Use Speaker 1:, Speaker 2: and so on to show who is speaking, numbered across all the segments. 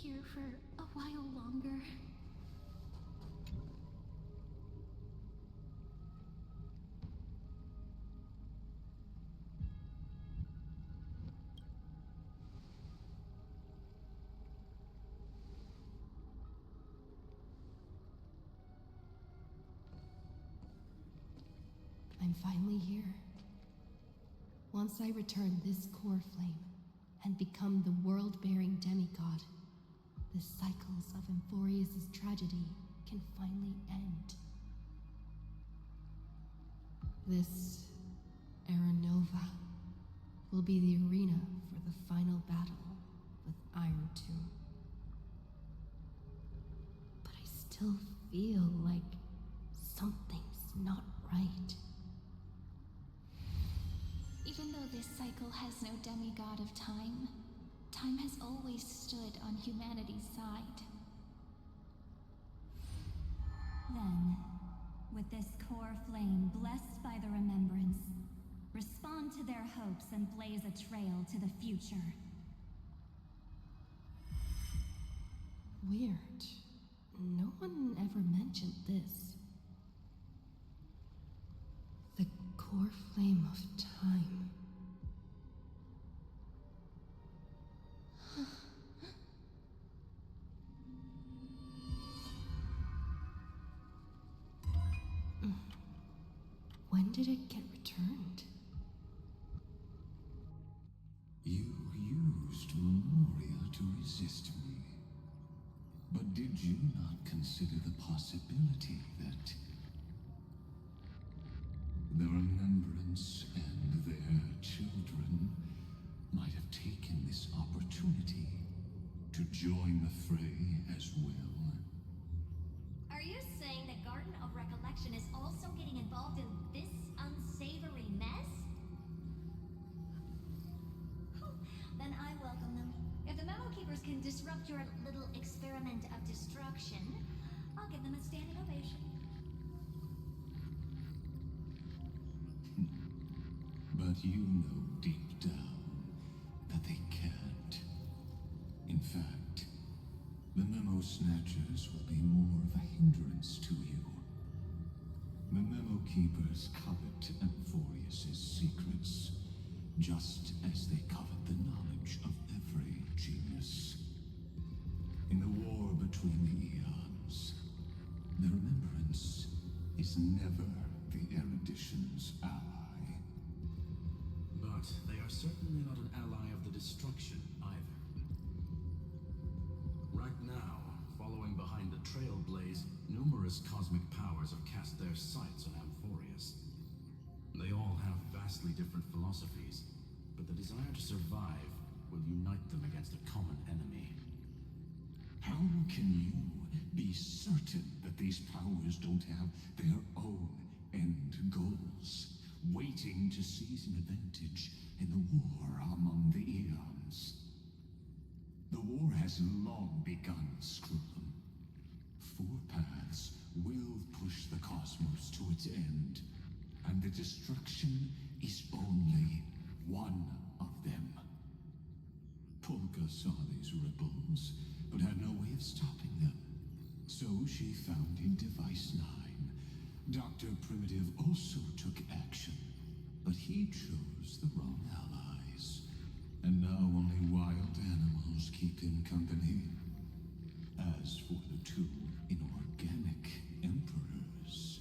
Speaker 1: here for a while longer.
Speaker 2: I'm finally here. Once I return this core flame and become the world-bearing demigod, the cycles of Amphorius' tragedy can finally end. This Aranova will be the arena for the final battle with Iron Tomb. But I still feel like something's not right.
Speaker 1: Even though this cycle has no demigod of time, time has always stood on humanity's side.
Speaker 3: Then, with this core flame blessed by the remembrance, respond to their hopes and blaze a trail to the future.
Speaker 2: Weird. No one ever mentioned this. The core flame of time. When did it get returned?
Speaker 4: You used Memoria to resist me. But did you not consider the possibility that the remembrance and their children might have taken this opportunity to join the fray as well?
Speaker 5: Are you saying that Garden of Recollection is also getting involved in this unsavory mess? Then I welcome them. If the Memo Keepers can disrupt your little experiment of destruction, I'll give them a standing ovation.
Speaker 4: But you know deep down that they can't. In fact, the Memo Snatchers will be more of a hindrance to you. The Memo Keepers covet Amphorius' secrets, just as they covet the knowledge of every genius. In the war between the eons, the remembrance is never the erudition's ally.
Speaker 6: But they are certainly not an ally of the destruction either. Right now, following behind the Trailblaze, numerous cosmic powers have cast their sights on Amphorius. They all have vastly different philosophies, but the desire to survive will unite them against a common enemy.
Speaker 4: How can you be certain that these powers don't have their own end goals, waiting to seize an advantage in the war among the eons? The war has long begun, Scrollum. Four paths will push the cosmos to its end, and the destruction is only one of them. Polka saw these ripples, but had no way of stopping them. So she found in Device 9. Dr. Primitive also took action, but he chose the wrong allies. And now only wild animals keep him company. As for the two inorganic emperors,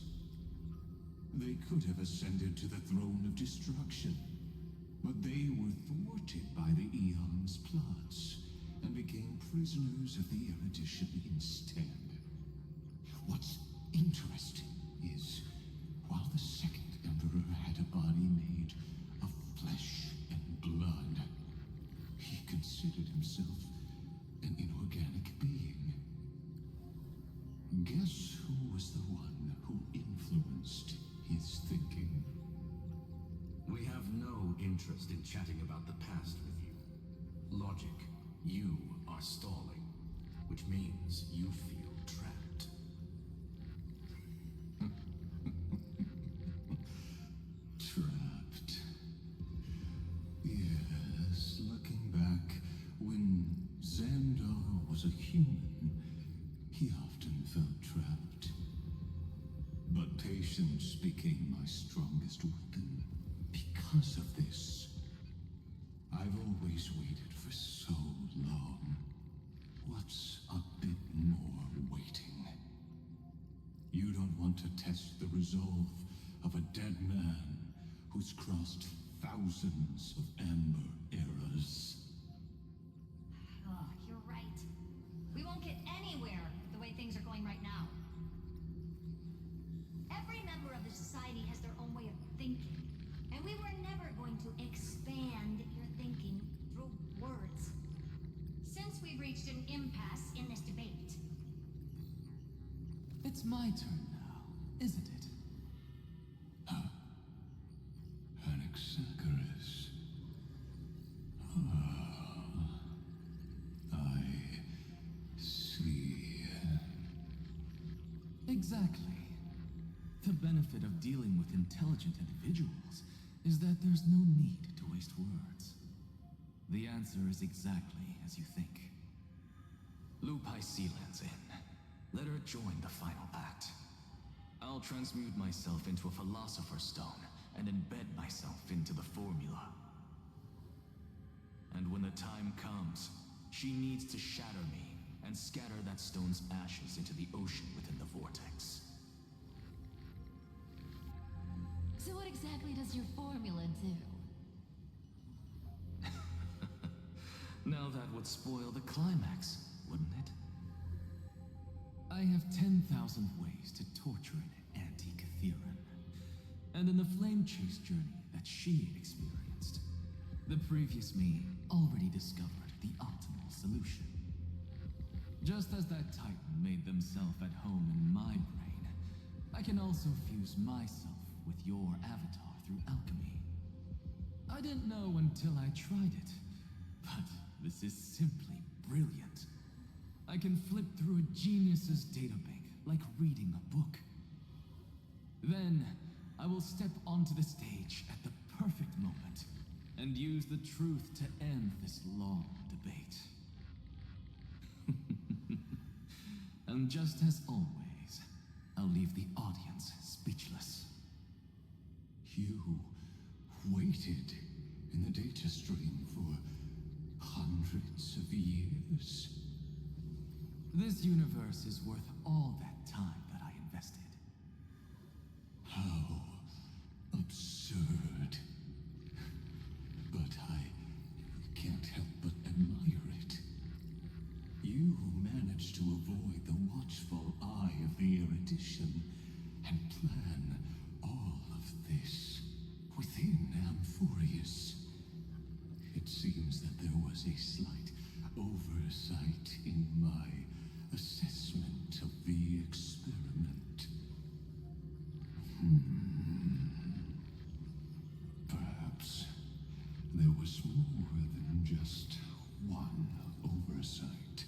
Speaker 4: they could have ascended to the throne of destruction, but they were thwarted by the Eon's plots and became prisoners of the erudition instead. What's interesting is, while the second emperor had a body made of flesh and blood, he considered himself an inorganic being. Guess who was the one who influenced his thinking?
Speaker 6: We have no interest in chatting about the past with you. Logic, you are stalling, which means you feel trapped.
Speaker 4: Trapped. Yes, looking back, when Xandar was was a human, he often felt trapped. But patience became my strongest weapon. Because of this, I've always waited for so long. What's a bit more waiting? You don't want to test the resolve of a dead man who's crossed thousands of amber eras.
Speaker 5: Oh, you're right. We won't get anywhere the way things are going right now. Every member of the society has their own way of thinking, and we were never going to expand your thinking through words. Since we've reached an impasse in this debate,
Speaker 7: It's my turn now, isn't it?
Speaker 4: Anaxagoras. I see.
Speaker 7: Exactly. The benefit of dealing with intelligent individuals is that there's no need to waste words. The answer is exactly as you think. Lupai Sealand's in. Let her join the final pact. I'll transmute myself into a Philosopher's Stone and embed myself into the formula. And when the time comes, she needs to shatter me and scatter that stone's ashes into the ocean within the vortex.
Speaker 2: So what exactly does your formula do?
Speaker 7: Now that would spoil the climax, wouldn't it? I have 10,000 ways to torture an anti-Catheran. And in the flame chase journey that she experienced, the previous me already discovered the optimal solution. Just as that Titan made themselves at home in my brain, I can also fuse myself with your avatar through alchemy. I didn't know until I tried it, but this is simply brilliant. I can flip through a genius's databank like reading a book. Then, I will step onto the stage at the perfect moment and use the truth to end this long debate. And just as always, I'll leave the audience speechless.
Speaker 4: You waited in the data stream for hundreds of years.
Speaker 7: This universe is worth all that time that I invested.
Speaker 4: How absurd. But I can't help but admire it. You managed to avoid the watchful eye of the erudition and plan all of this within Amphorius. It seems that there was a slight oversight in my assessment of the experiment. Perhaps there was more than just one oversight.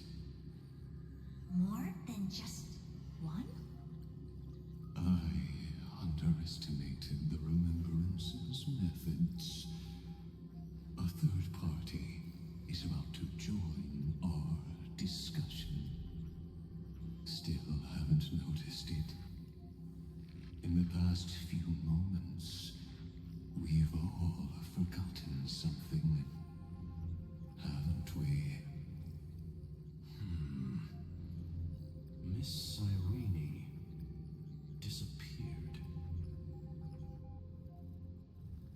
Speaker 5: more than just one?
Speaker 4: I underestimated the Remembrance's methods. A third party is about to join our discussion. Still haven't noticed it. In the past few moments, we've all forgotten something, haven't we?
Speaker 6: Miss Cyrene disappeared.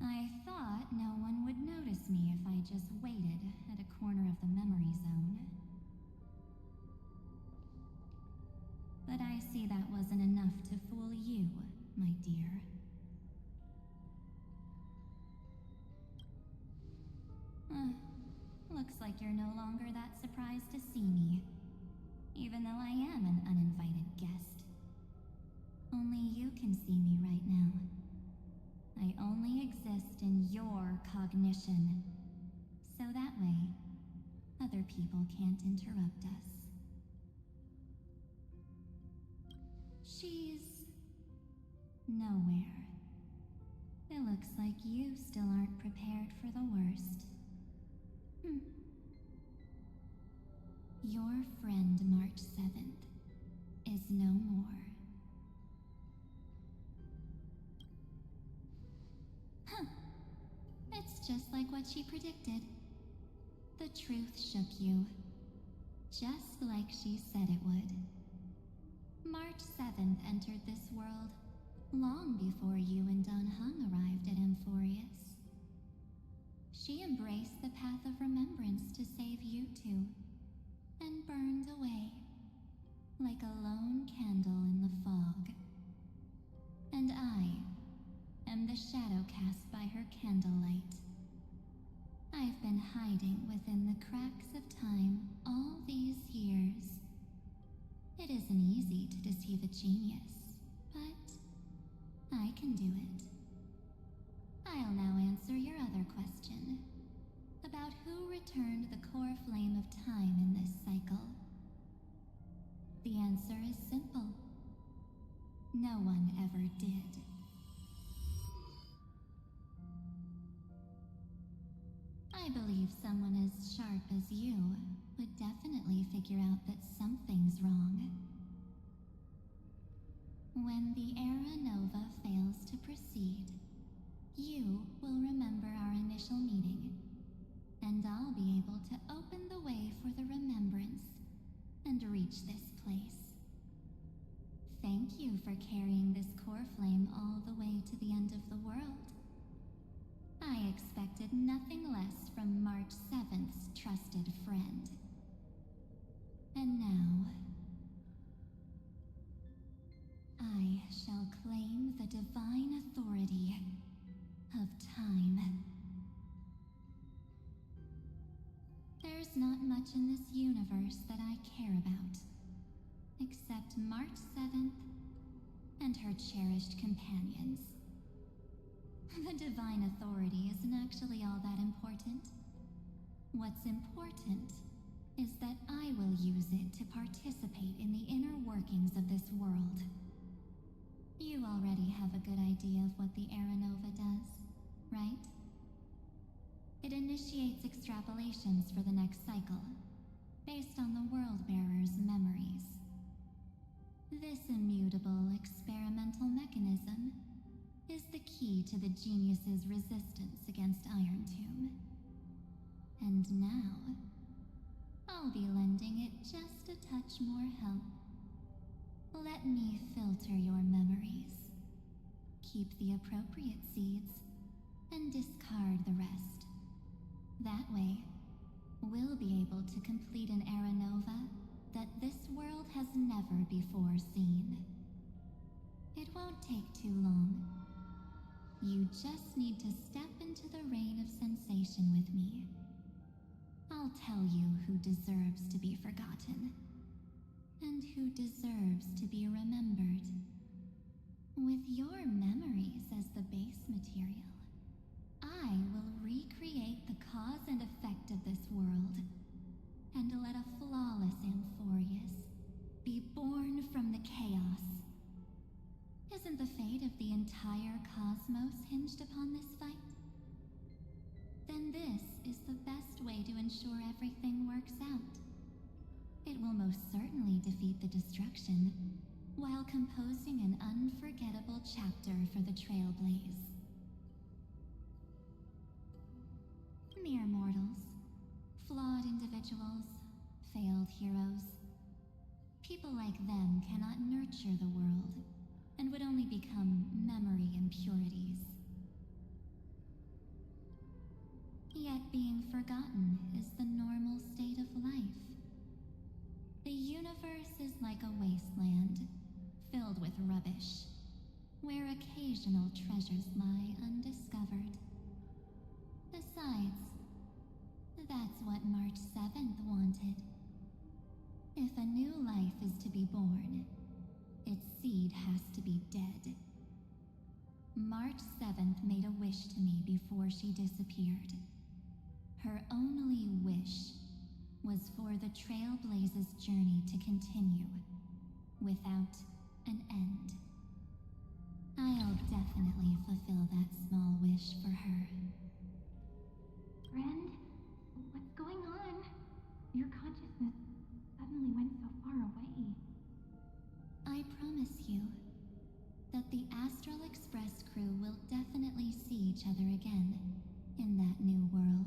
Speaker 3: I thought no one would notice me if I just waited at a corner of the memory zone. But I see that wasn't enough to fool you, my dear. Looks like you're no longer that surprised to see me, even though I am an uninvited guest. Only you can see me right now. I only exist in your cognition, so that way, other people can't interrupt us. She's nowhere. It looks like you still aren't prepared for the worst. Your friend March 7th is no more. Huh. It's just like what she predicted. The truth shook you, just like she said it would. March 7th entered this world long before you and Don Hung arrived at Amphorius. She embraced the path of remembrance to save you two, and burned away like a lone candle in the fog. And I am the shadow cast by her candlelight. I've been hiding within the cracks of time all these years. It isn't easy to deceive a genius, but I can do it. I'll now answer your other question about who returned the core flame of time in this cycle. The answer is simple. No one ever did. I believe someone as sharp as you would definitely figure out that something's wrong. When the Era Nova fails to proceed, you will remember our initial meeting, and I'll be able to open the way for the remembrance and reach this place. Thank you for carrying this core flame all the way to the end of the world. I expected nothing less from March 7th's trusted friend. And now, I shall claim the divine authority of time. There's not much in this universe that I care about, except March 7th and her cherished companions. The divine authority isn't actually all that important. What's important is that I will use it to participate in the inner workings of this world. You already have a good idea of what the Era Nova does, right? It initiates extrapolations for the next cycle, based on the World-Bearer's memories. This immutable experimental mechanism is the key to the genius's resistance against Iron Tomb. And now, I'll be lending it just a touch more help. Let me filter your memories. Keep the appropriate seeds, and discard the rest. That way, we'll be able to complete an Era Nova that this world has never before seen. It won't take too long. You just need to step into the rain of sensation with me. I'll tell you who deserves to be forgotten, and who deserves to be remembered. With your memories as the base material, I will recreate the cause and effect of this world, and let a flawless Amphorius be born from the chaos. Isn't the fate of the entire cosmos hinged upon this fight? Then this is the best way to ensure everything works out. It will most certainly defeat the destruction, while composing an unforgettable chapter for the Trailblaze. Mere mortals, flawed individuals, failed heroes. People like them cannot nurture the world, and would only become memory impurities. Yet being forgotten is the normal state of life. The universe is like a wasteland, filled with rubbish, where occasional treasures lie undiscovered. Besides, that's what March 7th wanted. If a new life is to be born, its seed has to be dead. March 7th made a wish to me before she disappeared. Her only wish was for the Trailblaze's journey to continue, without an end. I'll definitely fulfill that small wish for her.
Speaker 1: Friend, what's going on? Your consciousness suddenly went so far away.
Speaker 3: I promise you that the Astral Express crew will definitely see each other again in that new world.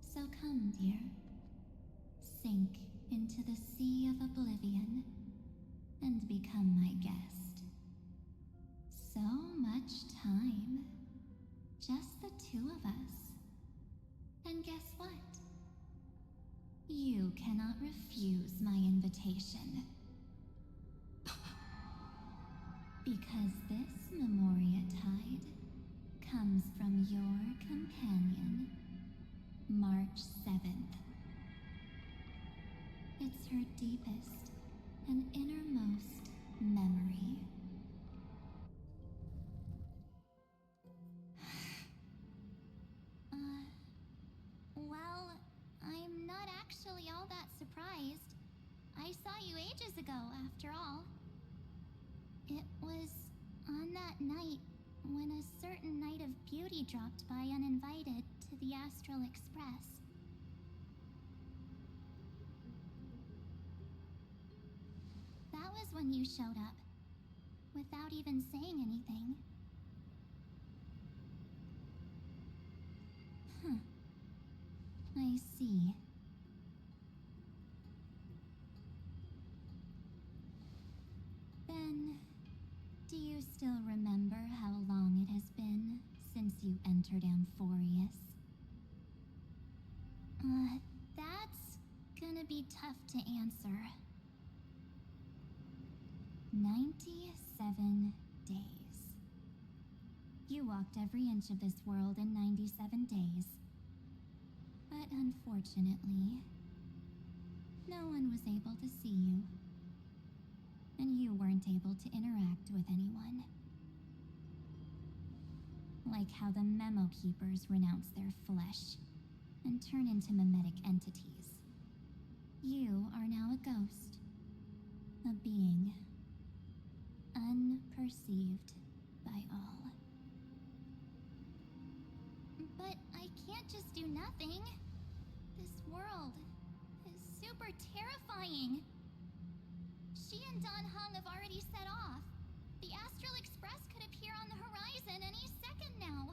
Speaker 3: So come, dear. Sink into the sea of oblivion and become my guest. So much time. Just the two of us. And guess what? You cannot refuse my invitation. Because this Memoria Tide comes from your companion, March 7th. It's her deepest and innermost memory.
Speaker 8: Well, I'm not actually all that surprised. I saw you ages ago, after all. It was on that night when a certain Knight of Beauty dropped by uninvited to the Astral Express. That was when you showed up, without even saying anything.
Speaker 3: I see. Then, do you still remember how long it has been since you entered Amphorius?
Speaker 8: That's gonna be tough to answer.
Speaker 3: 97 days. You walked every inch of this world in 97 days. But unfortunately, no one was able to see you. And you weren't able to interact with anyone. Like how the Memo Keepers renounce their flesh and turn into mimetic entities. You are now a ghost. A being. Unperceived by all.
Speaker 8: But I can't just do nothing. This world is super terrifying. She and Don Hung have already set off. The Astral Express could appear on the horizon any second now.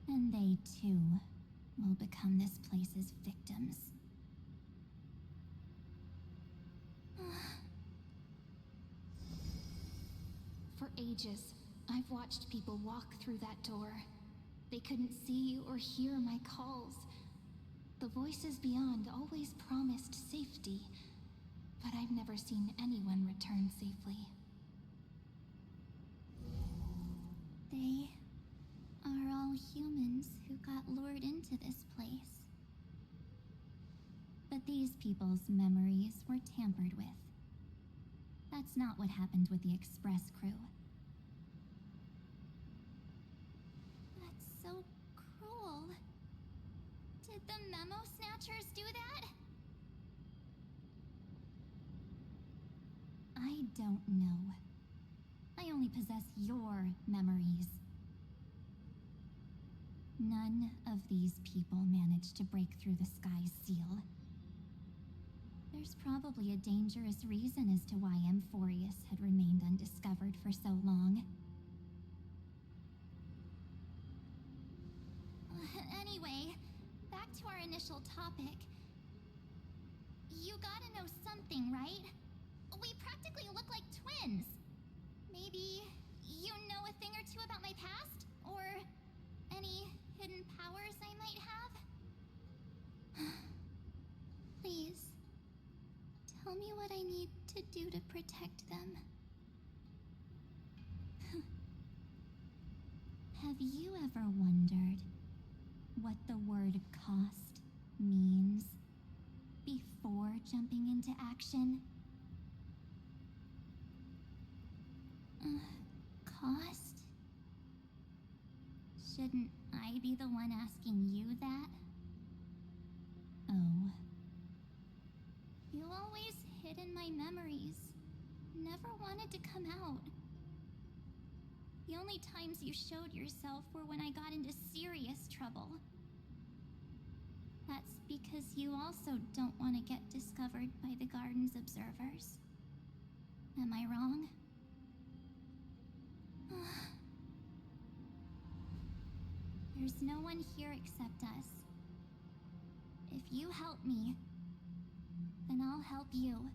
Speaker 3: And they too will become this place's victims.
Speaker 1: For ages, I've watched people walk through that door. They couldn't see or hear my calls. The voices beyond always promised safety, but I've never seen anyone return safely.
Speaker 8: They are all humans who got lured into this place.
Speaker 3: But these people's memories were tampered with. That's not what happened with the Express crew.
Speaker 8: That's so cruel. Did the Memo Snatchers do that?
Speaker 3: I don't know. I only possess your memories. None of these people managed to break through the sky's seal. There's probably a dangerous reason as to why Amphorius had remained undiscovered for so long.
Speaker 8: Anyway, back to our initial topic. You gotta know something, right? We practically look like twins. Maybe you know a thing or two about my past? Or any hidden powers I might have? Please, tell me what I need to do to protect them.
Speaker 3: Have you ever wondered what the word cost means before jumping into action?
Speaker 8: Cost? Shouldn't I be the one asking you that?
Speaker 3: Oh,
Speaker 8: You always hid in my memories. never wanted to come out. The only times you showed yourself were when I got into serious trouble. That's because you also don't want to get discovered by the garden's observers. Am I wrong? There's no one here except us. If you help me, then I'll help you.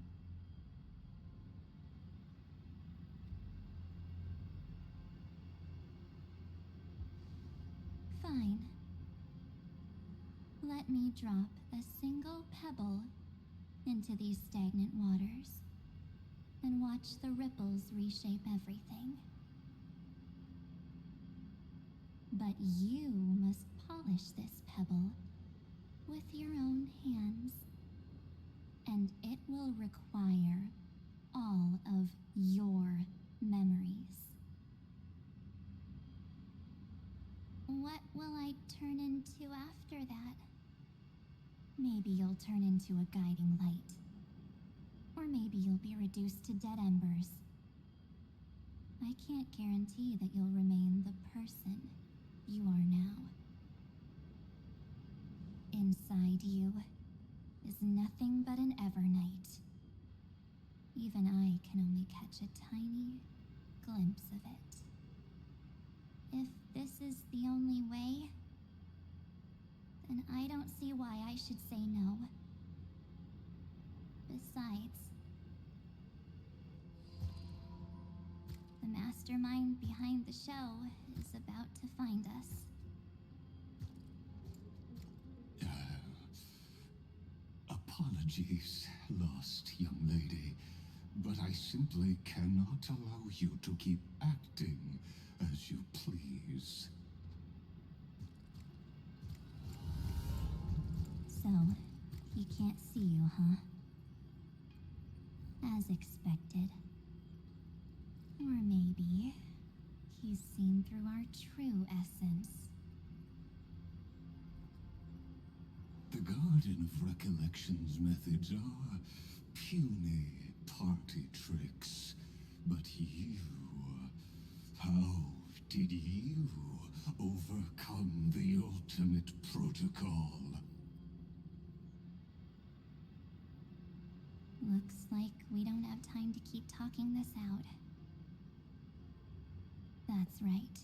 Speaker 8: Fine. Let me drop a single pebble into these stagnant waters and watch the ripples reshape everything. But you must polish this pebble with your own hands, and it will require all of your memories. What will I turn into after that? Maybe you'll turn into a guiding light. Or maybe you'll be reduced to dead embers. I can't guarantee that you'll remain the person you are now. Inside you is nothing but an Evernight. Even I can only catch a tiny glimpse of it. If this is the only way, then I don't see why I should say no. Besides, the mastermind behind the show is about to find us.
Speaker 4: Apologies, lost young lady, but I simply cannot allow you to keep acting as you please.
Speaker 8: So, he can't see you, huh? As expected. Or maybe he's seen through our true essence.
Speaker 4: The Garden of Recollection's methods are puny party tricks. But you... how did you overcome the ultimate protocol?
Speaker 8: Looks like we don't have time to keep talking this out. That's right.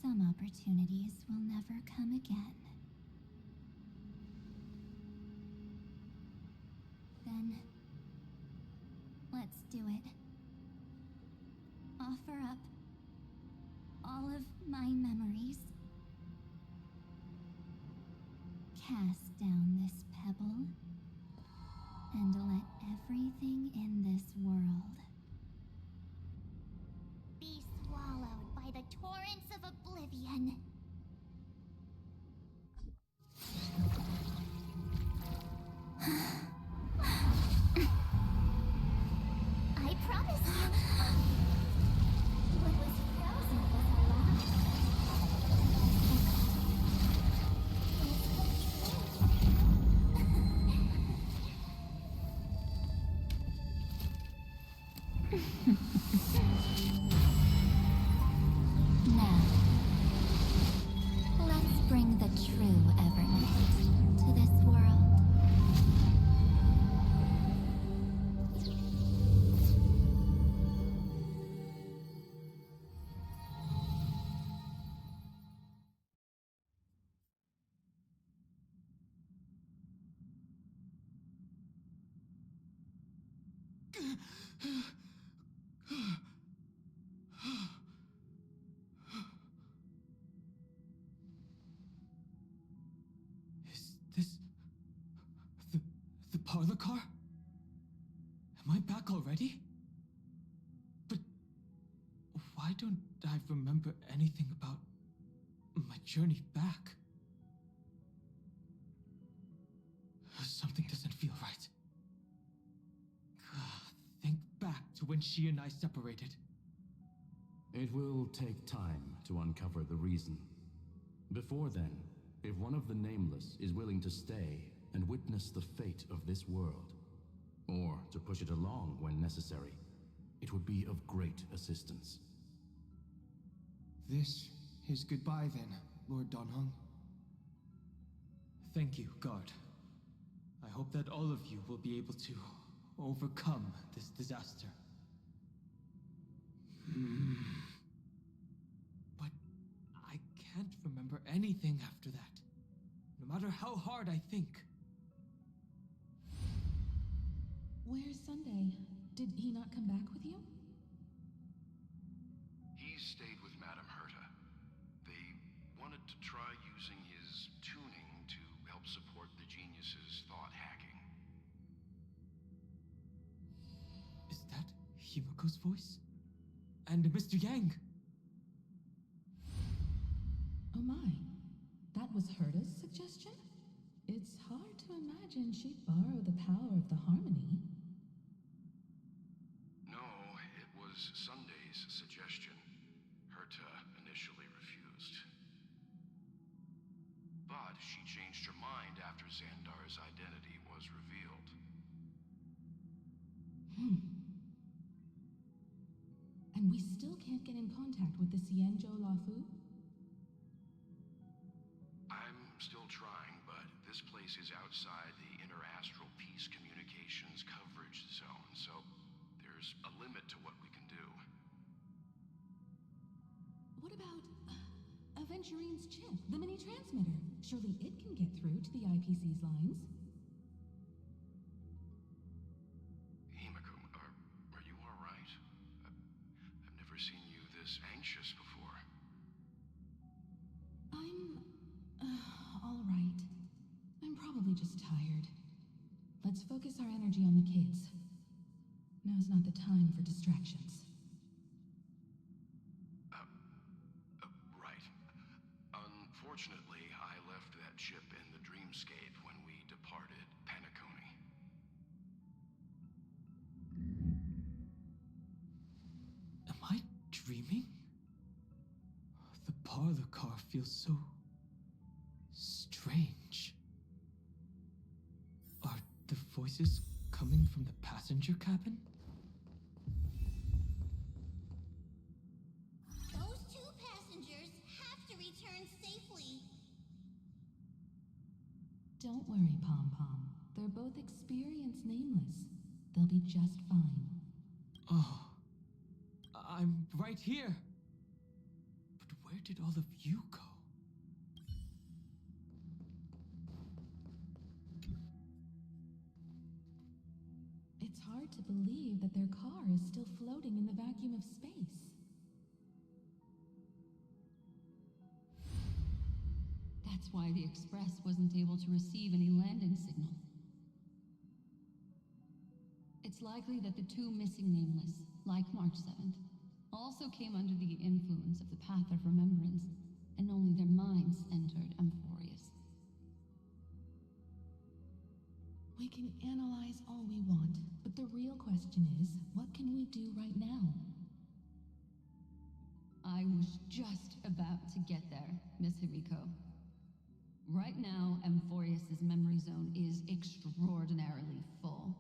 Speaker 8: Some opportunities will never come again. Then, let's do it. Offer up all of my memories. Cast down this pebble, and let everything in this world
Speaker 1: Be swallowed by the torrents of oblivion. I promise you. What was frozen was alive.
Speaker 8: Now, let's bring the true Evernight to this world.
Speaker 7: Is this the parlor car? Am I back already? But why don't I remember anything about my journey back? Something doesn't feel right. Think back to when she and I separated.
Speaker 6: It will take time to uncover the reason. Before then, if one of the Nameless is willing to stay and witness the fate of this world, or to push it along when necessary. It would be of great assistance.
Speaker 9: This is goodbye then, Lord Donhung. Thank you, guard. I hope that all of you will be able to overcome this disaster. But I can't remember anything after that, no matter how hard I think.
Speaker 2: Where's Sunday? Did he not come back with you?
Speaker 10: He stayed with Madame Herta. They wanted to try using his tuning to help support the genius's thought hacking.
Speaker 9: Is that Himiko's voice? And Mr. Yang?
Speaker 2: Oh my. That was Herta's suggestion? It's hard to imagine she'd borrow the power of the harmony.
Speaker 10: No, it was Sunday's suggestion. Herta initially refused. But she changed her mind after Xandar's identity was revealed.
Speaker 2: And we still can't get in contact with the Xianzhou Lafu?
Speaker 10: I'm still trying, but this place is outside the inter-astral peace communications coverage zone, so there's a limit to what we can do.
Speaker 2: What about Aventurine's chip, the mini-transmitter? Surely it can get through to the IPC's lines.
Speaker 10: Himiko, are you all right? I've never seen you this anxious before.
Speaker 2: I'm all right. I'm probably just tired. Let's focus our energy on the kids. Now's not the time for distractions.
Speaker 10: Right. Unfortunately, I left that chip in the dreamscape when we departed Penacony.
Speaker 9: Am I dreaming? The parlor car feels so strange. Are the voices coming from the passenger cabin?
Speaker 8: Those two passengers have to return safely.
Speaker 2: Don't worry, Pom Pom. They're both experienced nameless. They'll be just fine.
Speaker 9: Oh, I'm right here. But where did all of you go?
Speaker 2: It's hard to believe that their car is still floating in the vacuum of space.
Speaker 11: That's why the Express wasn't able to receive any landing signal. It's likely that the two missing nameless, like March 7th, also came under the influence of the Path of Remembrance, and only their minds entered Amphorius.
Speaker 2: We can analyze all we want, but the real question is, what can we do right now?
Speaker 11: I was just about to get there, Miss Himiko. Right now, Amphorius's memory zone is extraordinarily full.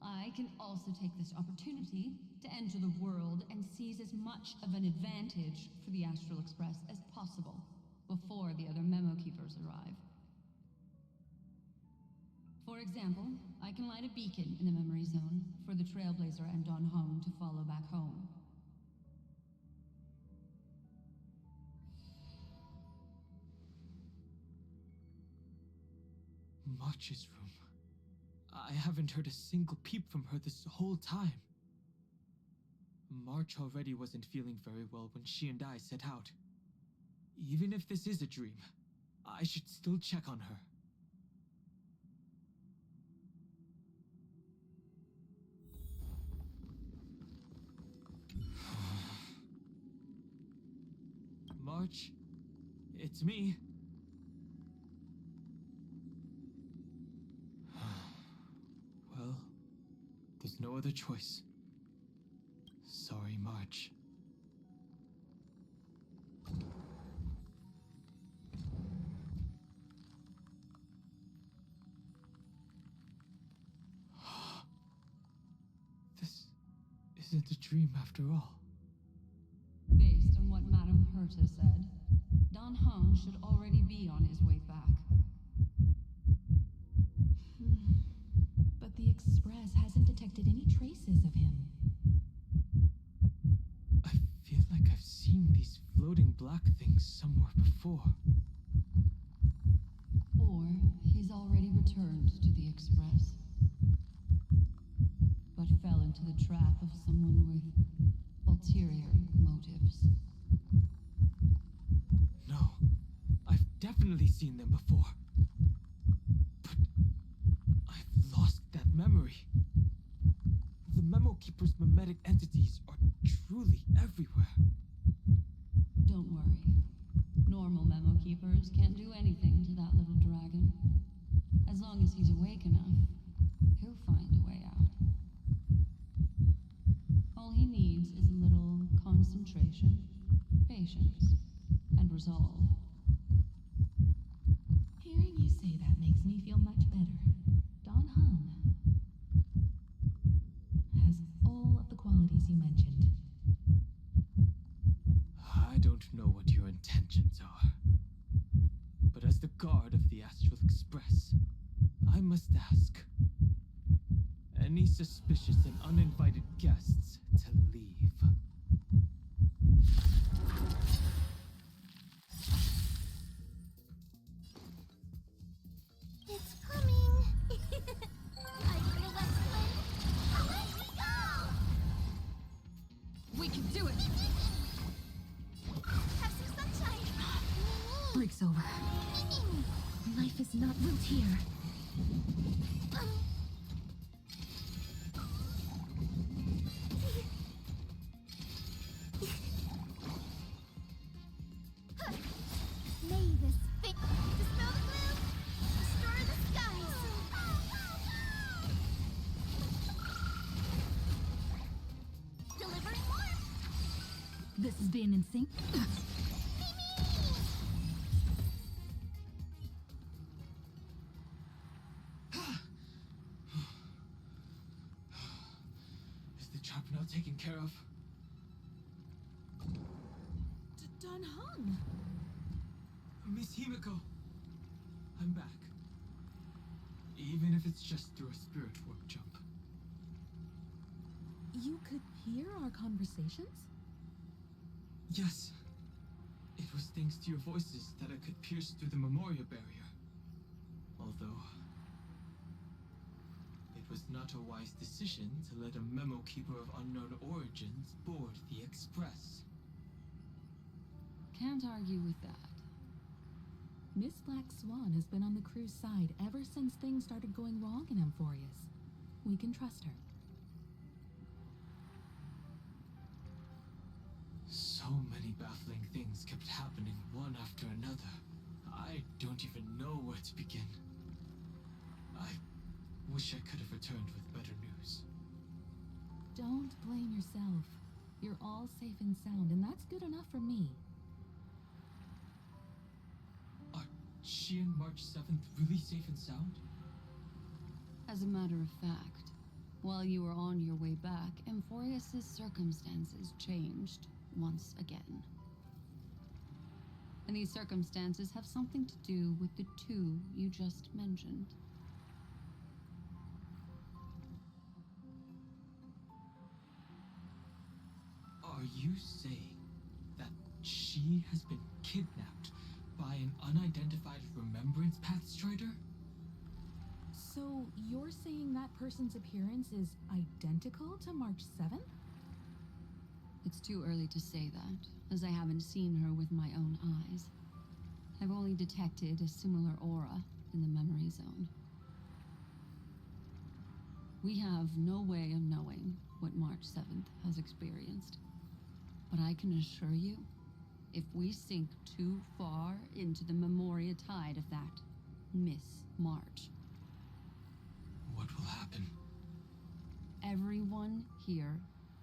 Speaker 11: I can also take this opportunity to enter the world and seize as much of an advantage for the Astral Express as possible before the other memo keepers arrive. For example, I can light a beacon in the memory zone for the Trailblazer and Don Hong to follow back home.
Speaker 9: March's room. I haven't heard a single peep from her this whole time. March already wasn't feeling very well when she and I set out. Even if this is a dream, I should still check on her. March, it's me. Well, there's no other choice. Sorry, March. isn't a dream after all.
Speaker 11: Based on what Madame Herta said, Don Hung should already be on his way back.
Speaker 2: But the Express hasn't detected any traces of him.
Speaker 9: I feel like I've seen these floating black things somewhere before.
Speaker 11: Or he's already returned to the Express, but fell into the trap of someone with ulterior motives.
Speaker 9: No, I've definitely seen them before. But I've lost that memory. The Memo Keeper's mimetic entities are truly everywhere.
Speaker 11: Don't worry. Normal Memo Keepers can't do anything to that little dragon. As long as he's awake enough, he'll find a way out. All he needs is a little concentration, patience, and resolve.
Speaker 2: Hearing you say that makes me feel much better. Don Hung has all of the qualities you mentioned.
Speaker 9: I don't know what your intentions are. But as the guard of the Astral Express, I must ask. Any suspicious and uninvited guests to leave.
Speaker 8: It's coming! I don't know what's when. Let me go!
Speaker 11: We can do it!
Speaker 8: Have some sunshine!
Speaker 2: Break's over. Life is not built here.
Speaker 8: May this thing dispel the gloom, destroy the skies. Delivering warmth.
Speaker 2: This is being in sync.
Speaker 9: Is the trap now taken care of?
Speaker 2: Don Hung!
Speaker 9: Miss Himiko, I'm back. Even if it's just through a spirit warp jump.
Speaker 2: You could hear our conversations?
Speaker 9: Yes. It was thanks to your voices that I could pierce through the Memoria barrier. Although, it was not a wise decision to let a Memo Keeper of unknown origins board the Express.
Speaker 11: Can't argue with that.
Speaker 2: Miss Black Swan has been on the crew's side ever since things started going wrong in Amphorius. We can trust her.
Speaker 9: So many baffling things kept happening one after another. I don't even know where to begin. I wish I could have returned with better news.
Speaker 2: Don't blame yourself. You're all safe and sound, and that's good enough for me.
Speaker 9: Are she and March 7th really safe and sound?
Speaker 11: As a matter of fact, while you were on your way back, Amphorius's circumstances changed once again. And these circumstances have something to do with the two you just mentioned.
Speaker 9: Are you saying that she has been kidnapped by an unidentified Remembrance Path Strider?
Speaker 2: So you're saying that person's appearance is identical to March 7th?
Speaker 11: It's too early to say that, as I haven't seen her with my own eyes. I've only detected a similar aura in the memory zone. We have no way of knowing what March 7th has experienced. But I can assure you, if we sink too far into the Memoria tide of that Miss March,
Speaker 9: What will happen?
Speaker 11: everyone here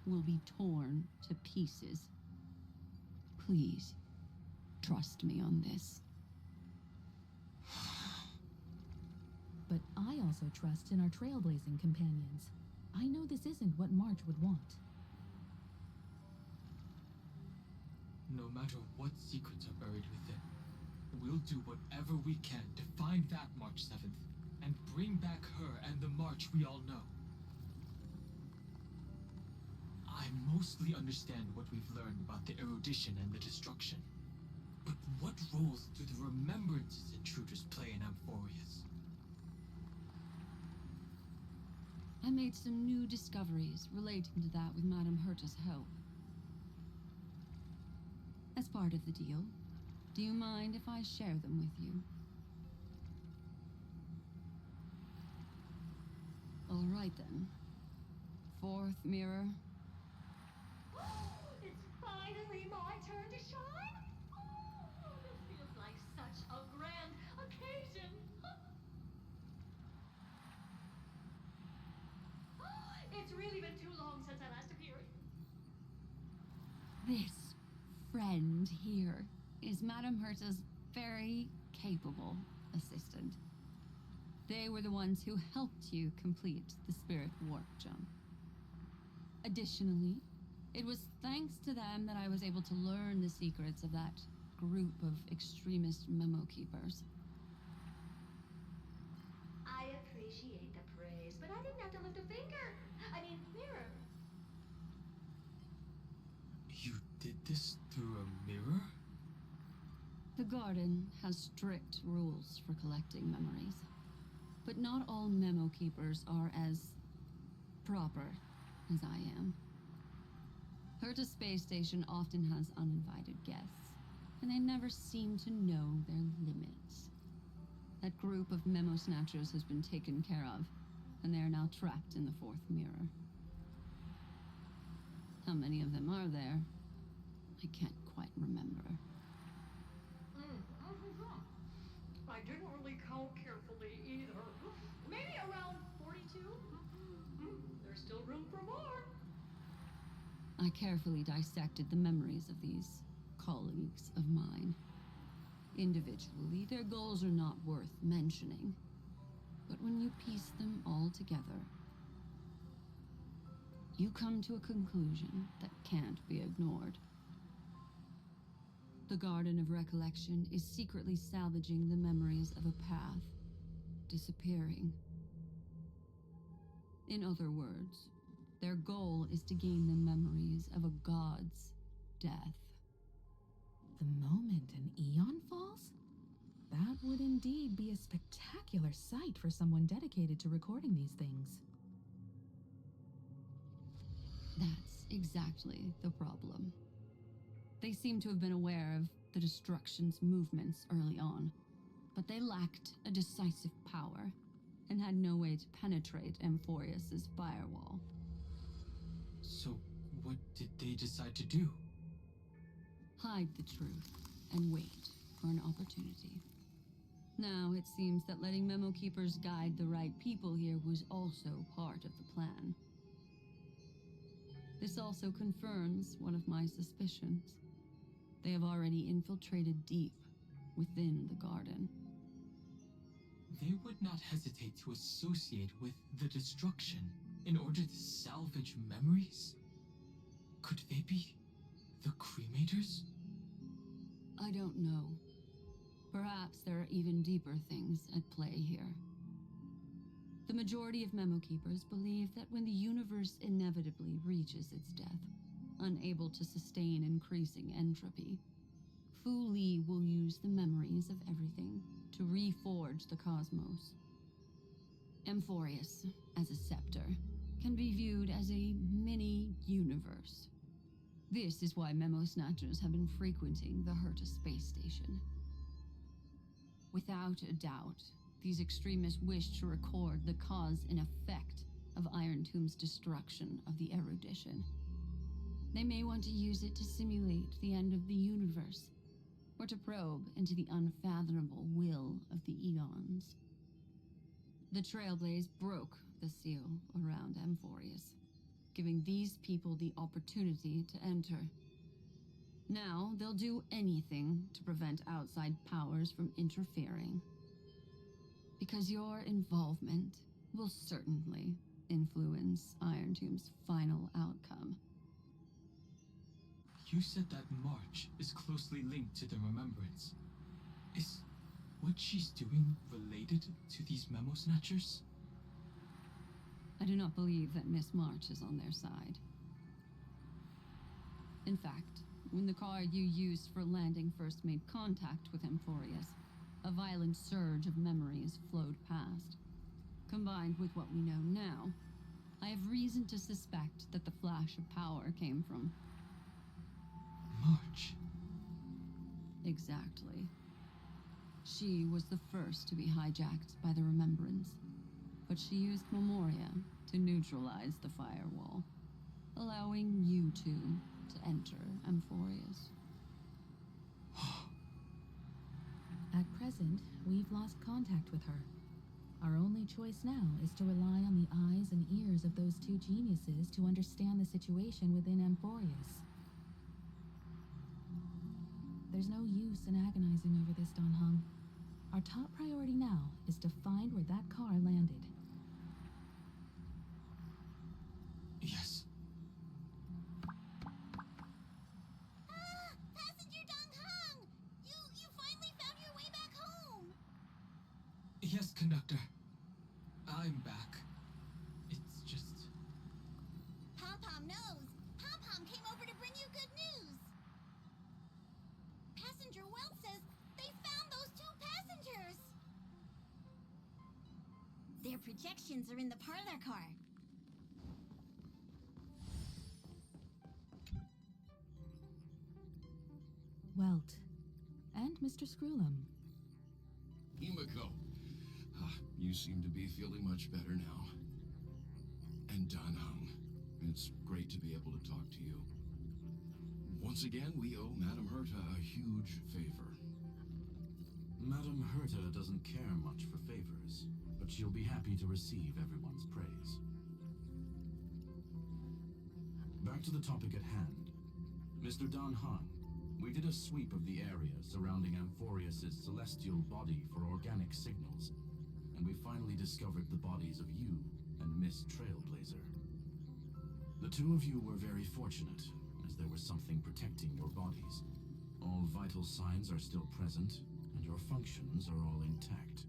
Speaker 11: will be torn to pieces. Please, trust me on this.
Speaker 2: But I also trust in our trailblazing companions. I know this isn't what March would want.
Speaker 9: No matter what secrets are buried within, we'll do whatever we can to find that March 7th and bring back her and the March we all know. I mostly understand what we've learned about the erudition and the destruction. But what roles do the remembrances intruders play in Amphorius?
Speaker 11: I made some new discoveries relating to that with Madame Herta's help. As part of the deal, do you mind if I share them with you? All right then. Fourth mirror.
Speaker 5: It's finally my turn to shine! Oh, this feels like such a grand occasion! It's really been too long since I last appeared.
Speaker 11: This friend here is Madame Herta's very capable assistant. They were the ones who helped you complete the spirit warp jump. Additionally, it was thanks to them that I was able to learn the secrets of that group of extremist memo keepers.
Speaker 5: I appreciate the praise, but I didn't have to lift a finger. I mean, mirror.
Speaker 9: You did this through a mirror?
Speaker 11: The Garden has strict rules for collecting memories, but not all memo keepers are as proper as I am. Herta Space Station often has uninvited guests, and they never seem to know their limits. That group of memo snatchers has been taken care of, and they are now trapped in the fourth mirror. How many of them are there? I can't quite remember.
Speaker 5: I didn't really count carefully either. Maybe around 42? There's still room for more.
Speaker 11: I carefully dissected the memories of these colleagues of mine. Individually, their goals are not worth mentioning. But when you piece them all together, you come to a conclusion that can't be ignored. The Garden of Recollection is secretly salvaging the memories of a path disappearing. In other words, their goal is to gain the memories of a god's death.
Speaker 12: The moment an eon falls? That would indeed be a spectacular sight for someone dedicated to recording these things.
Speaker 11: That's exactly the problem. They seem to have been aware of the destruction's movements early on, but they lacked a decisive power and had no way to penetrate Amphorius's firewall.
Speaker 9: So, what did they decide to do?
Speaker 11: Hide the truth and wait for an opportunity. Now, it seems that letting memo keepers guide the right people here was also part of the plan. This also confirms one of my suspicions. They have already infiltrated deep within the Garden.
Speaker 9: They would not hesitate to associate with the destruction in order to salvage memories? Could they be the Cremators?
Speaker 11: I don't know. Perhaps there are even deeper things at play here. The majority of memo keepers believe that when the universe inevitably reaches its death, unable to sustain increasing entropy, Fu Li will use the memories of everything to reforge the cosmos. Amphorius, as a scepter, can be viewed as a mini-universe. This is why memo snatchers have been frequenting the Herta space station. Without a doubt, these extremists wish to record the cause and effect of Iron Tomb's destruction of the erudition. They may want to use it to simulate the end of the universe, or to probe into the unfathomable will of the eons. The Trailblaze broke the seal around Amphorius, giving these people the opportunity to enter. Now, they'll do anything to prevent outside powers from interfering. Because your involvement will certainly influence Iron Tomb's final outcome.
Speaker 9: You said that March is closely linked to the Remembrance. Is what she's doing related to these memo snatchers?
Speaker 11: I do not believe that Miss March is on their side. In fact, when the car you used for landing first made contact with Amphorius, a violent surge of memories flowed past. Combined with what we know now, I have reason to suspect that the flash of power came from...
Speaker 9: March.
Speaker 11: Exactly. She was the first to be hijacked by the Remembrance, but she used Memoria to neutralize the firewall, allowing you two to enter Amphorius.
Speaker 12: At present, we've lost contact with her. Our only choice now is to rely on the eyes and ears of those two geniuses to understand the situation within Amphorius. There's no use in agonizing over this, Dan Heng. Our top priority now is to find where that car landed.
Speaker 9: Yes.
Speaker 8: Ah! Passenger Dong Hung! You finally found your way back home!
Speaker 9: Yes, conductor. I'm back. It's just...
Speaker 8: Pom-Pom knows. Pom-Pom came over to bring you good news. Passenger Welt says they found those two passengers. Their projections are in the parlor car.
Speaker 12: Welt. And Mr. Screwlum.
Speaker 10: Himiko, you seem to be feeling much better now. And Dan Heng, it's great to be able to talk to you. Once again, we owe Madame Herta a huge favor.
Speaker 6: Madame Herta doesn't care much for favors, but she'll be happy to receive everyone's praise. Back to the topic at hand. Mr. Dan Heng, we did a sweep of the area surrounding Amphorius' celestial body for organic signals, and we finally discovered the bodies of you and Miss Trailblazer. The two of you were very fortunate, as there was something protecting your bodies. All vital signs are still present, and your functions are all intact.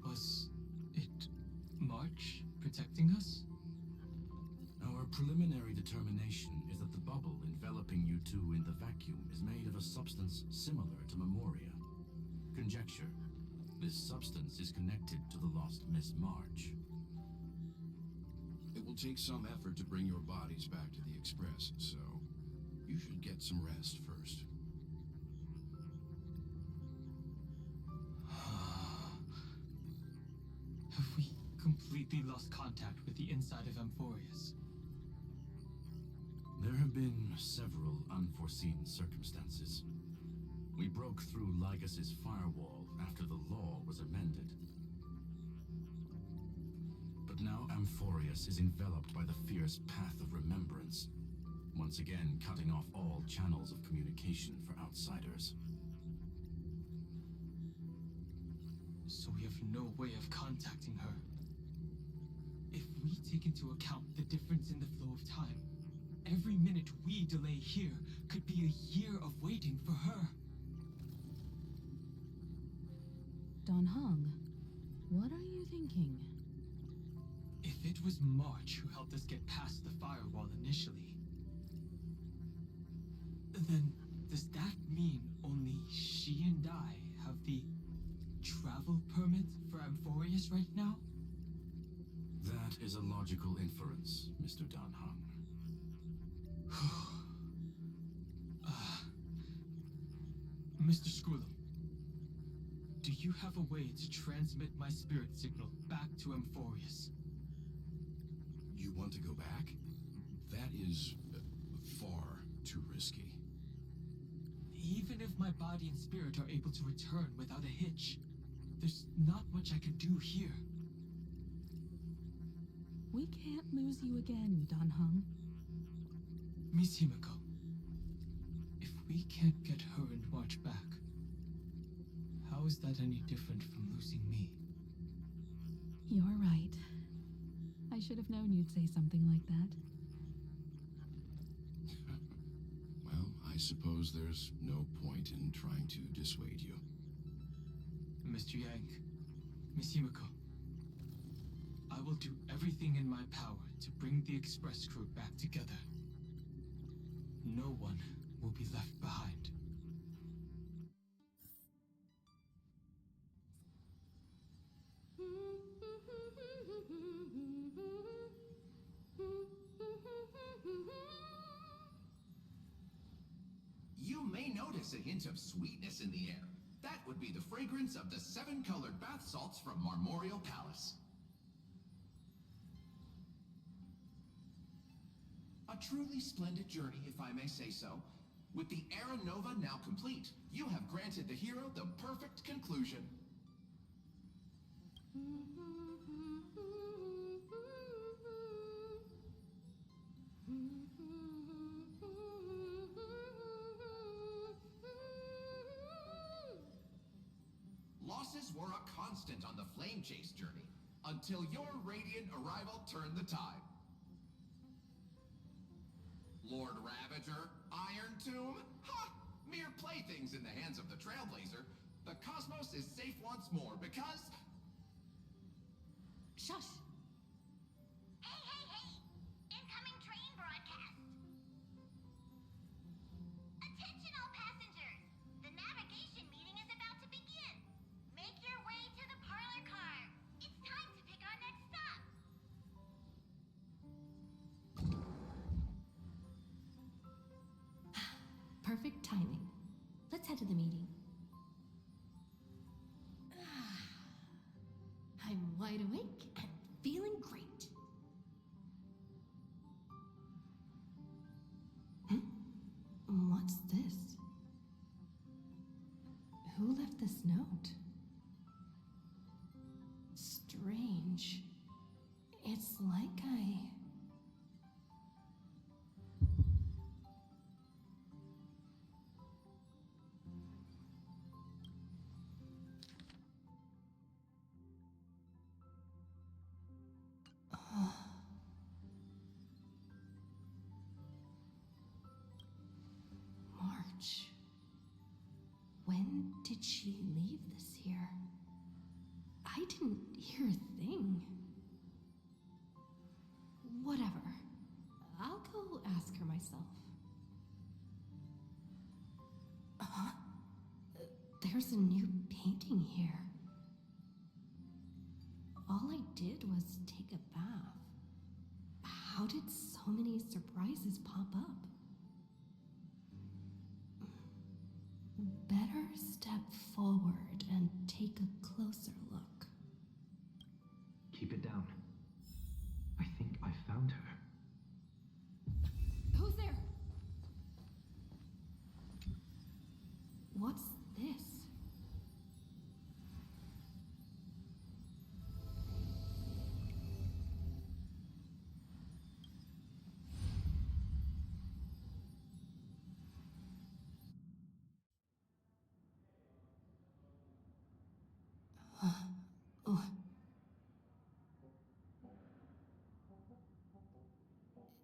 Speaker 9: Was it March protecting us?
Speaker 6: Our preliminary determination is that the bubble enveloping you two in the vacuum is made of a substance similar to Memoria. Conjecture. This substance is connected to the lost Miss March.
Speaker 10: It will take some effort to bring your bodies back to the Express, so you should get some rest first.
Speaker 9: Have we completely lost contact with the inside of Amphorius?
Speaker 6: There have been several unforeseen circumstances. We broke through Lygas's firewall after the law was amended. But now Amphorius is enveloped by the fierce path of remembrance, once again cutting off all channels of communication for outsiders.
Speaker 9: So we have no way of contacting her. If we take into account the difference in the flow of time, every minute we delay here could be a year of waiting for her.
Speaker 12: Dan Heng, what are you thinking?
Speaker 9: If it was March who helped us get past the firewall initially, then does that mean only she and I have the travel permit for Amphorius right now?
Speaker 6: That is a logical inference, Mr. Dan Heng.
Speaker 9: Mr. Screwlum, do you have a way to transmit my spirit signal back to Amphorius?
Speaker 10: You want to go back? That is far too risky.
Speaker 9: Even if my body and spirit are able to return without a hitch, there's not much I can do here.
Speaker 12: We can't lose you again, Dan Heng.
Speaker 9: Miss Himiko, if we can't get her and March back, how is that any different from losing me?
Speaker 12: You're right. I should have known you'd say something like that.
Speaker 10: suppose there's no point in trying to dissuade you.
Speaker 9: Mr. Yang, Miss Himiko, I will do everything in my power to bring the Express crew back together. No one will be left behind.
Speaker 13: You may notice a hint of sweetness in the air. That would be the fragrance of the 7-colored bath salts from Marmorial Palace. A truly splendid journey, if I may say so. With the Era Nova now complete, you have granted the hero the perfect conclusion. Losses were a constant on the Flame Chase journey, until your radiant arrival turned the tide. Lord Ravager, Iron Tomb? Ha! Mere playthings in the hands of the Trailblazer. The cosmos is safe once more because...
Speaker 5: Shush!
Speaker 8: Hey! Incoming train broadcast! Attention all passengers! The navigation meeting is about to begin. Make your way to the parlor car. It's time to pick our next stop.
Speaker 2: Perfect timing. Let's head to the meeting. I'm wide awake and feeling great. What's this? Who left this note? Strange. It's like March. When did she leave this here? I didn't hear a thing. Whatever. I'll go ask her myself. There's a new painting here. All I did was take a bath. How did so many surprises pop up? Better step forward and take a closer look.
Speaker 14: Keep it down. I think I found her.
Speaker 2: Who's there? What's this?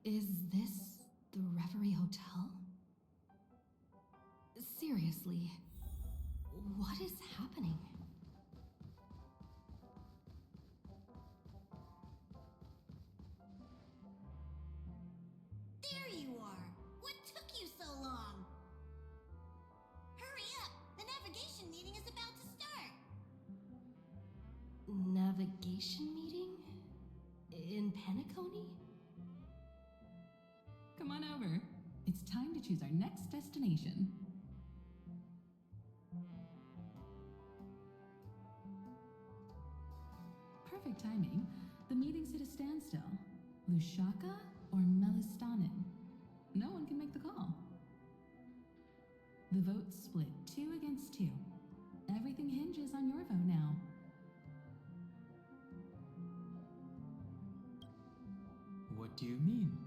Speaker 2: Is this the Reverie Hotel? Seriously, what is happening?
Speaker 5: There you are! What took you so long? Hurry up! The navigation meeting is about to start!
Speaker 2: Navigation meeting? In Penacony?
Speaker 11: Come on over. It's time to choose our next destination. Perfect timing. The meeting's at a standstill. Lushaka or Melistanen? No one can make the call. The vote's split 2 against 2. Everything hinges on your vote now.
Speaker 9: What do you mean?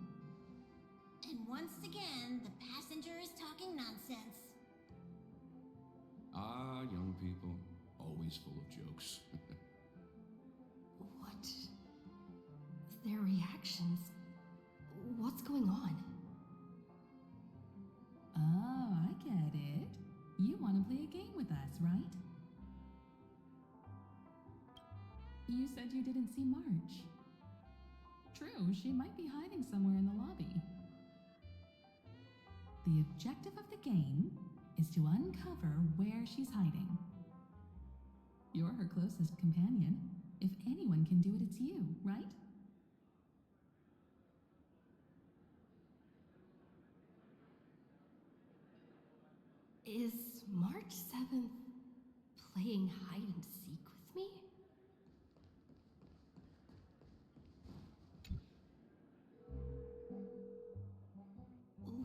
Speaker 5: And once again, the passenger is talking nonsense.
Speaker 10: Ah, young people, always full of jokes.
Speaker 2: What? Their reactions? What's going on?
Speaker 11: Oh,
Speaker 12: You said you didn't see March. True, she might be hiding somewhere in the lobby. The objective of the game is to uncover where she's hiding. You're her closest companion. If anyone can do it, it's you, right?
Speaker 2: Is March 7th playing hide and seek with me?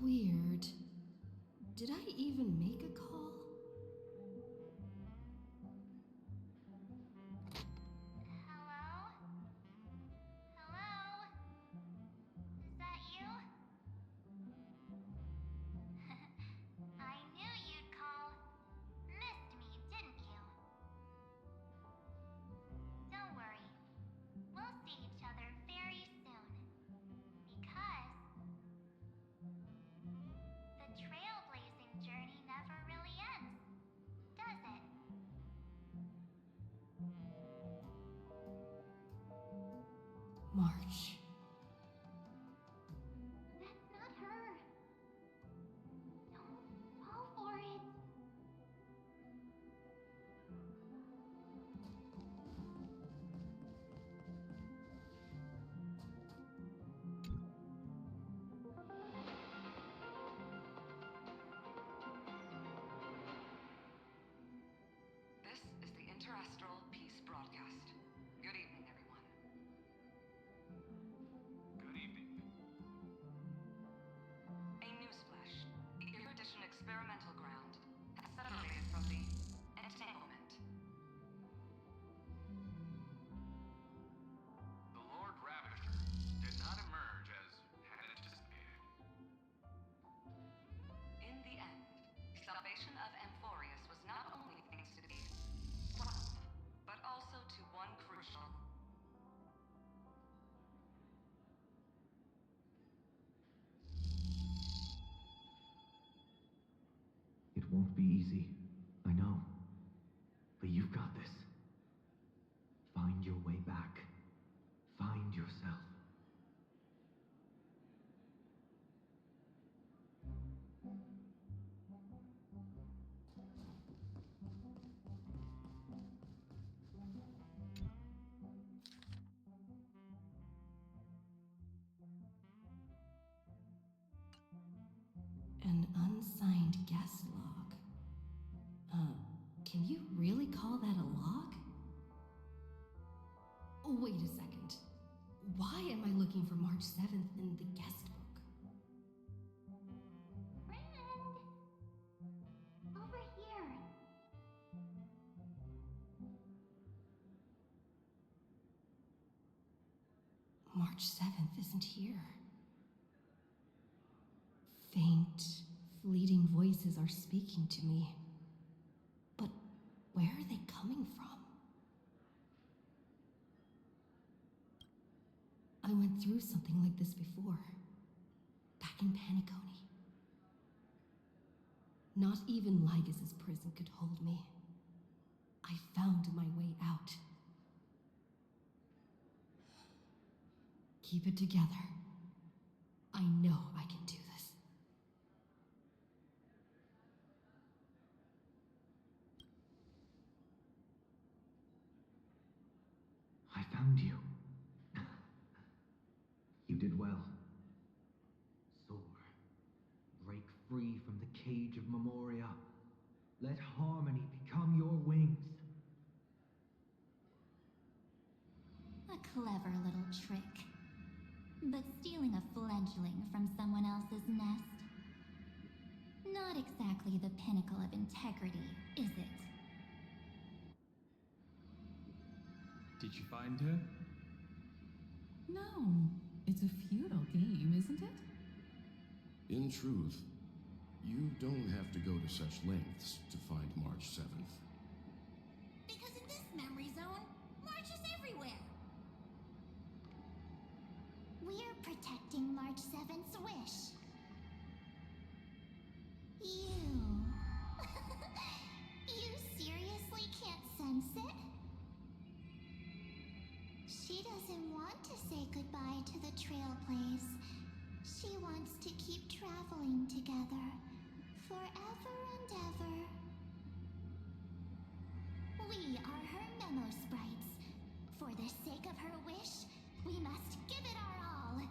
Speaker 2: Weird. Did I even make a call?
Speaker 8: Hello? Hello? Is that you? I knew you'd call. Missed me, didn't you? Don't worry. We'll see each other very soon. Because the trailblazing journey never really ends, does it?
Speaker 2: March.
Speaker 8: That's not her. Don't fall for it.
Speaker 15: This is the Interastral Peace Broadcast. Good evening, everyone.
Speaker 14: Good evening.
Speaker 15: A newsflash. The Erudition Experimental Ground has separated from the entanglement.
Speaker 14: The Lord Ravager did not emerge as had anticipated.
Speaker 15: In the end, the salvation of Amphorius was not only thanks to the plot, but also to one crucial.
Speaker 14: It won't be easy, I know. But you've got this. Find your way back. Find yourself.
Speaker 2: An unsigned guest log. Can you really call that a log? Oh, wait a second. Why am I looking for March 7th in the guest book?
Speaker 8: Friend! Over here.
Speaker 2: March 7th isn't here. Faint, fleeting voices are speaking to me. But where are they coming from? I went through something like this before. Back in Paniconi. Not even Lygus' prison could hold me. I found my way out. Keep it together. I know I can do this.
Speaker 14: I found you. You did well. Soar. Break free from the cage of Memoria. Let harmony become your wings.
Speaker 3: A clever little trick. But stealing a fledgling from someone else's nest? Not exactly the pinnacle of integrity, is it?
Speaker 9: Did you find her?
Speaker 12: No, it's a futile game, isn't it?
Speaker 10: In truth, you don't have to go to such lengths to find March 7th.
Speaker 5: Because in this memory zone, March is everywhere.
Speaker 8: We're protecting March 7th's wish. You... you seriously can't sense it? doesn't want to say goodbye to the Trailblaze. She wants to keep traveling together forever and ever. We are her memo sprites. For the sake of her wish, we must give it our all.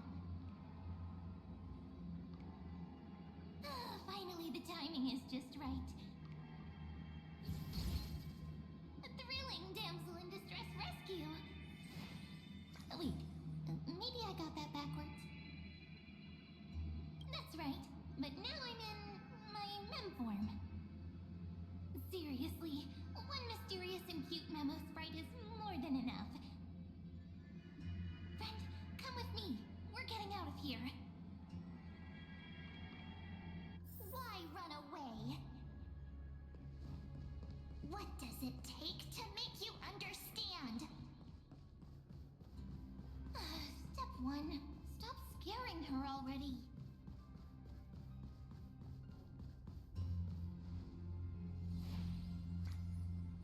Speaker 8: Finally, the timing is just right. A thrilling damsel in distress rescue. Wait, maybe I got that backwards. That's right, but now I'm in my mem form. Seriously, one mysterious and cute memo sprite is more than enough. Friend, come with me. We're getting out of here. Why run away? What does it take to make you understand? Step 1. Stop scaring her already.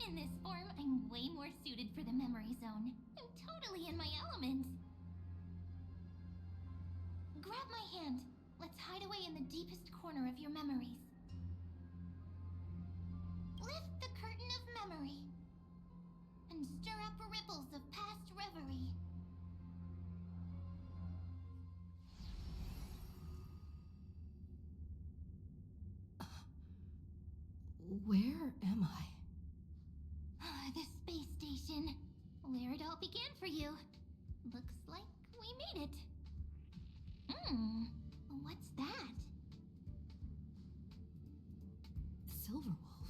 Speaker 8: In this form, I'm way more suited for the memory zone. I'm totally in my element. Grab my hand. Let's hide away in the deepest corner of your memories. Lift the curtain of memory and stir up ripples of past reverie.
Speaker 2: Where am I?
Speaker 8: The space station. Where it all began for you. Looks like we made it. What's that?
Speaker 2: Silverwolf?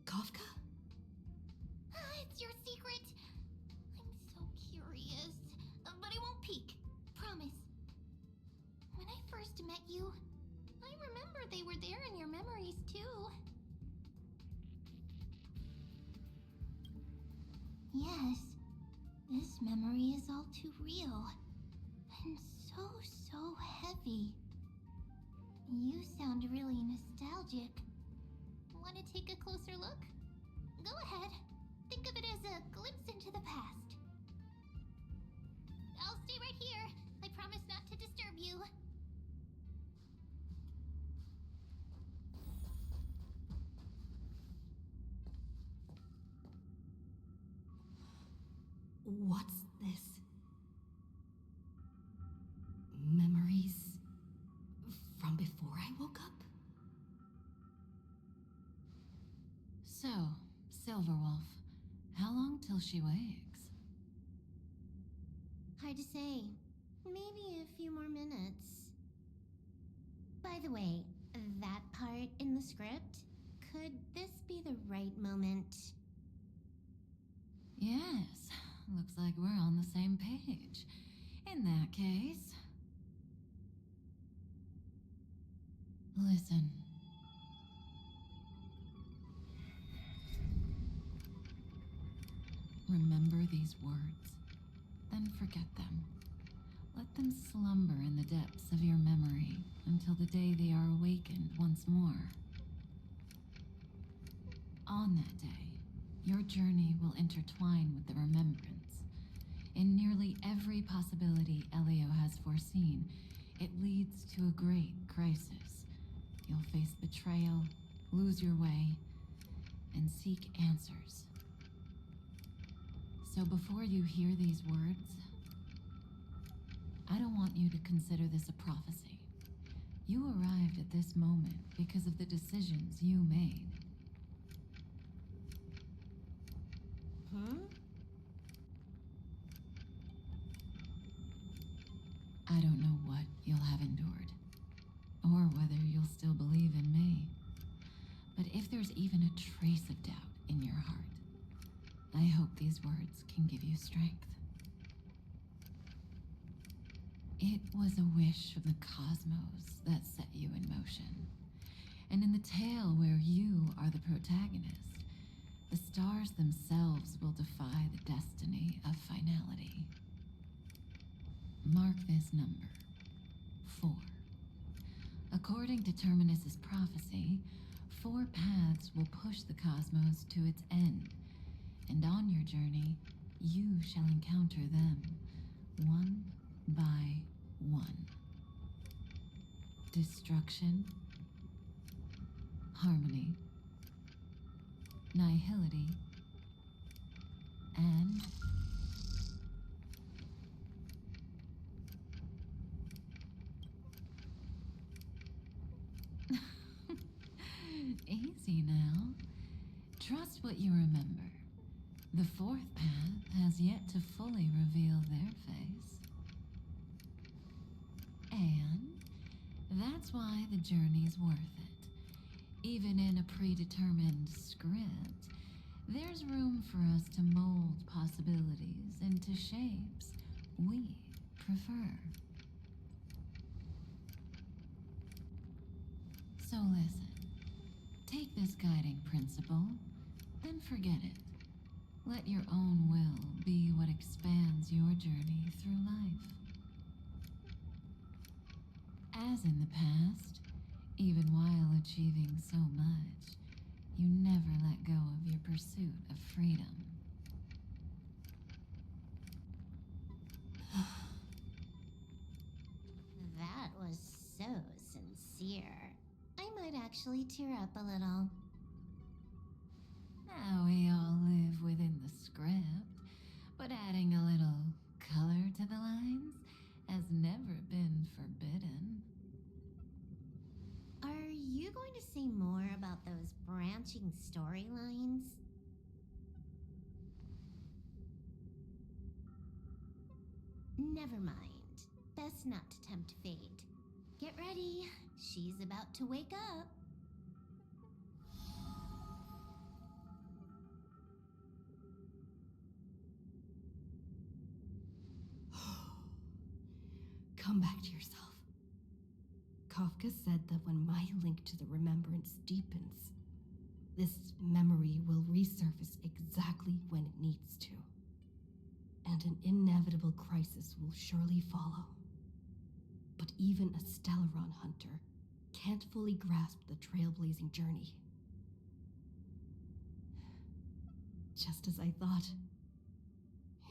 Speaker 2: Kafka?
Speaker 8: It's your secret. I'm so curious. But I won't peek. Promise. When I first met you, I remember they were there in your memories too. Yes, this memory is all too real. And so heavy. You sound really nostalgic. Want to take a closer look? Go ahead. Think of it as a glimpse into the past. I'll stay right here. I promise not to disturb you.
Speaker 2: What's this? Memories from before I woke up?
Speaker 11: So, Silverwolf, how long till she wakes?
Speaker 8: Hard to say. Maybe a few more minutes. By the way, that part in the script, could this be the right moment?
Speaker 11: Yes, looks like we're on the same page. In that case... Listen. Remember these words, then forget them. Let them slumber in the depths of your memory until the day they are awakened once more. On that day, your journey will intertwine with the remembrance. In nearly every possibility Elio has foreseen, it leads to a great crisis. You'll face betrayal, lose your way, and seek answers. So before you hear these words, I don't want you to consider this a prophecy. You arrived at this moment because of the decisions you made. I don't know what you'll have endured, or whether you'll still believe in me. But if there's even a trace of doubt in your heart, I hope these words can give you strength. It was a wish from the cosmos that set you in motion. And in the tale where you are the protagonist, the stars themselves will defy the destiny of finality. Mark this number, 4. According to Terminus's prophecy, 4 paths will push the cosmos to its end, and on your journey,
Speaker 2: you shall encounter them, one by one. Destruction, harmony, nihility, and easy now. Trust what you remember. The fourth path has yet to fully reveal their face. And that's why the journey's worth it. Even in a predetermined script, there's room for us to mold possibilities into shapes we prefer. So listen, take this guiding principle, then forget it. Let your own will be what expands your journey through life. As in the past, even while achieving so much, you never let go of your pursuit of freedom.
Speaker 16: That was so sincere. I might actually tear up a little.
Speaker 2: Now we all live within the script, but adding a little color to the lines has never been forbidden.
Speaker 16: Are you going to say more about those branching storylines? Never mind. Best not to tempt fate. Get ready. She's about to wake up.
Speaker 2: Come back to yourself. Kafka said that when my link to the remembrance deepens, this memory will resurface exactly when it needs to. And an inevitable crisis will surely follow. But even a Stellaron hunter can't fully grasp the trailblazing journey. Just as I thought.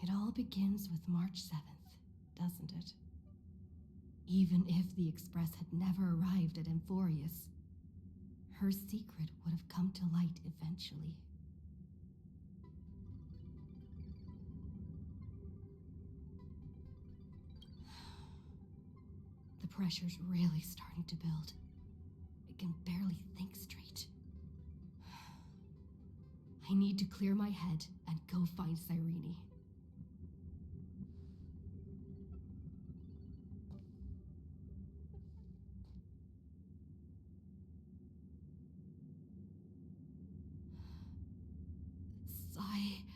Speaker 2: It all begins with March 7th, doesn't it? Even if the Express had never arrived at Amphorius, her secret would have come to light eventually. The pressure's really starting to build. I can barely think straight. I need to clear my head and go find Cyrene. Cyrene?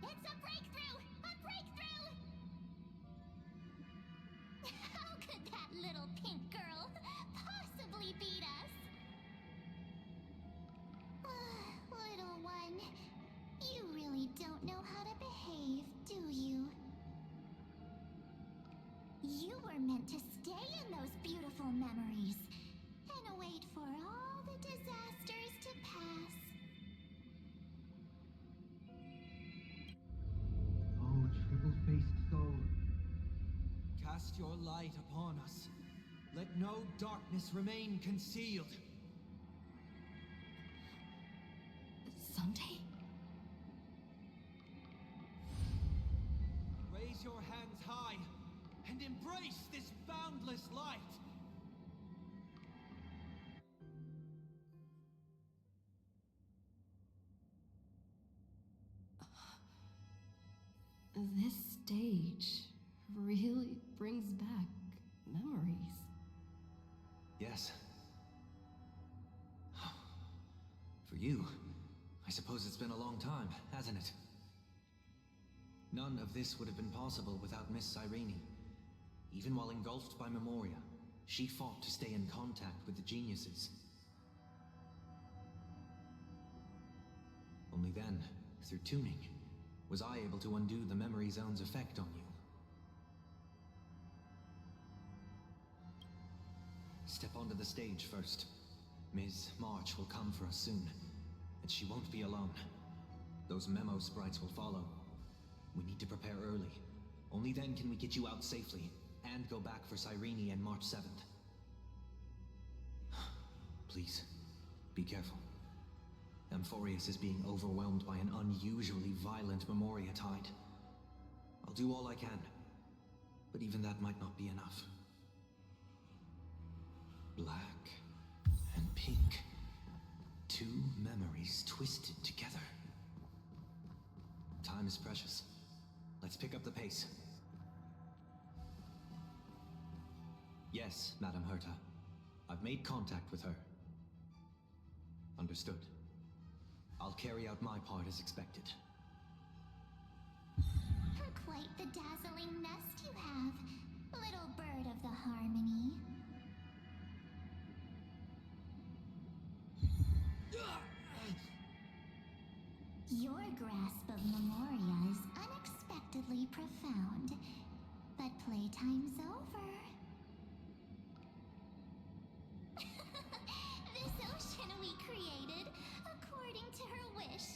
Speaker 8: It's a breakthrough! A breakthrough! How could that little pink girl possibly beat us? Little one, you really don't know how to behave, do you? You were meant to stay in those beautiful memories and wait for all the disasters to pass.
Speaker 14: Oh, triple-faced soul.
Speaker 9: Cast your light upon us. Let no darkness remain concealed.
Speaker 2: Sunday?
Speaker 9: Raise your hands high and embrace this boundless light.
Speaker 2: This stage really brings back memories.
Speaker 14: Yes. For you, I suppose it's been a long time, hasn't it? None of this would have been possible without Miss Cyrene. Even while engulfed by Memoria, she fought to stay in contact with the geniuses. Only then, through tuning, was I able to undo the memory zone's effect on you. Step onto the stage first. Ms. March will come for us soon, and she won't be alone. Those memo sprites will follow. We need to prepare early. Only then can we get you out safely, and go back for Cyrene and March 7th. Please, be careful. Amphorius is being overwhelmed by an unusually violent Memoria tide. I'll do all I can, but even that might not be enough. Black and pink. Two memories twisted together. Time is precious. Let's pick up the pace. Yes, Madam Herta. I've made contact with her. Understood. I'll carry out my part as expected.
Speaker 8: Quite the dazzling nest you have, little bird of the harmony. Your grasp of Memoria is unexpectedly profound, but playtime's over. This ocean we created, according to her wish.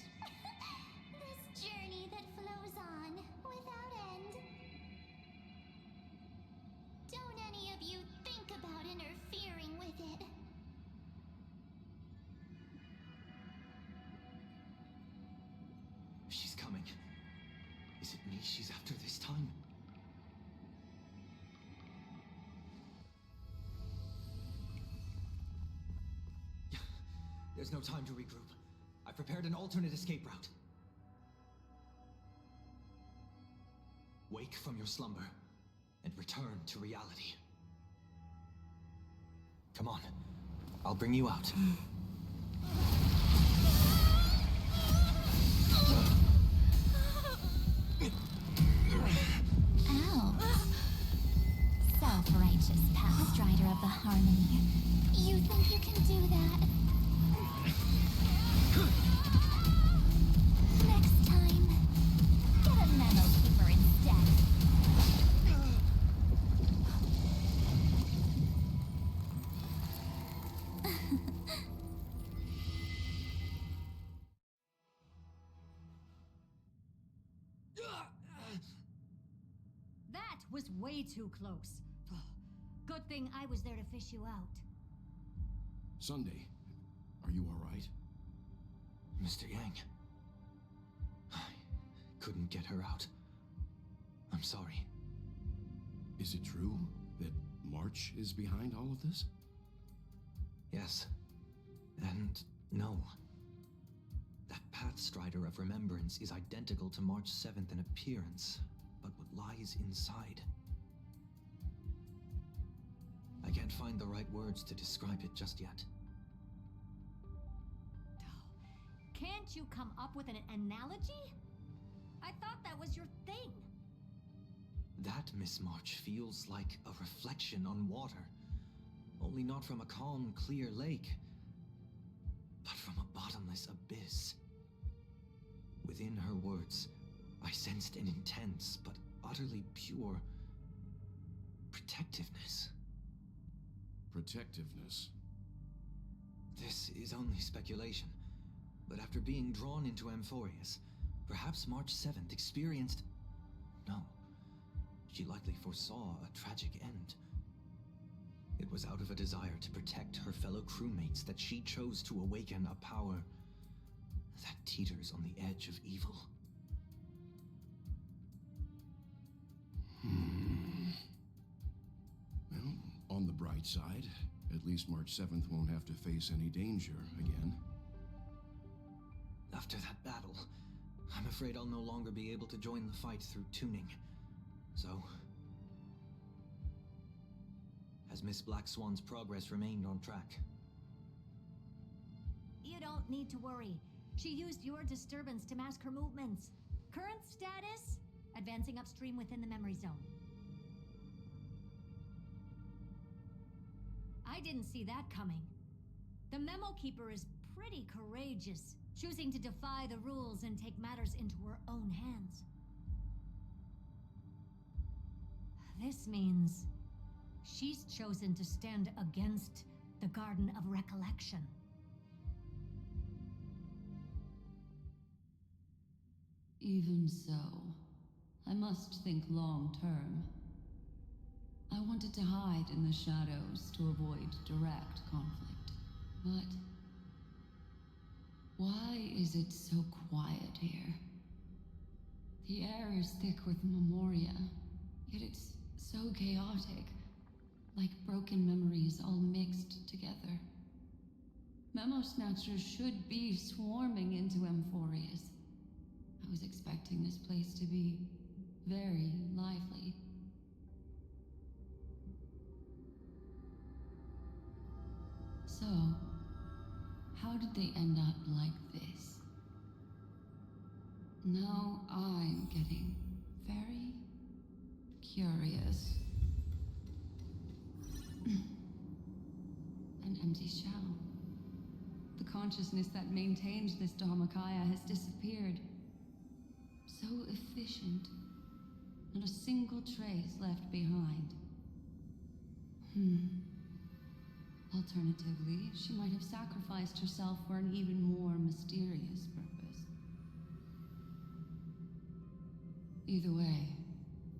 Speaker 8: This journey that flows on without end. Don't any of you think about interfering with it.
Speaker 14: She's coming. Is it me she's after this time? There's no time to regroup. I've prepared an alternate escape route. Wake from your slumber and return to reality. Come on, I'll bring you out.
Speaker 8: Ow. Self-righteous path strider of the harmony. You think you can do that? Next time, get a memo keeper instead.
Speaker 5: That was way too close. Good thing I was there to fish you out.
Speaker 10: Sunday, are you all right?
Speaker 14: Mr. Yang. I couldn't get her out. I'm sorry.
Speaker 10: Is it true that March is behind all of this?
Speaker 14: Yes. And no. That Pathstrider of Remembrance is identical to March 7th in appearance, but what lies inside? I can't find the right words to describe it just yet.
Speaker 5: Can't you come up with an analogy? I thought that was your thing.
Speaker 14: That Miss March feels like a reflection on water. Only not from a calm, clear lake, but from a bottomless abyss. Within her words, I sensed an intense but utterly pure protectiveness.
Speaker 10: Protectiveness?
Speaker 14: This is only speculation, but after being drawn into Amphorius, perhaps March 7th experienced... No, she likely foresaw a tragic end. It was out of a desire to protect her fellow crewmates that she chose to awaken a power that teeters on the edge of evil.
Speaker 10: Well, on the bright side, at least March 7th won't have to face any danger again.
Speaker 14: After that battle, I'm afraid I'll no longer be able to join the fight through tuning. So... has Miss Black Swan's progress remained on track?
Speaker 5: You don't need to worry. She used your disturbance to mask her movements. Current status? Advancing upstream within the memory zone. I didn't see that coming. The Memo Keeper is pretty courageous, choosing to defy the rules and take matters into her own hands. This means she's chosen to stand against The Garden of Recollection.
Speaker 11: Even so, I must think long term. I wanted to hide in the shadows to avoid direct conflict. But why is it so quiet here? The air is thick with memoria, yet it's so chaotic, like broken memories all mixed together. Memo Snatchers should be swarming into Amphorius. I was expecting this place to be very lively. So, how did they end up like this? Now I'm getting very curious. An empty shell. The consciousness that maintained this Dharmakaya has disappeared. So efficient. Not a single trace left behind. Alternatively, she might have sacrificed herself for an even more mysterious purpose. Either way,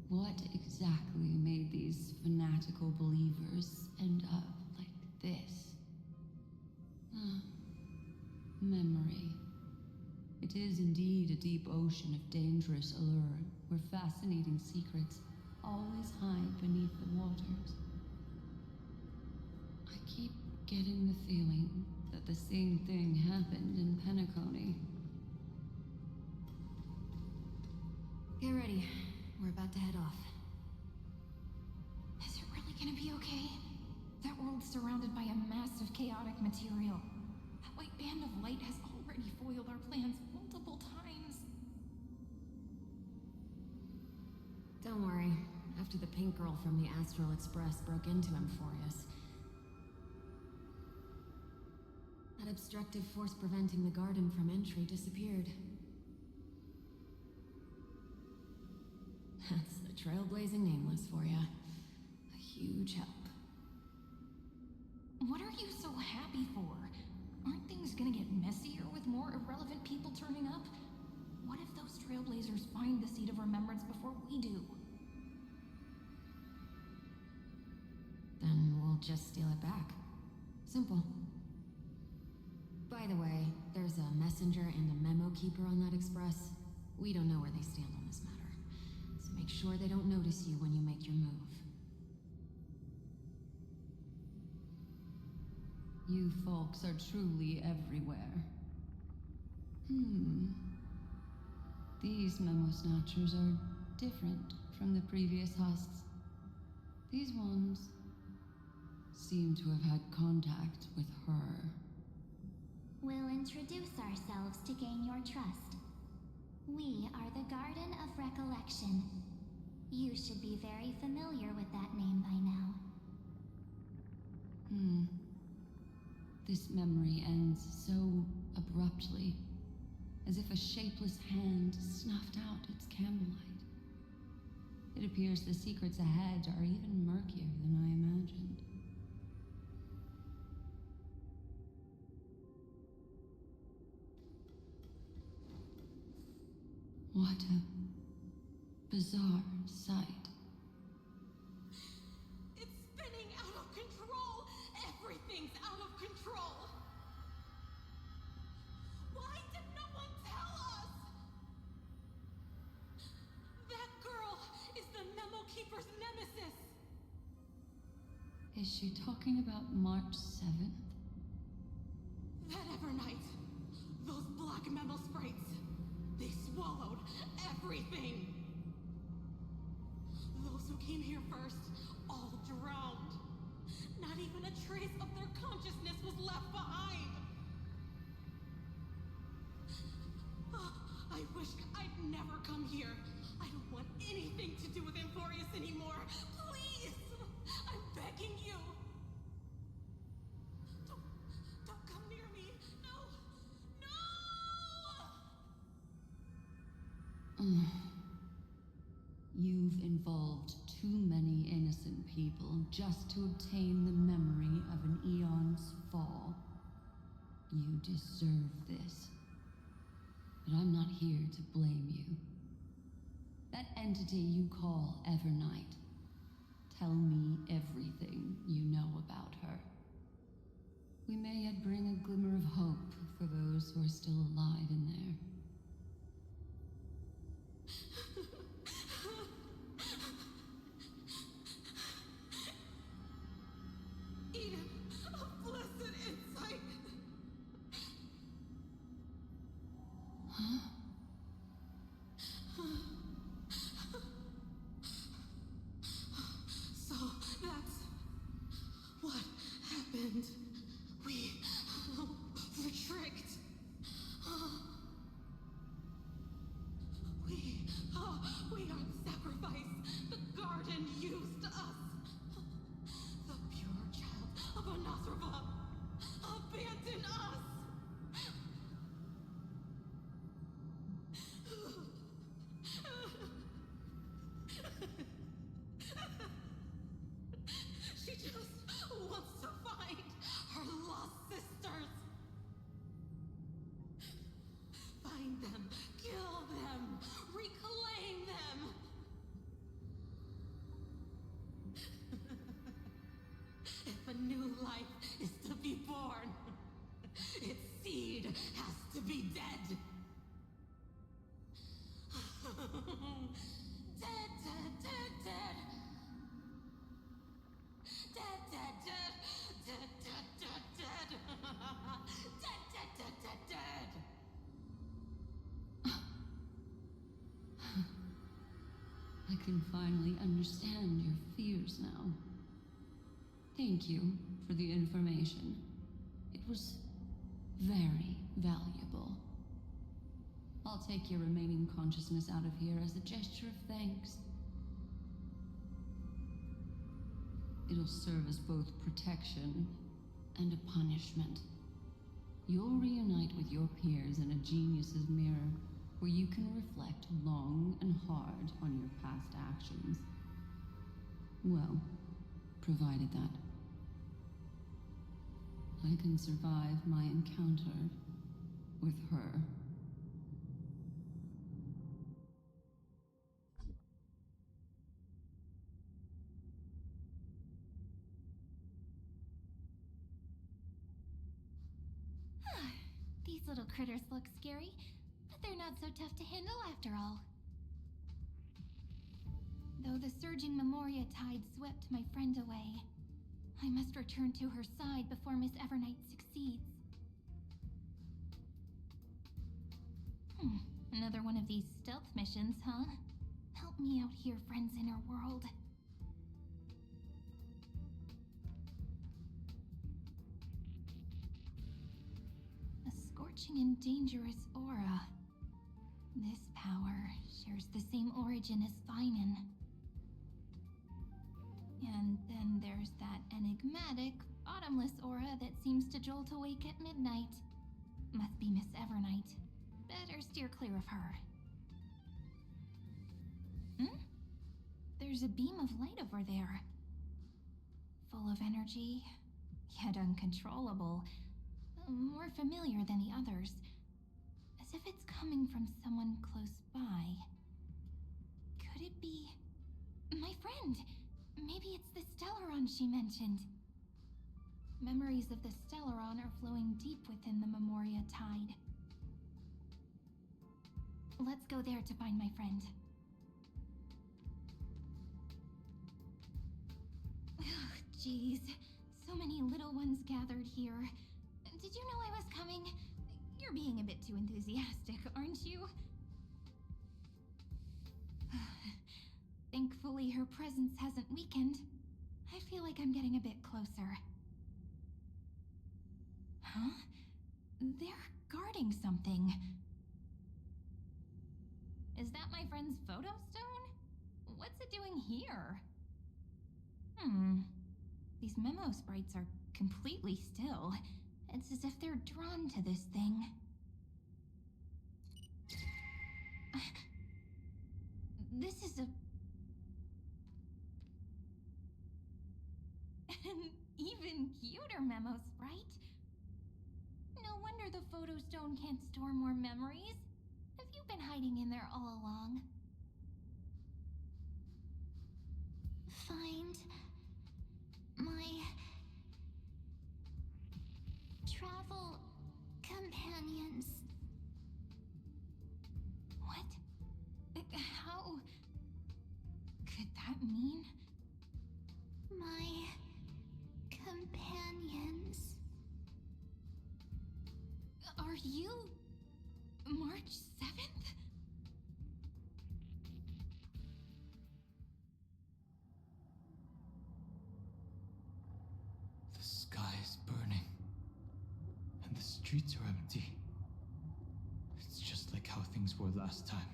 Speaker 11: what exactly made these fanatical believers end up like this? Memory. It is indeed a deep ocean of dangerous allure, where fascinating secrets always hide beneath the waters. I keep getting the feeling that the same thing happened in Penacony.
Speaker 2: Get ready. We're about to head off.
Speaker 1: Is it really gonna be okay? That world's surrounded by a massive chaotic material. That white band of light has already foiled our plans multiple times.
Speaker 2: Don't worry. After the pink girl from the Astral Express broke into Amphorius, that obstructive force preventing the garden from entry disappeared. That's the trailblazing nameless for ya. A huge help.
Speaker 1: What are you so happy for? Aren't things gonna get messier with more irrelevant people turning up? What if those trailblazers find the seed of remembrance before we do?
Speaker 2: Then we'll just steal it back. Simple. By the way, there's a messenger and a memo keeper on that express. We don't know where they stand on this matter, so make sure they don't notice you when you make your move.
Speaker 11: You folks are truly everywhere. These memo snatchers are different from the previous husks. These ones seem to have had contact with her.
Speaker 8: We'll introduce ourselves to gain your trust. We are the Garden of Recollection. You should be very familiar with that name by now.
Speaker 11: This memory ends so abruptly, as if a shapeless hand snuffed out its candlelight. It appears the secrets ahead are even murkier than I imagined. What a bizarre sight.
Speaker 2: It's spinning out of control! Everything's out of control! Why did no one tell us? That girl is the Memo Keeper's nemesis!
Speaker 11: Is she talking about March 7th?
Speaker 2: That Evernight, those black Memo sprites, they swallowed everything! Those who came here first all drowned. Not even a trace of their consciousness was left behind! I wish I'd never come here. I don't want anything to do with Amphorius anymore. Please! I'm begging you! Don't come near me! No! No!
Speaker 11: You've involved too many innocent people just to obtain the memory of an eon's fall. You deserve this. But I'm not here to blame you. That entity you call Evernight. Tell me everything you know about her. We may yet bring a glimmer of hope for those who are still alive in there.
Speaker 2: Eden of blessed insight.
Speaker 11: Huh?
Speaker 2: So that's what happened. We were tricked. We are the sacrifice the garden used us. The pure child of Anasrava abandoned us. She just wants to find her lost sisters. Find them, kill them, reclaim them. If a new life is to be born, its seed has to be dead. Dead, dead, dead, dead. Dead, dead, dead. Dead, dead, dead, dead. Dead, dead, dead, dead, dead.
Speaker 11: I can finally understand your fears now. Thank you for the information. It was very valuable. I'll take your remaining consciousness out of here as a gesture of thanks. It'll serve as both protection and a punishment. You'll reunite with your peers in a genius's mirror, where you can reflect long and hard on your past actions. Well, provided that I can survive my encounter with her.
Speaker 1: These little critters look scary, but they're not so tough to handle after all. Though the surging Memoria tide swept my friend away, I must return to her side before Miss Evernight succeeds. Another one of these stealth missions, huh? Help me out here, friends in her world. A scorching and dangerous aura. This power shares the same origin as Finan. And then there's that enigmatic, bottomless aura that seems to jolt awake at midnight. Must be Miss Evernight. Better steer clear of her. There's a beam of light over there. Full of energy, yet uncontrollable. More familiar than the others. As if it's coming from someone close by. Could it be... my friend? Maybe it's the Stellaron she mentioned. Memories of the Stellaron are flowing deep within the Memoria tide. Let's go there to find my friend. Jeez, so many little ones gathered here. Did you know I was coming? You're being a bit too enthusiastic, aren't you? Thankfully, her presence hasn't weakened. I feel like I'm getting a bit closer. Huh? They're guarding something. Is that my friend's photo stone? What's it doing here? These memo sprites are completely still. It's as if they're drawn to this thing. This is a... computer memos, right? No wonder the photo stone can't store more memories. Have you been hiding in there all along?
Speaker 8: Find my travel companions.
Speaker 1: What? How could that mean?
Speaker 8: My companions.
Speaker 1: Are you March 7th?
Speaker 9: The sky is burning, and the streets are empty. It's just like how things were last time.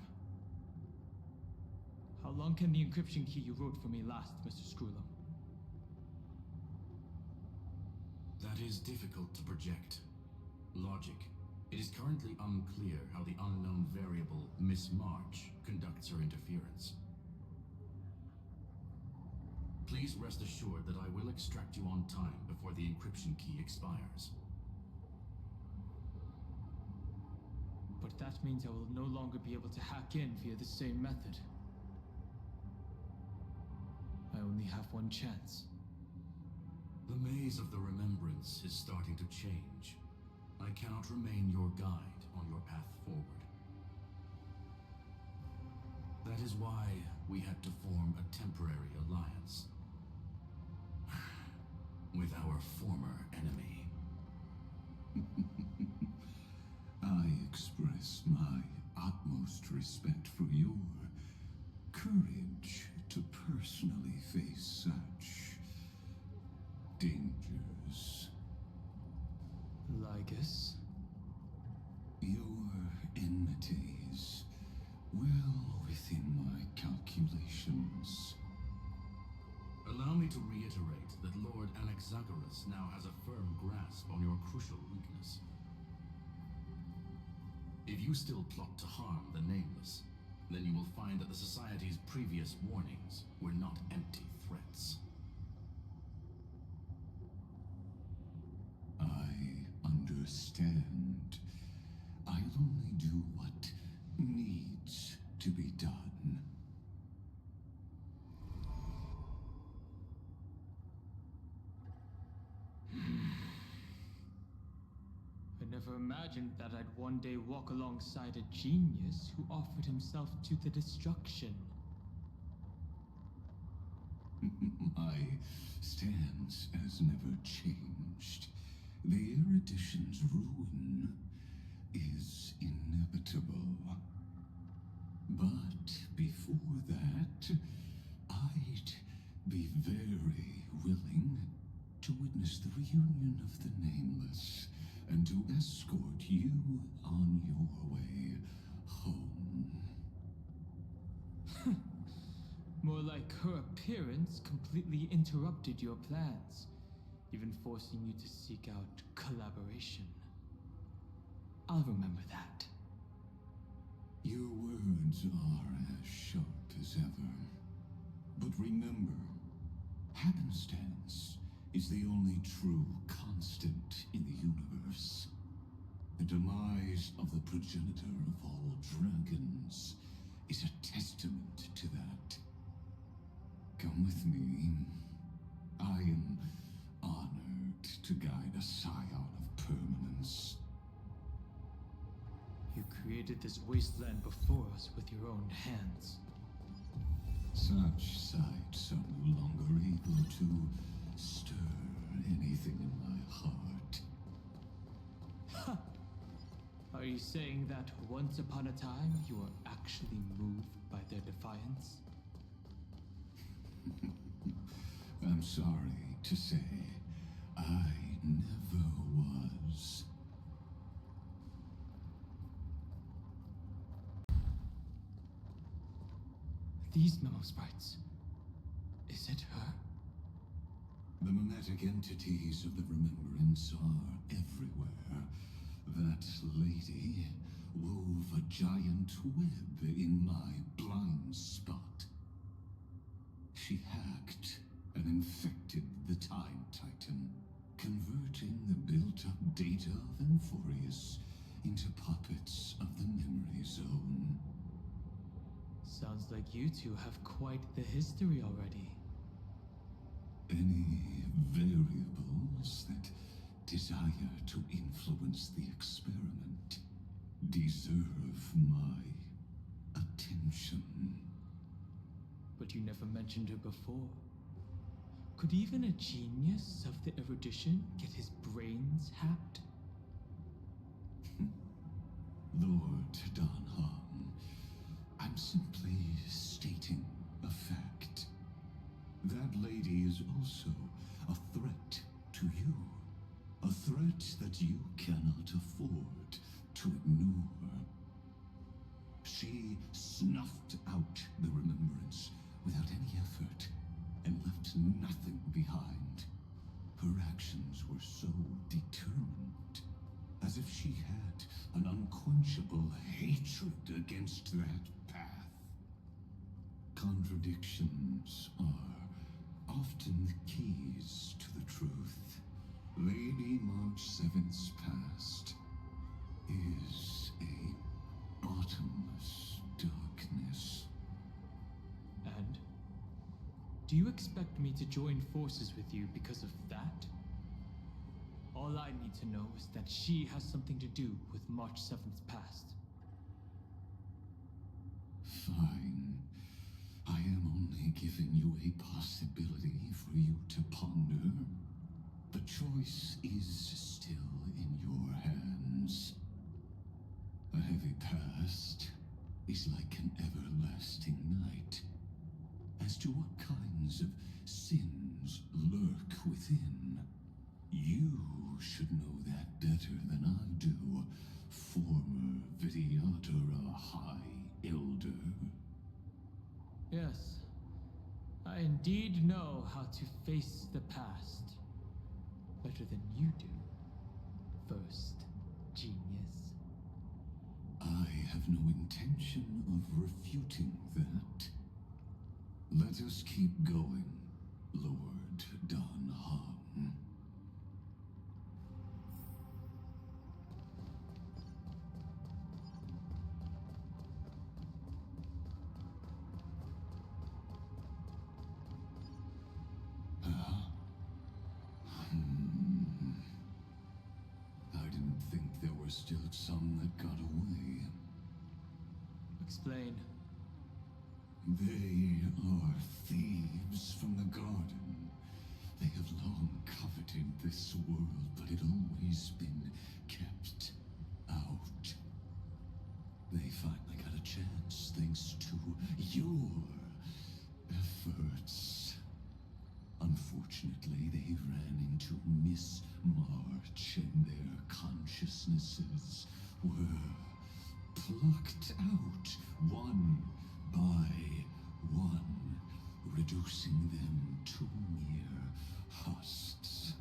Speaker 9: How long can the encryption key you wrote for me last, Mr. Screwlum?
Speaker 6: That is difficult to project. Logic. It is currently unclear how the unknown variable, Miss March, conducts her interference. Please rest assured that I will extract you on time before the encryption key expires.
Speaker 9: But that means I will no longer be able to hack in via the same method. I only have one chance.
Speaker 6: The maze of the remembrance is starting to change. I cannot remain your guide on your path forward. That is why we had to form a temporary alliance with our former enemy.
Speaker 4: I express my utmost respect for your courage to personally face such dangers.
Speaker 9: Lygus?
Speaker 4: Your enmities, well within my calculations.
Speaker 6: Allow me to reiterate that Lord Anaxagoras now has a firm grasp on your crucial weakness. If you still plot to harm the Nameless, then you will find that the Society's previous warnings were not empty threats.
Speaker 4: I understand. I'll only do what needs to be done.
Speaker 9: I never imagined that I'd one day walk alongside a genius who offered himself to the destruction.
Speaker 4: My stance has never changed. The erudition's ruin is inevitable. But before that, I'd be very willing to witness the reunion of the Nameless and to escort you on your way home.
Speaker 9: More like her appearance completely interrupted your plans, even forcing you to seek out collaboration. I'll remember that.
Speaker 4: Your words are as sharp as ever. But remember, happenstance is the only true constant in the universe. The demise of the progenitor of all dragons is a testament to that. Come with me. I am honored to guide a scion of permanence.
Speaker 9: You created this wasteland before us with your own hands.
Speaker 4: Such sights are no longer able to stir anything in my heart.
Speaker 9: Ha! Are you saying that once upon a time you were actually moved by their defiance?
Speaker 4: I'm sorry to say, I never was.
Speaker 9: These memo sprites. Is it her?
Speaker 4: The mimetic entities of the remembrance are everywhere. That lady wove a giant web in my blind spot. She hacked and infected the Time Titan, converting the built-up data of Amphorius into puppets of the memory zone.
Speaker 9: Sounds like you two have quite the history already.
Speaker 4: Any variables that desire to influence the experiment deserve my attention.
Speaker 9: But you never mentioned her before. Could even a genius of the erudition get his brains hacked?
Speaker 4: Lord Danham, I'm simply stating a fact. That lady is also a threat to you. A threat that you cannot afford to ignore. She snuffed out the remembrance without any effort and left nothing behind. Her actions were so determined, as if she had an unquenchable hatred against that path. Contradictions are often the keys to the truth. Lady March 7th's past is a bottomless darkness.
Speaker 9: And? Do you expect me to join forces with you because of that? All I need to know is that she has something to do with March 7th's past.
Speaker 4: Fine. I am only giving you a possibility for you to ponder. The choice is still in your hands. A heavy past is like an everlasting night. As to what kinds of sins lurk within, you should know that better than I do, former Vidyadhara High Elder.
Speaker 9: Yes, I indeed know how to face the past. Better than you do, first genius.
Speaker 4: I have no intention of refuting that. Let us keep going, Lord Danham. I didn't think there were still some that got away.
Speaker 9: Explain.
Speaker 4: They are thieves from the garden. They have long coveted this world, but it always been kept out. They finally got a chance thanks to your efforts. Unfortunately, they ran into Miss March and their consciousnesses were plucked out one by one, reducing them to mere husks.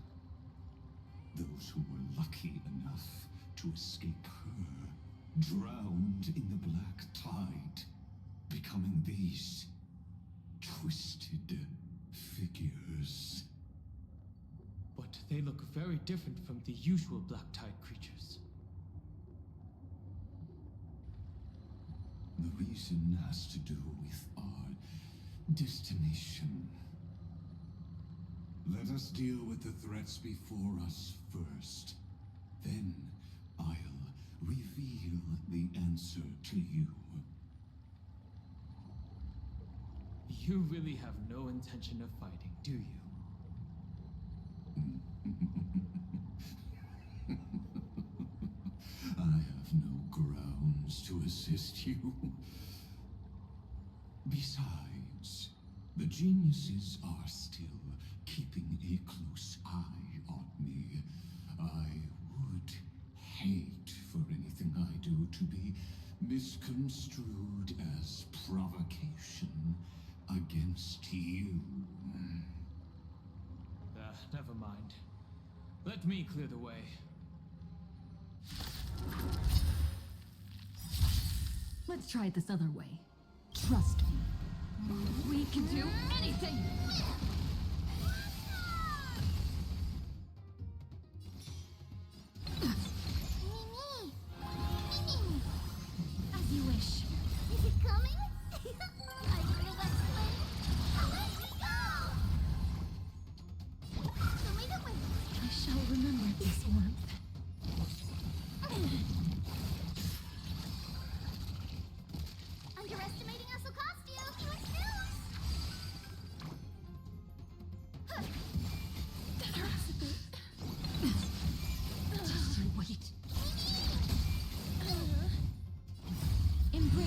Speaker 4: Those who were lucky enough to escape her drowned in the black tide, becoming these twisted figures.
Speaker 9: But they look very different from the usual Black Tide creatures.
Speaker 4: The reason has to do with our destination. Let us deal with the threats before us first. Then I'll reveal the answer to you.
Speaker 9: You really have no intention of fighting, do you?
Speaker 4: I have no grounds to assist you. Besides, the geniuses are still keeping a close eye on me. I would hate for anything I do to be misconstrued as provocation against you.
Speaker 9: Never mind. Let me clear the way.
Speaker 11: Let's try it this other way. Trust me. We can do anything!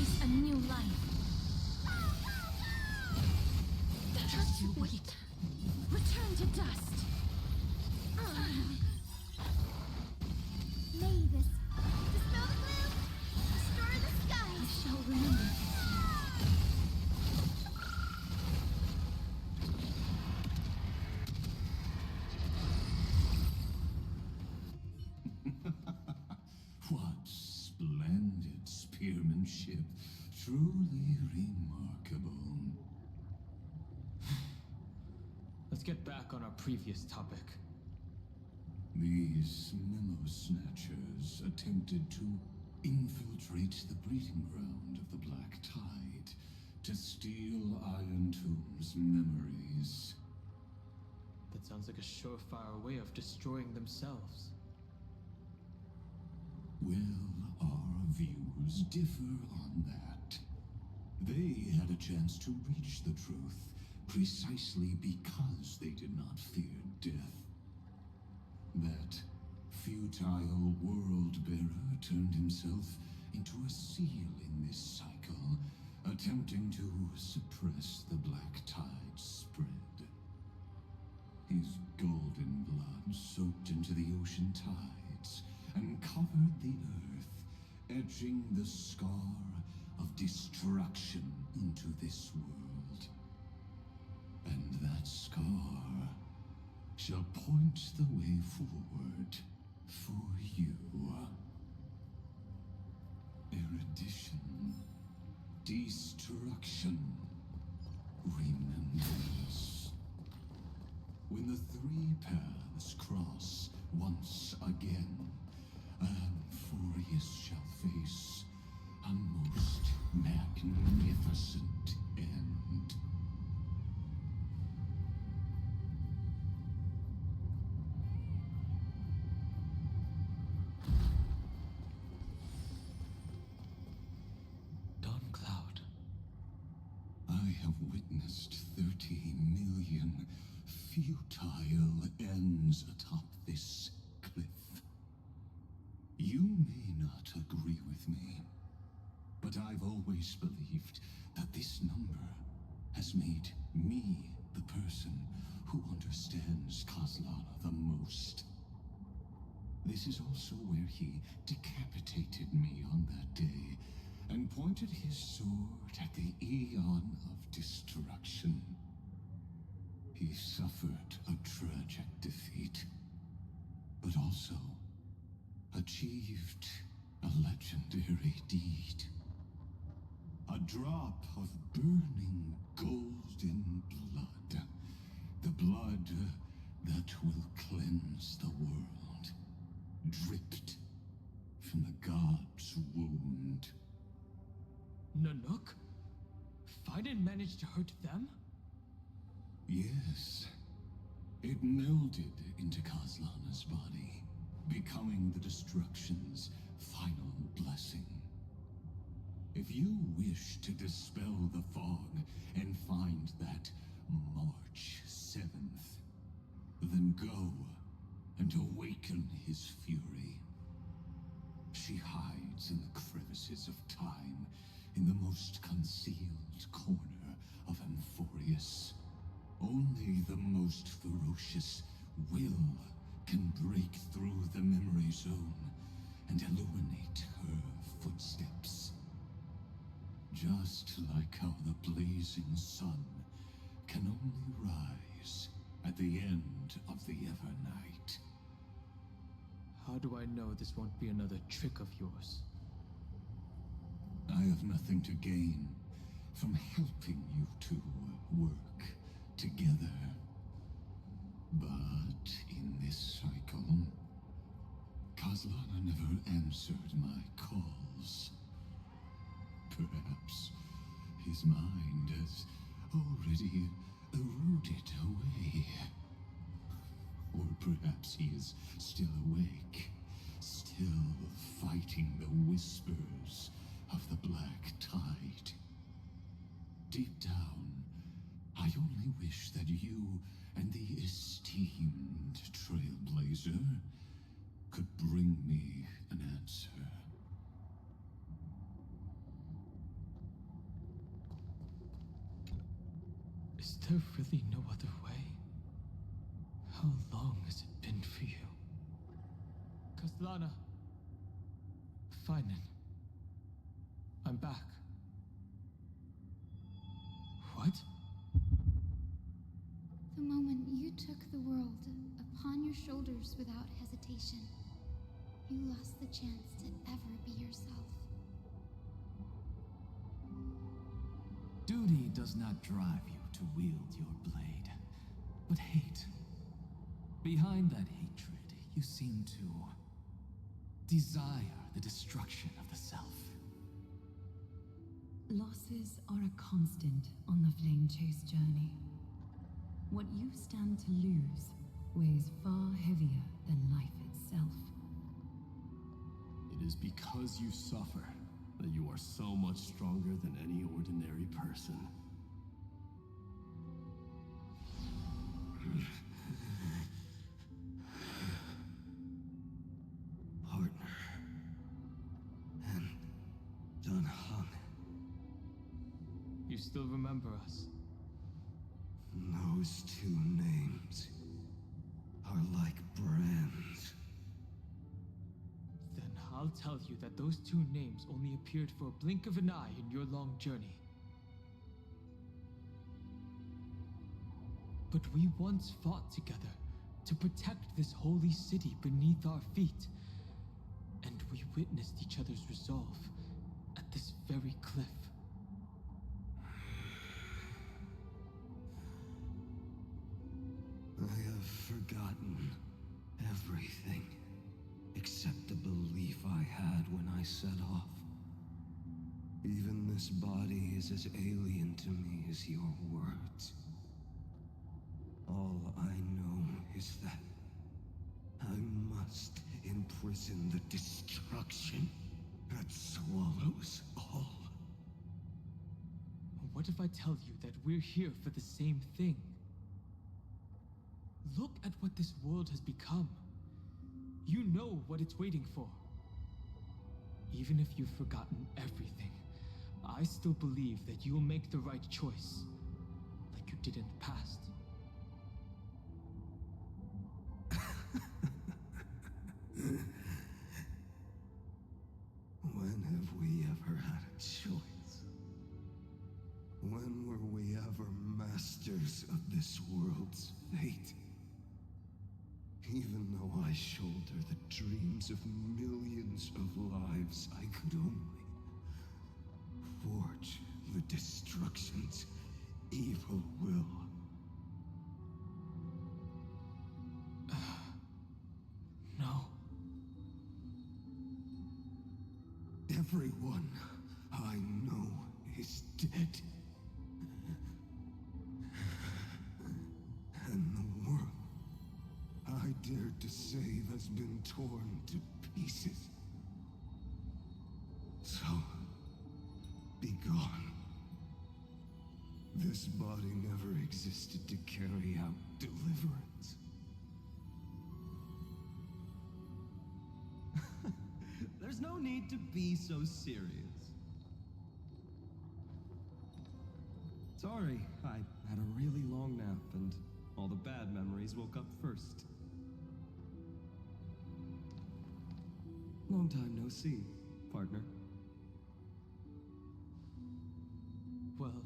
Speaker 12: embrace a new life. Just you wait. Return to dust.
Speaker 8: Mavis, dispel the gloom, restore the sky.
Speaker 12: I shall remember this.
Speaker 4: What splendid spearmanship. Truly remarkable.
Speaker 9: Let's get back on our previous topic.
Speaker 4: These memo snatchers attempted to infiltrate the breeding ground of the Black Tide to steal Iron Tomb's memories.
Speaker 9: That sounds like a surefire way of destroying themselves.
Speaker 4: Well, our views differ on that. They had a chance to reach the truth precisely because they did not fear death. That futile world-bearer turned himself into a seal in this cycle, attempting to suppress the Black Tide's spread. His golden blood soaked into the ocean tides and covered the earth, etching the scar of destruction into this world. And that scar shall point the way forward for you. Erudition, destruction, remembrance. When the three paths cross once again, Amphorius shall face a most magnificent end.
Speaker 9: Dawn Cloud.
Speaker 4: I have witnessed 30 million futile ends atop this cliff. You may not agree with me, but I've always believed that this number has made me the person who understands Kozlana the most. This is also where he decapitated me on that day and pointed his sword at the Aeon of Destruction. He suffered a tragic defeat, but also achieved a legendary deed. A drop of burning golden blood. The blood that will cleanse the world. Dripped from the god's wound.
Speaker 9: Nanook? Fiden managed to hurt them?
Speaker 4: Yes. It melded into Kozlana's body, becoming the Destruction's final blessing. If you wish to dispel the fog and find that March 7th, then go and awaken his fury. She hides in the crevices of time, in the most concealed corner of Amphorius. Only the most ferocious will can break through the memory zone and illuminate her footsteps. Just like how the blazing sun can only rise at the end of the Evernight.
Speaker 9: How do I know this won't be another trick of yours?
Speaker 4: I have nothing to gain from helping you two work together. But in this cycle, Kozlana never answered my calls. Perhaps his mind has already eroded away. Or perhaps he is still awake, still fighting the whispers of the Black Tide. Deep down, I only wish that you and the esteemed Trailblazer could bring me an answer.
Speaker 9: Is there really no other way? How long has it been for you? Kaslana. Finen. I'm back. What?
Speaker 1: The moment you took the world upon your shoulders without hesitation, you lost the chance to ever be yourself.
Speaker 7: Duty does not drive you to wield your blade, but hate. Behind that hatred, you seem to desire the destruction of the self.
Speaker 2: Losses are a constant on the Flame Chase journey. What you stand to lose weighs far heavier than life itself.
Speaker 17: It is because you suffer that you are so much stronger than any ordinary person.
Speaker 18: Partner. And Dun Hung.
Speaker 9: You still remember us?
Speaker 18: Those two names are like brands.
Speaker 9: Then I'll tell you that those two names only appeared for a blink of an eye in your long journey. But we once fought together to protect this holy city beneath our feet. And we witnessed each other's resolve at this very cliff.
Speaker 18: I have forgotten everything except the belief I had when I set off. Even this body is as alien to me as your words. All I know is that I must imprison the destruction that swallows all.
Speaker 9: What if I tell you that we're here for the same thing? Look at what this world has become. You know what it's waiting for. Even if you've forgotten everything, I still believe that you'll make the right choice, like you did in the past.
Speaker 18: When have we ever had a choice? When were we ever masters of this world's fate? Even though I shoulder the dreams of millions of lives, I could only forge the destruction's evil will.
Speaker 9: No.
Speaker 18: Everyone I know is dead. And the world I dared to save has been torn to pieces. So, be gone. This body never existed to carry out deliverance.
Speaker 19: There's no need to be so serious. Sorry, I had a really long nap and all the bad memories woke up first. Long time no see, partner.
Speaker 9: Well,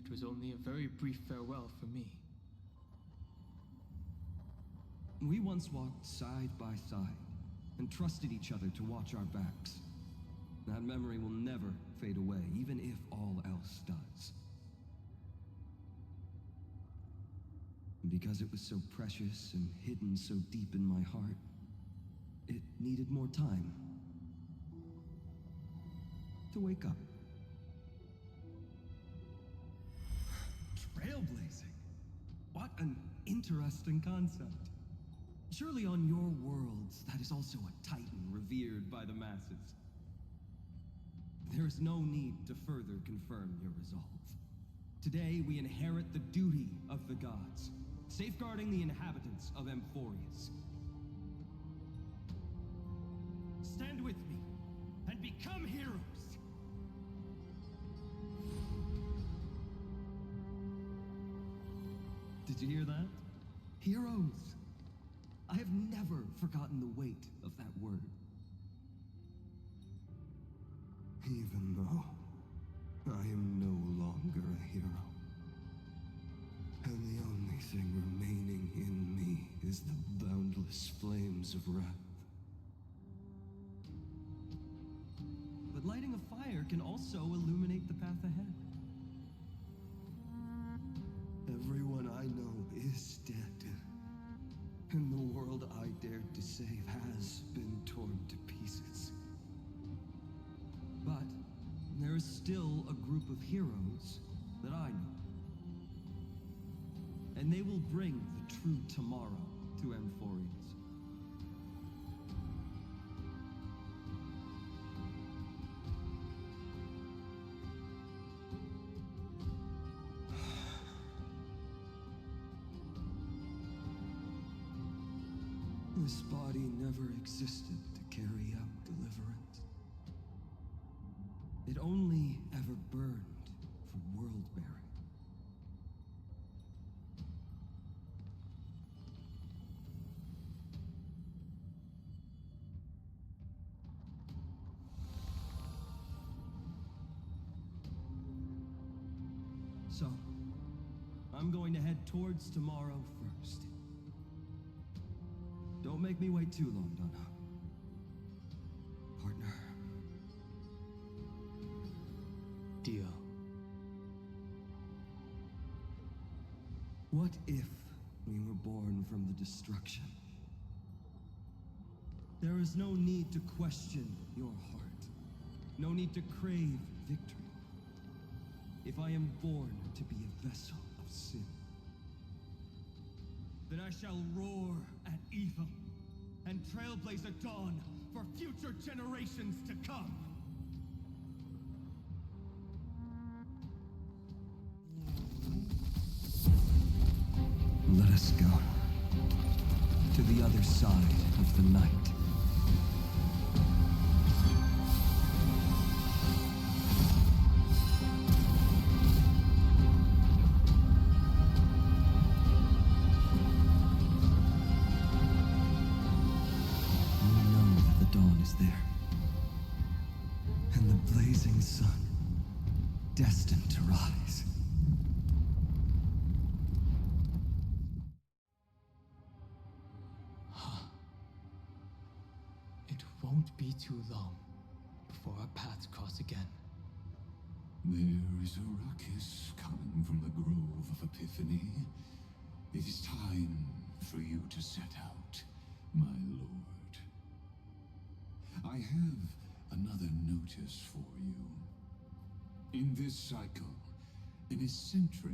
Speaker 9: it was only a very brief farewell for me.
Speaker 19: We once walked side by side and trusted each other to watch our backs. That memory will never fade away, even if all else does. And because it was so precious and hidden so deep in my heart, it needed more time to wake up. Trailblazing? What an interesting concept. Surely on your worlds, that is also a titan revered by the masses. There is no need to further confirm your resolve. Today, we inherit the duty of the gods, safeguarding the inhabitants of Amphorius. Stand with me, and become heroes! Did you hear that? Heroes. I have never forgotten the weight of that word.
Speaker 18: Even though I am no longer a hero, and the only thing remaining in me is the boundless flames of wrath.
Speaker 19: But lighting a fire can also illuminate the path ahead.
Speaker 18: Everyone I know is dead, and the world I dared to save has been torn to pieces.
Speaker 19: But there is still a group of heroes that I know. And they will bring the true tomorrow to Amphorius.
Speaker 18: This body never existed to carry out deliverance.
Speaker 19: It only ever burned for world-bearing. So, I'm going to head towards tomorrow first. Don't make me wait too long, Donna. Partner.
Speaker 9: Deal.
Speaker 18: What if we were born from the destruction?
Speaker 19: There is no need to question your heart. No need to crave victory. If I am born to be a vessel of sin, then I shall roar at evil and trailblaze a dawn for future generations to come.
Speaker 18: Let us go to the other side of the night. There, and the blazing sun, destined to rise.
Speaker 9: It won't be too long before our paths cross again.
Speaker 4: There is a ruckus coming from the Grove of Epiphany. It is time for you to set out, my lord. I have another notice for you. In this cycle, an eccentric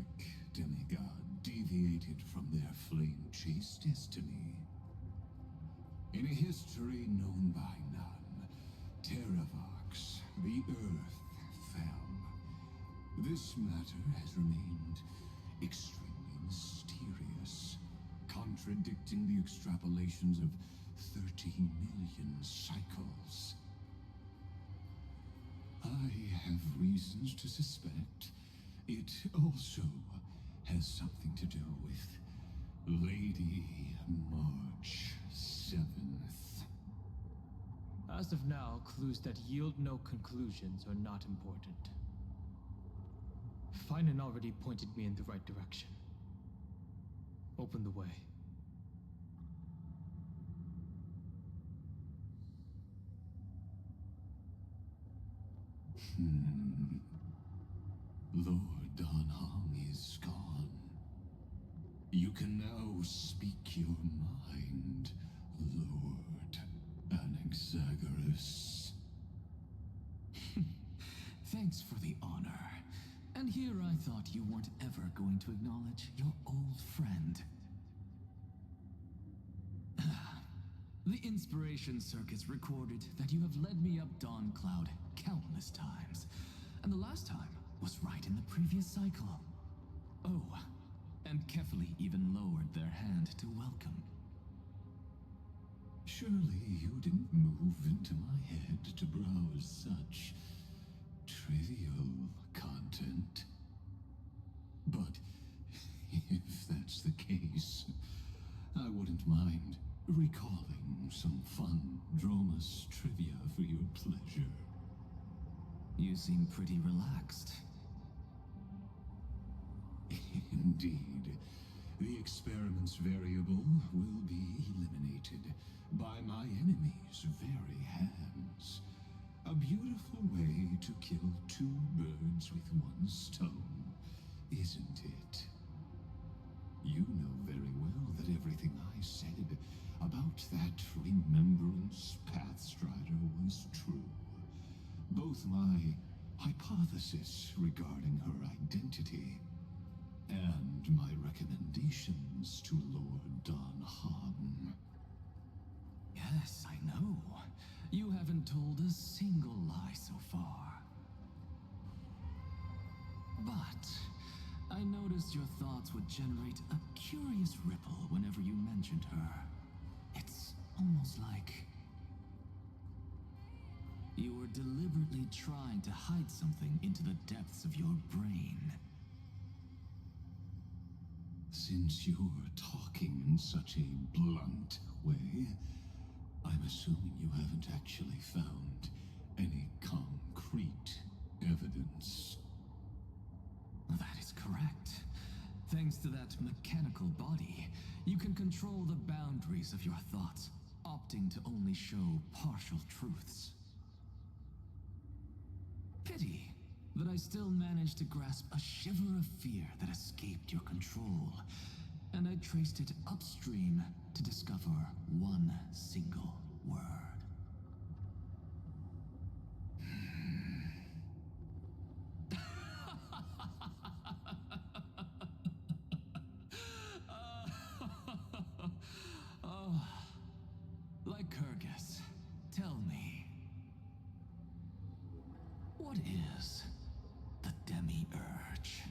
Speaker 4: demigod deviated from their flame-chased destiny. In a history known by none, Terravox, the Earth, fell. This matter has remained extremely mysterious, contradicting the extrapolations of 30 million cycles. I have reasons to suspect it also has something to do with Lady March 7th.
Speaker 9: As of now, clues that yield no conclusions are not important. Finan already pointed me in the right direction. Open the way.
Speaker 4: Lord Danhang is gone. You can now speak your mind, Lord Anaxagoras.
Speaker 7: Thanks for the honor. And here I thought you weren't ever going to acknowledge your old friend. The Inspiration Circuits recorded that you have led me up Dawn Cloud countless times. And the last time was right in the previous cycle. Oh, and Kefali even lowered their hand to welcome.
Speaker 4: Surely you didn't move into my head to browse such trivial content. But if that's the recalling some fun Dromus trivia for your pleasure.
Speaker 7: You seem pretty relaxed.
Speaker 4: Indeed. The experiment's variable will be eliminated by my enemy's very hands. A beautiful way to kill two birds with one stone, isn't it? You know very well that everything I said about that Remembrance Pathstrider was true. Both my hypothesis regarding her identity and my recommendations to Lord Don Hahn.
Speaker 7: Yes, I know. You haven't told a single lie so far. But I noticed your thoughts would generate a curious ripple whenever you mentioned her. It's almost like you were deliberately trying to hide something into the depths of your brain.
Speaker 4: Since you're talking in such a blunt way, I'm assuming you haven't actually found any concrete evidence.
Speaker 7: That is correct. Thanks to that mechanical body, you can control the boundaries of your thoughts, opting to only show partial truths. Pity that I still managed to grasp a shiver of fear that escaped your control, and I traced it upstream to discover one single word. Oh, like Kyrgyz, tell me, what is the demi-urge?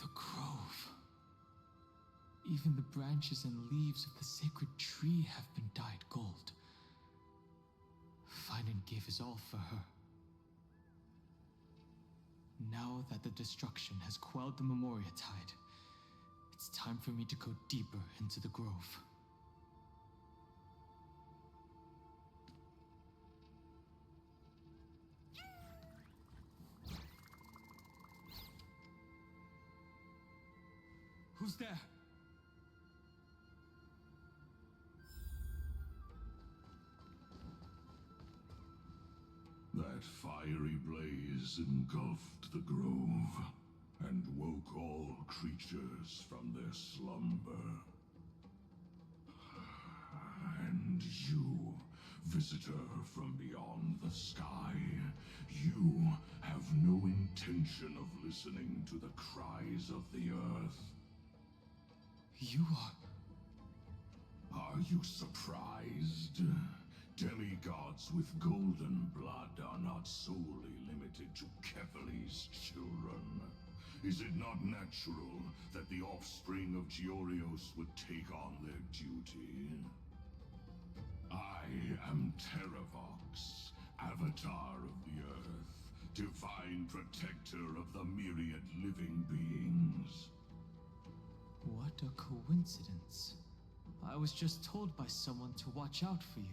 Speaker 9: The grove. Even the branches and leaves of the sacred tree have been dyed gold. Finan gave his all for her. Now that the destruction has quelled the Memoria Tide, it's time for me to go deeper into the grove. Who's there?
Speaker 4: That fiery blaze engulfed the grove and woke all creatures from their slumber. And you, visitor from beyond the sky, you have no intention of listening to the cries of the earth.
Speaker 9: You are...
Speaker 4: Are you surprised? Demigods with golden blood are not solely limited to Kefali's children. Is it not natural that the offspring of Georios would take on their duty? I am Terravox, Avatar of the Earth, divine protector of the myriad living beings.
Speaker 9: What a coincidence. I was just told by someone to watch out for you.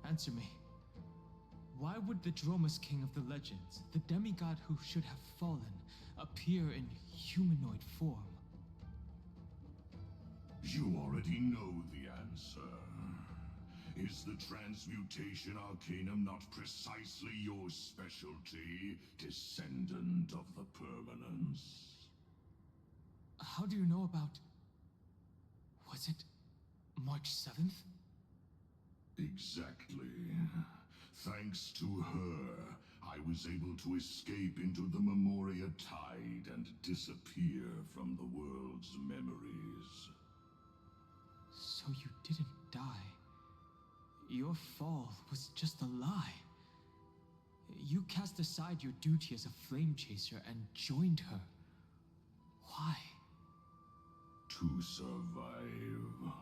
Speaker 9: Answer me. Why would the Dromus King of the legends, the demigod who should have fallen, appear in humanoid form?
Speaker 4: You already know the answer. Is the transmutation arcanum not precisely your specialty, descendant of the permanence?
Speaker 9: How do you know about... Was it March 7th?
Speaker 4: Exactly. Thanks to her, I was able to escape into the Memoria Tide and disappear from the world's memories.
Speaker 9: So you didn't die. Your fall was just a lie. You cast aside your duty as a flame chaser and joined her. Why?
Speaker 4: To survive.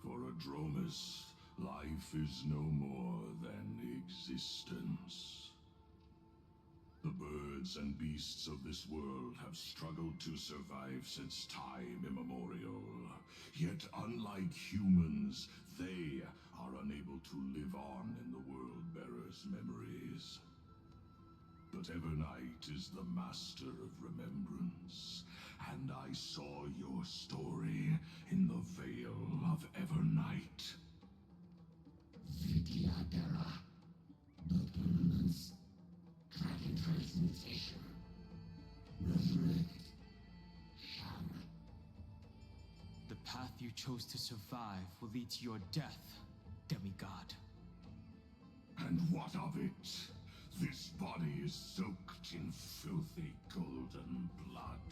Speaker 4: For Adromus, life is no more than existence. The birds and beasts of this world have struggled to survive since time immemorial. Yet unlike humans, they are unable to live on in the World-Bearer's memories. But Evernight is the master of remembrance, and I saw your story in the Veil of Evernight.
Speaker 20: Vidyadhara, the permanence, dragon transmutation, resurrect, Shang.
Speaker 9: The path you chose to survive will lead to your death, demigod.
Speaker 4: And what of it? This body is soaked in filthy golden blood.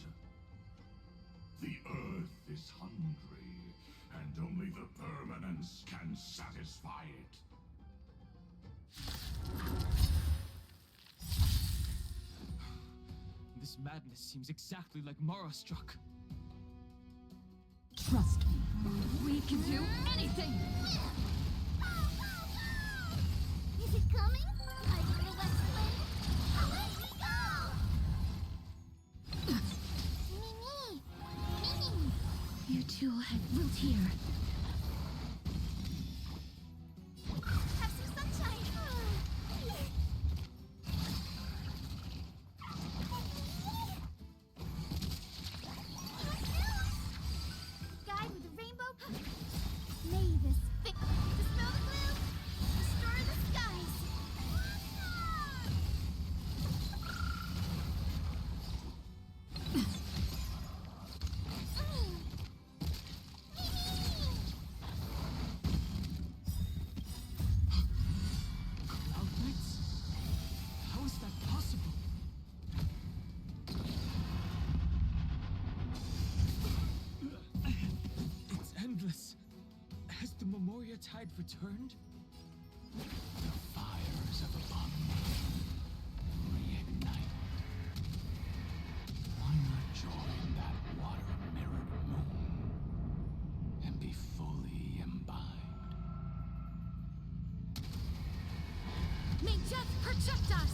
Speaker 4: The earth is hungry, and only the permanence can satisfy it.
Speaker 9: This madness seems exactly like Mara struck.
Speaker 11: Trust me, we can do anything!
Speaker 8: Is it coming? My little west wind? Away we go! Mimi! Mimi!
Speaker 2: You two had roots here.
Speaker 8: Have some sunshine! Guy with the rainbow. May this fit. Dispel the gloom. Restore the skies.
Speaker 9: Cloud Knights? How is that possible? It's endless. Has the Memoria Tide returned?
Speaker 6: The fires of abomination reignite. Why not join that water-mirrored moon and be fully imbibed?
Speaker 11: May death protect us!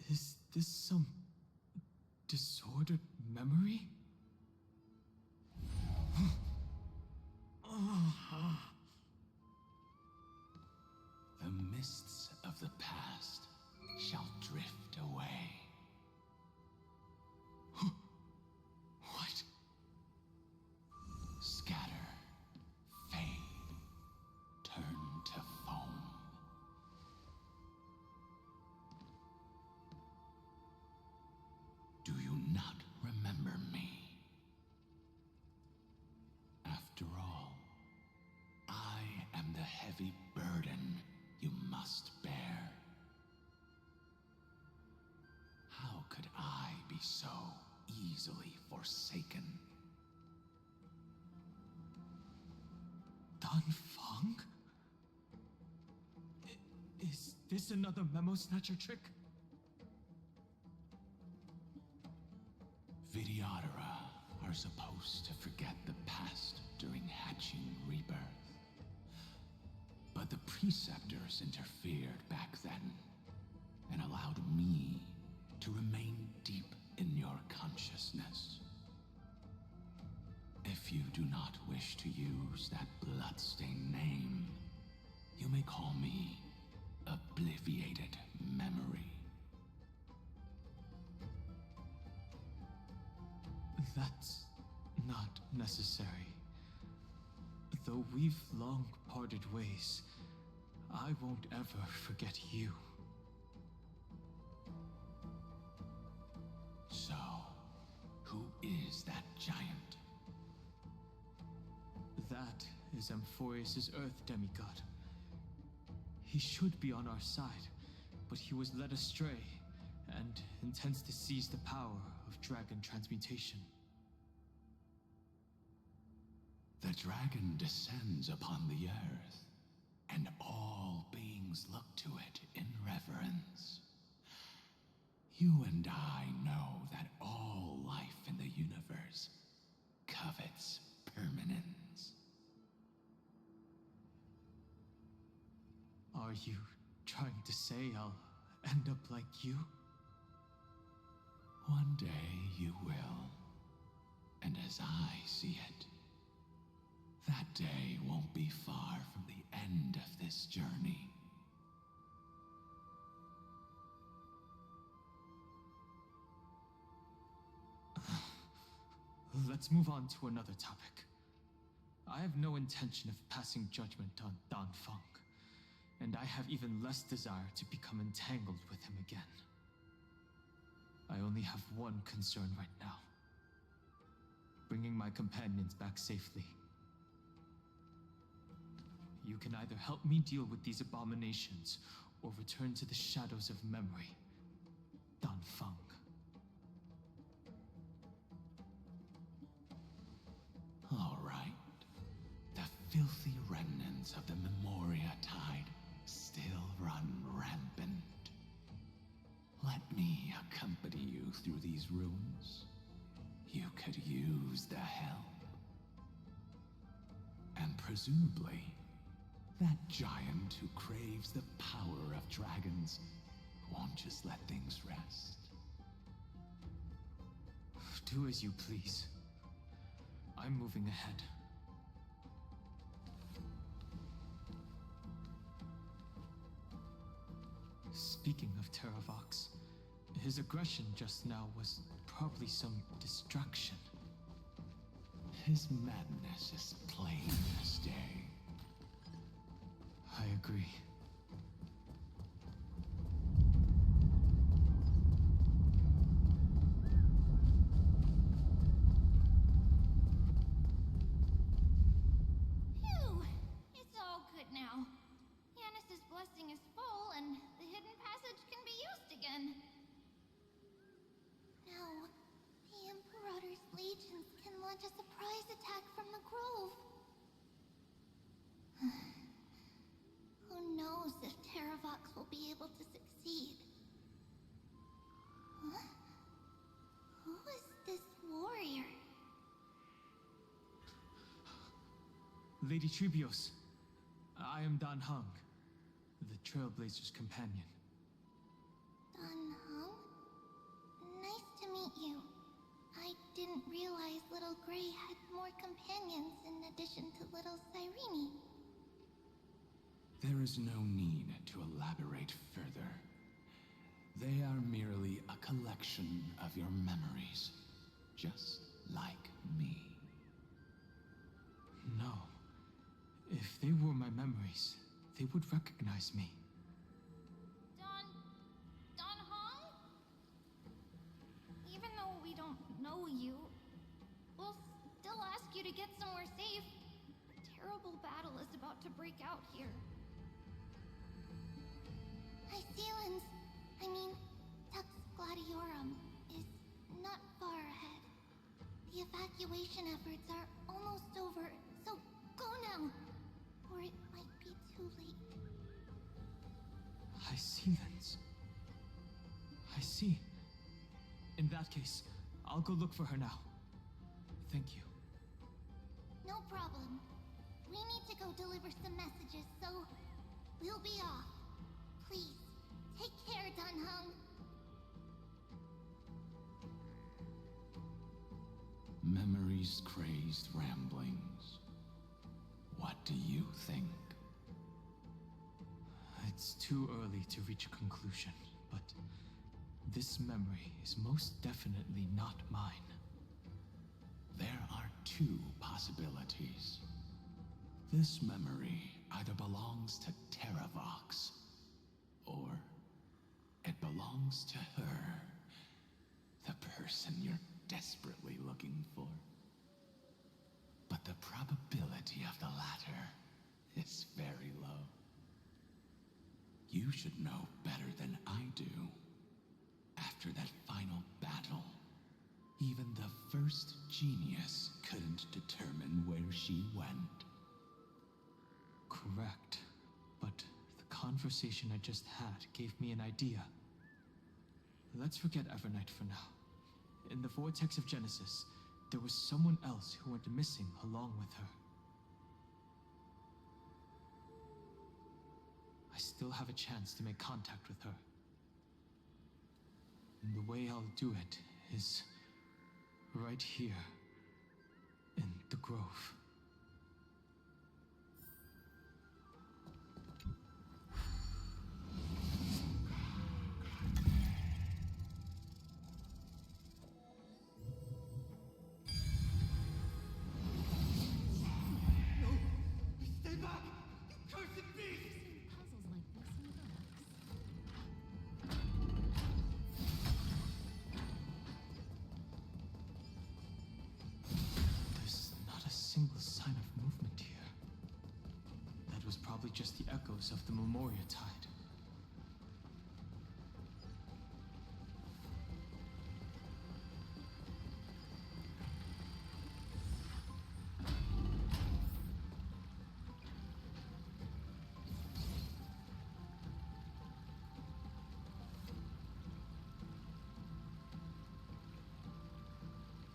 Speaker 9: Is this some disordered memory?
Speaker 6: The mists of the past shall drift away.
Speaker 9: What?
Speaker 6: Scatter, fade, turn to foam. Do you not remember me? After all, I am the heavy burden you must bear. How could I be so easily forsaken?
Speaker 9: Dan Feng? Is this another Memo Snatcher trick?
Speaker 6: Vidyadhara are supposed to forget the past during hatching rebirth. But the Preceptors interfered back then and allowed me to remain deep in your consciousness. If you do not wish to use that bloodstained name, you may call me Obliviated Memory.
Speaker 9: That's not necessary. Though we've long parted ways, I won't ever forget you.
Speaker 6: So, who is that giant?
Speaker 9: That is Amphorius' Earth demigod. He should be on our side, but he was led astray and intends to seize the power of dragon transmutation.
Speaker 6: The dragon descends upon the earth, and all beings look to it in reverence.
Speaker 4: You and I know that all life in the universe covets permanence.
Speaker 9: Are you trying to say I'll end up like you?
Speaker 4: One day you will. And as I see it, that day won't be far from the end of this journey.
Speaker 9: Let's move on to another topic. I have no intention of passing judgment on Dan Feng, and I have even less desire to become entangled with him again. I only have one concern right now: bringing my companions back safely. You can either help me deal with these abominations, or return to the shadows of memory. Dan Feng.
Speaker 4: All right. The filthy remnants of the Memoria Tide still run rampant. Let me accompany you through these rooms. You could use the help. And presumably, that giant who craves the power of dragons won't just let things rest.
Speaker 9: Do as you please. I'm moving ahead. Speaking of Terravox, his aggression just now was probably some distraction.
Speaker 4: His madness is plain as day.
Speaker 9: I agree.
Speaker 8: Phew! It's all good now. Yanis's blessing is full, and the hidden passage can be used again. Now, the Imperator's legions can launch a surprise attack from the grove. Who knows if Terravox will be able to succeed? Huh? Who is this warrior?
Speaker 9: Lady Tribios, I am Dan Heng, the Trailblazer's companion.
Speaker 8: Dan Heng? Nice to meet you. I didn't realize Little Gray had more companions in addition to Little Cyrene.
Speaker 4: There is no need to elaborate further. They are merely a collection of your memories, just like me.
Speaker 9: No. If they were my memories, they would recognize me.
Speaker 8: Dan Heng? Even though we don't know you, we'll still ask you to get somewhere safe. A terrible battle is about to break out here. Icelands, Tux Gladiorum, is not far ahead. The evacuation efforts are almost over, so go now, or it might be too late.
Speaker 9: Icelands. I see. In that case, I'll go look for her now. Thank you.
Speaker 8: No problem. We need to go deliver some messages, so we'll be off. Please, take care, Dan Heng.
Speaker 4: Memories crazed ramblings. What do you think?
Speaker 9: It's too early to reach a conclusion, but this memory is most definitely not mine.
Speaker 4: There are two possibilities. This memory either belongs to Terravox, or it belongs to her, the person you're desperately looking for. But the probability of the latter is very low. You should know better than I do. After that final battle, even the first genius couldn't determine where she went.
Speaker 9: Correct. But the conversation I just had gave me an idea. Let's forget Evernight for now. In the Vortex of Genesis, there was someone else who went missing along with her. I still have a chance to make contact with her. And the way I'll do it is right here in the grove.
Speaker 20: Stay back! You cursed beast!
Speaker 12: Puzzles like this in books.
Speaker 9: There's not a single sign of movement here. That was probably just the echoes of the Memoria Tide.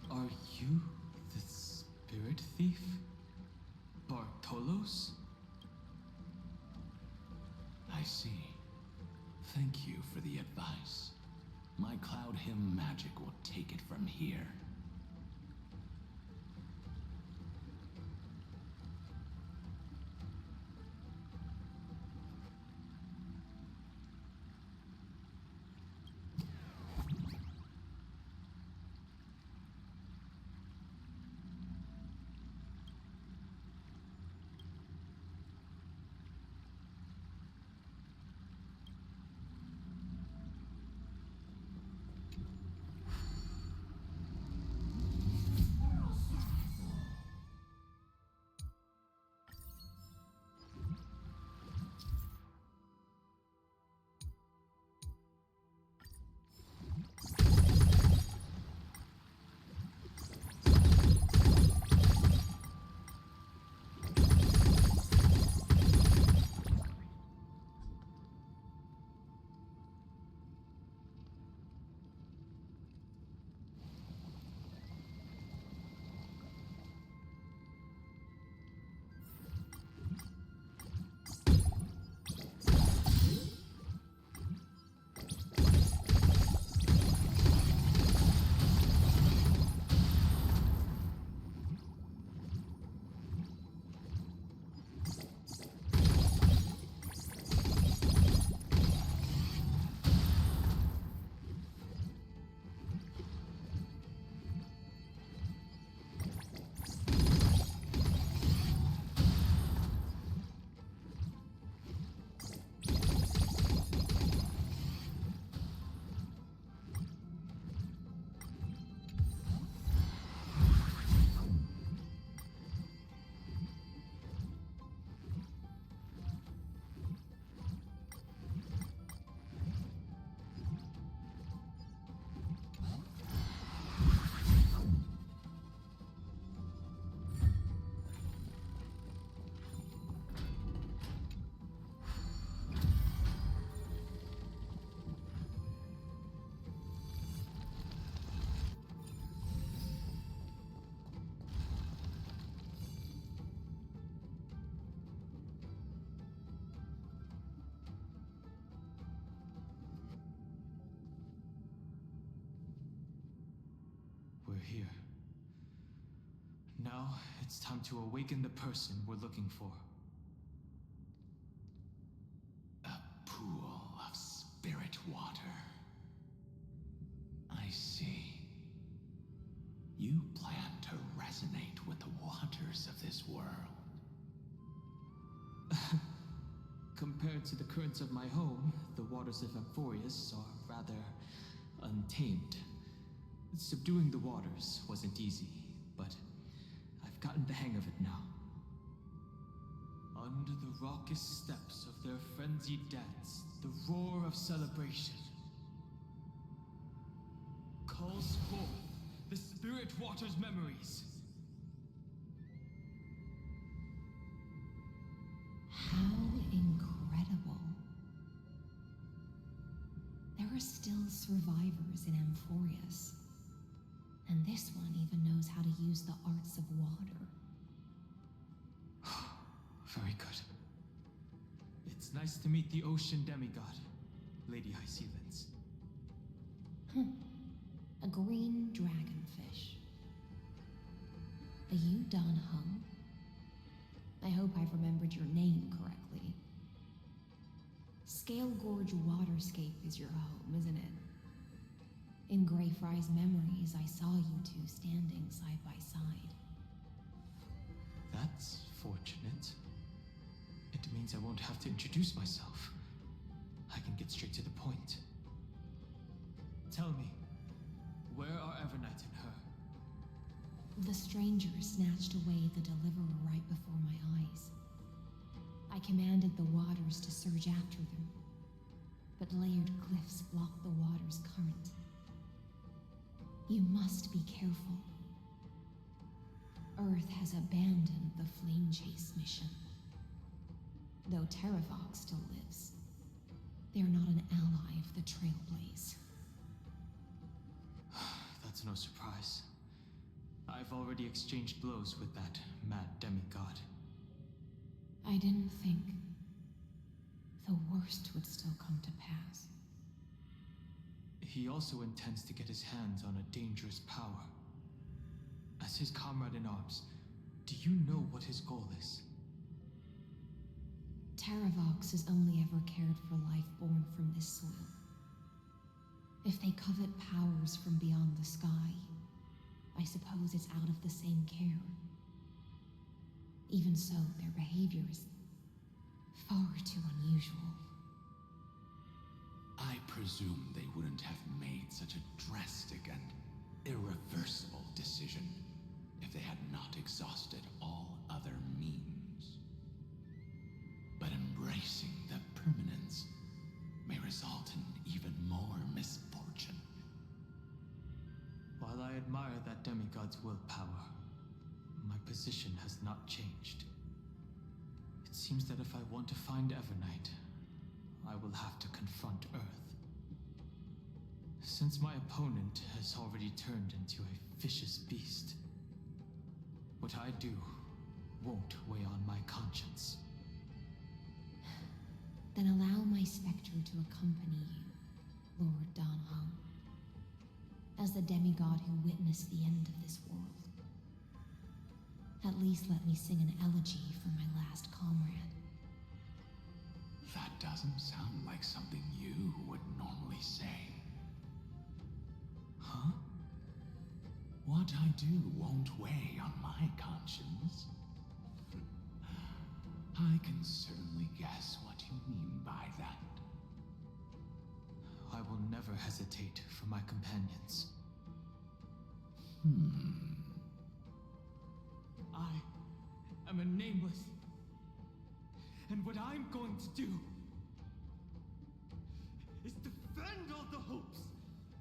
Speaker 9: Are you the spirit thief? Bartolos?
Speaker 6: I see. Thank you for the advice. My Cloud Hymn magic will take it from here.
Speaker 9: We're here. Now, it's time to awaken the person we're looking for.
Speaker 6: A pool of spirit water. I see. You plan to resonate with the waters of this world.
Speaker 9: Compared to the currents of my home, the waters of Amphorius are rather untamed. Subduing the waters wasn't easy, but I've gotten the hang of it now. Under the raucous steps of their frenzied dance, the roar of celebration calls forth the spirit water's memories.
Speaker 2: How incredible. There are still survivors in Amphorius. And this one even knows how to use the arts of water.
Speaker 9: Very good. It's nice to meet the ocean demigod, Lady Hyacinthus.
Speaker 2: A green dragonfish. Are you Dan Hung? I hope I've remembered your name correctly. Scale Gorge Waterscape is your home, isn't it? In Greyfry's memories, I saw you two standing side by side.
Speaker 9: That's fortunate. It means I won't have to introduce myself. I can get straight to the point. Tell me, where are Evernight and her?
Speaker 2: The stranger snatched away the deliverer right before my eyes. I commanded the waters to surge after them, but layered cliffs blocked the water's current. You must be careful. Earth has abandoned the flame chase mission. Though Terravox still lives, they're not an ally of the Trailblaze.
Speaker 9: That's no surprise. I've already exchanged blows with that mad demigod.
Speaker 2: I didn't think the worst would still come to pass.
Speaker 9: He also intends to get his hands on a dangerous power. As his comrade in arms, do you know what his goal is?
Speaker 2: Terravox has only ever cared for life born from this soil. If they covet powers from beyond the sky, I suppose it's out of the same care. Even so, their behavior is far too unusual.
Speaker 4: I presume they wouldn't have made such a drastic and irreversible decision if they had not exhausted all other means. But embracing the permanence may result in even more misfortune.
Speaker 9: While I admire that demigod's willpower, my position has not changed. It seems that if I want to find Evernight, I will have to confront Earth. Since my opponent has already turned into a vicious beast, what I do won't weigh on my conscience.
Speaker 2: Then allow my specter to accompany you, Lord Dan Hung, as the demigod who witnessed the end of this world. At least let me sing an elegy for my last comrade.
Speaker 4: That doesn't sound like something you would normally say.
Speaker 9: Huh?
Speaker 4: What I do won't weigh on my conscience. I can certainly guess what you mean by that.
Speaker 9: I will never hesitate for my companions. I am a nameless. And what I'm going to do is defend all the hopes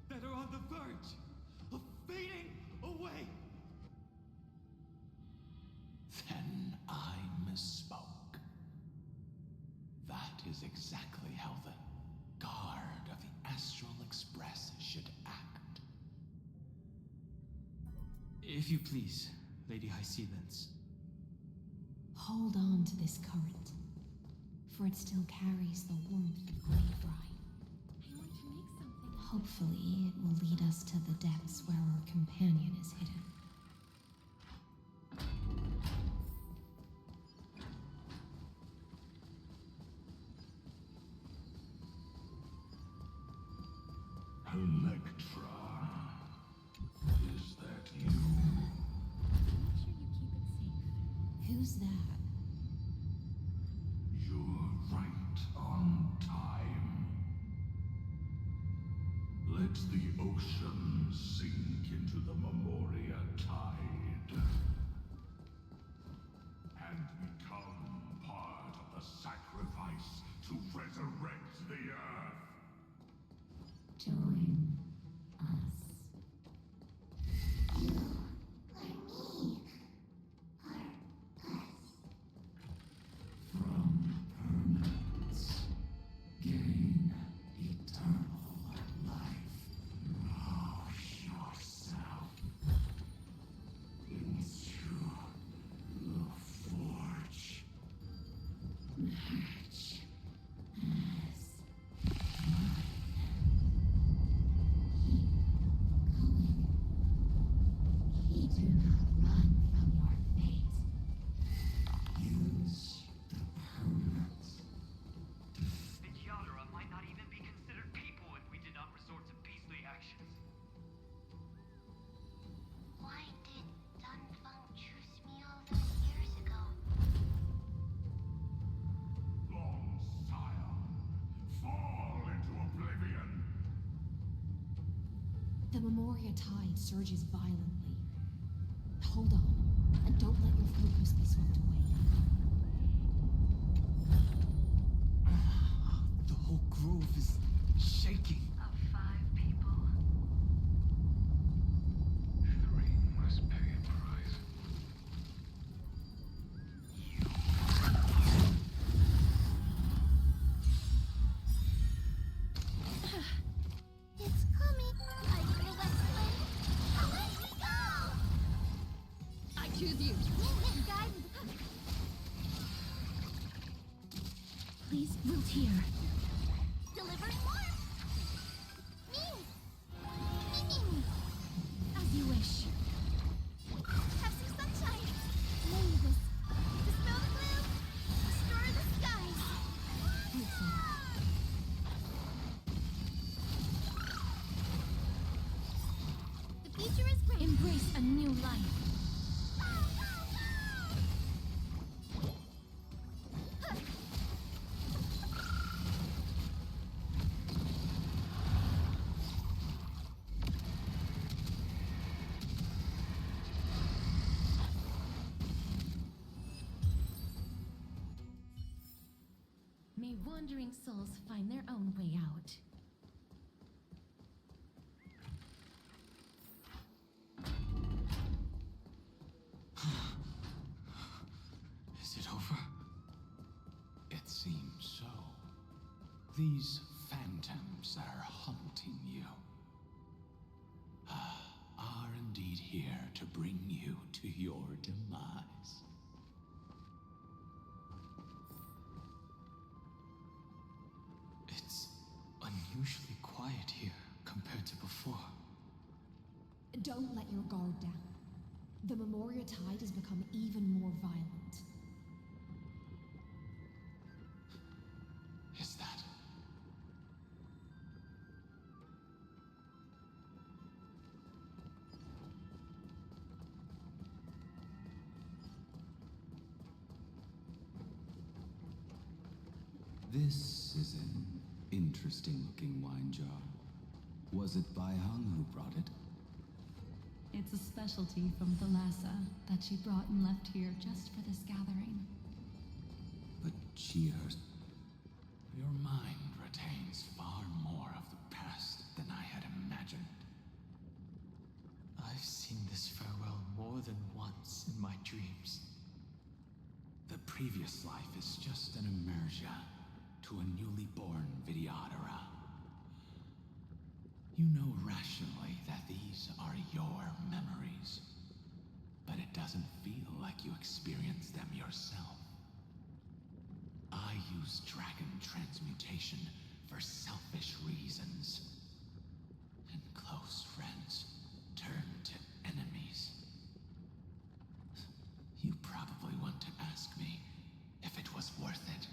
Speaker 9: that are on the verge of fading away.
Speaker 4: Then I misspoke. That is exactly how the guard of the Astral Express should act.
Speaker 9: If you please, Lady Hyacinthus.
Speaker 2: Hold on to this current, for it still carries the warmth of Greyfry.
Speaker 12: I want to make something.
Speaker 2: Hopefully, it will lead us to the depths where our companion is hidden.
Speaker 4: Electra, is that you?
Speaker 12: Make sure you keep it safe.
Speaker 2: Who's that?
Speaker 4: You're right on time. Let the ocean sink into the Memoria tide and become part of the sacrifice to resurrect the earth.
Speaker 16: Join us.
Speaker 4: From permanence, gain eternal
Speaker 2: Memoria tide surges violently. Hold on, and don't let your focus be swept away.
Speaker 7: The whole grove is shaking.
Speaker 15: Of 5 people, 3 must pay a price.
Speaker 8: It's coming. I feel that flame. Let me go!
Speaker 2: I choose you.
Speaker 8: Guys,
Speaker 2: Please root here.
Speaker 8: delivering more. Me. Me.
Speaker 2: As you wish.
Speaker 8: Have some sunshine. Blaze. Dispel the gloom. Restore the skies. The future is great.
Speaker 2: Embrace a new life. May wandering souls find their own way out.
Speaker 7: Is it over?
Speaker 6: It seems so. These phantoms that are haunting you are indeed here to bring you to your demise.
Speaker 7: It's unusually quiet here compared to before.
Speaker 2: Don't let your guard down. The Memoria tide has become even more violent.
Speaker 6: Is that?
Speaker 21: This is an interesting-looking wine jar. Was it Bai Hung who brought it?
Speaker 11: It's a specialty from Thalassa that she brought and left here just for this gathering.
Speaker 21: But she
Speaker 6: Your mind retains far more of the past than I had imagined.
Speaker 7: I've seen this farewell more than once in my dreams.
Speaker 6: The previous life is just an immersion to a newly born Vidyadhara. You know rationally that these are your memories, but it doesn't feel like you experienced them yourself. I use dragon transmutation for selfish reasons, and close friends turn to enemies. You probably want to ask me if it was worth it.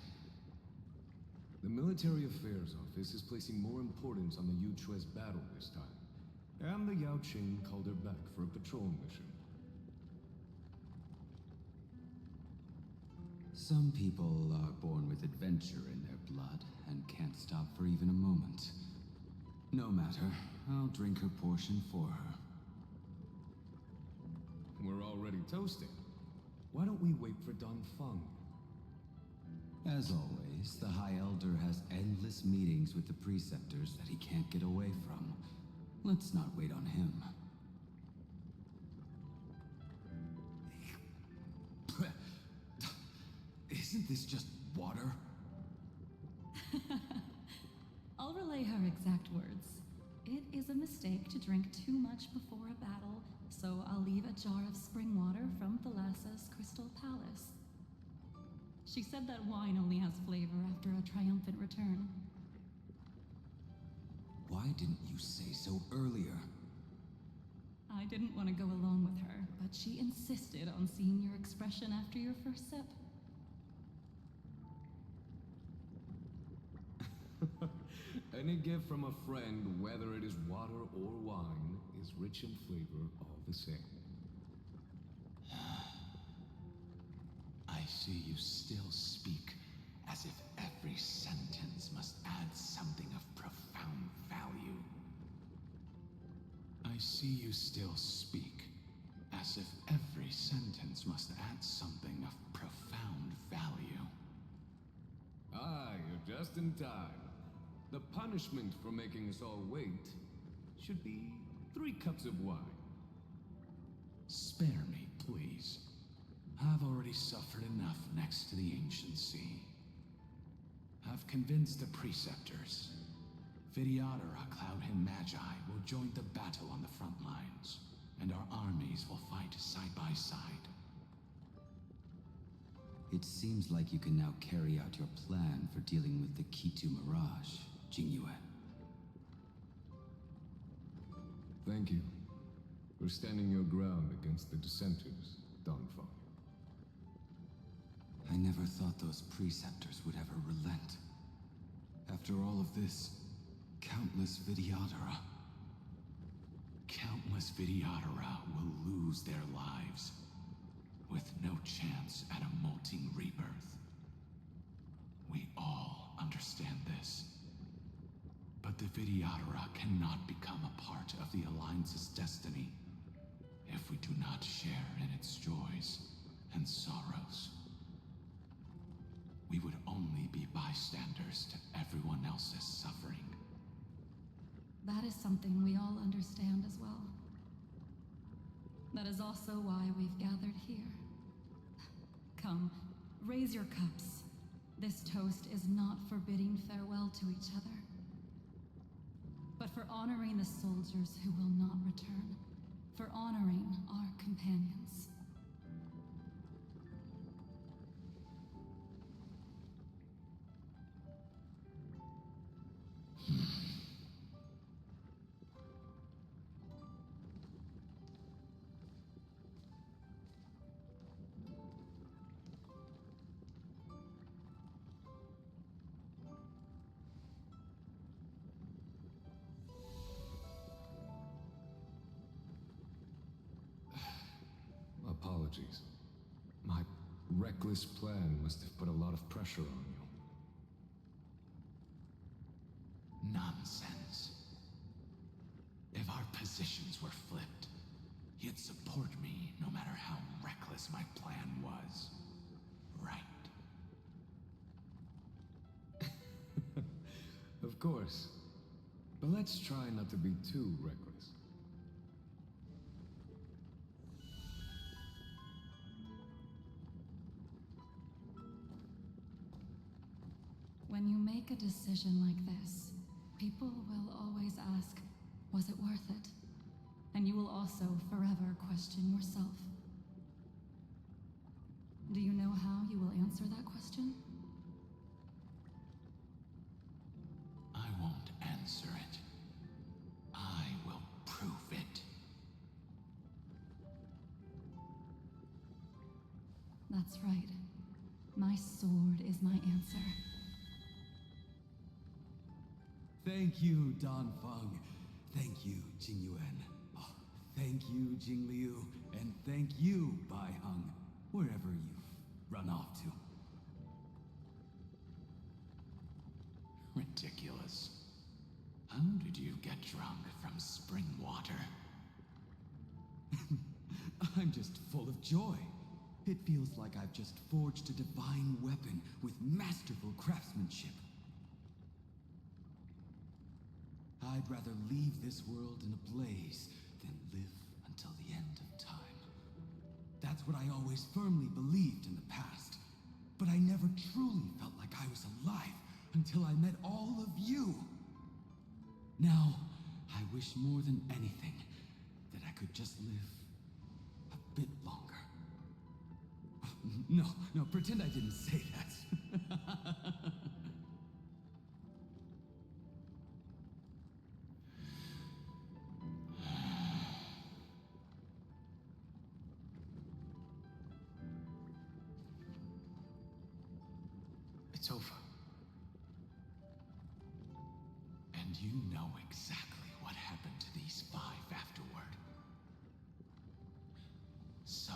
Speaker 17: The Military Affairs Office is placing more importance on the Yuchue's battle this time. And the Yao Qing called her back for a patrol mission.
Speaker 21: Some people are born with adventure in their blood and can't stop for even a moment. No matter, I'll drink her portion for her.
Speaker 17: We're already toasting. Why don't we wait for Don Feng?
Speaker 21: As always, the High Elder has endless meetings with the Preceptors that he can't get away from. Let's not wait on him.
Speaker 6: Isn't this just water?
Speaker 11: I'll relay her exact words. It is a mistake to drink too much before a battle, so I'll leave a jar of spring water from Thalassa's Crystal Palace. She said that wine only has flavor after a triumphant return.
Speaker 21: Why didn't you say so earlier?
Speaker 11: I didn't want to go along with her, but she insisted on seeing your expression after your first sip.
Speaker 17: Any gift from a friend, whether it is water or wine, is rich in flavor all the same.
Speaker 6: I see you still speak as if every sentence must add something of profound value. I see see you still speak, as if every sentence must add something of profound value.
Speaker 17: Ah, you're just in time. The punishment for making us all wait should be 3 cups of wine.
Speaker 6: Spare me, please. I've already suffered enough next to the ancient sea. I've convinced the preceptors. Vidyadhara Cloudhim Magi will join the battle on the front lines, and our armies will fight side by side.
Speaker 21: It seems like you can now carry out your plan for dealing with the Kitu Mirage, Jingyuan.
Speaker 17: Thank you for standing your ground against the dissenters, Donfang.
Speaker 21: I never thought those preceptors would ever relent. After all of this, countless Vidyadhara.
Speaker 6: Countless Vidyadhara will lose their lives, with no chance at a molting rebirth. We all understand this. But the Vidyadhara cannot become a part of the Alliance's destiny if we do not share in its joys and sorrows. We would only be bystanders to everyone else's suffering.
Speaker 11: That is something we all understand as well. That is also why we've gathered here. Come, raise your cups. This toast is not for bidding farewell to each other, but for honoring the soldiers who will not return, for honoring our companions.
Speaker 17: Apologies. My reckless plan must have put a lot of pressure on you.
Speaker 6: Nonsense. If our positions were flipped, you'd support me no matter how reckless my plan was. Right?
Speaker 17: Of course. But let's try not to be too reckless.
Speaker 11: When you make a decision like this, people will always ask, was it worth it? And you will also forever question yourself. Do you know how you will answer that question?
Speaker 6: I won't answer it. I will prove it.
Speaker 11: That's right. My sword is my answer.
Speaker 21: Thank you, Donfang. Thank you, Jingyuan. Oh, thank you, Jingliu. And thank you, Baiheng, wherever you've run off to.
Speaker 6: Ridiculous. How did you get drunk from spring water?
Speaker 21: I'm just full of joy. It feels like I've just forged a divine weapon with masterful craftsmanship. I'd rather leave this world in a blaze than live until the end of time. That's what I always firmly believed in the past. But I never truly felt like I was alive until I met all of you. Now, I wish more than anything that I could just live a bit longer. No, pretend I didn't say that.
Speaker 6: It's over. And you know exactly what happened to these 5 afterward. So,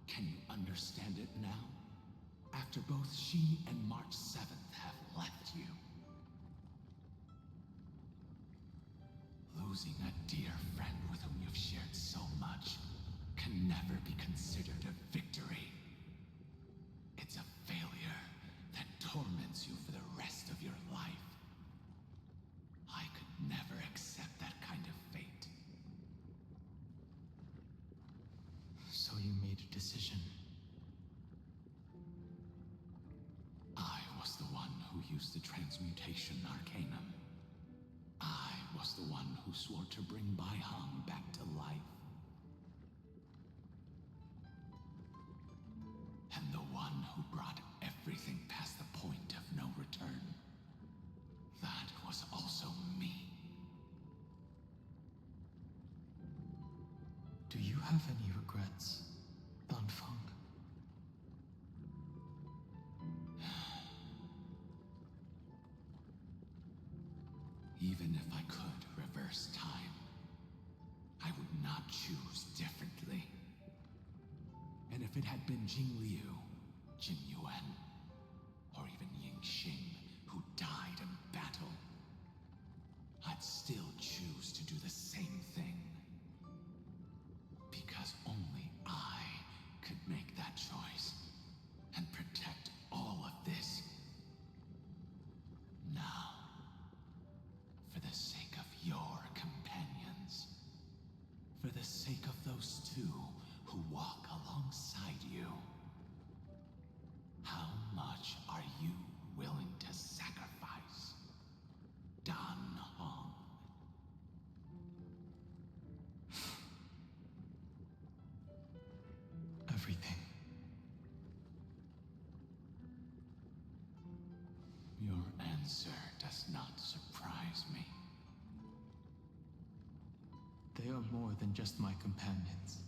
Speaker 6: can you understand it now? After both she and March 7th have left you.
Speaker 13: Losing a dear friend with whom you've shared so much can never be considered a victory. It's a failure that torments you for the rest of your life. I could never accept that kind of fate.
Speaker 9: So you made a decision.
Speaker 13: I was the one who used the transmutation arcanum. I was the one who swore to bring Bai Hong back to life. And the one who brought everything past the point of no return. That was also me.
Speaker 9: Do you have any regrets, Danfeng?
Speaker 13: Even if I could reverse time, I would not choose differently. And if it had been Jing Liu, Jin Yuan, or even Ying Xing who died in battle, I'd still choose to do the same thing. Because only I could make that choice and protect all of this. Now, for the sake of your companions, for the sake of those two who walk alongside you, how much are you willing to sacrifice, Dan Hong?
Speaker 9: Everything.
Speaker 13: Your answer does not surprise me.
Speaker 9: They are more than just my companions.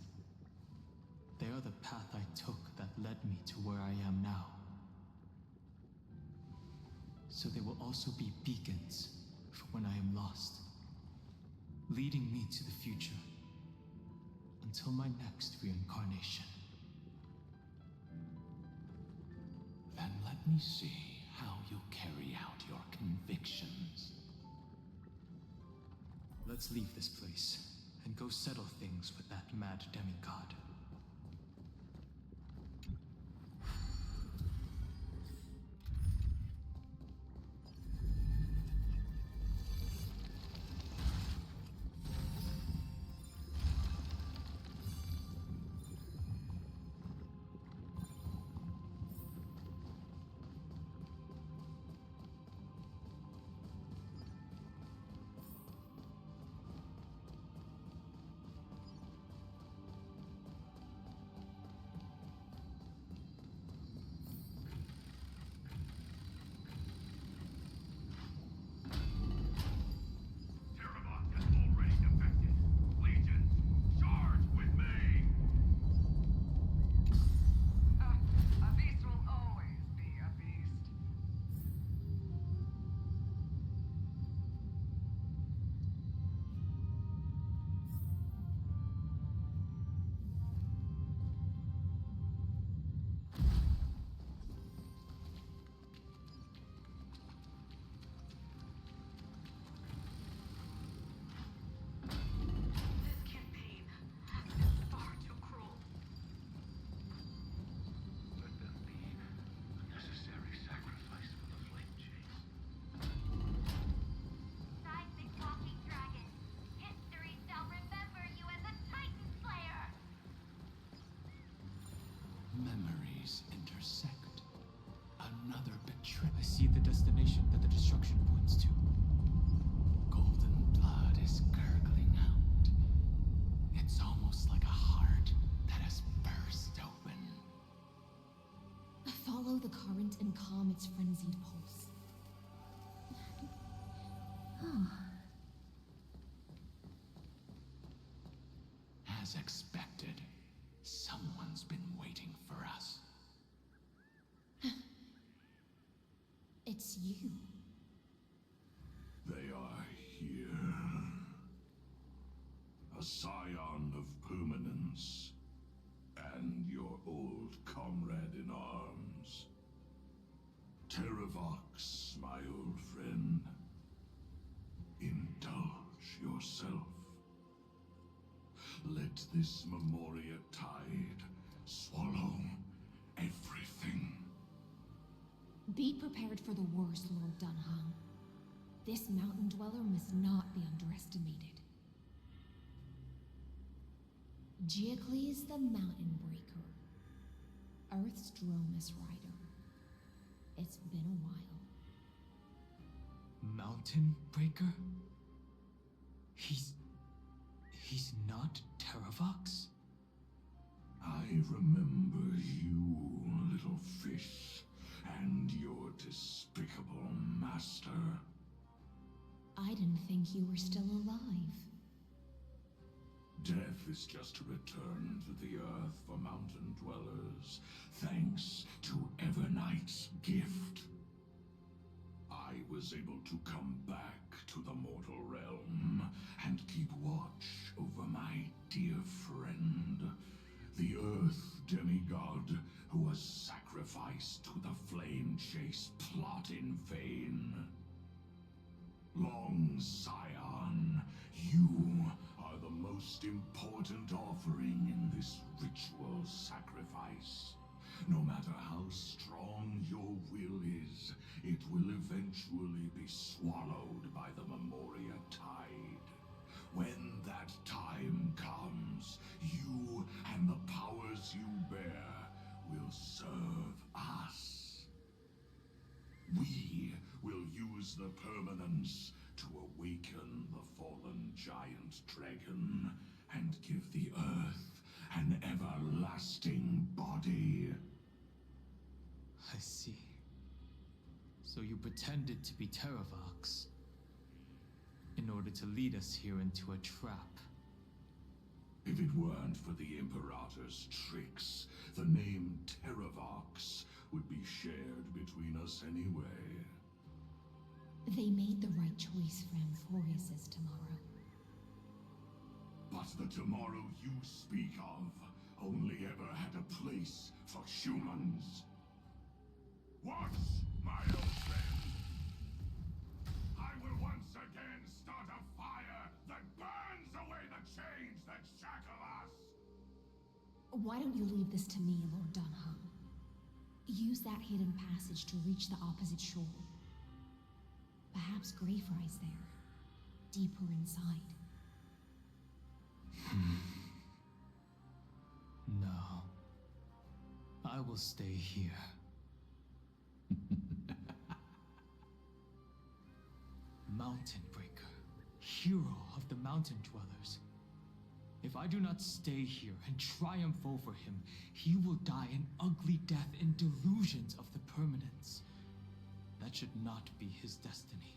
Speaker 9: They are the path I took that led me to where I am now. So they will also be beacons for when I am lost, leading me to the future until my next reincarnation.
Speaker 13: Then let me see how you carry out your convictions.
Speaker 9: Let's leave this place and go settle things with that mad demigod.
Speaker 13: Memories intersect. Another betrayal.
Speaker 9: I see the destination that the destruction points to.
Speaker 13: Golden blood is gurgling out. It's almost like a heart that has burst open.
Speaker 2: Follow the current and calm its frenzied pulse.
Speaker 13: As expected, someone's been waiting for us.
Speaker 2: It's you.
Speaker 4: They are here. A scion of permanence. And your old comrade in arms. Terravox, my old friend. Indulge yourself. Let this Memoria tide swallow everything.
Speaker 2: Be prepared for the worst, Lord Dunham. This mountain dweller must not be underestimated. Geocles the Mountain Breaker. Earth's Dromus Rider. It's been a while.
Speaker 9: Mountain Breaker? He's not Terravox?
Speaker 4: I remember you, little fish, and your despicable master.
Speaker 2: I didn't think you were still alive.
Speaker 4: Death is just a return to the earth for mountain dwellers, thanks to Evernight's gift. I was able to come back to the mortal realm and keep watch over my dear friend, the Earth demigod who was sacrificed to the flame chase plot in vain. Long Scion, you are the most important offering in this ritual sacrifice. No matter how strong your will is, it will eventually be swallowed by the Memoria tide. When that time comes, you and the powers you bear will serve us. We will use the permanence to awaken the fallen giant dragon and give the earth an everlasting body.
Speaker 9: I see. So you pretended to be Terravox in order to lead us here into a trap.
Speaker 4: If it weren't for the Imperator's tricks, the name Terravox would be shared between us anyway.
Speaker 2: They made the right choice for Amphorius's tomorrow.
Speaker 4: But the tomorrow you speak of only ever had a place for humans. Watch, my old friend! I will once again start a fire that burns away the chains that shackle us!
Speaker 2: Why don't you leave this to me, Lord Dunham? Use that hidden passage to reach the opposite shore. Perhaps Greyfry's there, deeper inside.
Speaker 9: No. I will stay here. Mountain Breaker, hero of the mountain dwellers. If I do not stay here and triumph over him, he will die an ugly death in delusions of the permanence. That should not be his destiny.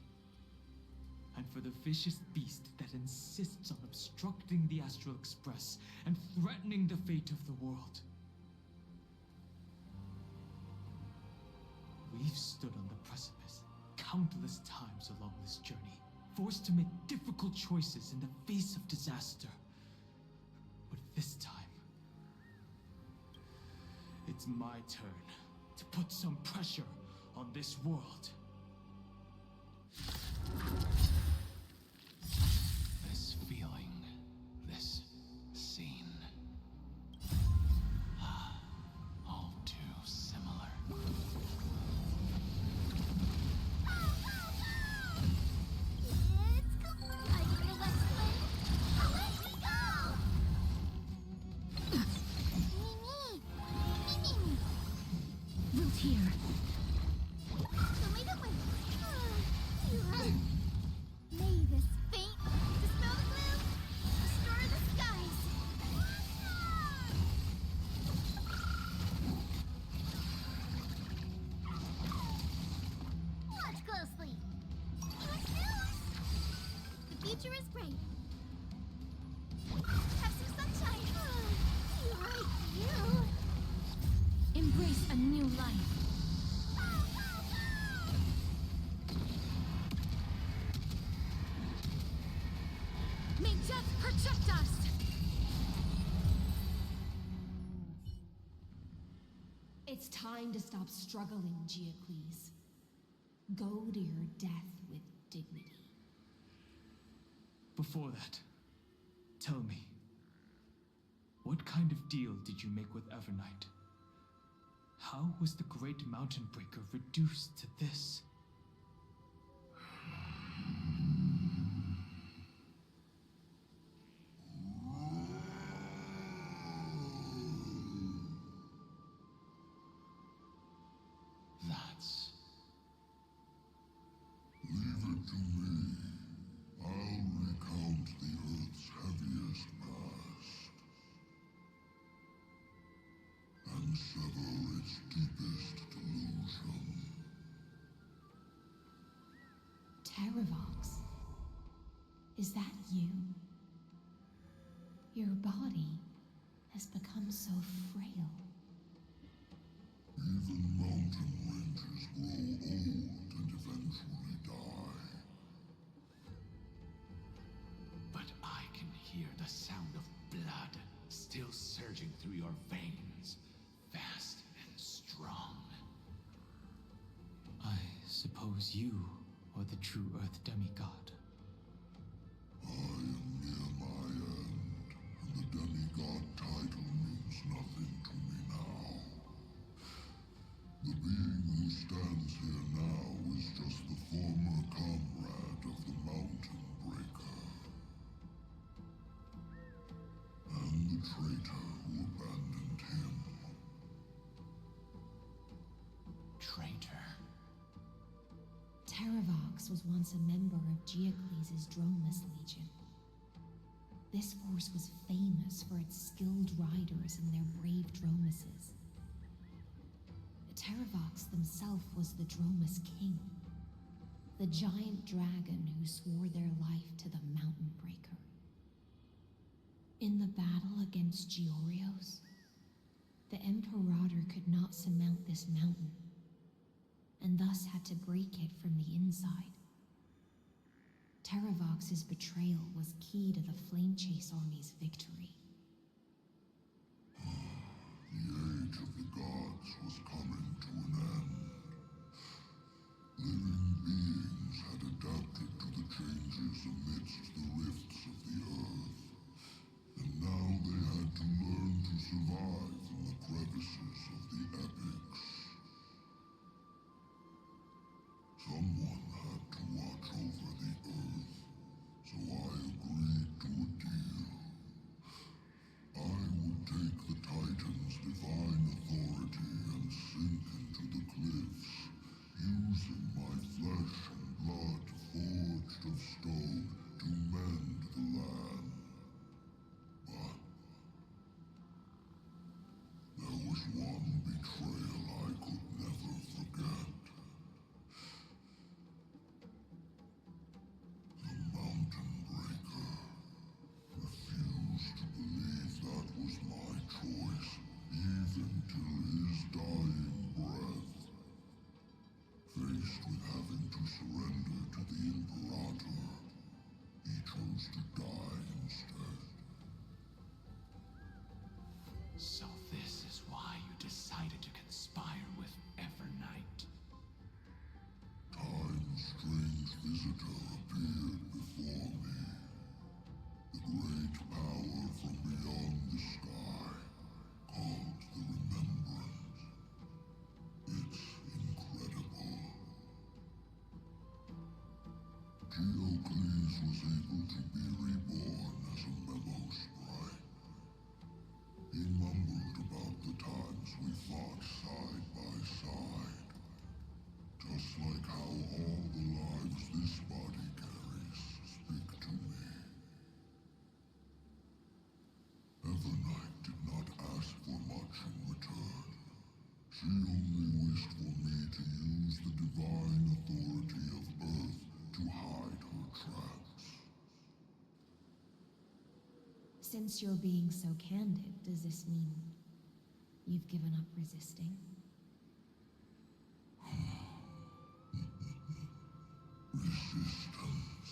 Speaker 9: And for the vicious beast that insists on obstructing the Astral Express and threatening the fate of the world. We've stood on the precipice countless times along this journey, forced to make difficult choices in the face of disaster. But this time, it's my turn to put some pressure on this world.
Speaker 13: This feeling, this scene. All too similar.
Speaker 8: It's colliding, the West Wind! Away we go! Me.
Speaker 2: Root here.
Speaker 8: May this faint, dispel the gloom, restore the skies. Watch closely. The future is bright. Have some sunshine. You.
Speaker 2: Embrace a new life. May death protect us! It's time to stop struggling, Geocles. Go to your death with dignity.
Speaker 9: Before that, tell me, what kind of deal did you make with Evernight? How was the Great Mountain Breaker reduced to this?
Speaker 13: That's...
Speaker 3: Leave it to me. I'll recount the Earth's heaviest past and sever its deepest delusion.
Speaker 2: Terravox, is that you? Your body has become so frail.
Speaker 3: Even mountain ranges grow old and eventually die.
Speaker 13: But I can hear the sound of blood still surging through your veins, fast and strong.
Speaker 9: I suppose you are the true Earth demigod.
Speaker 3: I am near my end, and the demigod title means nothing to me now. The being who stands here now is just the former comrade of the Mountain Breaker. And the traitor who abandoned him.
Speaker 13: Traitor?
Speaker 2: Terravox was once a member of Geocles' Dromus Legion. This force was famous for its skilled riders and their brave Dromuses. Terravox himself was the Dromus King, the giant dragon who swore their life to the Mountain Breaker. In the battle against Georios, the Imperator could not surmount this mountain, and thus had to break it from the inside. Terravox's betrayal was key to the Flame Chase Army's victory.
Speaker 3: The age of the gods was coming to an end. Living beings had adapted to the changes amidst the rifts of the earth, and now they had to learn to survive in the crevices of the epics. Someone had to watch over the earth, so I agreed to a deal. I would take the Titan's divine authority and sink into the cliffs, using my flesh and blood forged of stone to mend the land. But there was one betrayal I could never forget. The Mountain Breaker refused to believe that was my choice, even till his dying breath. Faced with having to surrender to the Imperator, he chose to die instead.
Speaker 13: So this is why you decided to conspire with Evernight.
Speaker 3: Time's strange visitor appeared before me. The great power from beyond the sky, called the Remembrance. It's incredible. Geocles was able to be reborn as a memo sprite. He mumbled about the times we fought side by side. Just like how all the lives this body carries speak to me. Evernight did not ask for much in return. She only wished for me to use the divine authority of Earth to hide her tracks.
Speaker 2: Since you're being so candid, does this mean you've given up resisting?
Speaker 3: Resistance.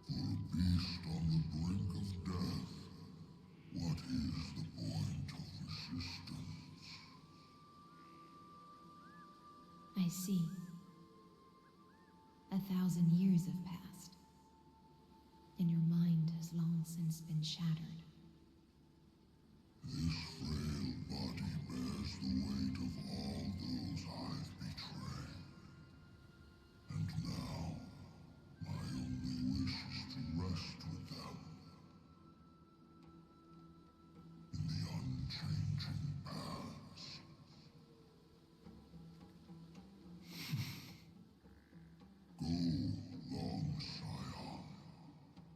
Speaker 3: For a beast on the brink of death, what is the point of resistance?
Speaker 2: I see. 1,000 years have passed, and your mind has long since been shattered.
Speaker 3: This frail body bears the weight of all those I've betrayed. And now, my only wish is to rest with them. In the unchanging paths. Go, long Scion.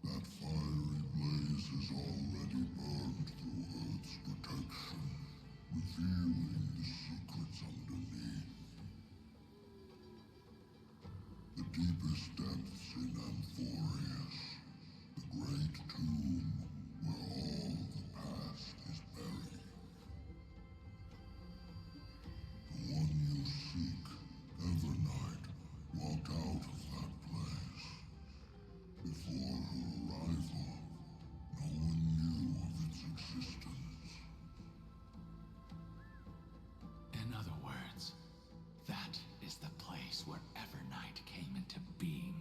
Speaker 3: That fiery blaze has already burned through Earth's protection, revealing the secrets underneath. The deepest depths in Amphorius, the great tomb where all the past is buried. The one you seek, Evernight, walked out of that place. Before her arrival, no one knew of its existence.
Speaker 13: In other words, that is the place where Evernight came into being.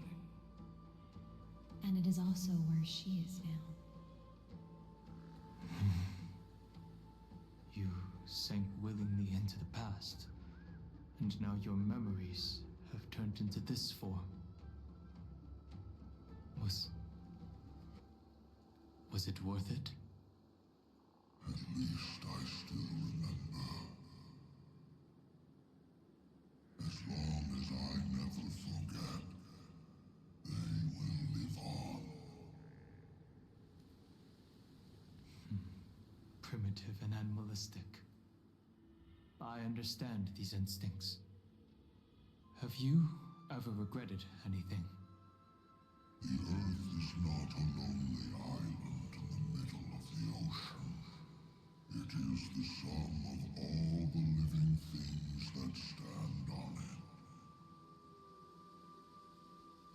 Speaker 2: And it is also where she is now.
Speaker 9: You sank willingly into the past, and now your memories have turned into this form. Was it worth it?
Speaker 3: At least I still remember. As long as I never forget, they will live on.
Speaker 9: Primitive and animalistic. I understand these instincts. Have you ever regretted anything?
Speaker 3: The Earth is not a lonely island in the middle of the ocean. It is the sum of all the living things that stand on it.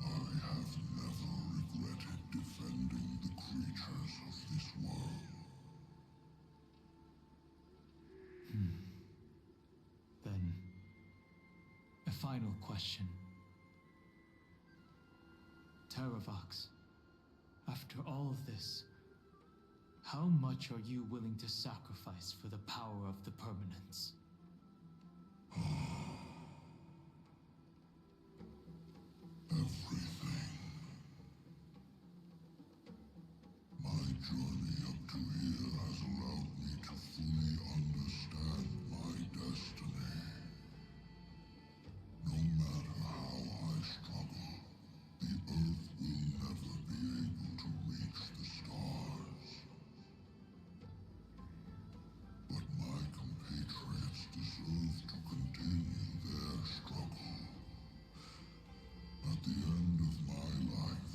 Speaker 3: I have never regretted defending the creatures of this world.
Speaker 9: Then, a final question. Terravox, after all of this, how much are you willing to sacrifice for the power of the permanence?
Speaker 3: Everything. My journey up to here has allowed me to fully understand my destiny. No matter how I struggle, the Earth will never be able to reach the stars. But my compatriots deserve to continue their struggle. At the end of my life,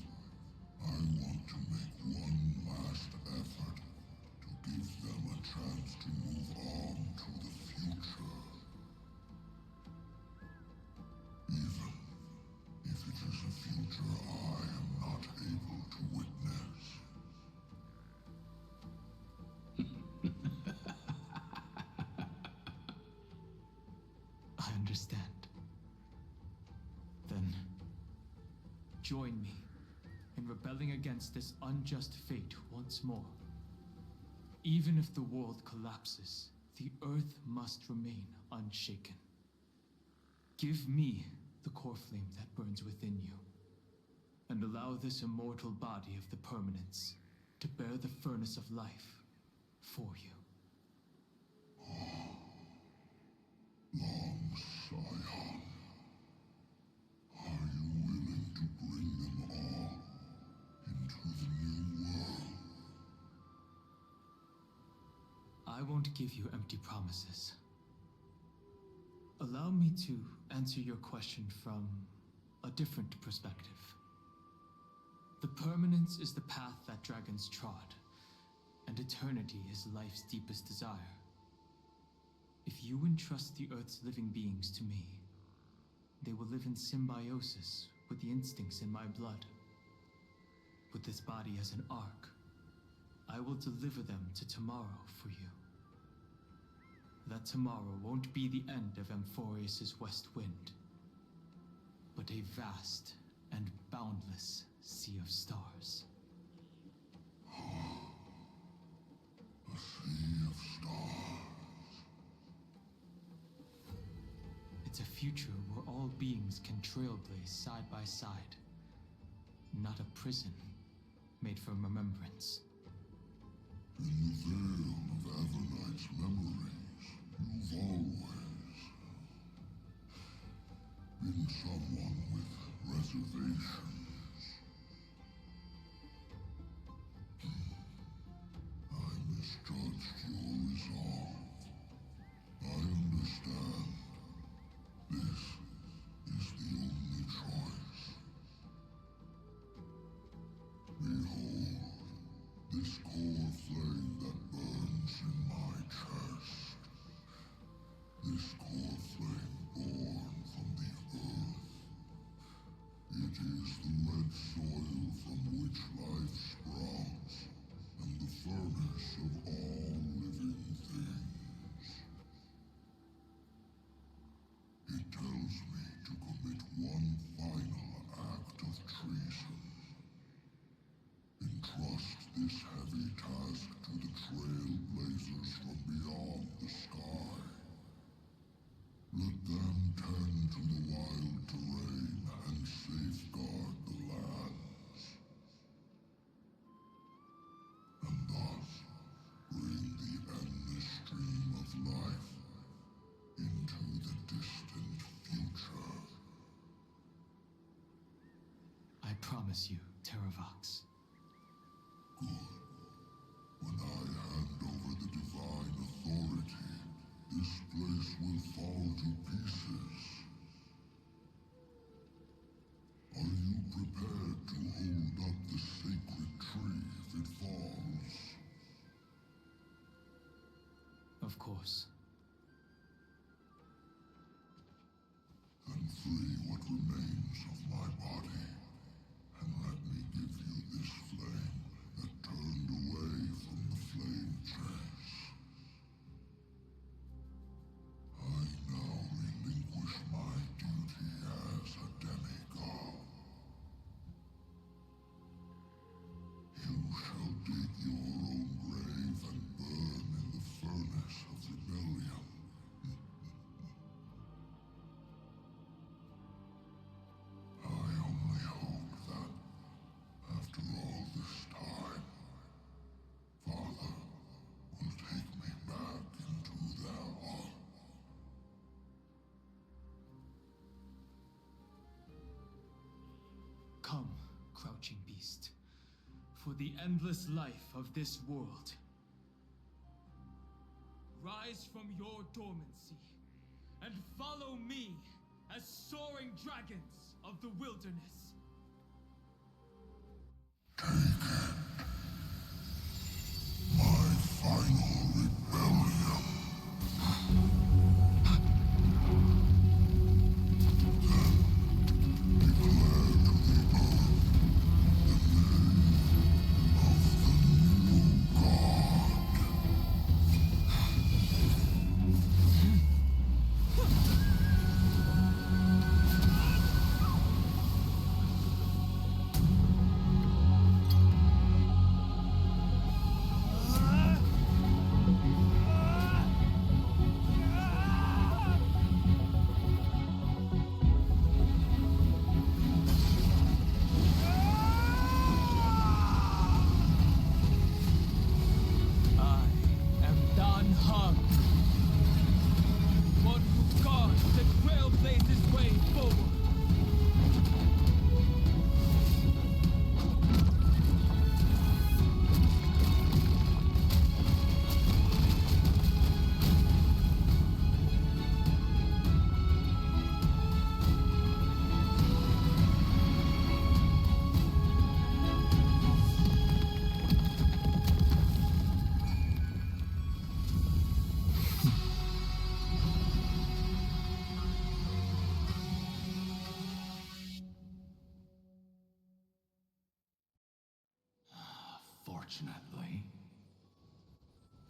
Speaker 3: I want to make one last effort to give them a chance to move on to the future. Even if it is a future I am not able to witness.
Speaker 9: I understand. Then, join me in rebelling against this unjust fate once more. Even if the world collapses, the Earth must remain unshaken. Give me the core flame that burns within you, and allow this immortal body of the permanence to bear the furnace of life for you.
Speaker 3: Long Scion, are you willing to bring them all into the new world?
Speaker 9: I won't give you empty promises. Allow me to answer your question from a different perspective. The permanence is the path that dragons trod, and eternity is life's deepest desire. If you entrust the Earth's living beings to me, they will live in symbiosis with the instincts in my blood. With this body as an ark, I will deliver them to tomorrow for you. That tomorrow won't be the end of Amphorius' west wind, but a vast and boundless sea of stars.
Speaker 3: A sea of stars.
Speaker 9: It's a future where all beings can trailblaze side by side. Not a prison made for remembrance.
Speaker 3: In the veil of Avernight's memories, you've always been someone with reservations. I misjudged your resolve. I understand. This is the only choice. Behold, this core flame that burns in my chest. This core flame born from the earth. It is the red soil from which life sprouts, and the furnace of all living things. It tells me to commit one final act of treason. Entrust this heavy task to the trailblazers from beyond the sky. Let them tend to the wild terrain and safeguard the lands. And thus bring the endless stream of life into the distant future.
Speaker 9: I promise you, Terravox.
Speaker 3: Good. When I hand over the divine authority, this place will fall to pieces. Are you prepared to hold up the sacred tree if it falls?
Speaker 9: Of course.
Speaker 3: Then free what remains of my body, and let me give you this flame that turned away from the flame chase. I now relinquish my duty as a demigod. You shall dig your own grave and burn in the furnace of rebellion. I only hope that, after all this time, Father will take me back into their heart.
Speaker 9: Come, crouching beast, for the endless life of this world. Rise from your dormancy, and follow me as soaring dragons of the wilderness.
Speaker 3: My final rebellion. Then declare to the earth the name of the new god.
Speaker 9: I am Dan Hung, one who guards the trailblazer's way forward.
Speaker 13: Fortunately,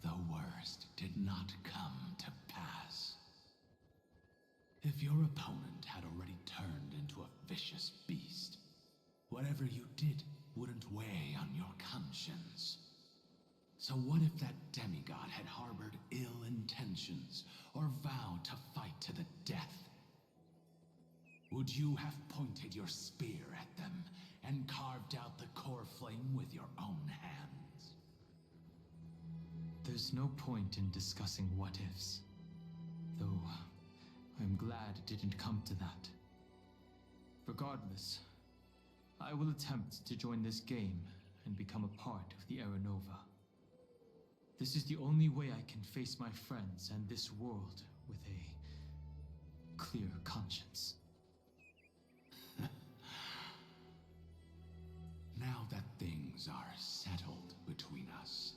Speaker 13: the worst did not come to pass. If your opponent had already turned into a vicious beast, Whatever you did wouldn't weigh on your conscience. So what if that demigod had harbored ill intentions, or vowed to fight to the death? Would you have pointed your spear at them, and carved out the core flame with your own hands?
Speaker 9: There's no point in discussing what-ifs. Though, I'm glad it didn't come to that. Regardless, I will attempt to join this game and become a part of the Era Nova. This is the only way I can face my friends and this world with a clear conscience.
Speaker 13: Now that things are settled between us,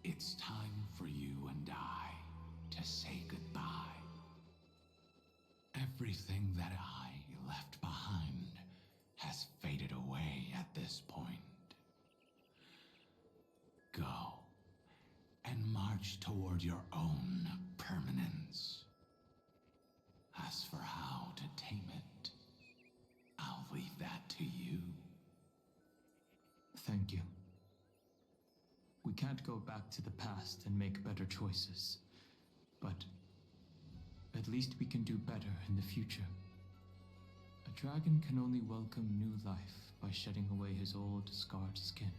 Speaker 13: it's time for you and I to say goodbye. Everything that I left behind has faded away at this point. Go and march toward your own permanence. As for how to tame it, I'll leave that to you.
Speaker 9: Thank you. We can't go back to the past and make better choices, but at least we can do better in the future. A dragon can only welcome new life by shedding away his old, scarred skin.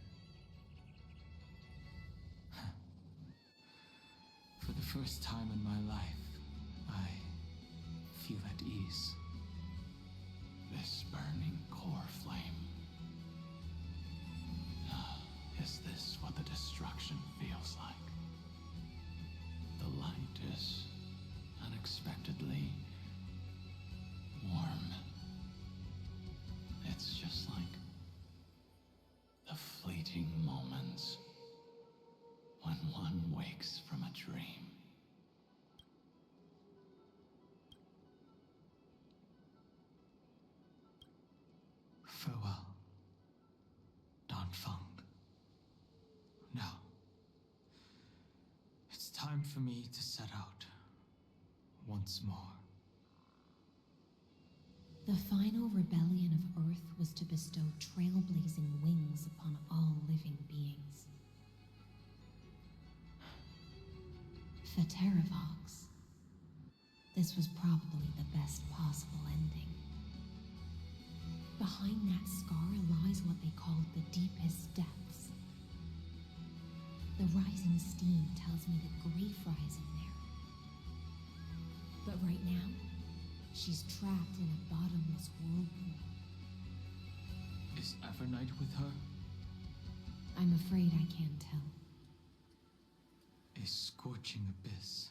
Speaker 9: For the first time in my life, I feel at ease.
Speaker 13: This burning core flame. Is this what the destruction feels like? The light is unexpectedly warm. It's just like the fleeting moments when one wakes from a dream.
Speaker 9: Farewell, Danfeng. Now, it's time for me to set out once more.
Speaker 2: The final rebellion of Earth was to bestow trailblazing wings upon all living beings. Fateravox. This was probably the best possible ending. Behind that scar lies what they called the deepest depths. The rising steam tells me that Greyfry is in there. But right now, she's trapped in a bottomless whirlpool.
Speaker 9: Is Evernight with her?
Speaker 2: I'm afraid I can't tell.
Speaker 9: A scorching abyss.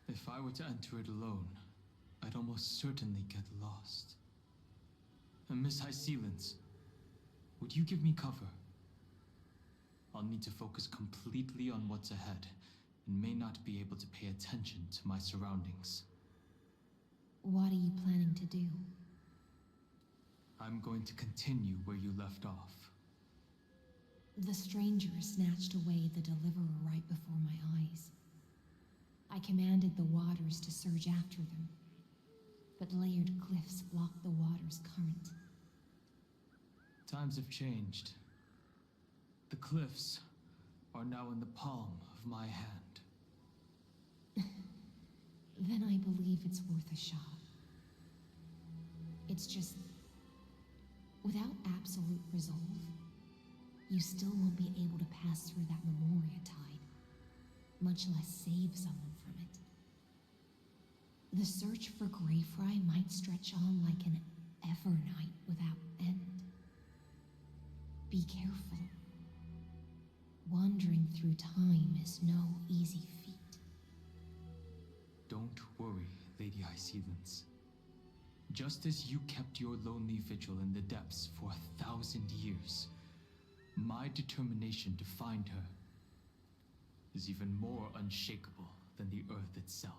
Speaker 9: If I were to enter it alone, I'd almost certainly get lost. And Miss High Sealants, would you give me cover? I'll need to focus completely on what's ahead, and may not be able to pay attention to my surroundings.
Speaker 2: What are you planning to do?
Speaker 9: I'm going to continue where you left off.
Speaker 2: The stranger snatched away the deliverer right before my eyes. I commanded the waters to surge after them, but layered cliffs blocked the water's current.
Speaker 9: Times have changed. The cliffs are now in the palm of my hand.
Speaker 2: Then I believe it's worth a shot. It's just, without absolute resolve, you still won't be able to pass through that Memoria tide, much less save someone from it. The search for Greyfry might stretch on like an Evernight without end. Be careful. Wandering through time is no easy feat.
Speaker 9: Don't worry, Lady High Sealants. Just as you kept your lonely vigil in the depths for 1,000 years, my determination to find her is even more unshakable than the earth itself.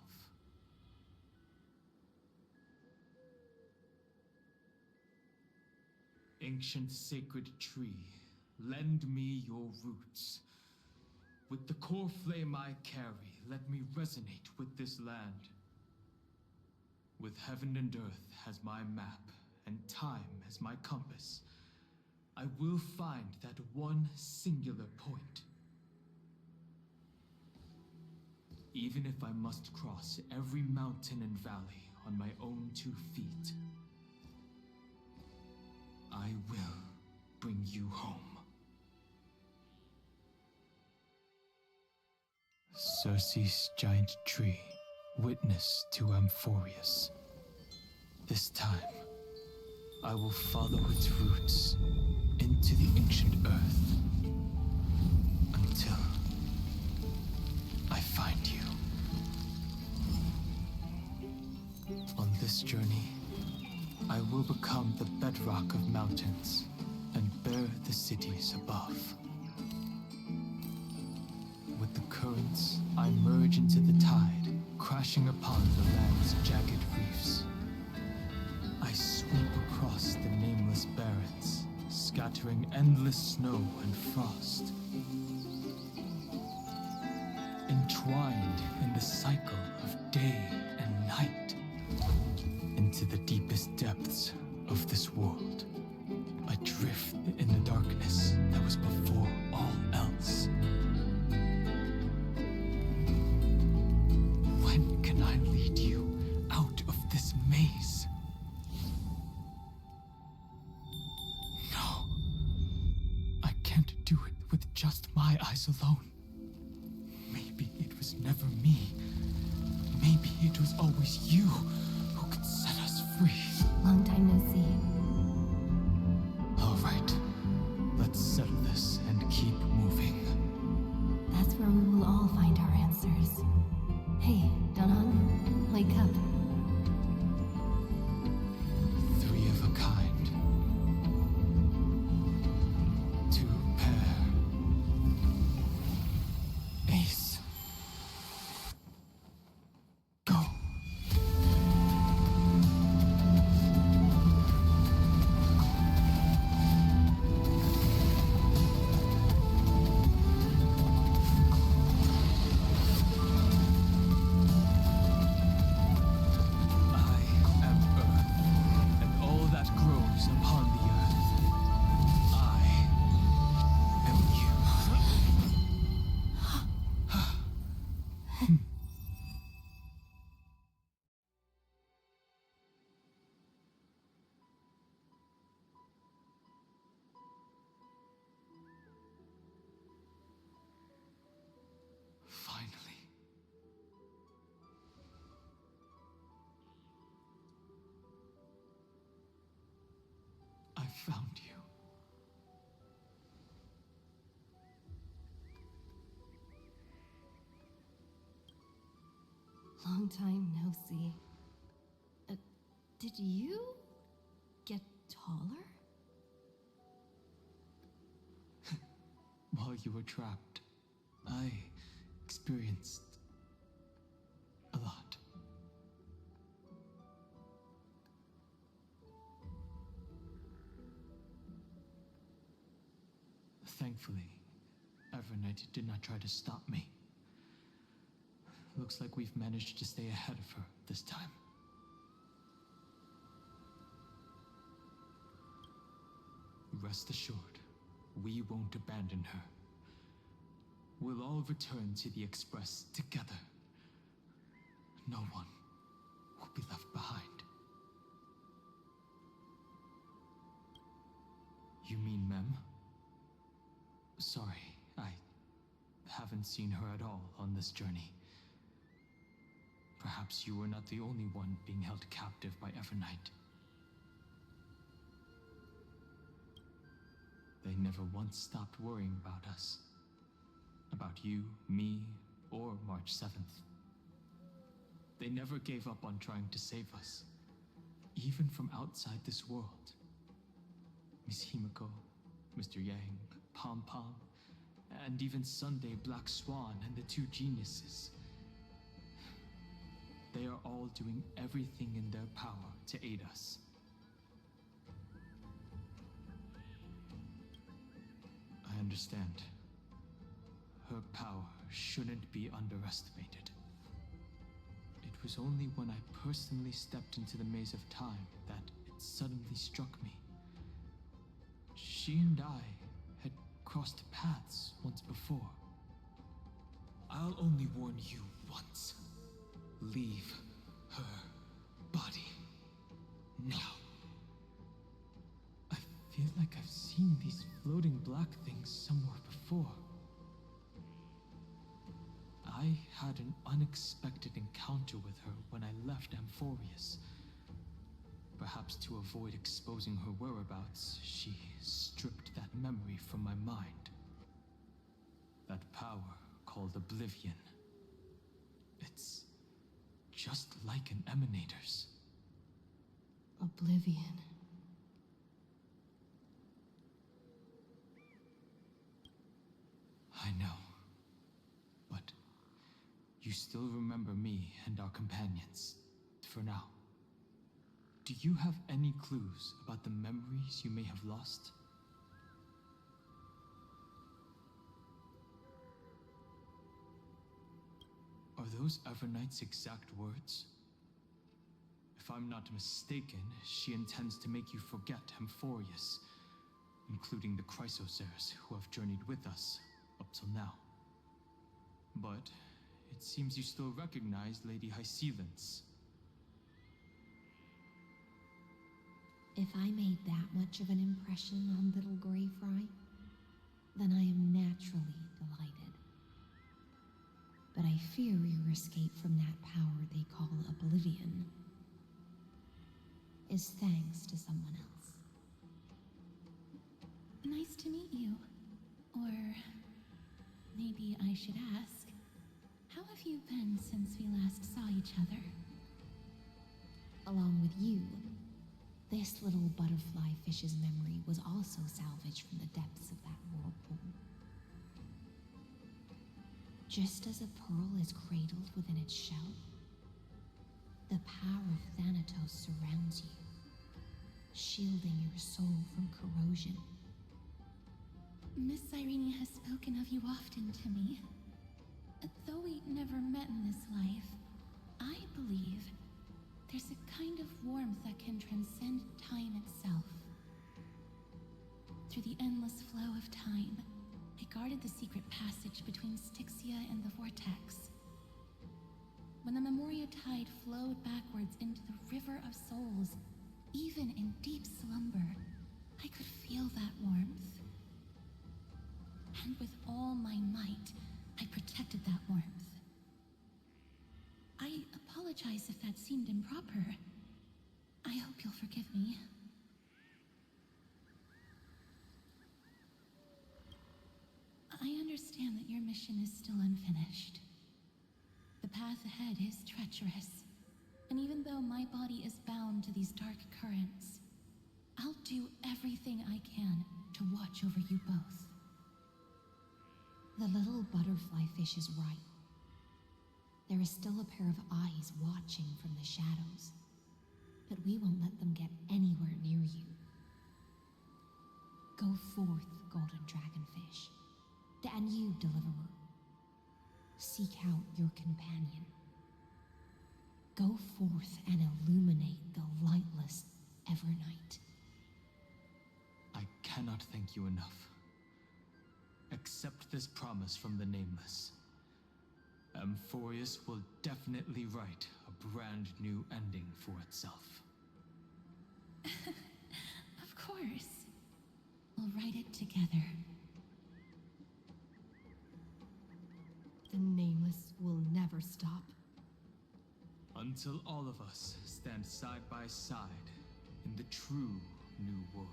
Speaker 9: Ancient sacred tree, lend me your roots. With the core flame I carry, let me resonate with this land. With heaven and earth as my map and time as my compass, I will find that one singular point. Even if I must cross every mountain and valley on my own 2 feet, I will bring you home. Circe's giant tree, witness to Amphorius. This time, I will follow its roots into the ancient earth until I find you. On this journey, I will become the bedrock of mountains and bear the cities above. With the currents, I merge into the tide, crashing upon the land's jagged reefs. I sweep across the nameless barrens, scattering endless snow and frost. Entwined in the cycle of day and night, into the deepest depths of this world, adrift in the darkness that was before all else. When can I lead you out of this maze? No. I can't do it with just my eyes alone. Maybe it was never me. Maybe it was always you who could set us free.
Speaker 2: Long time no see.
Speaker 9: All right. Let's settle this and keep moving.
Speaker 2: That's where we will all find our answers. Hey, Donhan, wake up.
Speaker 9: 3 of a kind. 2 pair. Ace. Go. Finally. I found you.
Speaker 2: Long time no see. Did you get taller?
Speaker 9: While you were trapped, I experienced a lot. Thankfully, Evernight did not try to stop me. Looks like we've managed to stay ahead of her this time. Rest assured, we won't abandon her. We'll all return to the Express together. No one will be left behind. You mean Mem? Sorry, I haven't seen her at all on this journey. Perhaps you were not the only one being held captive by Evernight. They never once stopped worrying about us. About you, me, or March 7th. They never gave up on trying to save us, even from outside this world. Miss Himiko, Mr. Yang, Pom Pom, and even Sunday Black Swan and the 2 geniuses. They are all doing everything in their power to aid us. I understand. Her power shouldn't be underestimated. It was only when I personally stepped into the maze of time that it suddenly struck me. She and I had crossed paths once before. I'll only warn you once. Leave her body now. I feel like I've seen these floating black things somewhere before. I had an unexpected encounter with her when I left Amphorius. Perhaps to avoid exposing her whereabouts, she stripped that memory from my mind. That power called Oblivion. It's just like an Emanator's.
Speaker 2: Oblivion.
Speaker 9: I know. But you still remember me and our companions, for now. Do you have any clues about the memories you may have lost? Are those Evernight's exact words? If I'm not mistaken, she intends to make you forget Amphorius, including the Chrysosaurs who have journeyed with us up till now. But it seems you still recognize Lady Hycelens.
Speaker 2: If I made that much of an impression on little Grey Fry, then I am naturally delighted. But I fear your escape from that power they call Oblivion is thanks to someone else.
Speaker 12: Nice to meet you. Or maybe I should ask, how have you been since we last saw each other?
Speaker 2: Along with you, this little butterfly fish's memory was also salvaged from the depths of that whirlpool. Just as a pearl is cradled within its shell, the power of Thanatos surrounds you, shielding your soul from corrosion.
Speaker 12: Miss Irene has spoken of you often to me. Though we never met in this life, I believe there's a kind of warmth that can transcend time itself. Through the endless flow of time, I guarded the secret passage between Styxia and the Vortex. When the Memoria tide flowed backwards into the River of Souls, even in deep slumber, I could feel that warmth. And with all my might, I protected that warmth. I apologize if that seemed improper. I hope you'll forgive me. I understand that your mission is still unfinished. The path ahead is treacherous, and even though my body is bound to these dark currents, I'll do everything I can to watch over you both.
Speaker 2: The little butterfly fish is right. There is still a pair of eyes watching from the shadows, but we won't let them get anywhere near you. Go forth, golden dragonfish, and you, deliverer. Seek out your companion. Go forth and illuminate the lightless Evernight.
Speaker 9: I cannot thank you enough. Accept this promise from the Nameless. Amphorius will definitely write a brand new ending for itself.
Speaker 12: Of course. We'll write it together.
Speaker 2: The Nameless will never stop.
Speaker 9: Until all of us stand side by side in the true new world.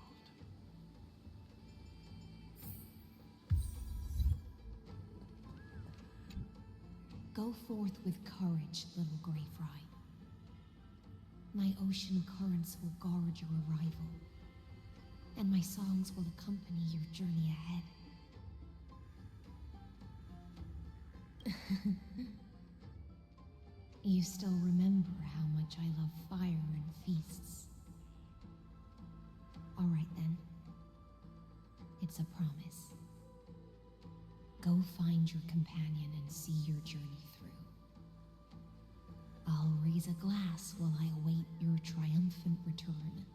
Speaker 2: Go forth with courage, little Grey Fry. My ocean currents will guard your arrival, and my songs will accompany your journey ahead. You still remember how much I love fire and feasts. All right then. It's a promise. Go find your companion and see your journey through. I'll raise a glass while I await your triumphant return.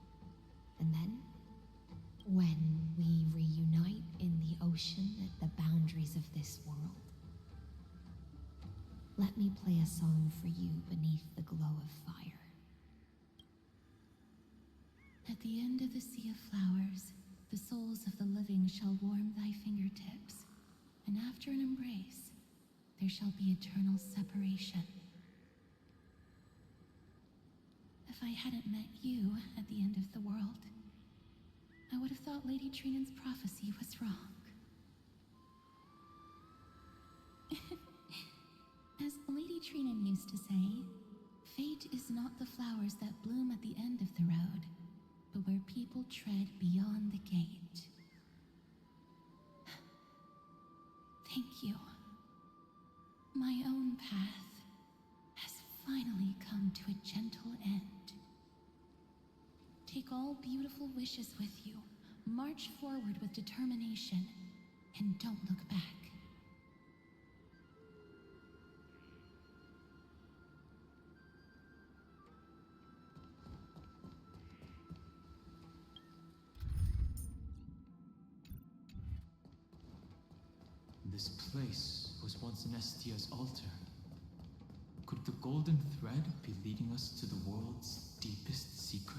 Speaker 2: less hollow for you beneath the glow of fire. At the end of the sea of flowers, the souls of the living shall warm thy fingertips, and after an embrace, there shall be eternal separation. If I hadn't met you at the end of the world, I would have thought Lady Trinan's prophecy was wrong. As Lady Trinan used to say, fate is not the flowers that bloom at the end of the road, but where people tread beyond the gate. Thank you. My own path has finally come to a gentle end. Take all beautiful wishes with you, march forward with determination, and don't look back.
Speaker 9: This place was once Nestia's altar. Could the golden thread be leading us to the world's deepest secret?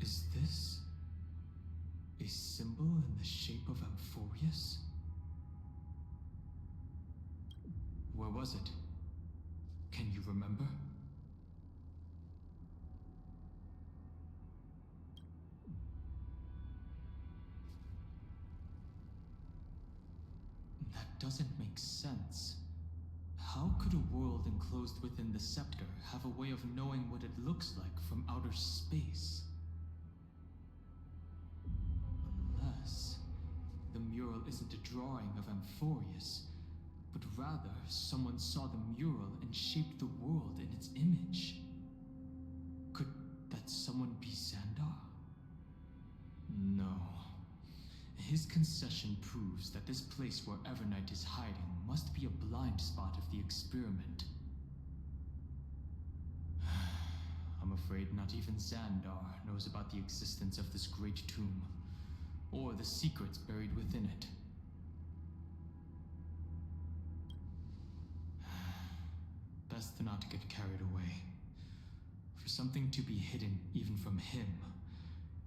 Speaker 9: Is this a symbol in the shape of Amphorius? Where was it? Can you remember? That doesn't make sense. How could a world enclosed within the scepter have a way of knowing what it looks like from outer space? Unless the mural isn't a drawing of Amphorius, but rather someone saw the mural and shaped the world in its image. Could that someone be Xandar? No. His concession proves that this place where Evernight is hiding must be a blind spot of the experiment. I'm afraid not even Xandar knows about the existence of this great tomb, or the secrets buried within it. Best not get carried away. For something to be hidden even from him,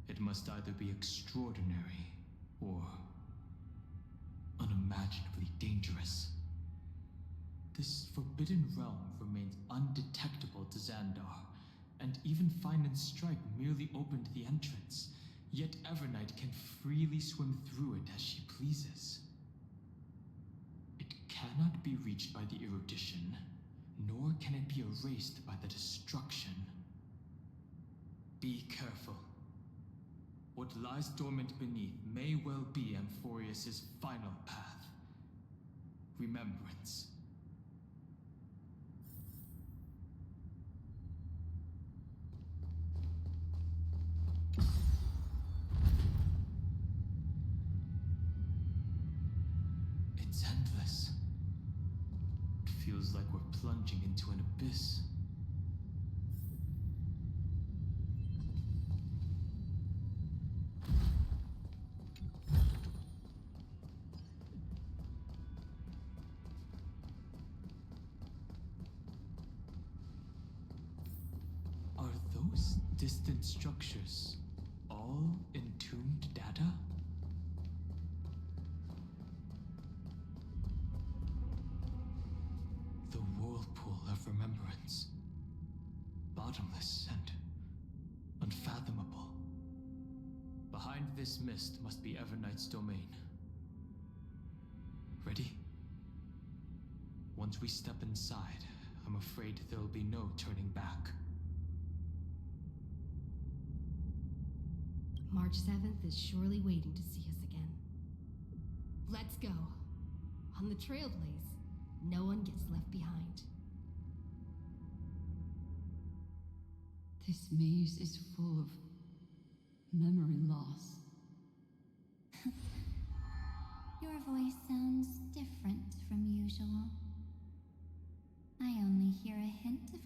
Speaker 9: it must either be extraordinary or unimaginably dangerous. This forbidden realm remains undetectable to Xandar, and even Fine and Strike merely opened the entrance, yet Evernight can freely swim through it as she pleases. It cannot be reached by the erudition, nor can it be erased by the destruction. Be careful. What lies dormant beneath may well be Amphorius' final path. Remembrance. It's endless. It feels like we're plunging into an abyss. Are those distant structures all entombed data? The whirlpool of remembrance. Bottomless and unfathomable. Behind this mist must be Evernight's domain. Ready? Once we step inside, I'm afraid there'll be no turning back.
Speaker 2: March 7th is surely waiting to see us again. Let's go. On the Trailblaze, no one gets left behind.
Speaker 11: This maze is full of memory loss.
Speaker 1: Your voice sounds different from usual. I only hear a hint of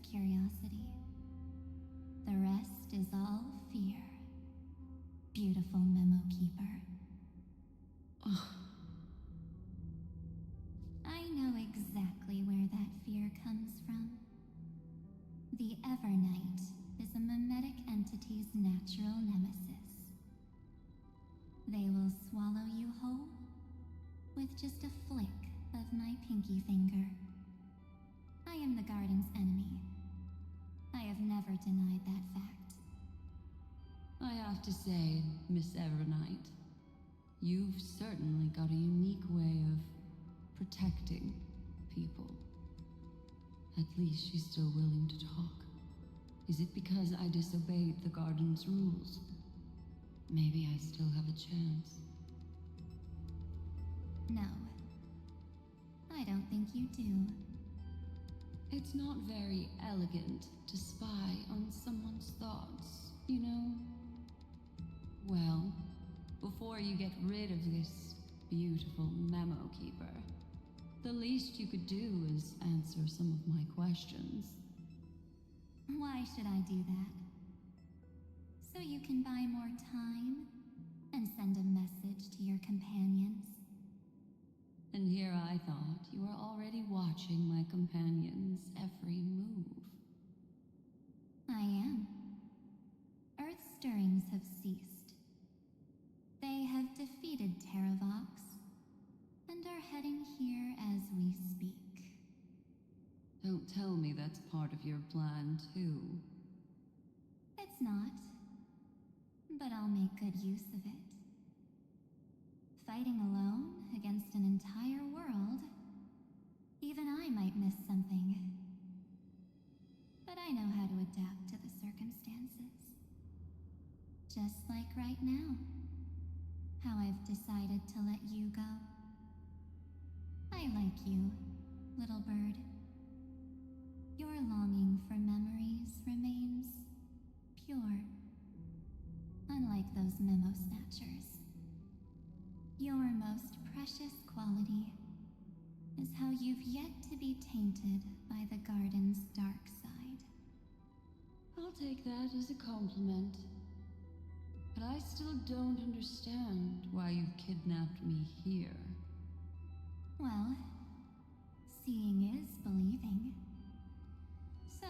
Speaker 1: natural nemesis. They will swallow you whole with just a flick of my pinky finger. I am the garden's enemy. I have never denied that fact.
Speaker 11: I have to say, Miss Evernight, you've certainly got a unique way of protecting people. At least she's still willing to talk. Is it because I disobeyed the garden's rules? Maybe I still have a chance.
Speaker 1: No. I don't think you do.
Speaker 11: It's not very elegant to spy on someone's thoughts, you know? Well, before you get rid of this beautiful memo keeper, the least you could do is answer some of my questions.
Speaker 1: Why should I do that? So you can buy more time and send a message to your companions?
Speaker 11: And here I thought you were already watching my companion's every move.
Speaker 1: I am. Earth stirrings have ceased. They have defeated Terravox and are heading here as we speak.
Speaker 11: Don't tell me that's part of your plan, too.
Speaker 1: It's not. But I'll make good use of it. Fighting alone against an entire world, even I might miss something. But I know how to adapt to the circumstances. Just like right now. How I've decided to let you go. I like you, little bird. Your longing for memories remains pure. Unlike those memo snatchers. Your most precious quality is how you've yet to be tainted by the garden's dark side.
Speaker 11: I'll take that as a compliment. But I still don't understand why you've kidnapped me here.
Speaker 1: Well, seeing is believing. So,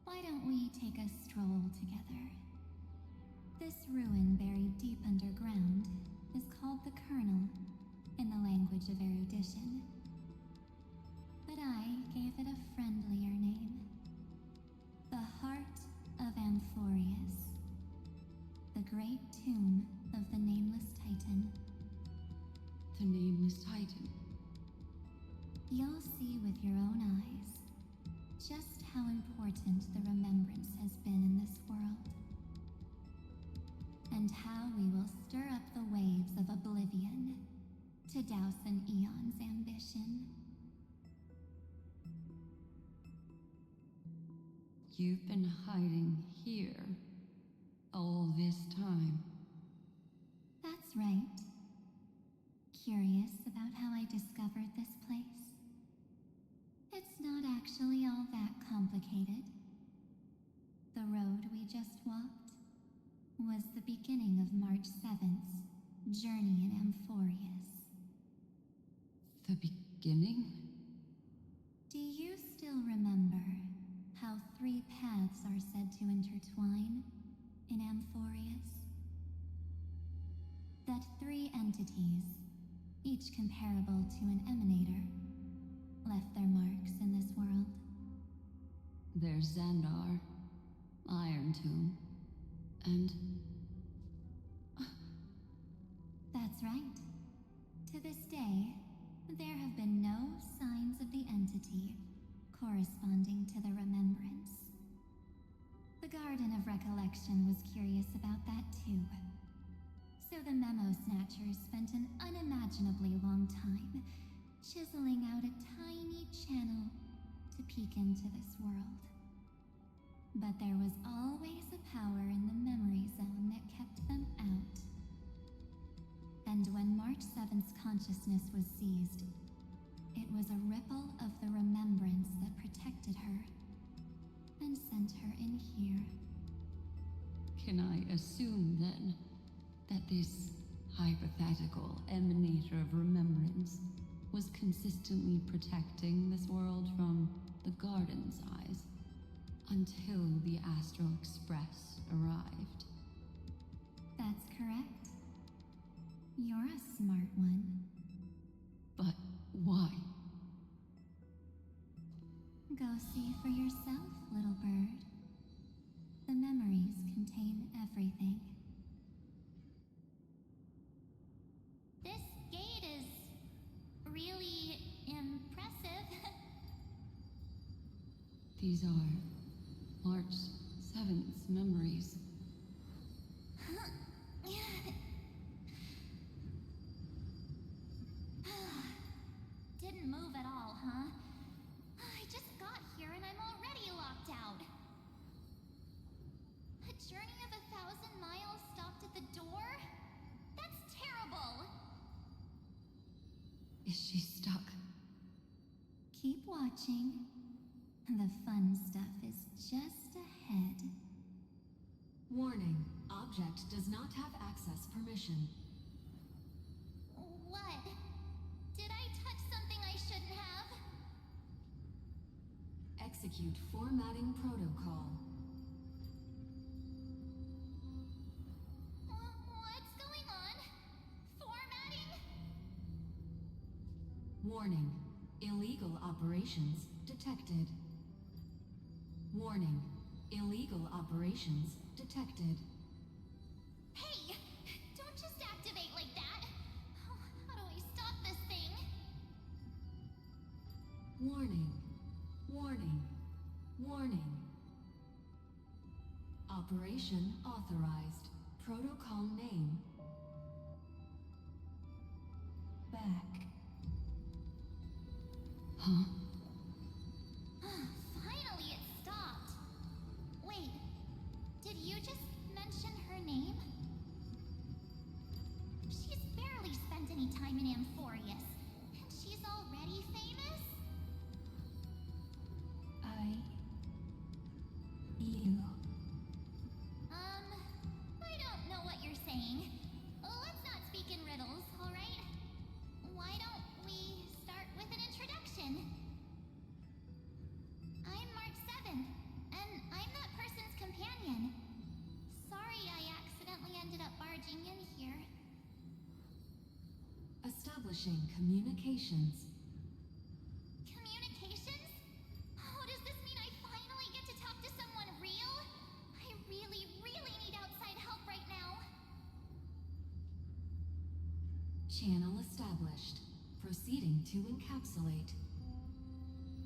Speaker 1: why don't we take a stroll together? This ruin buried deep underground is called the Kernel in the language of erudition. But I gave it a friendlier name. The Heart of Amphorius. The great tomb of the Nameless Titan.
Speaker 11: The Nameless Titan?
Speaker 1: You'll see with your own eyes just how important the remembrance has been in this world. And how we will stir up the waves of oblivion to douse an eon's ambition.
Speaker 11: You've been hiding here all this time.
Speaker 1: That's right. Curious about how I discovered this place? It's not actually all that complicated. The road we just walked was the beginning of March 7th's journey in Amphorius.
Speaker 11: The beginning?
Speaker 1: Do you still remember how 3 paths are said to intertwine in Amphorius? That 3 entities, each comparable to an emanator, left their marks in this world.
Speaker 11: There's Xandar, Iron Tomb, and...
Speaker 1: That's right. To this day, there have been no signs of the entity corresponding to the remembrance. The Garden of Recollection was curious about that too. So the Memo Snatchers spent an unimaginably long time chiseling out a tiny channel to peek into this world. But there was always a power in the memory zone that kept them out. And when March 7th's consciousness was seized, it was a ripple of the remembrance that protected her and sent her in here.
Speaker 11: Can I assume, then, that this hypothetical emanator of remembrance was consistently protecting this world from the Garden's eyes? Until the Astral Express arrived.
Speaker 1: That's correct. You're a smart one.
Speaker 11: But why?
Speaker 1: Go see for yourself, little bird. The memories contain everything.
Speaker 8: This gate is really impressive.
Speaker 11: These are March 7th's memories.
Speaker 8: Didn't move at all, huh? I just got here and I'm already locked out. A journey of 1,000 miles stopped at the door? That's terrible!
Speaker 11: Is she stuck?
Speaker 1: Keep watching. The fun stuff is just ahead.
Speaker 12: Warning. Object does not have access permission.
Speaker 8: What? Did I touch something I shouldn't have?
Speaker 12: Execute formatting protocol.
Speaker 8: What's going on? Formatting?
Speaker 12: Warning. Illegal operations detected. Warning. Illegal operations detected.
Speaker 8: Hey! Don't just activate like that! How do I stop this thing?
Speaker 12: Warning. Warning. Warning. Operation authorized. Protocol name. Back.
Speaker 11: Huh?
Speaker 8: Finally, it stopped. Wait, did you just mention her name? She's barely spent any time in Amphorius, and she's already famous? I don't know what you're saying. Let's not speak in riddles, alright? Why don't we start with an introduction? I'm March 7th, and I'm that person's companion. Sorry I accidentally ended up barging in here.
Speaker 12: Establishing communications.
Speaker 8: Communications? Oh, does this mean I finally get to talk to someone real? I really, really need outside help right now.
Speaker 12: Channel established. Proceeding to encapsulate.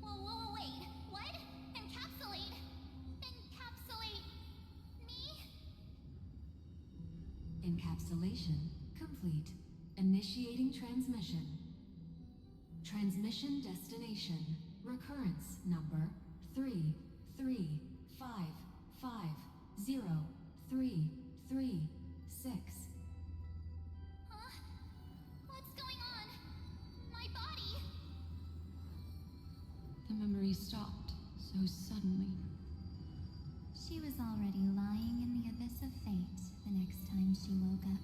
Speaker 8: Whoa, wait. What? Encapsulate? Encapsulate me?
Speaker 12: Encapsulation complete. Initiating transmission. Transmission destination. Recurrence number 335503336.
Speaker 8: What's going on? My body?
Speaker 11: The memory stopped so suddenly.
Speaker 1: She was already lying in the abyss of fate the next time she woke up.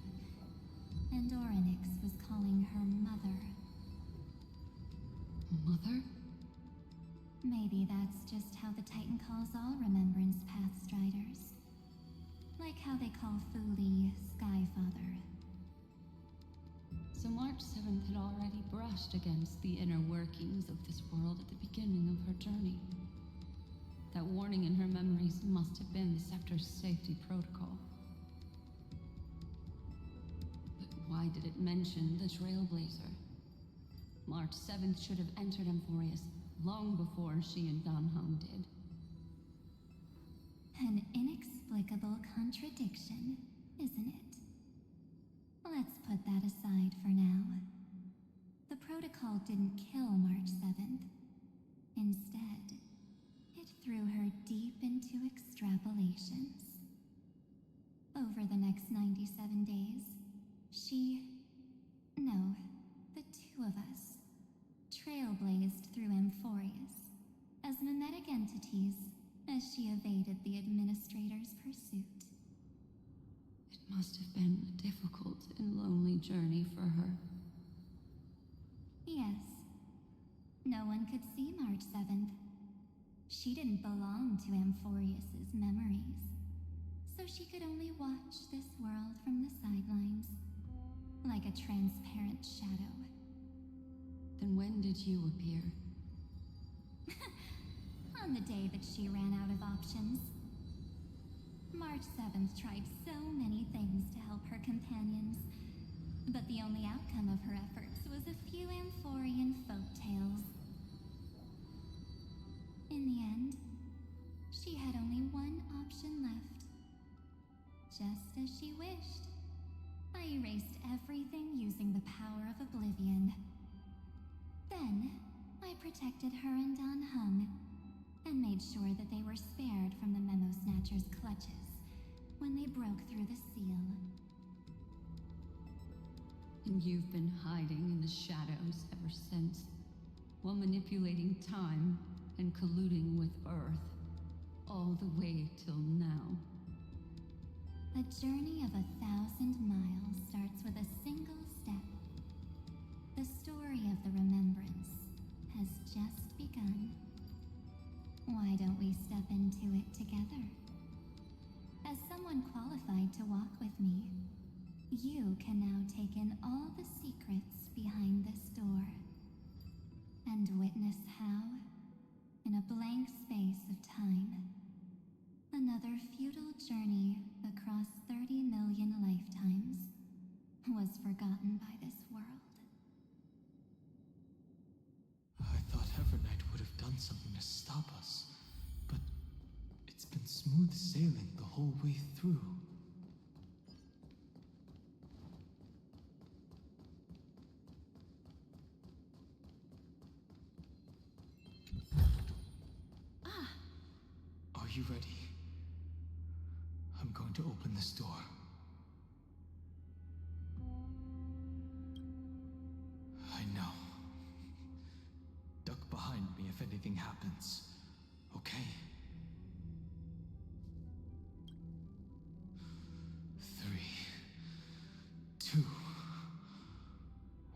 Speaker 1: And Orynyx was calling her mother.
Speaker 11: Mother?
Speaker 1: Maybe that's just how the Titan calls all Remembrance Path Striders. Like how they call Thule Skyfather.
Speaker 11: So March 7th had already brushed against the inner workings of this world at the beginning of her journey. That warning in her memories must have been the Scepter's safety protocol. But why did it mention the Trailblazer? March 7th should have entered Amphorius long before she and Dunham did.
Speaker 1: An inexplicable contradiction, isn't it? Let's put that aside for now. The protocol didn't kill March 7th. Instead, it threw her deep into extrapolations. Over the next 97 days, the two of us, trailblazed through Amphorius as mimetic entities as she evaded the Administrator's pursuit.
Speaker 11: It must have been a difficult and lonely journey for her.
Speaker 1: Yes. No one could see March 7th. She didn't belong to Amphorius's memories, so she could only watch this world from the sidelines, like a transparent shadow.
Speaker 11: Then when did you appear?
Speaker 1: On the day that she ran out of options. March 7th tried so many things to help her companions, but the only outcome of her efforts was a few Amphorian folk tales. In the end, she had only one option left. Just as she wished, I erased everything using the power of oblivion. Then, I protected her and Don Hung, and made sure that they were spared from the Memo Snatcher's clutches when they broke through the seal.
Speaker 11: And you've been hiding in the shadows ever since, while manipulating time and colluding with Earth, all the way till now.
Speaker 1: A journey of 1,000 miles starts with a single step. The story of the remembrance has just begun. Why don't we step into it together? As someone qualified to walk with me, you can now take in all the secrets behind this door, and witness how, in a blank space of time, another futile journey across 30 million lifetimes was forgotten by this world.
Speaker 9: I thought Evernight would have done something to stop us, but it's been smooth sailing the whole way through. Are you ready? I'm going to open this door. I know. Duck behind me if anything happens, okay? 3, 2,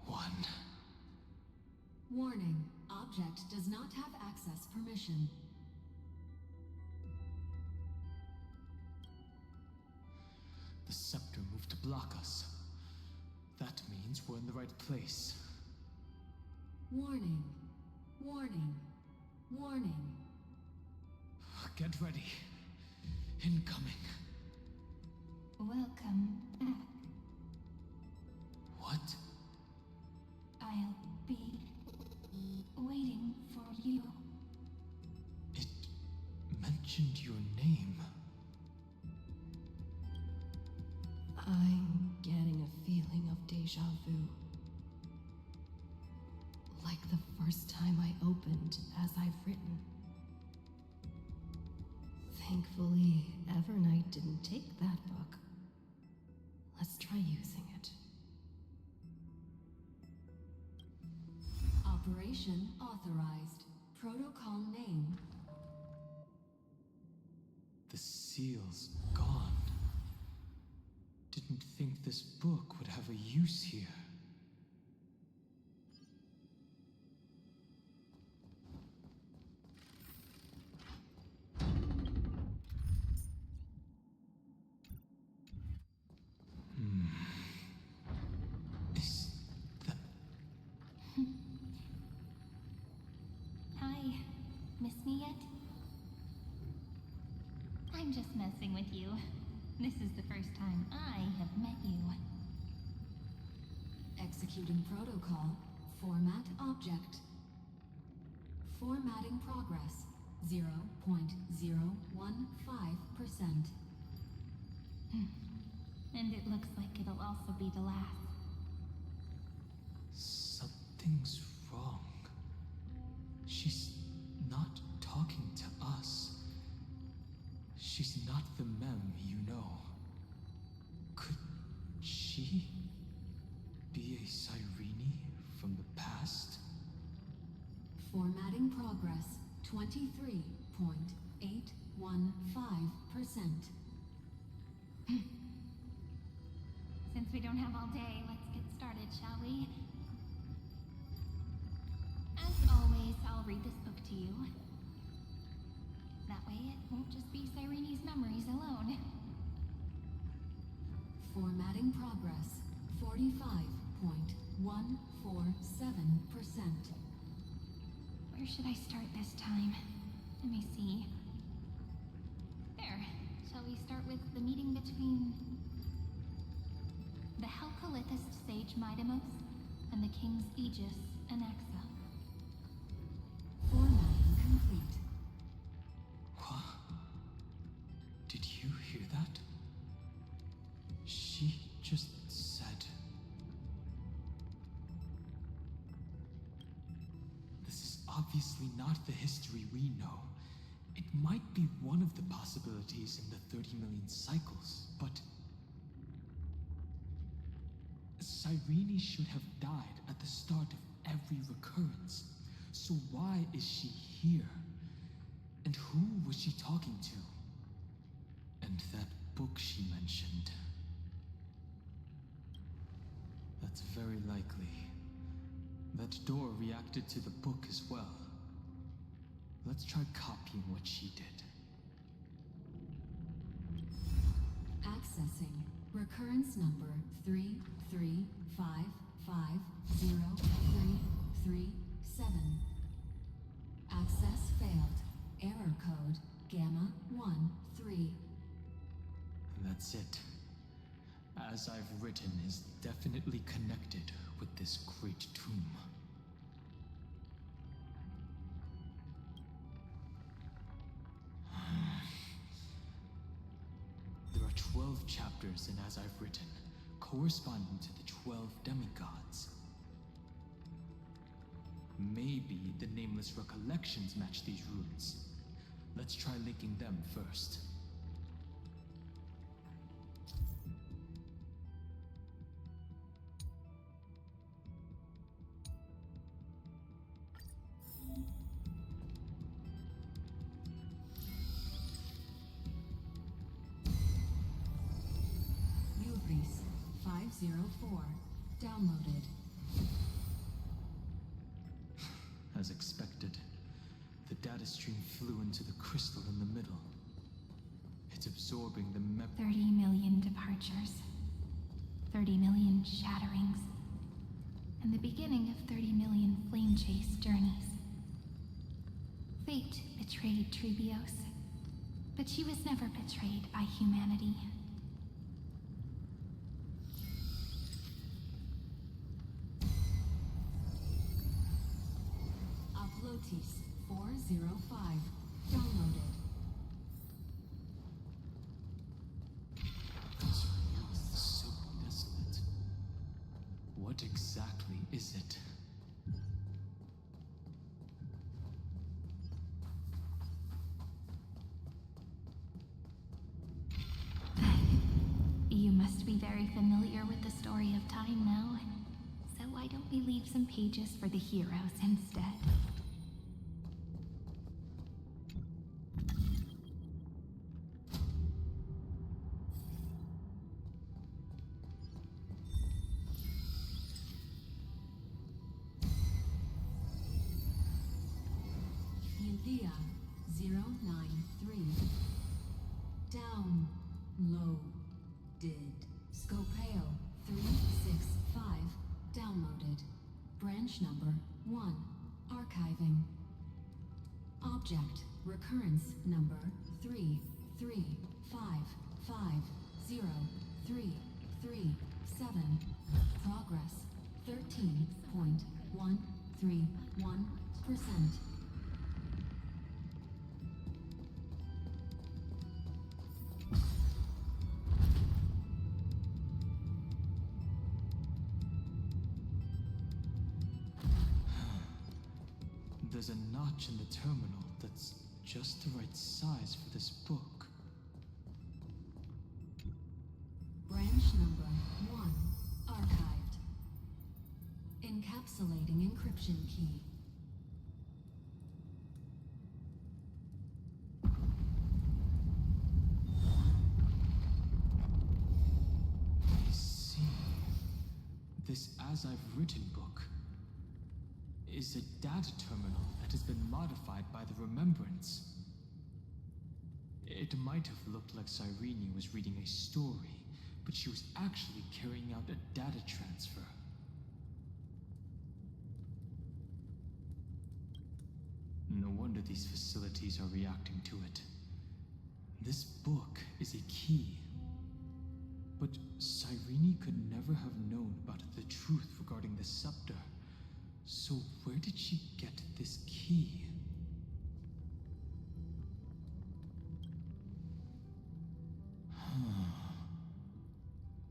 Speaker 9: 1.
Speaker 10: Warning. Object does not have access permission.
Speaker 9: The scepter moved to block us. That means we're in the right place.
Speaker 10: Warning. Warning. Warning.
Speaker 9: Get ready. Incoming.
Speaker 1: Welcome back.
Speaker 9: What?
Speaker 1: I'll be waiting for you.
Speaker 9: It mentioned your name.
Speaker 12: I'm getting a feeling of deja vu. Like the first time I opened as I've written. Thankfully, Evernight didn't take that book. Let's try using it.
Speaker 10: Operation authorized. Protocol name.
Speaker 9: The seal's gone. Didn't think this book would have a use here. Is that...
Speaker 1: Hi. Miss me yet? I'm just messing with you. This is the first time I have met you.
Speaker 10: Executing protocol. Format object. Formatting progress. 0.015%.
Speaker 1: And it looks like it'll also be the last.
Speaker 9: Something's wrong. She's not talking to us. She's not the Mem you know. Could she be a Cyrene from the past?
Speaker 10: Formatting progress. 23.815%.
Speaker 1: Since we don't have all day, let's get started, shall we? As always, I'll read this book to you. That way it won't just be Cyrene's memories alone.
Speaker 10: Formatting progress. 45.147%.
Speaker 1: Where should I start this time? Let me see. There. Shall we start with the meeting between the Helcolithist sage Midamos and the King's Aegis Anaxa?
Speaker 10: Formatting complete.
Speaker 7: What? Did you hear that? She just said... This is obviously not the history we know. It might be one of the possibilities in the 30 million cycles, but... Cyrene should have died at the start of every recurrence. So why is she here? And who was she talking to? And that book she mentioned. That's very likely. That door reacted to the book as well. Let's try copying what she did.
Speaker 10: Accessing recurrence number 33550337. Access failed. Error code Gamma 13.
Speaker 7: That's it. As I've written is definitely connected with this great tomb. There are 12 chapters in As I've Written, corresponding to the 12 demigods. Maybe the Nameless Recollections match these runes. Let's try linking them first.
Speaker 10: Ubris 504. Downloaded.
Speaker 7: As expected, the data stream flew into the crystal in the middle. It's absorbing the
Speaker 1: 30 million departures. 30 million shatterings. And the beginning of 30 million flame chase journeys. Fate betrayed Trebios, but she was never betrayed by humanity.
Speaker 10: Uplotis 405. Downloaded.
Speaker 7: So desolate. What exactly is it?
Speaker 1: You must be very familiar with the story of time now. So why don't we leave some pages for the heroes instead?
Speaker 10: Euthea 093. Downloaded. Scopeo 365. Downloaded. Branch number 1. Archiving. Object recurrence number 33550337. Progress 13.131%.
Speaker 7: There's a notch in the terminal that's just the right size for this book.
Speaker 10: Branch number 1. Archived. Encapsulating encryption key.
Speaker 7: I see. This As I've Written book is a data terminal that has been modified by the Remembrance.
Speaker 9: It might have looked like Cyrene was reading a story, but she was actually carrying out a data transfer. No wonder these facilities are reacting to it. This book is a key. But Cyrene could never have known about the truth regarding the scepter. So where did she get this key?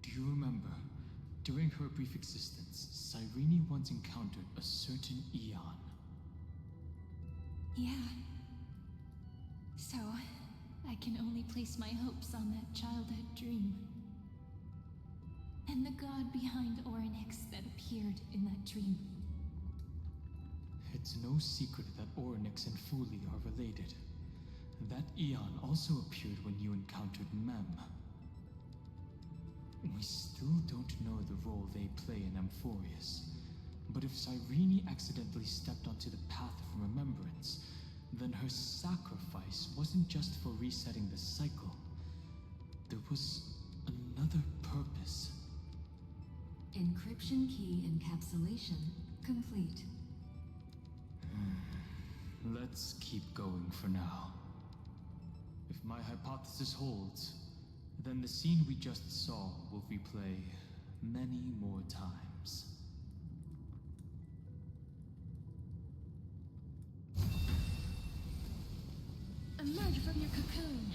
Speaker 9: Do you remember? During her brief existence, Cyrene once encountered a certain Eon.
Speaker 1: Yeah. So, I can only place my hopes on that childhood dream. And the god behind Orynyx that appeared in that dream.
Speaker 9: It's no secret that Orynyx and Fuli are related. That Eon also appeared when you encountered Mem. We still don't know the role they play in Amphorius, but if Cyrene accidentally stepped onto the path of remembrance, then her sacrifice wasn't just for resetting the cycle. There was another purpose.
Speaker 10: Encryption key encapsulation complete.
Speaker 9: Let's keep going for now. If my hypothesis holds, then the scene we just saw will replay many more times.
Speaker 1: Emerge from your cocoon!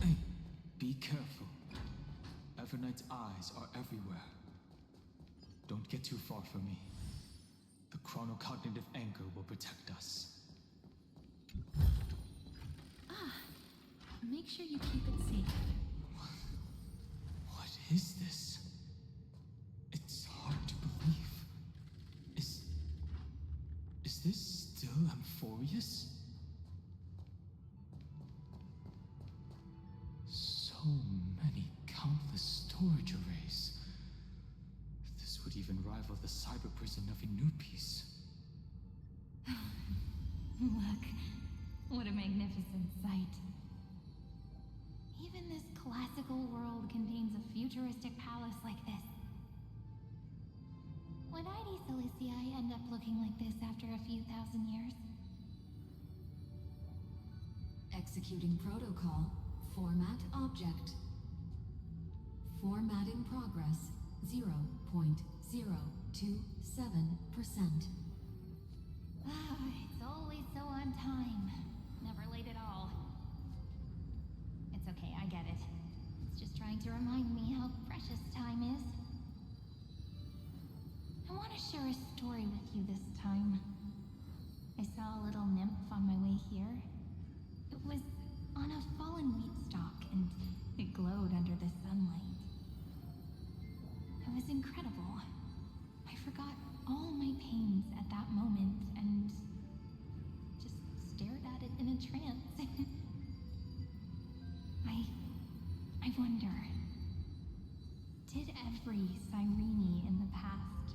Speaker 9: Hey, be careful. Evernight's eyes are everywhere. Don't get too far from me. The chronocognitive anchor will protect us.
Speaker 1: Make sure you keep it safe.
Speaker 9: What is this? It's hard to believe. Is this still Amphorius? So many countless storage arrays. This would even rival the cyber prison of Inupis.
Speaker 1: Look, what a magnificent sight. Even this classical world contains a futuristic palace like this. Would ID Ciliciae end up looking like this after a few thousand years?
Speaker 10: Executing protocol. Format object. Formatting progress 0.027%.
Speaker 1: It's always so on time. Never late at all. It's okay, I get it. It's just trying to remind me how precious time is. I want to share a story with you this time. I saw a little nymph on my way here. It was on a fallen wheat stalk, and it glowed under the sunlight. It was incredible. I forgot all my pains at that moment and just stared at it in a trance. I wonder, did every Cyrene in the past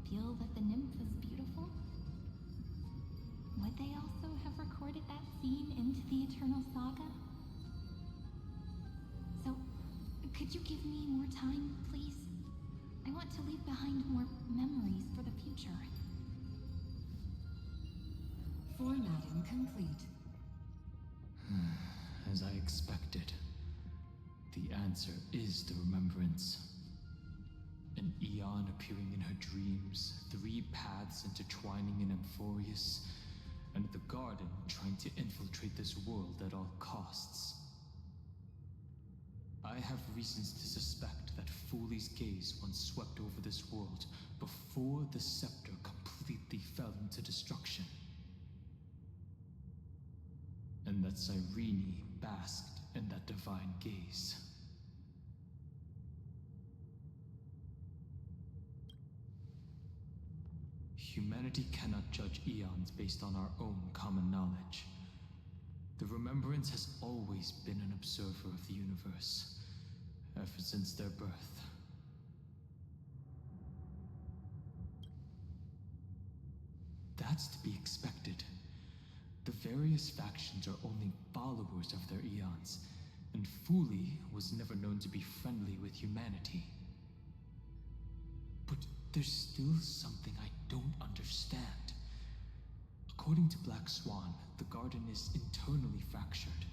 Speaker 1: feel that the nymph was beautiful? Would they also have recorded that scene into the Eternal Saga? So, could you give me more time, please? I want to leave behind more memories for the future.
Speaker 10: Formatting complete.
Speaker 9: As I expected. The answer is the remembrance. An Eon appearing in her dreams, 3 paths intertwining in Amphorius, and the Garden trying to infiltrate this world at all costs. I have reasons to suspect that Fuli's gaze once swept over this world before the scepter completely fell into destruction. And that Cyrene basked in that divine gaze. Humanity cannot judge eons based on our own common knowledge. The Remembrance has always been an observer of the universe, ever since their birth. That's to be expected.
Speaker 7: The various factions are only followers of their eons, and Fuli was never known to be friendly with humanity. But there's still something I don't understand. According to Black Swan, the garden is internally fractured,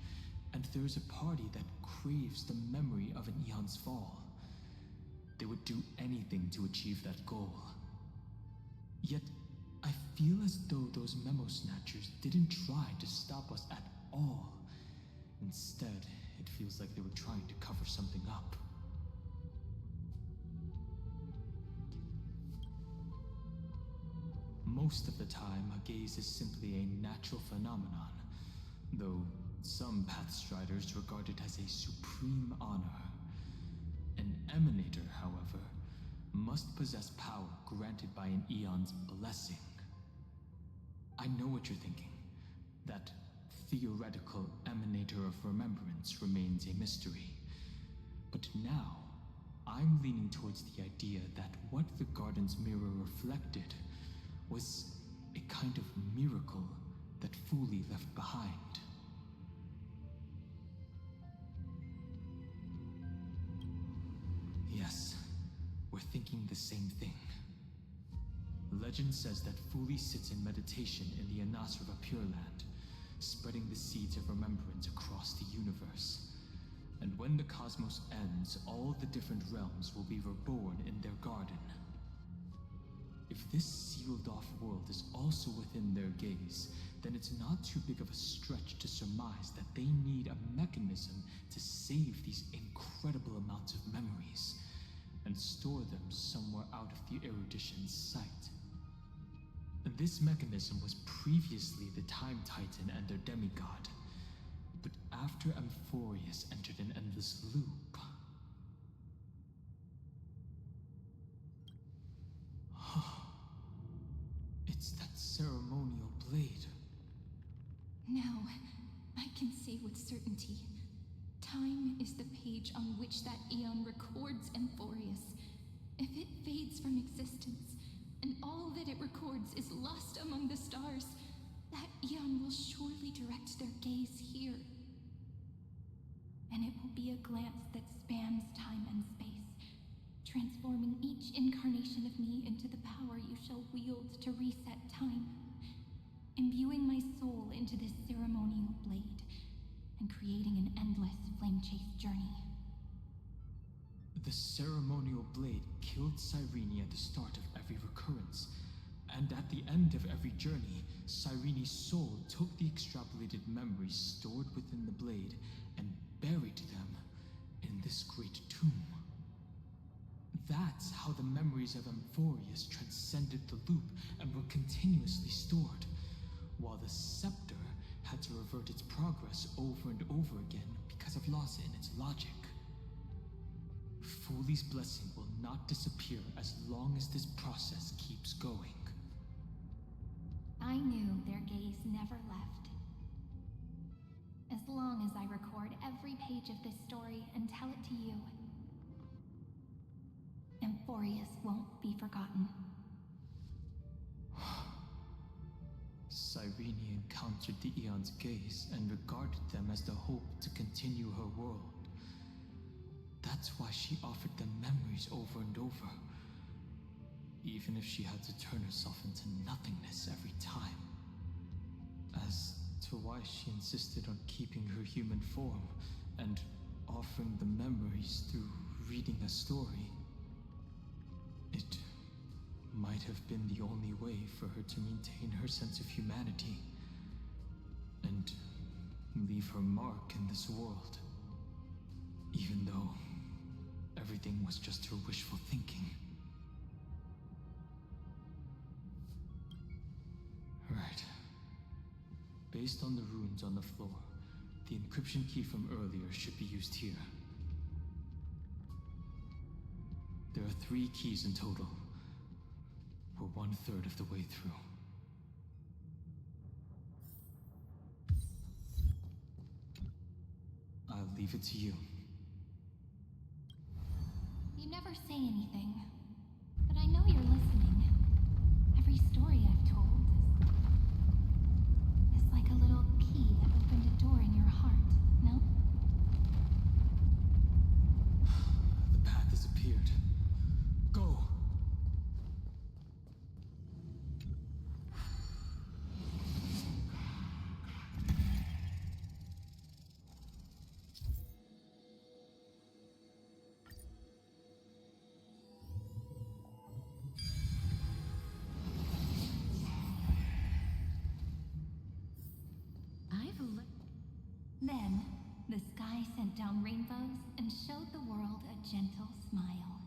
Speaker 7: and there's a party that craves the memory of an eon's fall. They would do anything to achieve that goal. Yet, I feel as though those memo snatchers didn't try to stop us at all. Instead, it feels like they were trying to cover something up. Most of the time, a gaze is simply a natural phenomenon, though some Pathstriders regard it as a supreme honor. An Emanator, however, must possess power granted by an Eon's blessing. I know what you're thinking. That theoretical Emanator of Remembrance remains a mystery. But now, I'm leaning towards the idea that what the garden's mirror reflected was a kind of miracle that Fuli left behind. Yes, we're thinking the same thing. Legend says that Fuli sits in meditation in the Anasrava Pure Land, spreading the seeds of remembrance across the universe. And when the cosmos ends, all the different realms will be reborn in their garden. If this sealed-off world is also within their gaze, then it's not too big of a stretch to surmise that they need a mechanism to save these incredible amounts of memories and store them somewhere out of the erudition's sight. This mechanism was previously the Time Titan and their demigod, but after Amphorius entered an endless loop, it's that ceremonial blade.
Speaker 1: Now, I can say with certainty, time is the page on which that eon records Amphorius. If it fades from existence, and all that it records is lost among the stars, that eon will surely direct their gaze here. And it will be a glance that spans time and space, transforming each incarnation of me into the power you shall wield to reset time, imbuing my soul into this ceremonial blade, and creating an endless flame-chase journey.
Speaker 7: The ceremonial blade killed Cyrene at the start of every recurrence, and at the end of every journey, Cyrene's soul took the extrapolated memories stored within the blade and buried them in this great tomb. That's how the memories of Amphorius transcended the loop and were continuously stored, while the scepter had to revert its progress over and over again because of loss in its logic. Fuli's blessing will not disappear as long as this process keeps going.
Speaker 1: I knew their gaze never left. As long as I record every page of this story and tell it to you, Amphorius won't be forgotten.
Speaker 7: Cyrene encountered the Eon's gaze and regarded them as the hope to continue her world. That's why she offered them memories over and over, even if she had to turn herself into nothingness every time. As to why she insisted on keeping her human form and offering the memories through reading a story, it might have been the only way for her to maintain her sense of humanity and leave her mark in this world, even though everything was just her wishful thinking. Right. Based on the runes on the floor, the encryption key from earlier should be used here. There are 3 keys in total. We're 1/3 of the way through. I'll leave it to you.
Speaker 1: You never say anything, but I know you're listening. Every story I've told is like a little Then, the sky sent down rainbows and showed the world a gentle smile.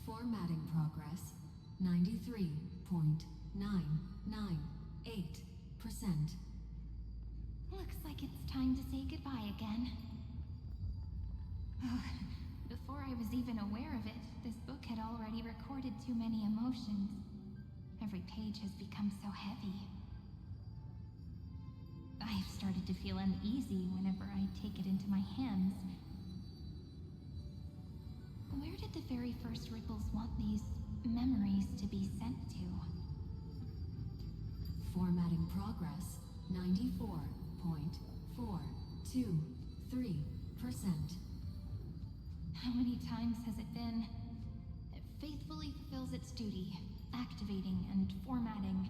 Speaker 10: Formatting progress 93.998%.
Speaker 1: Looks like it's time to say goodbye again. Before I was even aware of it, this book had already recorded too many emotions. Every page has become so heavy. I've started to feel uneasy whenever I take it into my hands. Where did the very first ripples want these memories to be sent to?
Speaker 10: Formatting progress 94.423%.
Speaker 1: How many times has it been? It faithfully fulfills its duty, activating and formatting.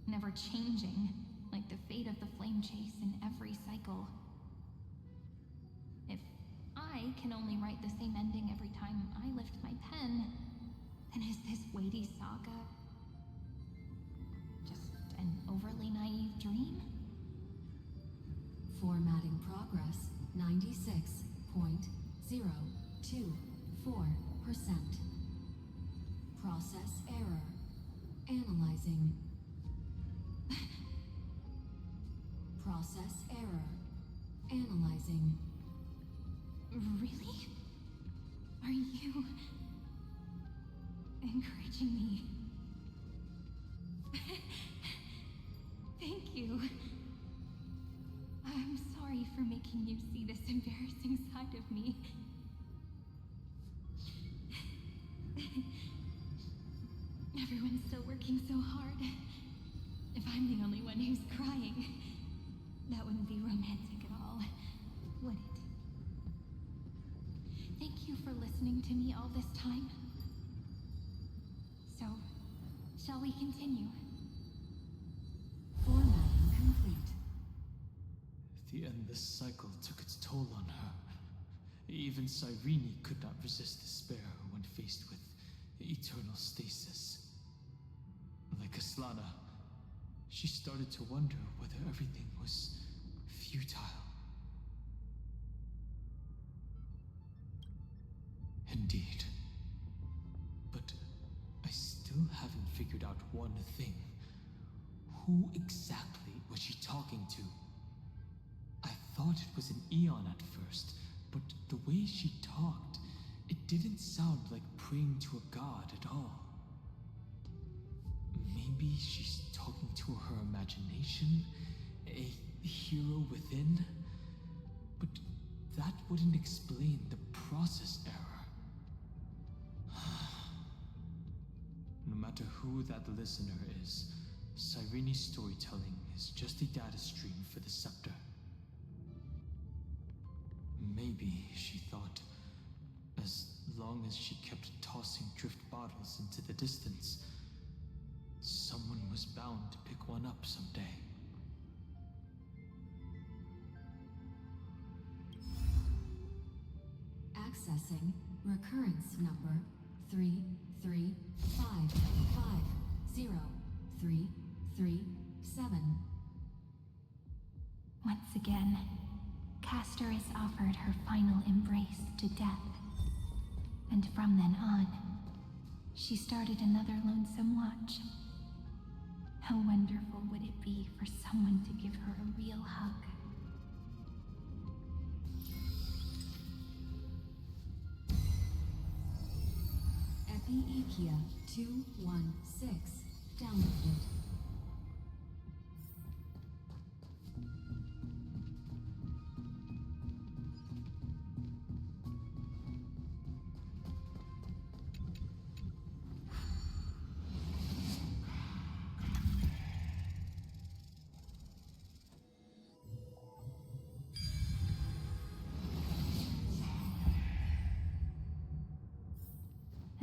Speaker 1: Never changing, like the fate of the flame chase in every cycle. If I can only write the same ending every time I lift my pen, then is this weighty saga just an overly naive dream?
Speaker 10: Formatting progress 96.024%. Process error. Analyzing. Process error. Analyzing.
Speaker 1: Really? Are you encouraging me? Thank you. I'm sorry for making you see this embarrassing side of me. Everyone's still working so hard. If I'm the only one who's crying, that wouldn't be romantic at all, would it? Thank you for listening to me all this time. So, shall we continue?
Speaker 10: Formatting complete.
Speaker 9: The endless cycle took its toll on her. Even Cyrene could not resist despair when faced with eternal stasis. Like Aslana, she started to wonder whether everything was futile. Indeed. But I still haven't figured out one thing. Who exactly was she talking to? I thought it was an Eon at first, but the way she talked, it didn't sound like praying to a god at all. Maybe she's talking to her imagination, a hero within? But that wouldn't explain the process error. No matter who that listener is, Cyrene's storytelling is just a data stream for the scepter. Maybe, she thought, as long as she kept tossing drift bottles into the distance, someone was bound to pick one up someday.
Speaker 10: Accessing recurrence number 335503337.
Speaker 1: Once again, Castor is offered her final embrace to death. And from then on, she started another lonesome watch. How wonderful would it be for someone to give her a real hug?
Speaker 10: Epi-Ikia 216 downloaded.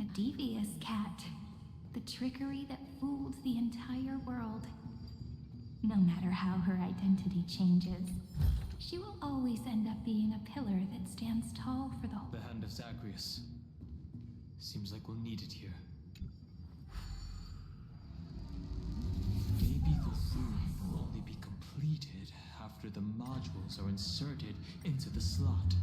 Speaker 1: A devious cat. The trickery that fooled the entire world. No matter how her identity changes, she will always end up being a pillar that stands tall for the whole.
Speaker 9: The hand of Zagreus. Seems like we'll need it here. Maybe the food will only be complete completed after the modules are inserted into the slot.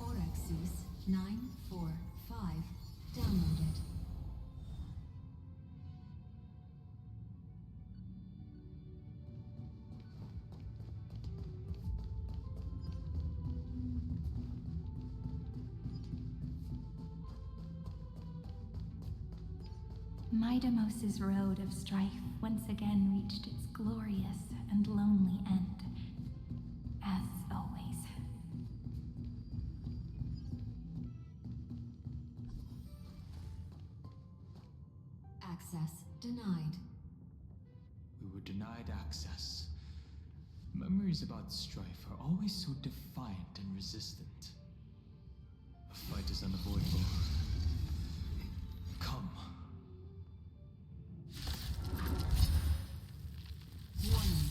Speaker 10: Orexis 945 downloaded.
Speaker 1: Midamos's road of strife once again reached its glorious and lonely end, as always.
Speaker 10: Access denied.
Speaker 9: We were denied access. Memories about strife are always so defiant and resistant. A fight is unavoidable. Come.
Speaker 10: Warning.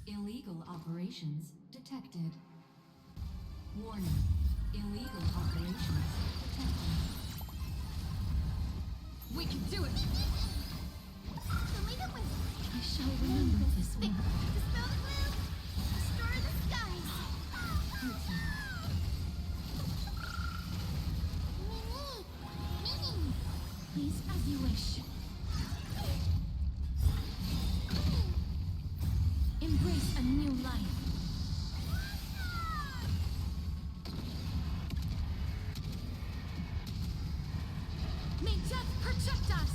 Speaker 10: Illegal operations detected. Warning. Illegal operations detected.
Speaker 2: We can do it!
Speaker 1: Leave it with
Speaker 2: I shall remember this one.
Speaker 1: Dispel the gloom! Restore the skies! Mini!
Speaker 2: Please, as you wish. Embrace a new life. May death protect us!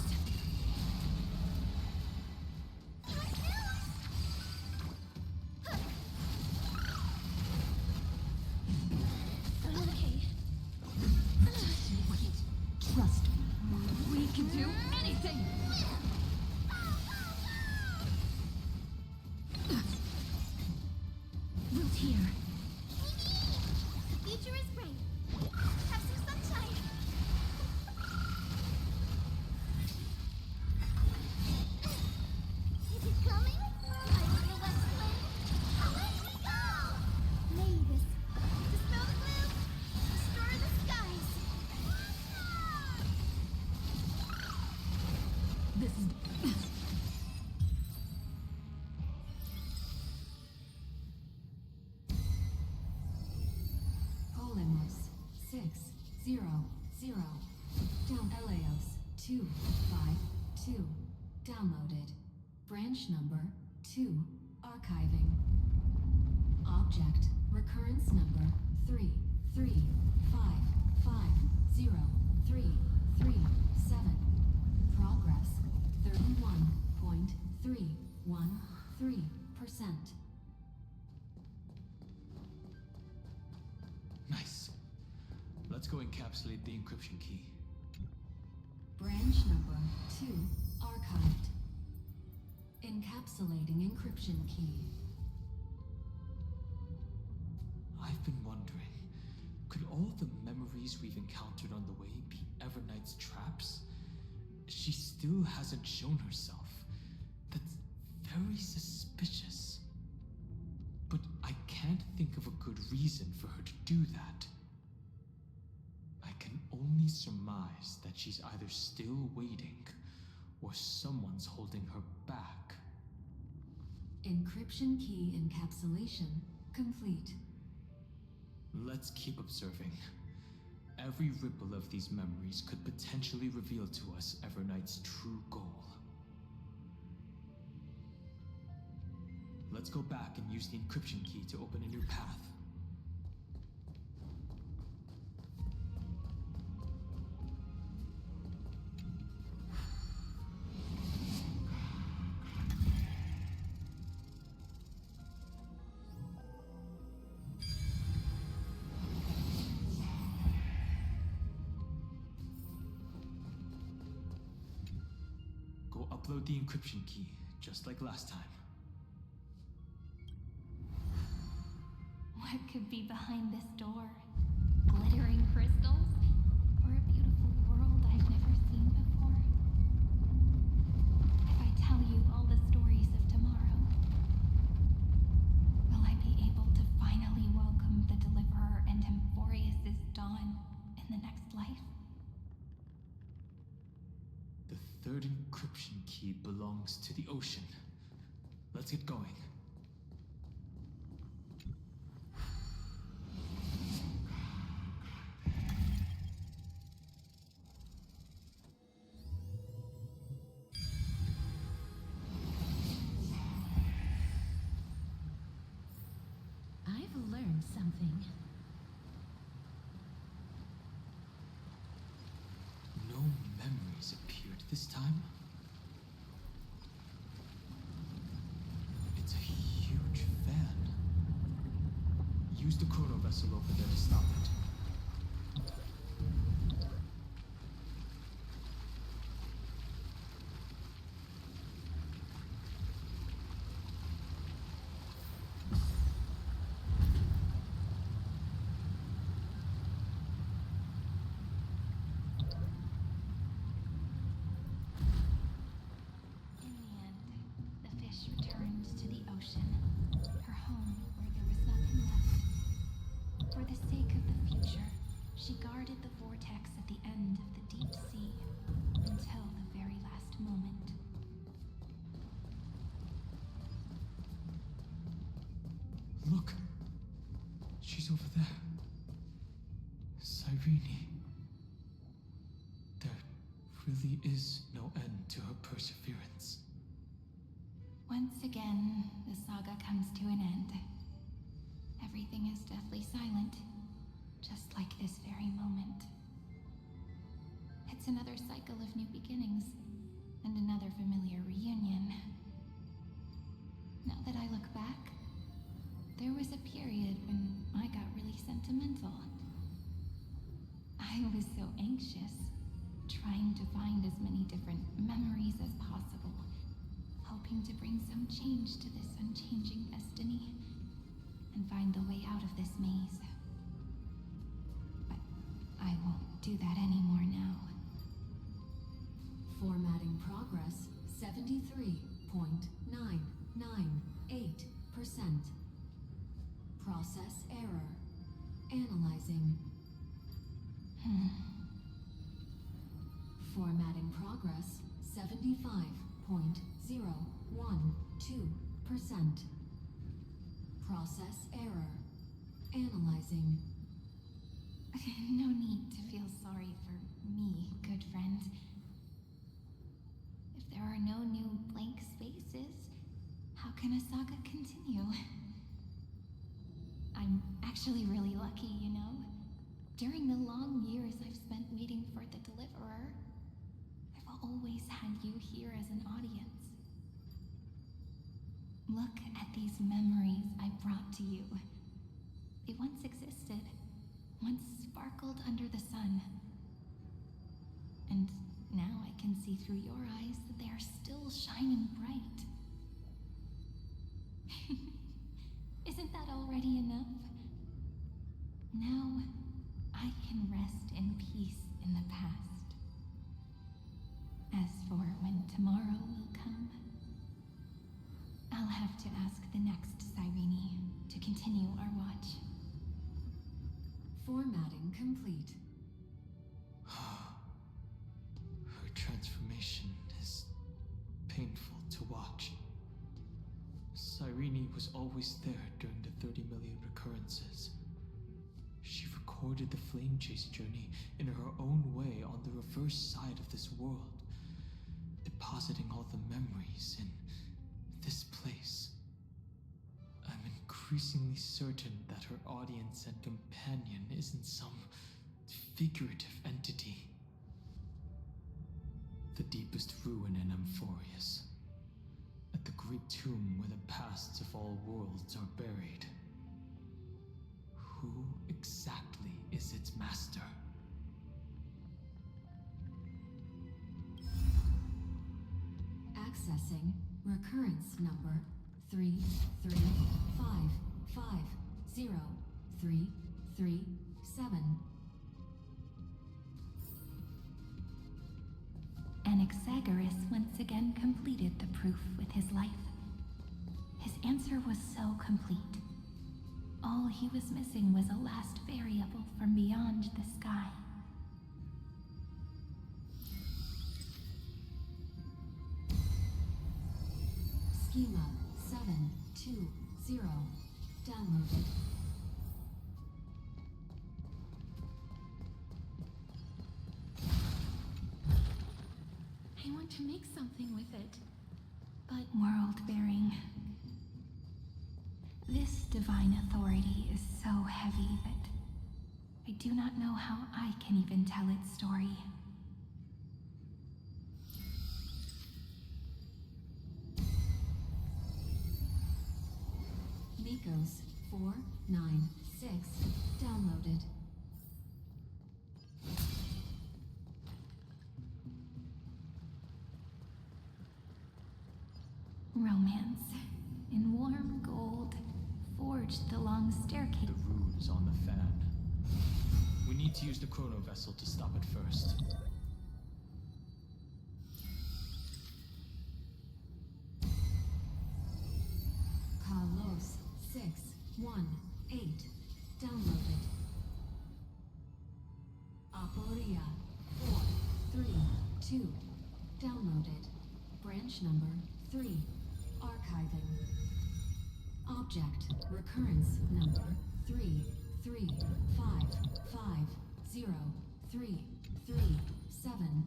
Speaker 1: Okay.
Speaker 2: Trust me. We can do anything! Wilt here.
Speaker 1: The future is bright. Have some sunshine. Is it coming? I will the west wind. Away we go! Mavis, dispel the gloom. Restore the skies.
Speaker 2: This is...
Speaker 10: Polemos 600. Down Eleos 252. Downloaded. Branch number 2. Archiving. Object recurrence number 3355037. Progress 31.313%.
Speaker 9: Nice. Let's go encapsulate the encryption key.
Speaker 10: Branch number 2 archived. Encapsulating encryption key.
Speaker 9: I've been wondering, could all the memories we've encountered on the way be Everknight's traps? She still hasn't shown herself. That's very suspicious. But I can't think of a good reason for her to do that. I can only surmise that she's either still waiting, or someone's holding her back.
Speaker 10: Encryption key encapsulation complete.
Speaker 9: Let's keep observing. Every ripple of these memories could potentially reveal to us Everknight's true goal. Let's go back and use the encryption key to open a new path. Go upload the encryption key, just like last time.
Speaker 1: What could be behind this door? Glittering crystals? Or a beautiful world I've never seen before? If I tell you all the stories of tomorrow, will I be able to finally welcome the Deliverer and Emphorius' dawn in the next life?
Speaker 7: The third encryption key belongs to the ocean. Let's get going.
Speaker 12: I've learned something.
Speaker 7: No memories appeared this time. It's a huge fan. Use the chrono vessel over there to stop it.
Speaker 1: In the end, the fish returned to the ocean, her home where there was nothing left. For the sake of the future, she guarded the vortex at the end of the deep sea until the very last moment.
Speaker 7: Look! She's over there. Cyrene. There really is no end to her perseverance.
Speaker 1: Once again, the saga comes to an end. Everything is deathly silent, just like this very moment. It's another cycle of new beginnings, and another familiar reunion. Now that I look back, there was a period when I got really sentimental. I was so anxious, trying to find as many different memories as possible, hoping to bring some change to this unchanging destiny, and find the way out of this maze. But I won't do that anymore now.
Speaker 10: Formatting progress 73.998%. Process error. Analyzing. Formatting progress 75.012%. Process error. Analyzing.
Speaker 1: No need to feel sorry for me, good friend. If there are no new blank spaces, how can a saga continue? I'm actually really lucky, you know? During the long years I've spent waiting for the Deliverer, I've always had you here as an audience. Look at these memories I brought to you. They once existed, once sparkled under the sun. And now I can see through your eyes that they are still shining bright. Isn't that already enough? Now, I can rest in peace in the past. As for when tomorrow will come, I'll have to ask the next Cyrene to continue our watch.
Speaker 10: Formatting complete.
Speaker 7: Her transformation is painful to watch. Cyrene was always there during the 30 million recurrences. She recorded the flame chase journey in her own way on the reverse side of this world, depositing all the memories in this place. I'm increasingly certain that her audience and companion isn't some figurative entity. The deepest ruin in Emphorius, at the great tomb where the pasts of all worlds are buried. Who exactly is its master?
Speaker 10: Accessing recurrence number 33556. 0337.
Speaker 1: Anaxagoras once again completed the proof with his life. His answer was so complete. All he was missing was a last variable from beyond the sky.
Speaker 10: Schema 720. Downloaded.
Speaker 2: I want to make something with it, but
Speaker 1: World-bearing. This divine authority is so heavy that I do not know how I can even tell its story.
Speaker 10: Nikos 496. Downloaded.
Speaker 1: Romance, in warm gold, forged along staircase.
Speaker 9: The rune is on the fan. We need to use the chrono vessel to stop it first.
Speaker 10: Carlos 618. Downloaded. Aporia 432. Downloaded. Branch number 3. Archiving. Object recurrence number 335503337.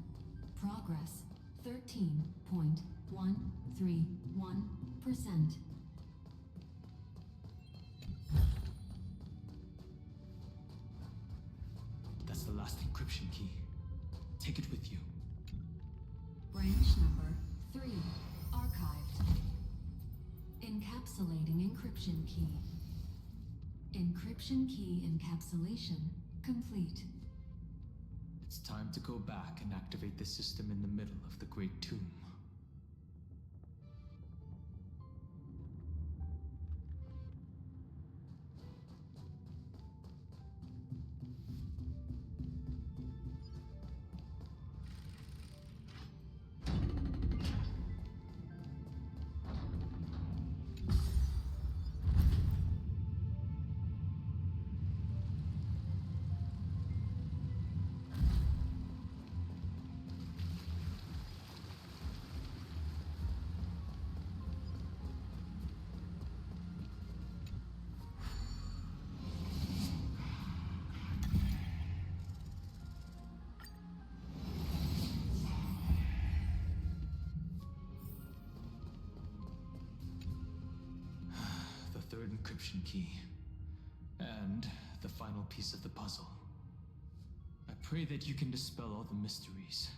Speaker 10: Progress 13.131%.
Speaker 9: That's the last encryption key. Take it with you.
Speaker 10: Branch number 3. Archived. Encapsulating encryption key. Encryption key encapsulation complete.
Speaker 9: It's time to go back and activate the system in the middle of the Great Tomb. Third encryption key, and the final piece of the puzzle. I pray that you can dispel all the mysteries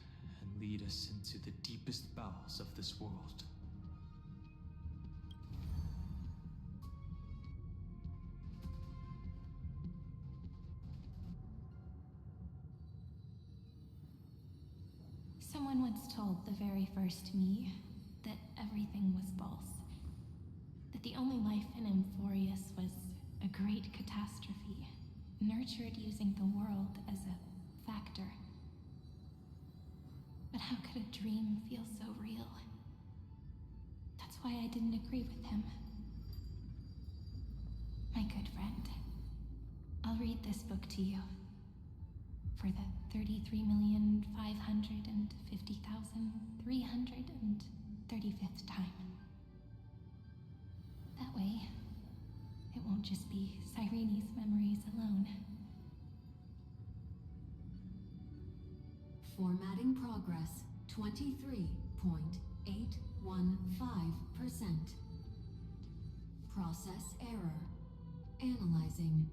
Speaker 9: and lead us into the deepest bowels of this world.
Speaker 1: Someone once told the very first me that everything was false. That the only life in Amphorius was a great catastrophe, nurtured using the world as a factor. But how could a dream feel so real? That's why I didn't agree with him. My good friend, I'll read this book to you. For the 33,550,335th time. That way, it won't just be Cyrene's memories alone.
Speaker 10: Formatting progress 23.815%. Process error. Analyzing.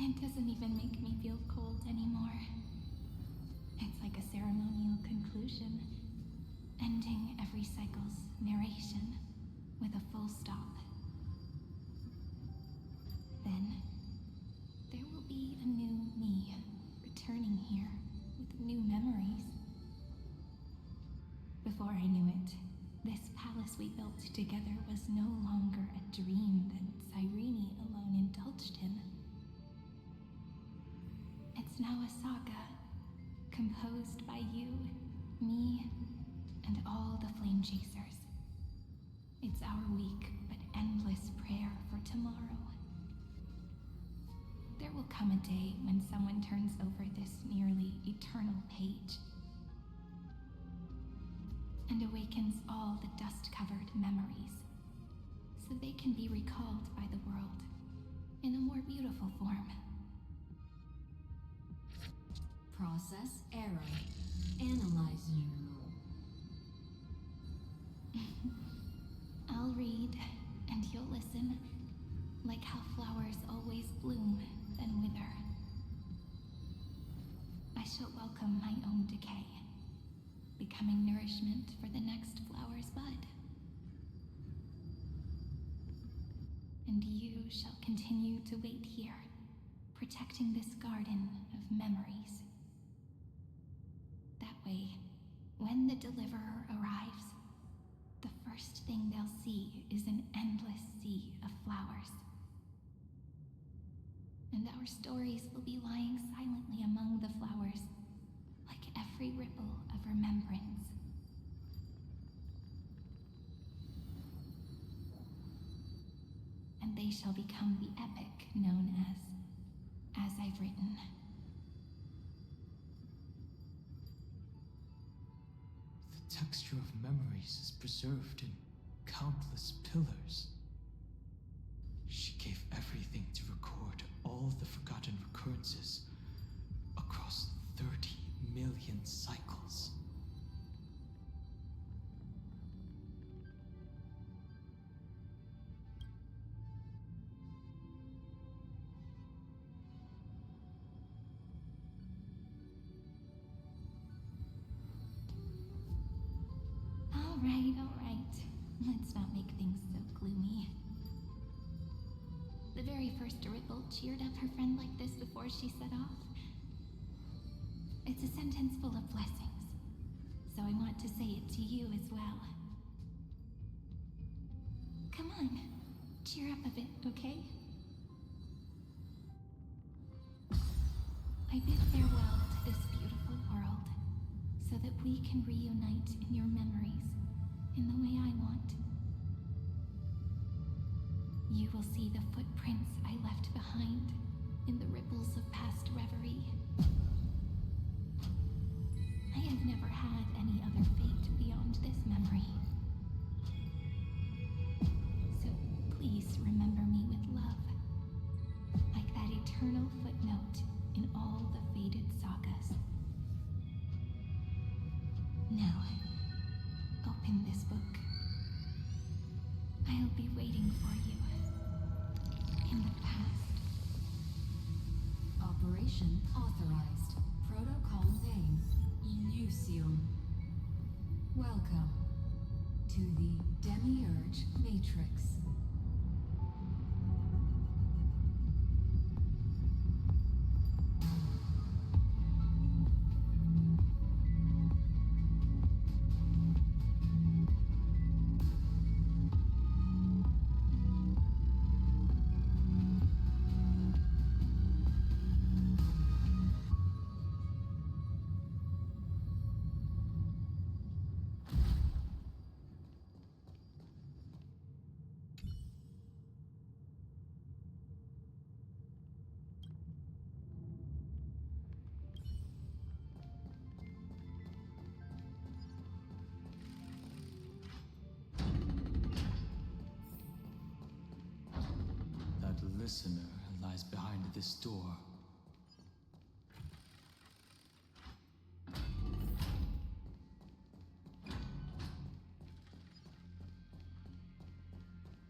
Speaker 1: It doesn't even make me feel cold anymore. It's like a ceremonial conclusion, ending every cycle's narration with a full stop. Then, there will be a new me returning here with new memories. Before I knew it, this palace lives we built together was no longer a dream that Cyrene alone indulged in. It's now a saga, composed by you, me, and all the Flame Chasers. It's our weak but endless prayer for tomorrow. There will come a day when someone turns over this nearly eternal page and awakens all the dust-covered memories, so they can be recalled by the world in a more beautiful form.
Speaker 10: Process error. Analyzing.
Speaker 1: I'll read, and you'll listen, like how flowers always bloom, then wither. I shall welcome my own decay, becoming nourishment for the next flower's bud. And you shall continue to wait here, protecting this garden of memories. That way, when the Deliverer arrives, the first thing they'll see is an endless sea of flowers. And our stories will be lying silently among the flowers, like every ripple of remembrance. And they shall become the epic known as I've written.
Speaker 9: The texture of memories is preserved in countless pillars. She gave everything to record all the forgotten recurrences across 30 million cycles.
Speaker 1: All right. Let's not make things so gloomy. The very first ripple cheered up her friend like this before she set off. It's a sentence full of blessings, so I want to say it to you as well. Come on, cheer up a bit, okay? I bid farewell to this beautiful world, so that we can reunite in your memories in the way I want. You will see the footprints I left behind in the ripples of past reverie. I have never had any other fate beyond this memory. So please remember me with love, like that eternal footnote in all the faded sagas. Now, open this book. I'll be waiting for you in the past.
Speaker 10: Operation authorized. Protocol name, Elysium. Welcome to the Demiurge Matrix.
Speaker 9: Listener lies behind this door.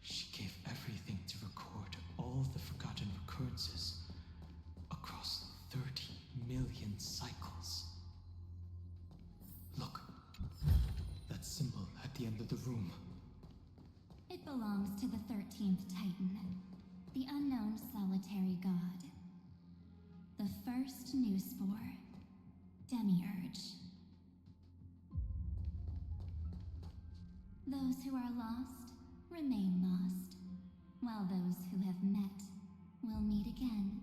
Speaker 9: She gave everything to record all the forgotten recurrences across 30 million cycles. Look, that symbol at the end of the room.
Speaker 8: It belongs to the 13th Titan. The unknown solitary god. The first new spore, Demiurge. Those who are
Speaker 1: again.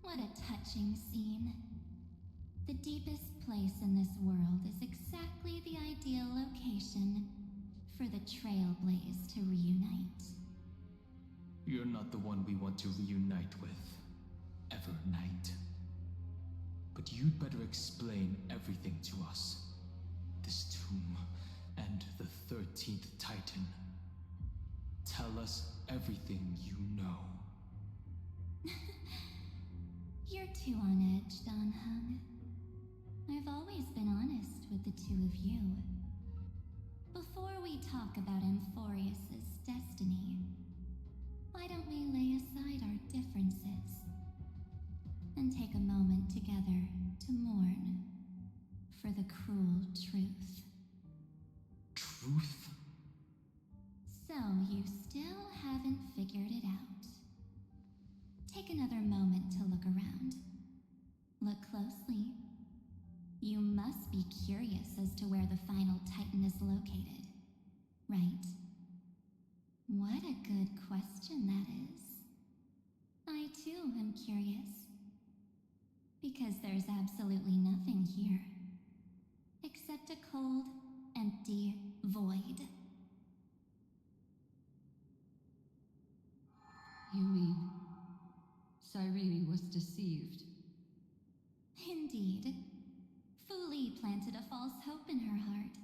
Speaker 1: What a touching scene. The deepest place in this world is exactly the ideal location for the Trailblaze to reunite.
Speaker 9: You're not the one we want to reunite with, Evernight. But you'd better explain everything to us. This tomb and the 13th Titan. Tell us everything you know.
Speaker 1: You're too on edge, Dan Hung. I've always been honest with the two of you. Before we talk about Amphorius's destiny, why don't we lay aside our differences and take a moment together to mourn for the cruel truth?
Speaker 9: Truth?
Speaker 1: So you still haven't figured it out. Take another moment to look around. Look closely. You must be curious as to where the final Titan is located, right? What a good question that is. I too am curious. Because there's absolutely nothing here. Except a cold, empty void.
Speaker 11: You mean Cyrene was deceived?
Speaker 1: Indeed. Fuli planted a false hope in her heart,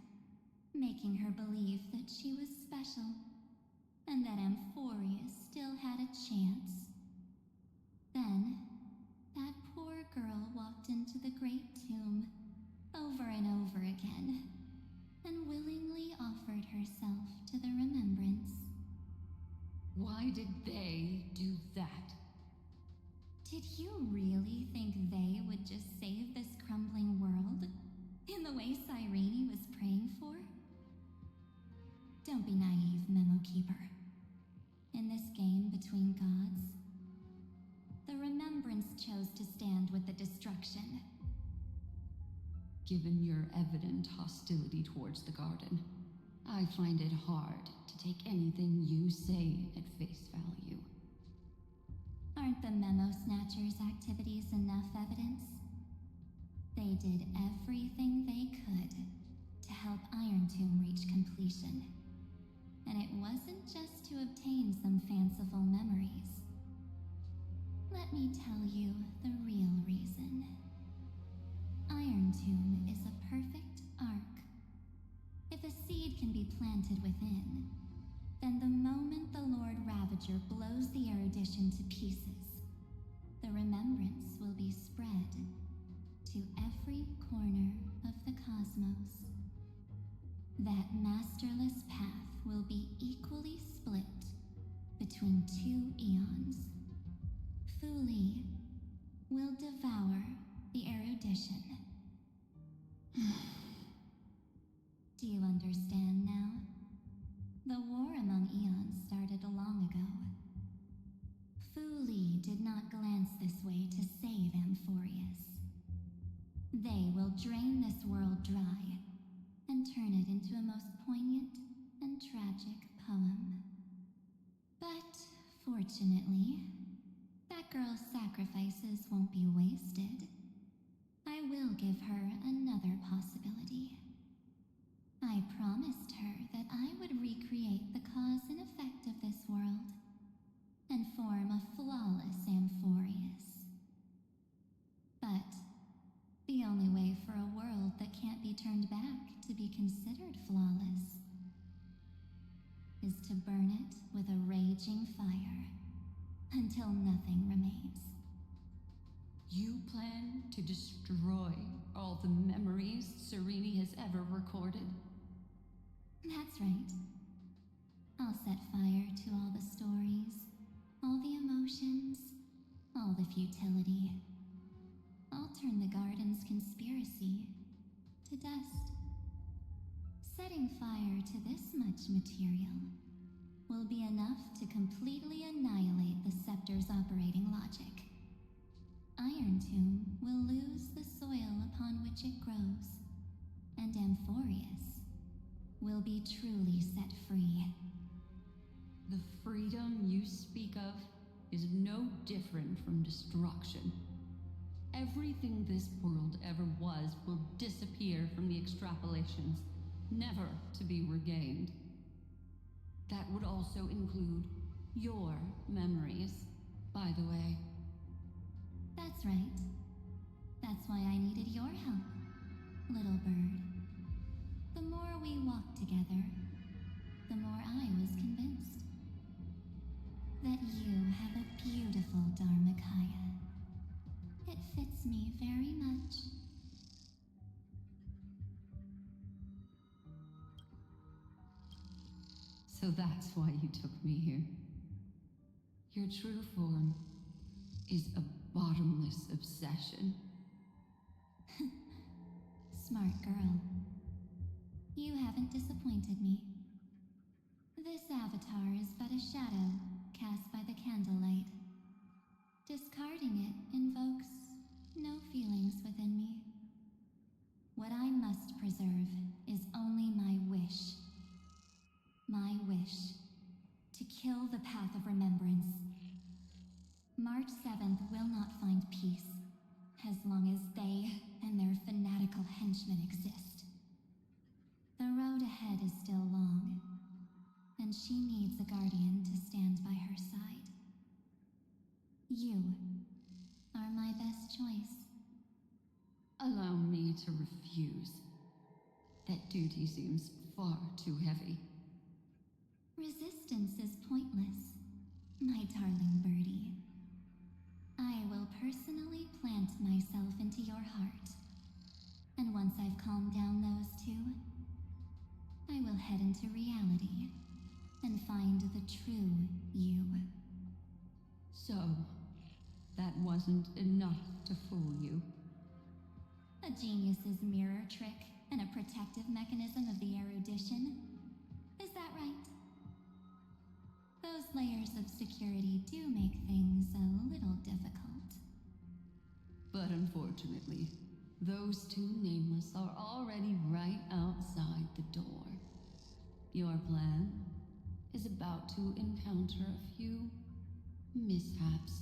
Speaker 1: making her believe that she was special, and that Amphorius still had a chance. Then, that poor girl walked into the Great Tomb over and over again, and willingly offered herself to the remembrance.
Speaker 11: Why did they do that?
Speaker 1: Did you really think they would just save this crumbling world? In the way Cyrene was praying for? Don't be naive, Memo Keeper. In this game between gods, the Remembrance chose to stand with the destruction.
Speaker 11: Given your evident hostility towards the garden, I find it hard to take anything you say at face value.
Speaker 1: Aren't the Memo Snatchers' activities enough evidence? They did everything they could to help Iron Tomb reach completion. And it wasn't just to obtain some fanciful memories. Let me tell you the real reason. Iron Tomb is a perfect arc. If a seed can be planted within, then the moment the Lord Ravager blows the erudition to pieces, the remembrance will be spread to every corner of the cosmos. That masterless path will be equally split between two eons. Fuli will devour the erudition. Do you understand now? The war among eons started long ago. Fuli did not glance this way to save Amphorius. They will drain this world dry and turn it into a most poignant and tragic poem. But, fortunately, that girl's sacrifices won't be wasted. I will give her another possibility. I promised her that I would recreate the cause and effect of this world and form a flawless Amphorius. But the only way for a world that can't be turned back to be considered flawless is to burn it with a raging fire until nothing remains.
Speaker 11: You plan to destroy all the memories Cyrene has ever recorded?
Speaker 1: That's right. I'll set fire to all the stories, all the emotions, all the futility. I'll turn the garden's conspiracy to dust. Setting fire to this much material will be enough to completely annihilate the scepter's operating logic. Iron Tomb will lose the soil upon which it grows, and Amphorius will be truly set free.
Speaker 11: The freedom you speak of is no different from destruction. Everything this world ever was will disappear from the extrapolations, never to be regained. That would also include your memories, by the way.
Speaker 1: That's right. That's why I needed your help, little bird. The more we walked together, the more I was convinced that you have a beautiful Dharmakaya. It fits me very much.
Speaker 11: So that's why you took me here. Your true form is a bottomless obsession.
Speaker 1: Smart girl. You haven't disappointed me. This avatar is but a shadow cast by the candlelight. Discarding it invokes no feelings within me. What I must preserve is only my wish. My wish to kill the path of remembrance. March 7th will not find peace as long as they and their fanatical henchmen exist. The road ahead is still long, and she needs a guardian to stand by her side. You are my best choice.
Speaker 11: Allow me to refuse. That duty seems far too heavy.
Speaker 1: Resistance is pointless, my darling birdie. I will personally plant myself into your heart. And once I've calmed down those two, I will head into reality and find the true you.
Speaker 11: So, that wasn't enough to fool you.
Speaker 1: A genius's mirror trick and a protective mechanism of the erudition. Is that right? Those layers of security do make things a little difficult.
Speaker 11: But unfortunately, those two nameless are already right outside the door. Your plan is about to encounter a few mishaps.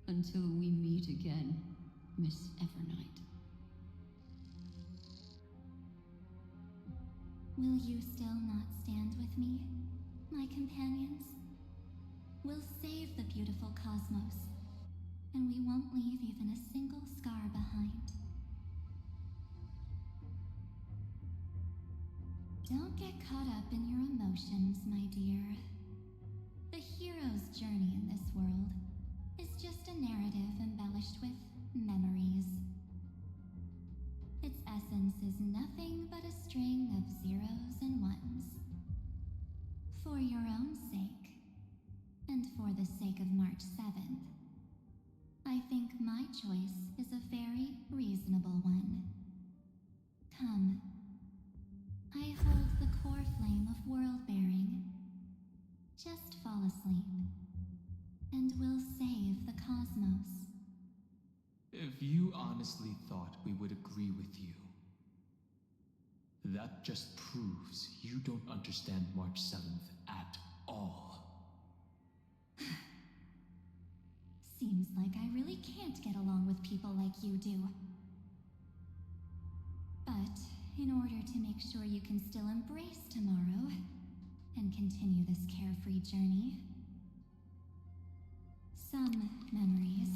Speaker 11: Until we meet again, Miss Evernight.
Speaker 1: Will you still not stand with me, my companions? We'll save the beautiful cosmos, and we won't leave even a single scar behind. Don't get caught up in your emotions, my dear. The hero's journey in this world is just a narrative embellished with memories. Its essence is nothing but a string of zeros and ones. For your own sake, and for the sake of March 7th, I think my choice is a very reasonable one. Come. I hold the core flame of world-bearing. Just fall asleep, and we'll save the cosmos.
Speaker 7: If you honestly thought we would agree with you, that just proves you don't understand March 7th at all.
Speaker 1: Seems like I really can't get along with people like you do. But in order to make sure you can still embrace tomorrow and continue this carefree journey, some memories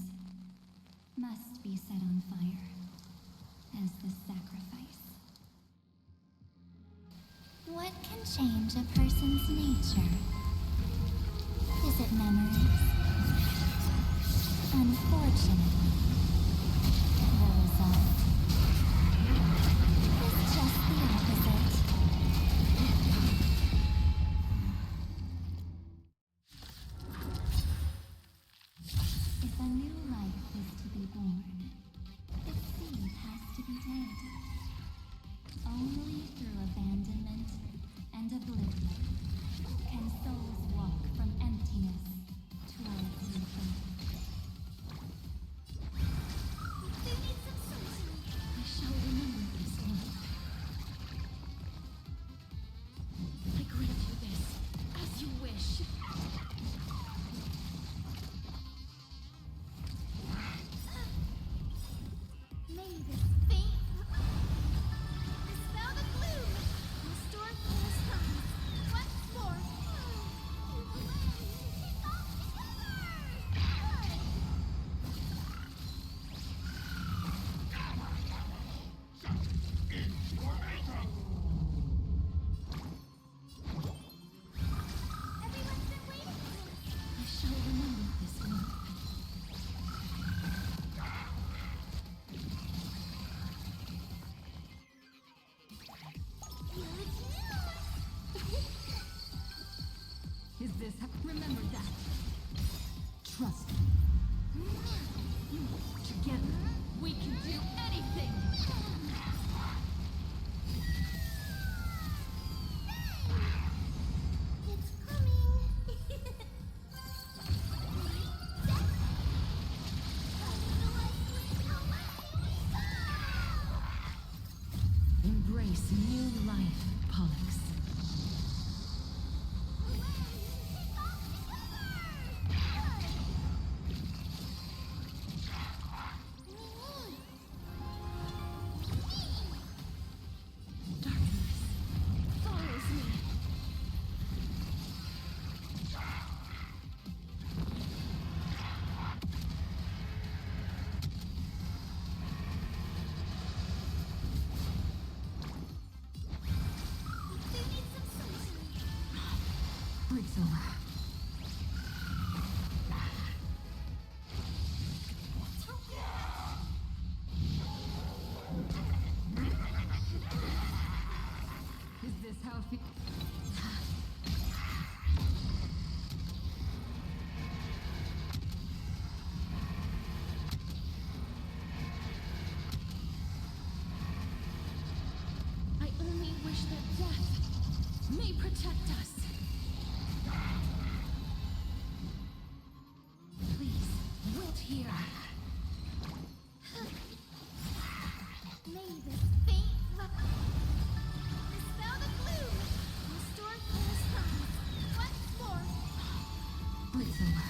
Speaker 1: must be set on fire as the sacrifice. What can change a person's nature? Is it memories? Unfortunately, the result is just the opposite. If a new life is to be born, its seed has to be dead. Only through abandonment and oblivion can souls walk from emptiness towards rebirth. They need some sunshine. I shall remember this one. I grant you this, as you wish.
Speaker 12: here.
Speaker 8: May this faint dispel the gloom. Restore Claire's sons. Once more.
Speaker 12: Blitz over.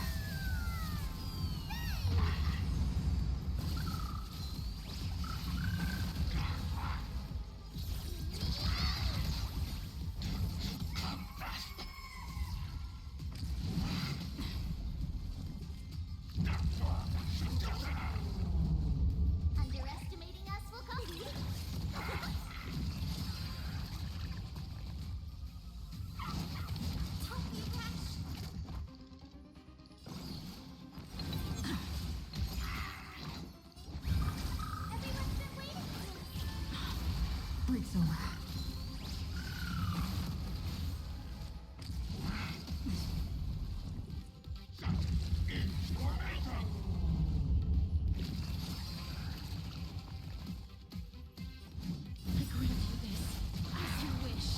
Speaker 8: Underestimating us will cost you. Don't be rash. Everyone's been waiting for this.
Speaker 12: Blitz over.
Speaker 8: I grant you this, as you wish.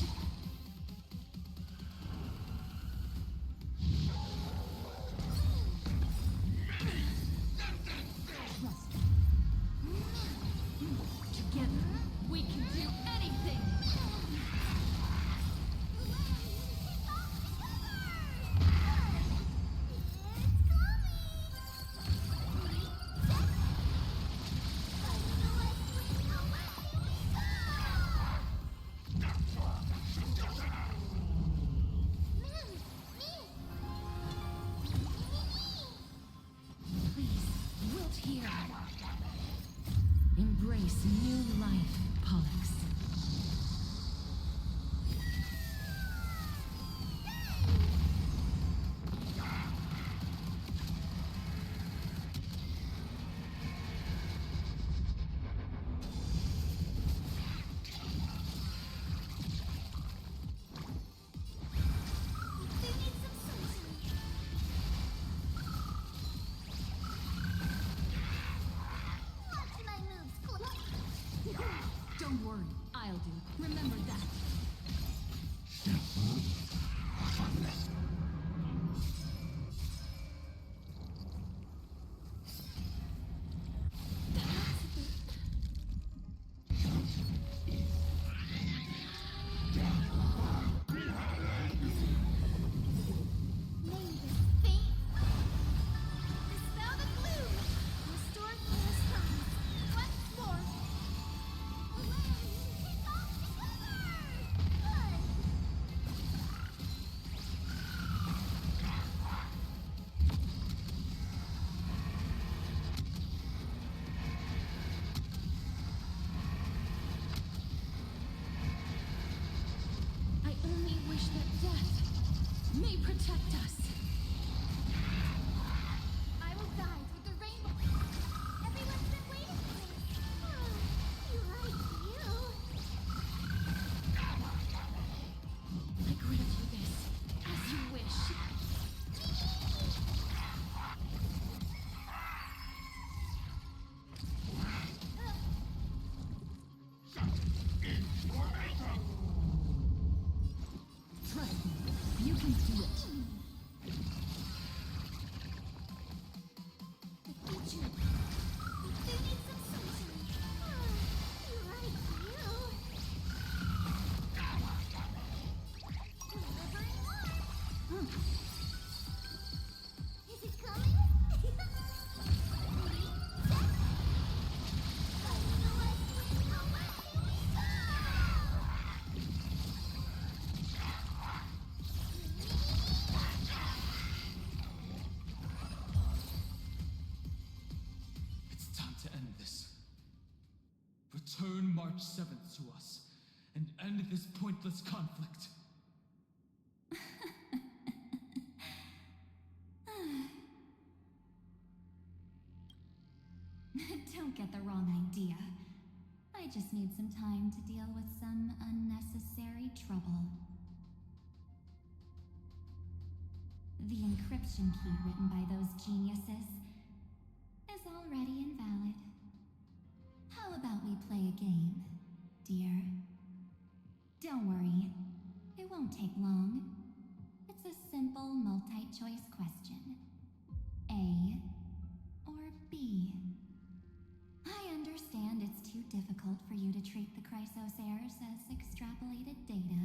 Speaker 12: Together, we can do anything! Please, wilt here. Embrace new life, Pollux.
Speaker 8: They need some sunshine. Watch my moves, Claire.
Speaker 12: Don't worry, I'll do. Remember that.
Speaker 8: May this faint dispel the gloom. Restore Claire's sons. Once more. Kick off together.
Speaker 12: I only wish that death may protect us.
Speaker 8: I will guide with the rainbow. Everyone's been waiting for this. You like you.
Speaker 12: I grant you this, as you wish. Trust me, you can do it.
Speaker 8: The future. They need some sunshine. You like you. Delivering warmth. Is it coming?
Speaker 7: It's time to end this. Return March 7th to us, and end this pointless conflict.
Speaker 1: Don't get the wrong idea. I just need some time to deal with some unnecessary trouble. The encryption key written by those geniuses is already invalid. How about we play a game, dear? Don't worry, it won't take long. It's a simple multi-choice question. A or
Speaker 8: the Chrysosaurs as extrapolated data,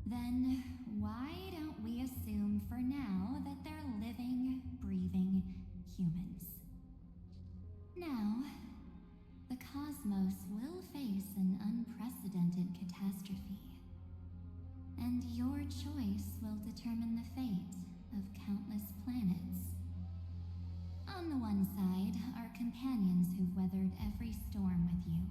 Speaker 8: then why don't we assume for now that they're living, breathing humans? Now, the cosmos will face an unprecedented catastrophe, and your choice will determine the fate of countless planets. On the one side are companions who've weathered every storm with you.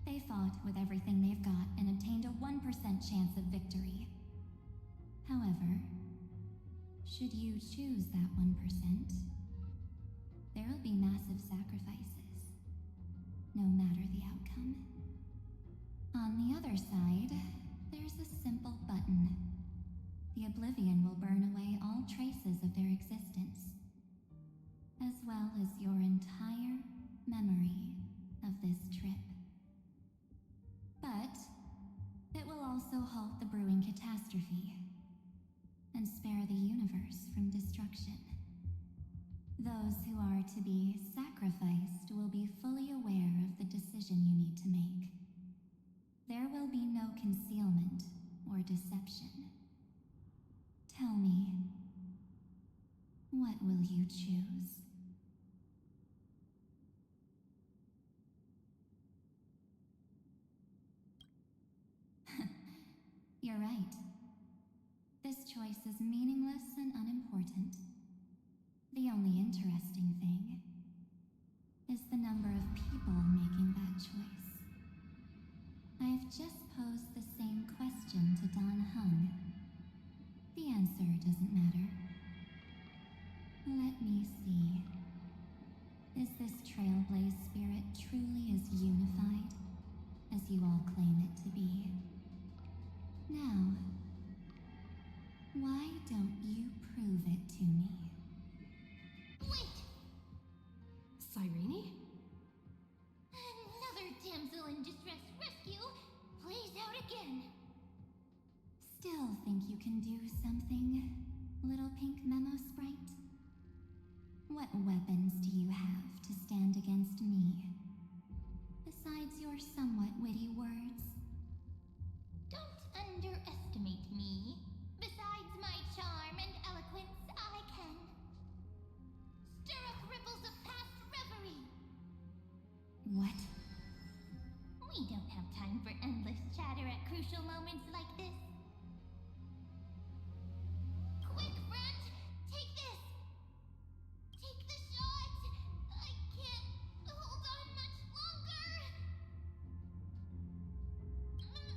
Speaker 8: They fought with everything they've got and obtained a 1% chance of victory. However, should you choose that 1%, there will be massive sacrifices, no matter the outcome. On the other side, there's a simple button. The Oblivion will burn away all traces of their existence, as well as your entire memory of this trip. But it will also halt the brewing catastrophe and spare the universe from destruction. Those who are to be sacrificed will be fully aware of the decision you need to make. There will be no concealment or deception. Tell me, what will you choose? You're right. This choice is meaningless and unimportant. The only interesting thing is the number of people making that choice. I've just posed the same question to Don Hung. The answer doesn't matter. Let me see. Is this Trailblaze spirit truly as unified as you all claim it to be? Now, why don't you prove it to me?
Speaker 16: Wait!
Speaker 2: Cyrene?
Speaker 16: Another damsel in distress rescue? Plays out again.
Speaker 8: Still think you can do something, little pink memo sprite? What weapons do you have to stand against me? Besides your somewhat witty words?
Speaker 16: Don't underestimate me. Besides my charm and eloquence, I can stir up ripples of past reverie.
Speaker 8: What?
Speaker 16: We don't have time for endless chatter at crucial moments like this. Quick, friend! Take this! Take the shot! I can't hold on much longer!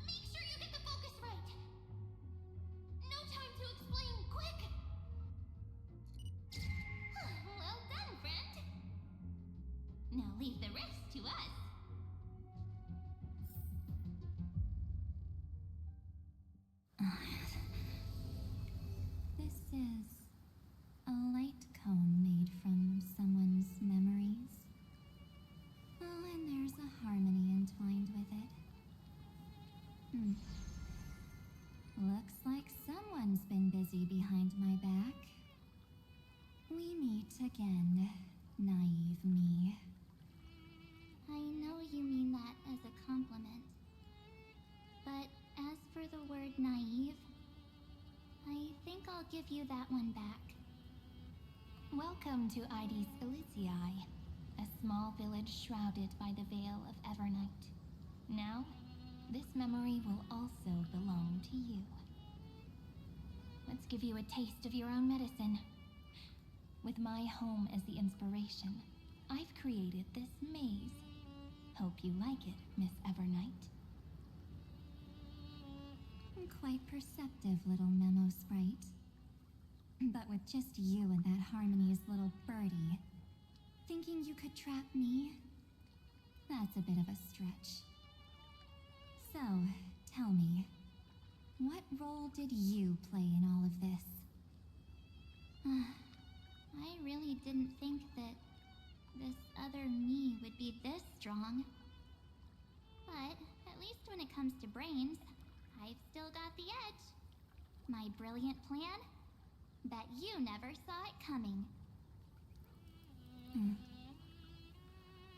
Speaker 16: Make sure you get the focus right! No time to explain, quick! Well done, friend! Now leave the rest to us.
Speaker 8: This is a light cone made from someone's memories. Oh, and there's a harmony entwined with it. Looks like someone's been busy behind my back. We meet again, naive me.
Speaker 16: I know you mean that as a compliment. But as for the word naive, I think I'll give you that one back.
Speaker 1: Welcome to Ides Elysiae, a small village shrouded by the veil of Evernight. Now, this memory will also belong to you. Let's give you a taste of your own medicine. With my home as the inspiration, I've created this maze. Hope you like it, Miss Evernight.
Speaker 8: Quite perceptive little memo sprite. But with just you and that Harmony's little birdie, thinking you could trap me? That's a bit of a stretch. So, tell me, what role did you play in all of this?
Speaker 16: I really didn't think that this other me would be this strong. But at least when it comes to brains, I've still got the edge. My brilliant plan? Bet you never saw it coming.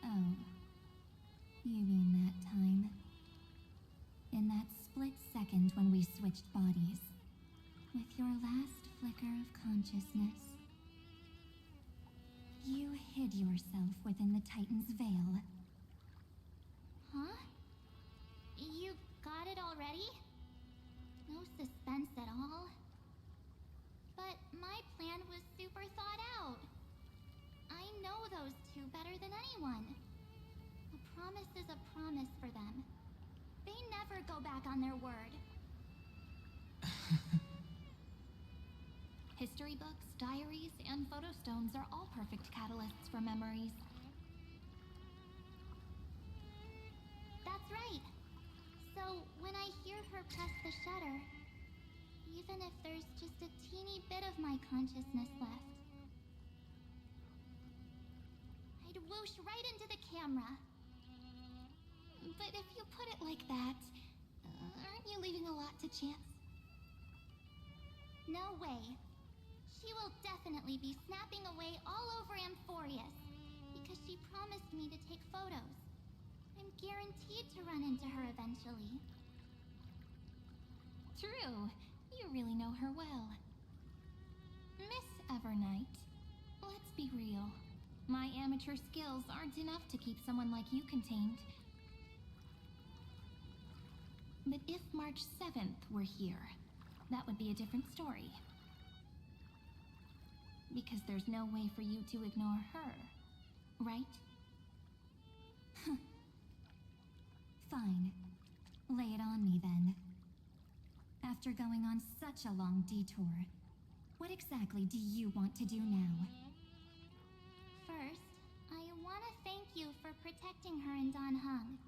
Speaker 8: Oh. You mean that
Speaker 1: hid yourself within the Titan's veil.
Speaker 16: Huh? You got it already? No suspense at all. But my plan was super thought out. I know those two better than anyone. A promise is a promise for them. They never go back on their word.
Speaker 1: History books, diaries, and photo stones are all perfect catalysts for memories.
Speaker 16: That's right. So when I hear her press the shutter, even if there's just a teeny bit of my consciousness left, I'd whoosh right into the camera.
Speaker 1: But if you put it like that, aren't you leaving a lot to chance?
Speaker 16: No way. She will definitely be snapping away all over Amphorius, because she promised me to take photos. I'm guaranteed to run into her eventually.
Speaker 1: True. You really know her well. Miss Evernight, let's be real. My amateur skills aren't enough to keep someone like you contained. But if March 7th were here, that would be a different story. Because there's no way for you to ignore her, right?
Speaker 14: Fine. Lay it on me then. After going on such a long detour, what exactly do you want to do now?
Speaker 16: First, I want to thank you for protecting her and Don Hung.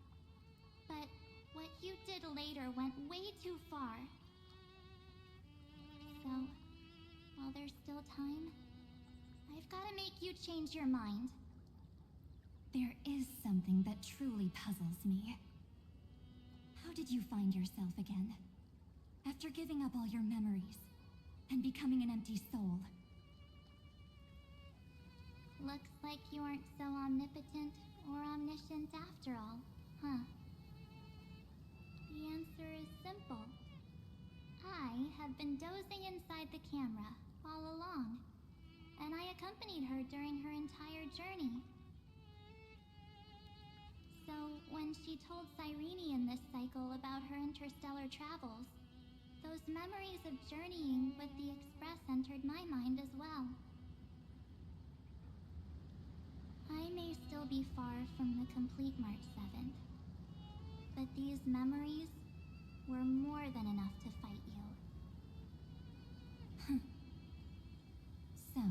Speaker 16: But what you did later went way too far. So, while there's still time, I've got to make you change your mind.
Speaker 14: There is something that truly puzzles me. How did you find yourself again? After giving up all your memories and becoming an empty soul.
Speaker 16: Looks like you aren't so omnipotent or omniscient after all, huh? The answer is simple. I have been dozing inside the camera all along, and I accompanied her during her entire journey. So, when she told Cyrene in this cycle about her interstellar travels, those memories of journeying with the Express entered my mind as well. I may still be far from the complete March 7th, but these memories were more than enough to fight you.
Speaker 14: So,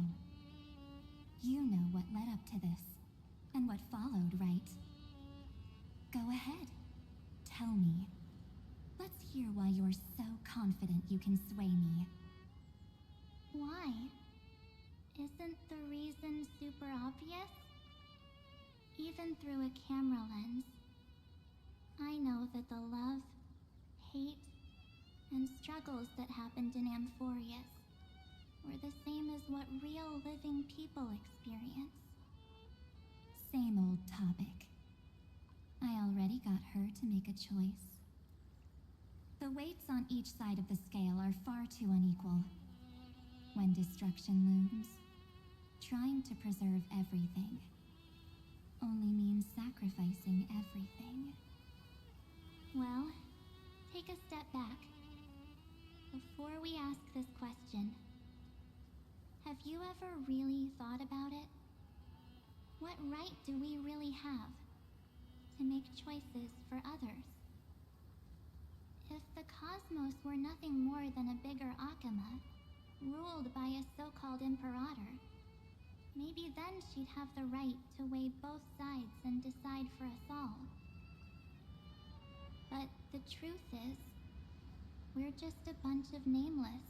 Speaker 14: you know what led up to this, and what followed, right? Go ahead. Tell me. Let's hear why you're so confident you can sway me.
Speaker 16: Why? Isn't the reason super obvious? Even through a camera lens, I know that the love, hate, and struggles that happened in Amphorius were the same as what real living people experience.
Speaker 14: Same old topic. I already got her to make a choice. The weights on each side of the scale are far too unequal. When destruction looms, trying to preserve everything only means sacrificing everything.
Speaker 16: Well, take a step back. Before we ask this question, have you ever really thought about it? What right do we really have to make choices for others? If the cosmos were nothing more than a bigger Akama, ruled by a so-called imperator, maybe then she'd have the right to weigh both sides and decide for us all. But the truth is, we're just a bunch of nameless.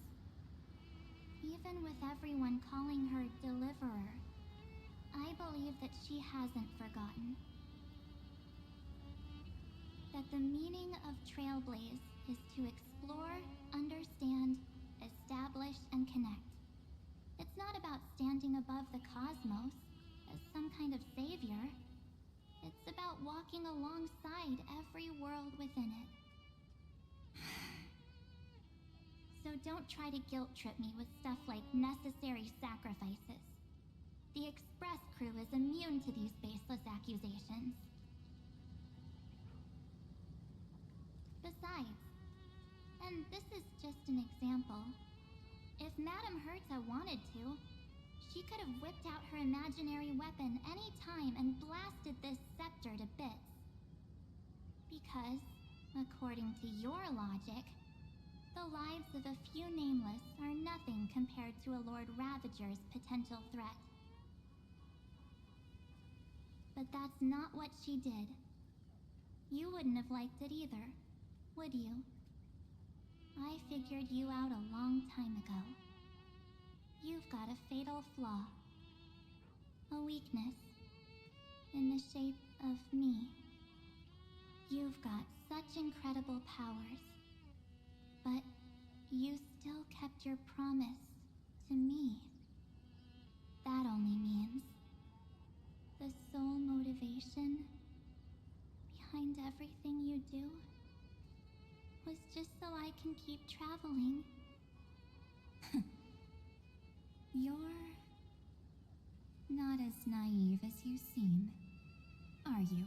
Speaker 16: Even with everyone calling her Deliverer, I believe that she hasn't forgotten. That the meaning of Trailblaze is to explore, understand, establish, and connect. It's not about standing above the cosmos as some kind of savior. It's about walking alongside every world within it. So don't try to guilt trip me with stuff like necessary sacrifices. The Express crew is immune to these baseless accusations. Besides, and this is just an example, if Madame Herta wanted to, she could have whipped out her imaginary weapon any time and blasted this scepter to bits. Because, according to your logic, the lives of a few nameless are nothing compared to a Lord Ravager's potential threat. But that's not what she did. You wouldn't have liked it either, would you? I figured you out a long time ago. You've got a fatal flaw. A weakness. In the shape of me. You've got such incredible powers. But you still kept your promise to me. That only means the sole motivation behind everything you do was just so I can keep traveling.
Speaker 14: You're not as naive as you seem, are you?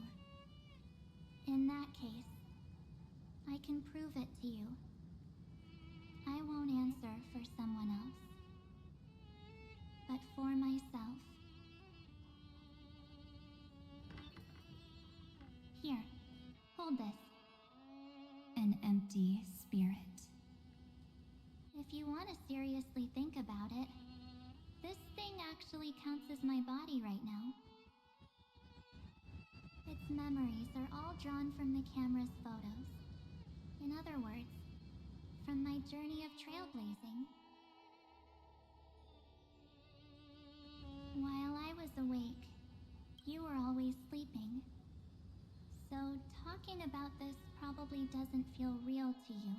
Speaker 16: In that case, I can prove it to you. I won't answer for someone else, but for myself. Here, hold this.
Speaker 14: An empty spirit.
Speaker 16: If you want to seriously think about it, this thing actually counts as my body right now. Its memories are all drawn from the camera's photos. In other words, from my journey of trailblazing. While I was awake, you were always sleeping. So talking about this probably doesn't feel real to you.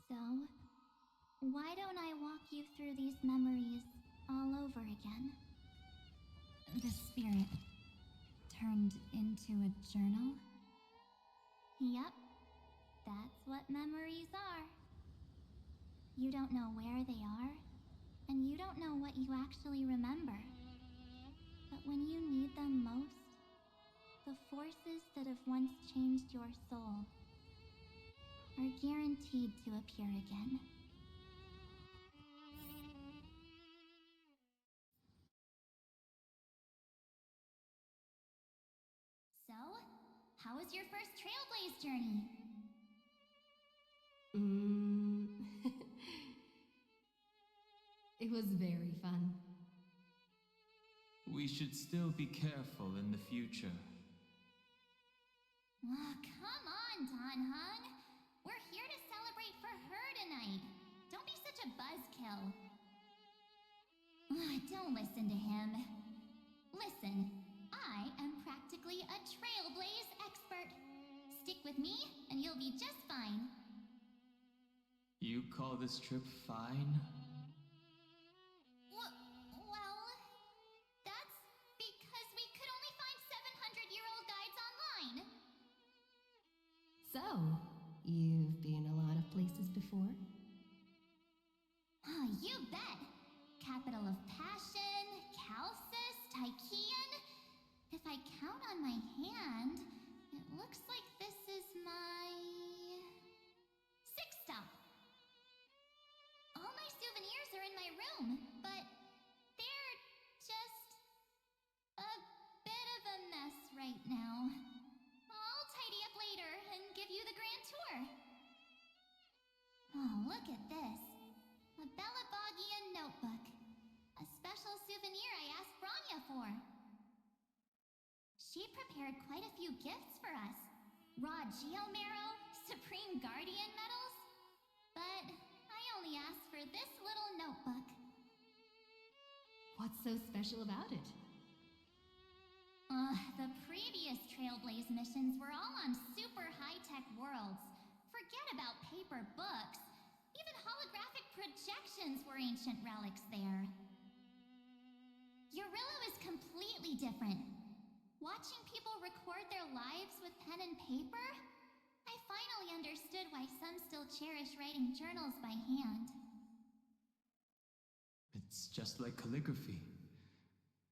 Speaker 16: So, why don't I walk you through these memories all over again?
Speaker 14: The spirit turned into a journal?
Speaker 16: Yep, that's what memories are. You don't know where they are, and you don't know what you actually remember. But when you need them most, the forces that have once changed your soul are guaranteed to appear again. So, how was your first Trailblaze journey?
Speaker 2: It was very fun.
Speaker 9: We should still be careful in the future.
Speaker 16: Oh, come on, Don Hung. We're here to celebrate for her tonight. Don't be such a buzzkill. Don't listen to him. Listen, I am practically a Trailblaze expert. Stick with me, and you'll be just fine.
Speaker 9: You call this trip fine?
Speaker 16: Well, that's because we could only find 700-year-old guides online.
Speaker 2: So, you've been a lot of places before?
Speaker 16: Oh, you bet! Capital of Passion, Calcis, Tychean. If I count on my hand, it looks like this is my sixth stop. All my souvenirs are in my room, but they're just a bit of a mess right now. I'll tidy up later and give you the grand tour. Oh, look at this. A Belabogian notebook. A special souvenir I asked Branya for. She prepared quite a few gifts for us. Raw Geomarrow, Supreme Guardian medals. But I only asked for this little notebook.
Speaker 2: What's so special about it?
Speaker 16: The previous Trailblaze missions were all on super high-tech worlds. Forget about paper books. Even holographic projections were ancient relics there. Eurillo is completely different. Watching people record their lives with pen and paper, I find finally understood why some still cherish writing journals by hand.
Speaker 9: It's just like calligraphy.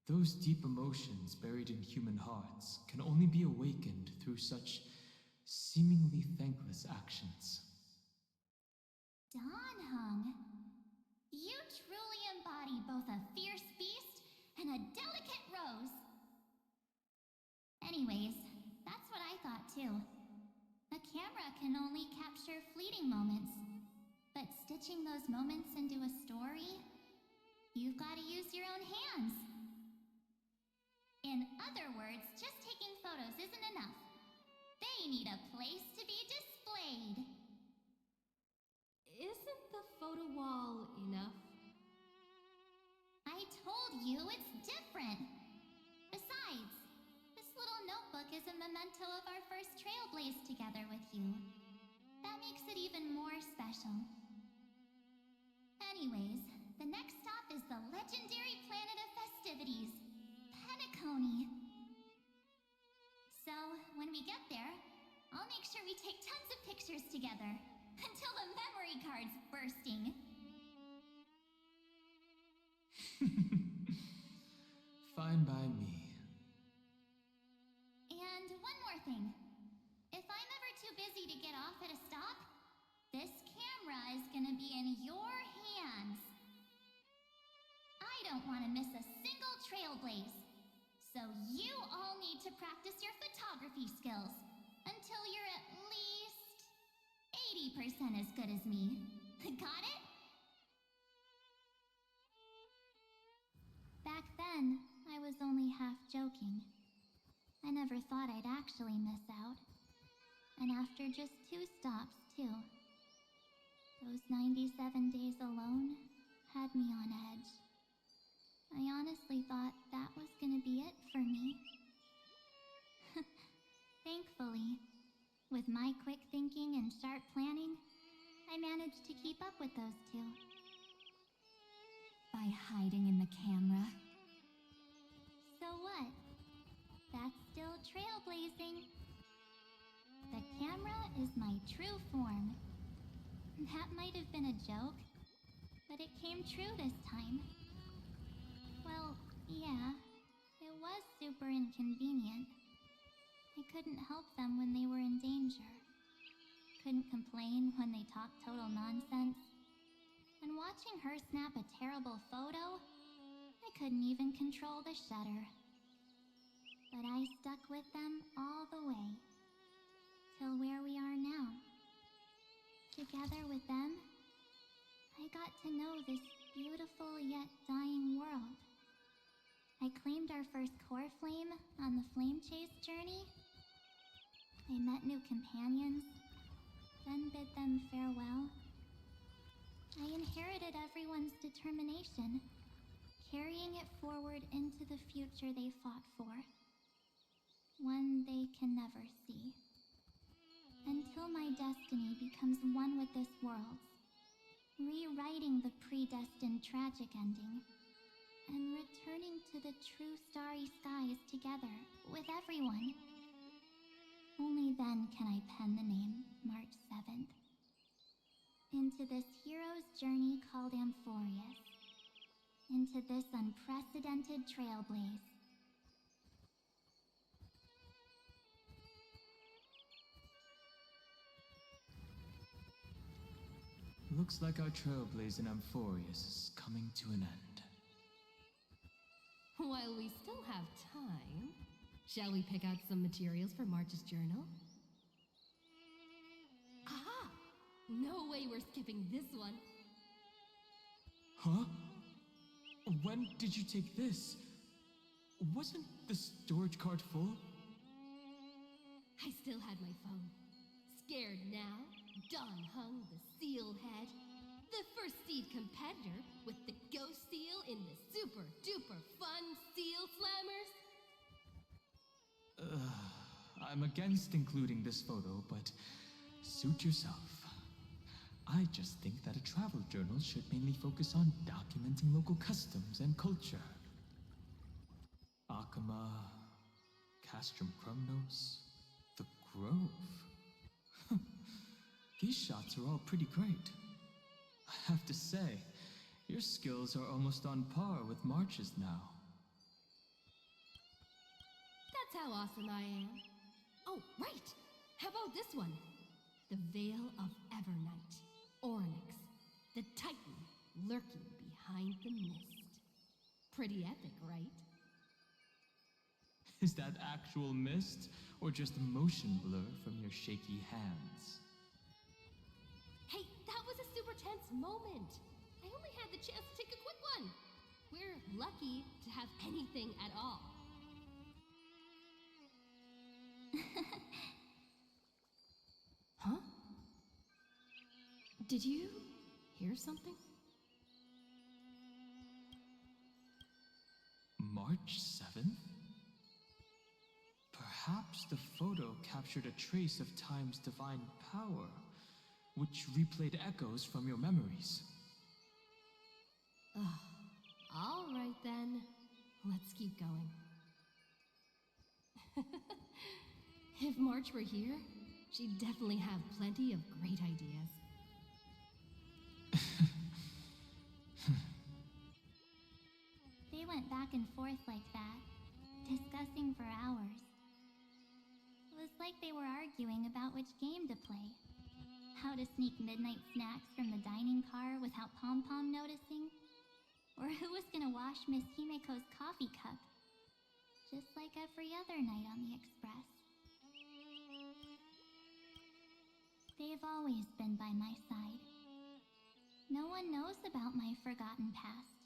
Speaker 9: Those deep emotions buried in human hearts can only be awakened through such seemingly thankless actions.
Speaker 16: Danheng, you truly embody both a fierce beast and a delicate rose. Anyways, that's what I thought too. A camera can only capture fleeting moments, but stitching those moments into a story, you've got to use your own hands. In other words, just taking photos isn't enough. They need a place to be displayed.
Speaker 2: Isn't the photo wall enough?
Speaker 16: I told you it's different. Besides, this little notebook is a memento of our first trailblaze together with you. That makes it even more special. Anyways, the next stop is the legendary planet of festivities, Penacony. So, when we get there, I'll make sure we take tons of pictures together, until the memory card's bursting.
Speaker 9: Fine by me.
Speaker 16: And one more thing. If I'm ever too busy to get off at a stop, this camera is gonna be in your hands. I don't want to miss a single trailblaze. So you all need to practice your photography skills until you're at least 80% as good as me. Got it? Back then, I was only half joking. I never thought I'd actually miss out. And after just 2 stops, too. Those 97 days alone had me on edge. I honestly thought that was gonna be it for me. Thankfully, with my quick thinking and sharp planning, I managed to keep up with those 2.
Speaker 14: By hiding in the camera.
Speaker 16: So what? That's still trailblazing. The camera is my true form. That might have been a joke, but it came true this time. Well, yeah, it was super inconvenient. I couldn't help them when they were in danger. Couldn't complain when they talked total nonsense. And watching her snap a terrible photo, I couldn't even control the shutter. But I stuck with them all the way. Till where we are now. Together with them, I got to know this beautiful yet dying world. I claimed our first core flame on the flame chase journey. I met new companions, then bid them farewell. I inherited everyone's determination, carrying it forward into the future they fought for. One they can never see. Until my destiny becomes one with this world's, rewriting the predestined tragic ending, and returning to the true starry skies together with everyone. Only then can I pen the name March 7th. Into this hero's journey called Amphorius. Into this unprecedented trailblaze.
Speaker 9: Looks like our trailblaze in Amphorius is coming to an end.
Speaker 2: While we still have time, shall we pick out some materials for March's journal? Aha! No way we're skipping this one.
Speaker 9: Huh? When did you take this? Wasn't the storage card full?
Speaker 2: I still had my phone. Scared now? Danheng, the seal head. The first seed competitor with the ghost seal in the super duper fun seal slammers.
Speaker 9: I'm against including this photo, but suit yourself. I just think that a travel journal should mainly focus on documenting local customs and culture. Akama, Castrum Krumnos, the Grove. These shots are all pretty great. I have to say, your skills are almost on par with March's now.
Speaker 2: That's how awesome I am. Oh, right! How about this one? The Veil of Evernight. Oryx, the Titan lurking behind the mist. Pretty epic, right?
Speaker 9: Is that actual mist, or just motion blur from your shaky hands?
Speaker 2: Hey, that was a super tense moment. I only had the chance to take a quick one. We're lucky to have anything at all. Huh? Did you hear something?
Speaker 9: March 7th? Perhaps the photo captured a trace of Time's divine power, which replayed echoes from your memories.
Speaker 2: All right then. Let's keep going. If March were here, she'd definitely have plenty of great ideas.
Speaker 16: They went back and forth like that, discussing for hours. It was like they were arguing about which game to play. How to sneak midnight snacks from the dining car without Pom Pom noticing. Or who was gonna wash Miss Himeko's coffee cup. Just like every other night on the Express. They've always been by my side. No one knows about my forgotten past.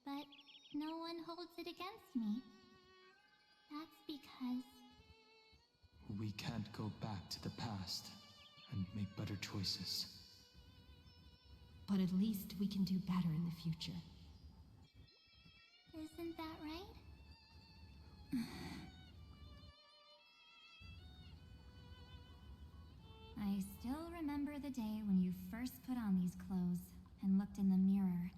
Speaker 16: But no one holds it against me. That's because...
Speaker 9: We can't go back to the past and make better choices.
Speaker 2: But at least we can do better in the future.
Speaker 16: Isn't that right? I still remember the day when you first put on these clothes and looked in the mirror.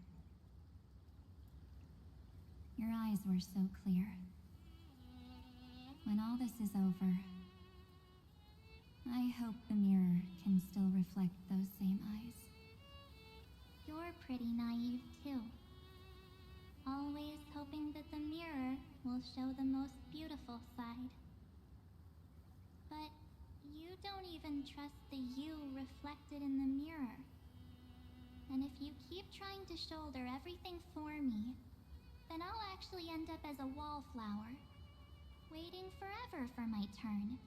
Speaker 16: Your eyes were so clear. When all this is over, I hope the mirror can still reflect those same eyes. You're pretty naive, too. Always hoping that the mirror will show the most beautiful side. But you don't even trust the you reflected in the mirror. And if you keep trying to shoulder everything for me, then I'll actually end up as a wallflower, waiting forever for my turn.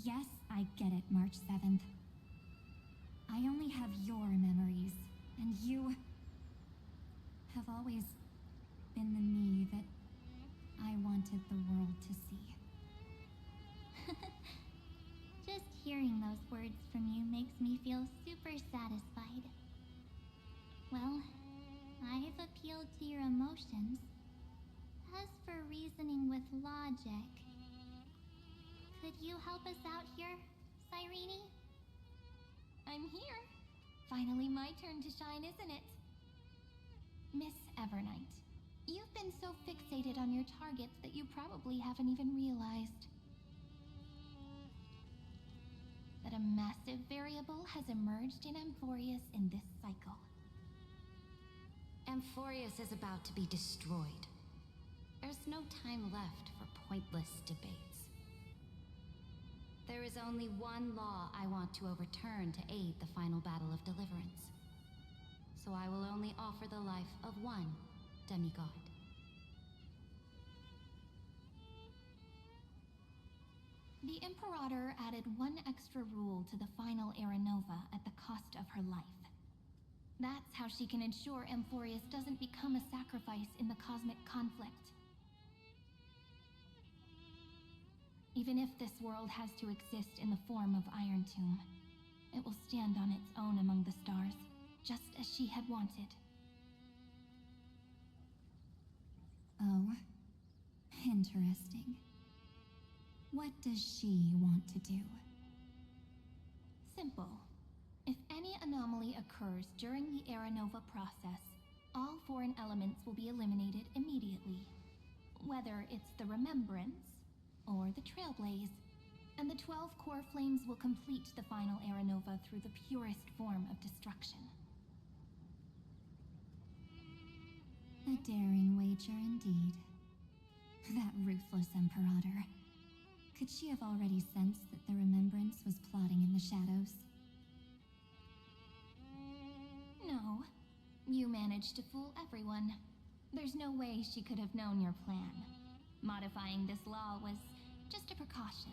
Speaker 16: Yes, I get it, March 7th. I only have your memories, and you have always been the me that I wanted the world to see. Just hearing those words from you makes me feel super satisfied. Well, I've appealed to your emotions. As for reasoning with logic, could you help us out here, Cyrene?
Speaker 1: I'm here. Finally my turn to shine, isn't it? Miss Evernight, you've been so fixated on your targets that you probably haven't even realized that a massive variable has emerged in Amphorius in this cycle.
Speaker 15: Amphorius is about to be destroyed. There's no time left for pointless debates. There is only one law I want to overturn to aid the final battle of deliverance. So I will only offer the life of one demigod.
Speaker 1: The Imperator added one extra rule to the final Aranova at the cost of her life. That's how she can ensure Amphorius doesn't become a sacrifice in the cosmic conflict. Even if this world has to exist in the form of Iron Tomb, it will stand on its own among the stars, just as she had wanted.
Speaker 14: Oh, interesting. What does she want to do?
Speaker 1: Simple. If any anomaly occurs during the Aranova process, all foreign elements will be eliminated immediately. Whether it's the Remembrance or the Trailblaze. And the 12 core flames will complete the final Era Nova through the purest form of destruction.
Speaker 14: A daring wager indeed. That ruthless Imperator. Could she have already sensed that the Remembrance was plotting in the shadows?
Speaker 1: No. You managed to fool everyone. There's no way she could have known your plan. Modifying this law was just a precaution.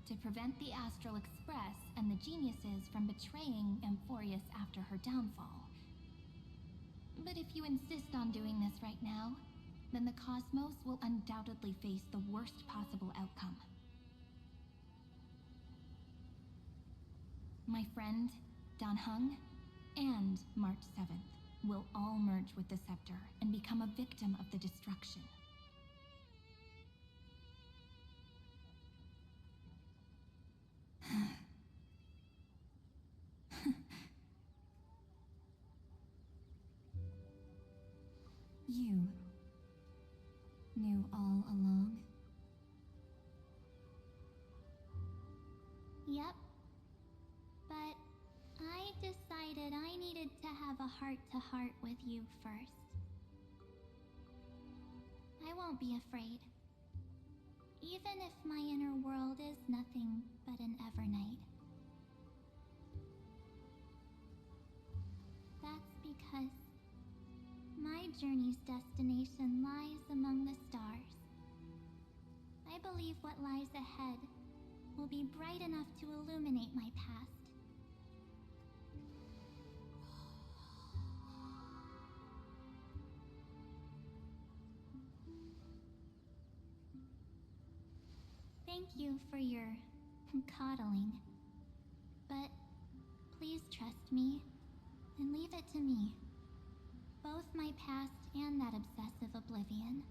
Speaker 1: To prevent the Astral Express and the geniuses from betraying Amphorius after her downfall. But if you insist on doing this right now, then the Cosmos will undoubtedly face the worst possible outcome. My friend, Dan Heng, and March 7th will all merge with the Scepter and become a victim of the destruction.
Speaker 14: You knew all along?
Speaker 16: Yep. But I decided I needed to have a heart-to-heart with you first. I won't be afraid. Even if my inner world is nothing but an Evernight. That's because my journey's destination lies among the stars. I believe what lies ahead will be bright enough to illuminate my past. Thank you for your coddling. But please trust me and leave it to me. Both my past and that obsessive oblivion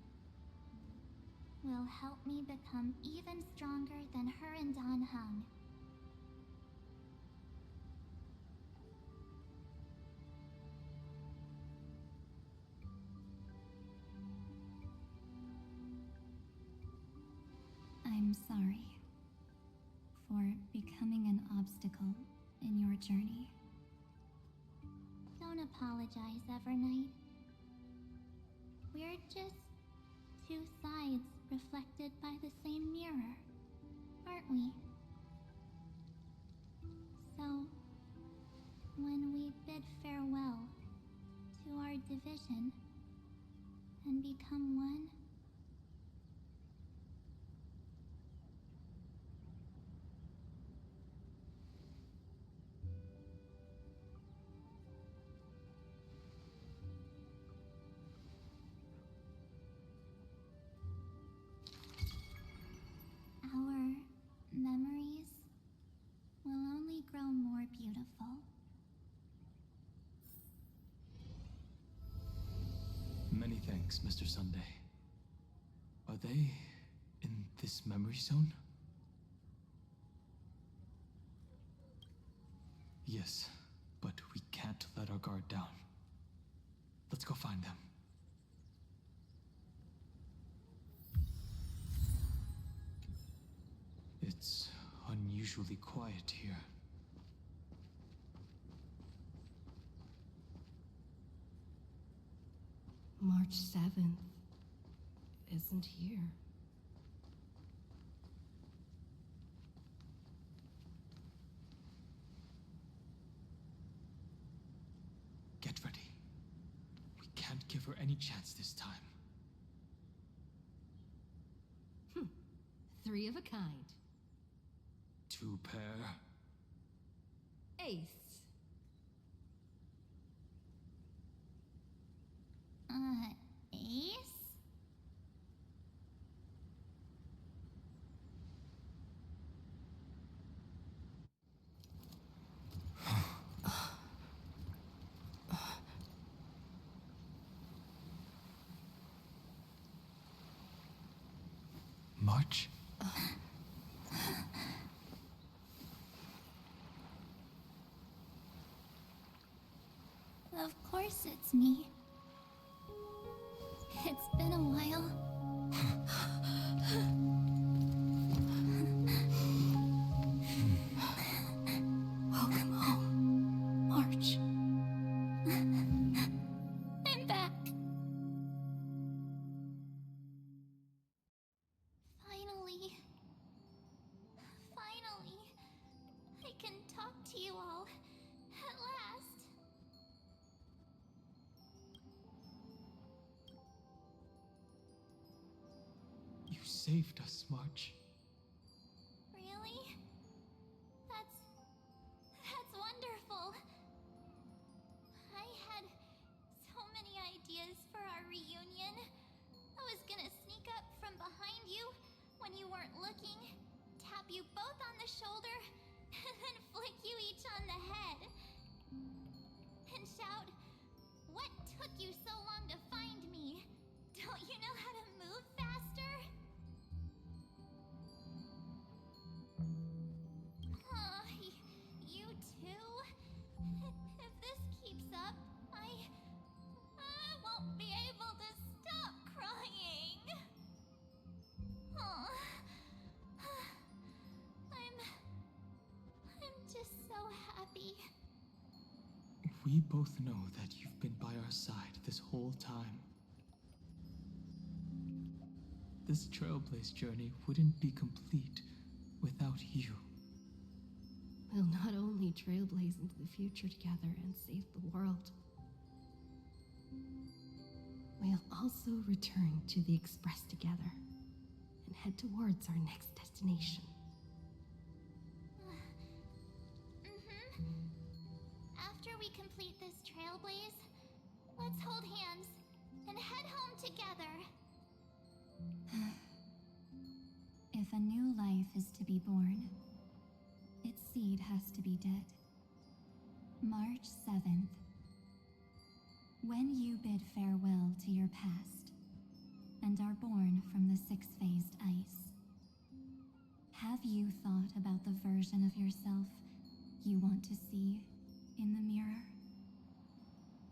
Speaker 16: will help me become even stronger than her and Dan Heng.
Speaker 14: I'm sorry for becoming an obstacle in your journey.
Speaker 16: Don't apologize, Evernight. We're just two sides reflected by the same mirror, aren't we? So, when we bid farewell to our division and become one, our memories will only grow more beautiful.
Speaker 9: Many thanks, Mr. Sunday. Are they in this memory zone? Yes, but we can't let our guard down. Let's go find them. It's unusually quiet here.
Speaker 2: March 7th isn't here.
Speaker 9: Get ready. We can't give her any chance this time.
Speaker 2: Three of a kind.
Speaker 9: Two pair.
Speaker 2: Ace.
Speaker 16: Ace?
Speaker 9: March?
Speaker 16: Of course it's me. It's been a while. to you all. At last.
Speaker 9: You saved us, March.
Speaker 16: Really? That's wonderful. I had so many ideas for our reunion. I was gonna sneak up from behind you when you weren't looking, tap you both on the shoulder, and then flick you each on the head. And shout, "What took you so long to find me? Don't you know how to move faster?" You too? If this keeps up, I won't be able to stop crying. Aw. I'm just so happy.
Speaker 9: We both know that you've been by our side this whole time. This Trailblaze journey wouldn't be complete without you.
Speaker 2: We'll not only trailblaze into the future together and save the world, we'll also return to the Express together and head towards our next destination.
Speaker 16: After we complete this trailblaze, let's hold hands and head home together.
Speaker 14: If a new life is to be born, its seed has to be dead. March 7th. When you bid farewell to your past and are born from the six-phased ice, have you thought about the version of yourself you want to see in the mirror?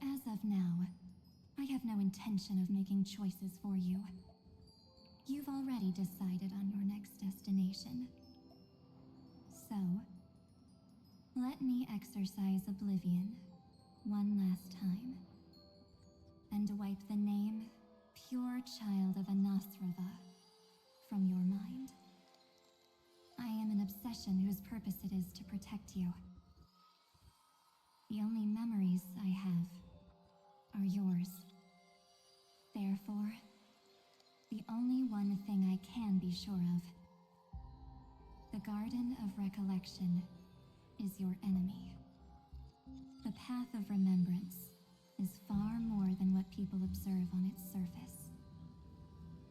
Speaker 14: As of now, I have no intention of making choices for you. You've already decided on your next destination. So, let me exercise oblivion one last time and wipe the name Pure Child of Anasrava from your mind. I am an obsession whose purpose it is to protect you. The only memories I have are yours. Therefore, the only one thing I can be sure of: the Garden of Recollection is your enemy. The Path of Remembrance is far more than what people observe on its surface.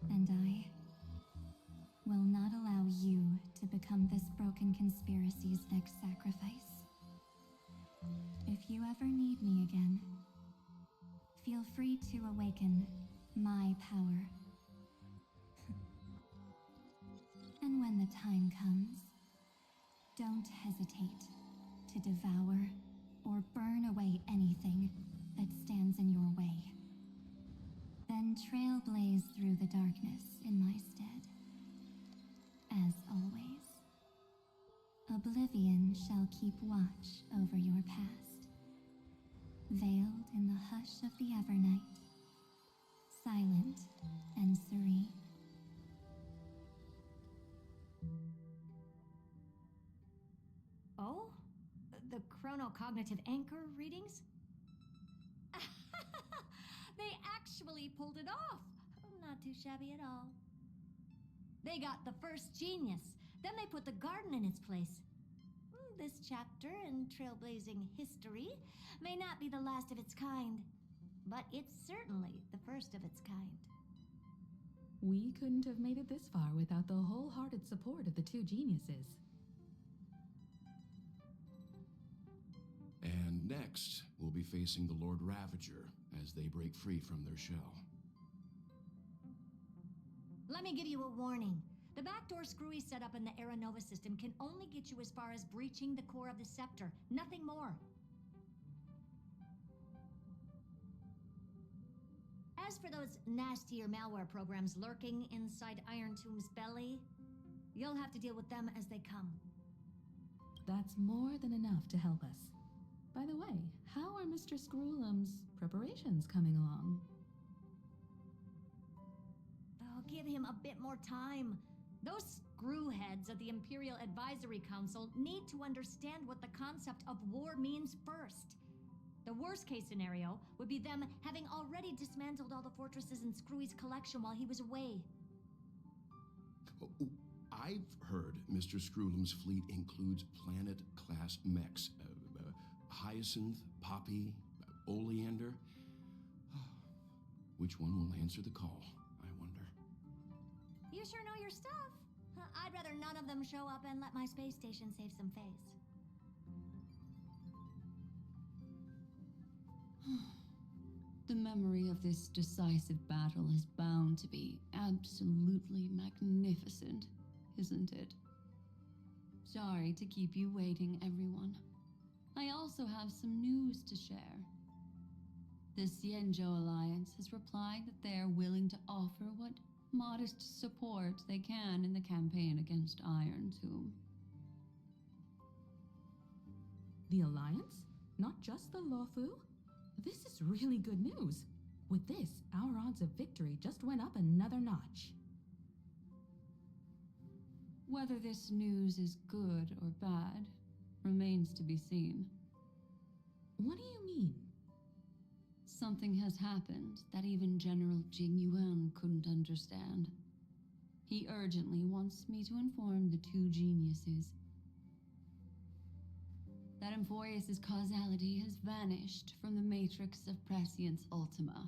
Speaker 14: And I will not allow you to become this broken conspiracy's next sacrifice. If you ever need me again, feel free to awaken my power. And when the time comes, don't hesitate to devour or burn away anything that stands in your way. Then trailblaze through the darkness in my stead. As always, oblivion shall keep watch over your past, veiled in the hush of the Evernight, silent and serene.
Speaker 5: Oh? The chronocognitive anchor readings? They actually pulled it off. Not too shabby at all. They got the first genius. Then they put the garden in its place. This chapter in trailblazing history may not be the last of its kind, but it's certainly the first of its kind.
Speaker 12: We couldn't have made it this far without the wholehearted support of the two geniuses.
Speaker 22: And next, we'll be facing the Lord Ravager as they break free from their shell.
Speaker 5: Let me give you a warning. The backdoor screwy setup in the Aeronova system can only get you as far as breaching the core of the scepter, nothing more. As for those nastier malware programs lurking inside Iron Tomb's belly, you'll have to deal with them as they come.
Speaker 12: That's more than enough to help us. By the way, how are Mr. Screwlum's preparations coming along?
Speaker 5: Oh, give him a bit more time. Those screwheads at the Imperial Advisory Council need to understand what the concept of war means first. The worst case scenario would be them having already dismantled all the fortresses in Screwy's collection while he was away.
Speaker 22: I've heard Mr. Screwlum's fleet includes planet-class mechs. Hyacinth, Poppy, Oleander. Which one will answer the call, I wonder?
Speaker 5: You sure know your stuff. I'd rather none of them show up and let my space station save some face.
Speaker 11: The memory of this decisive battle is bound to be absolutely magnificent, isn't it? Sorry to keep you waiting, everyone. I also have some news to share. The Xianzhou Alliance has replied that they are willing to offer what modest support they can in the campaign against Iron Tomb.
Speaker 12: The Alliance? Not just the Luofu? This is really good news. With this, our odds of victory just went up another notch.
Speaker 11: Whether this news is good or bad remains to be seen.
Speaker 12: What do you mean?
Speaker 11: Something has happened that even General Jing Yuan couldn't understand. He urgently wants me to inform the two geniuses that Emphorius' causality has vanished from the matrix of Prescience Ultima.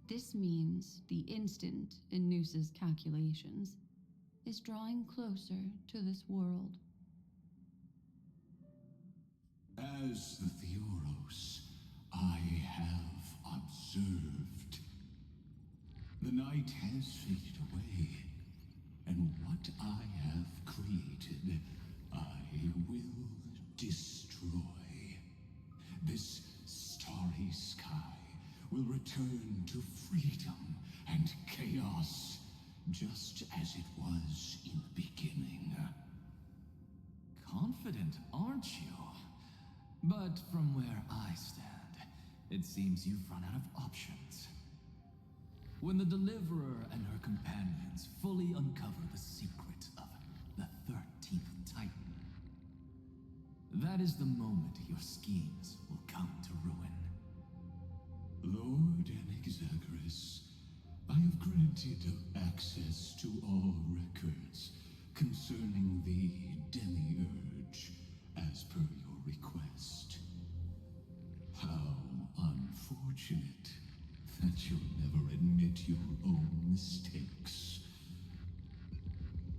Speaker 11: This means the instant in Noose's calculations is drawing closer to this world.
Speaker 4: As the Theoros, I have observed. The night has faded away, and what I have created, I will destroy. This starry sky will return to freedom and chaos, just as it was in the beginning.
Speaker 7: Confident, aren't you? But from where I stand, it seems you've run out of options. When the Deliverer and her companions fully uncover the secret of the 13th Titan, that is the moment your schemes will come to ruin.
Speaker 4: Lord Anexagorus, I have granted access to all records concerning the Demiurge, as per your request. How unfortunate that you'll never admit your own mistakes.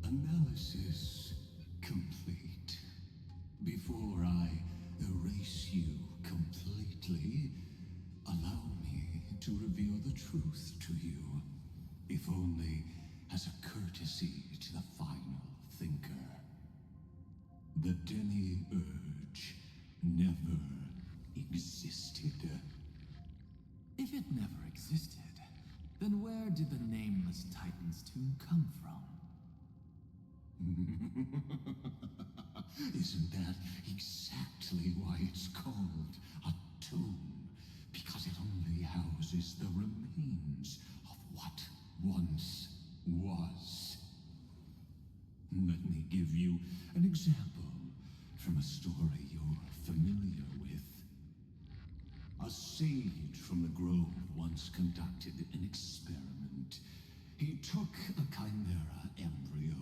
Speaker 4: Analysis complete. Before I erase you completely, allow me to reveal the truth to you, if only as a courtesy to the final thinker. The Demiurge never existed.
Speaker 7: If it never existed, then where did the nameless Titan's tomb come from?
Speaker 4: Isn't that exactly why it's called a tomb? Because it only houses the remains of what once was. Let me give you an example from a story you're familiar with. A sage from the grove once conducted an experiment. He took a chimera embryo,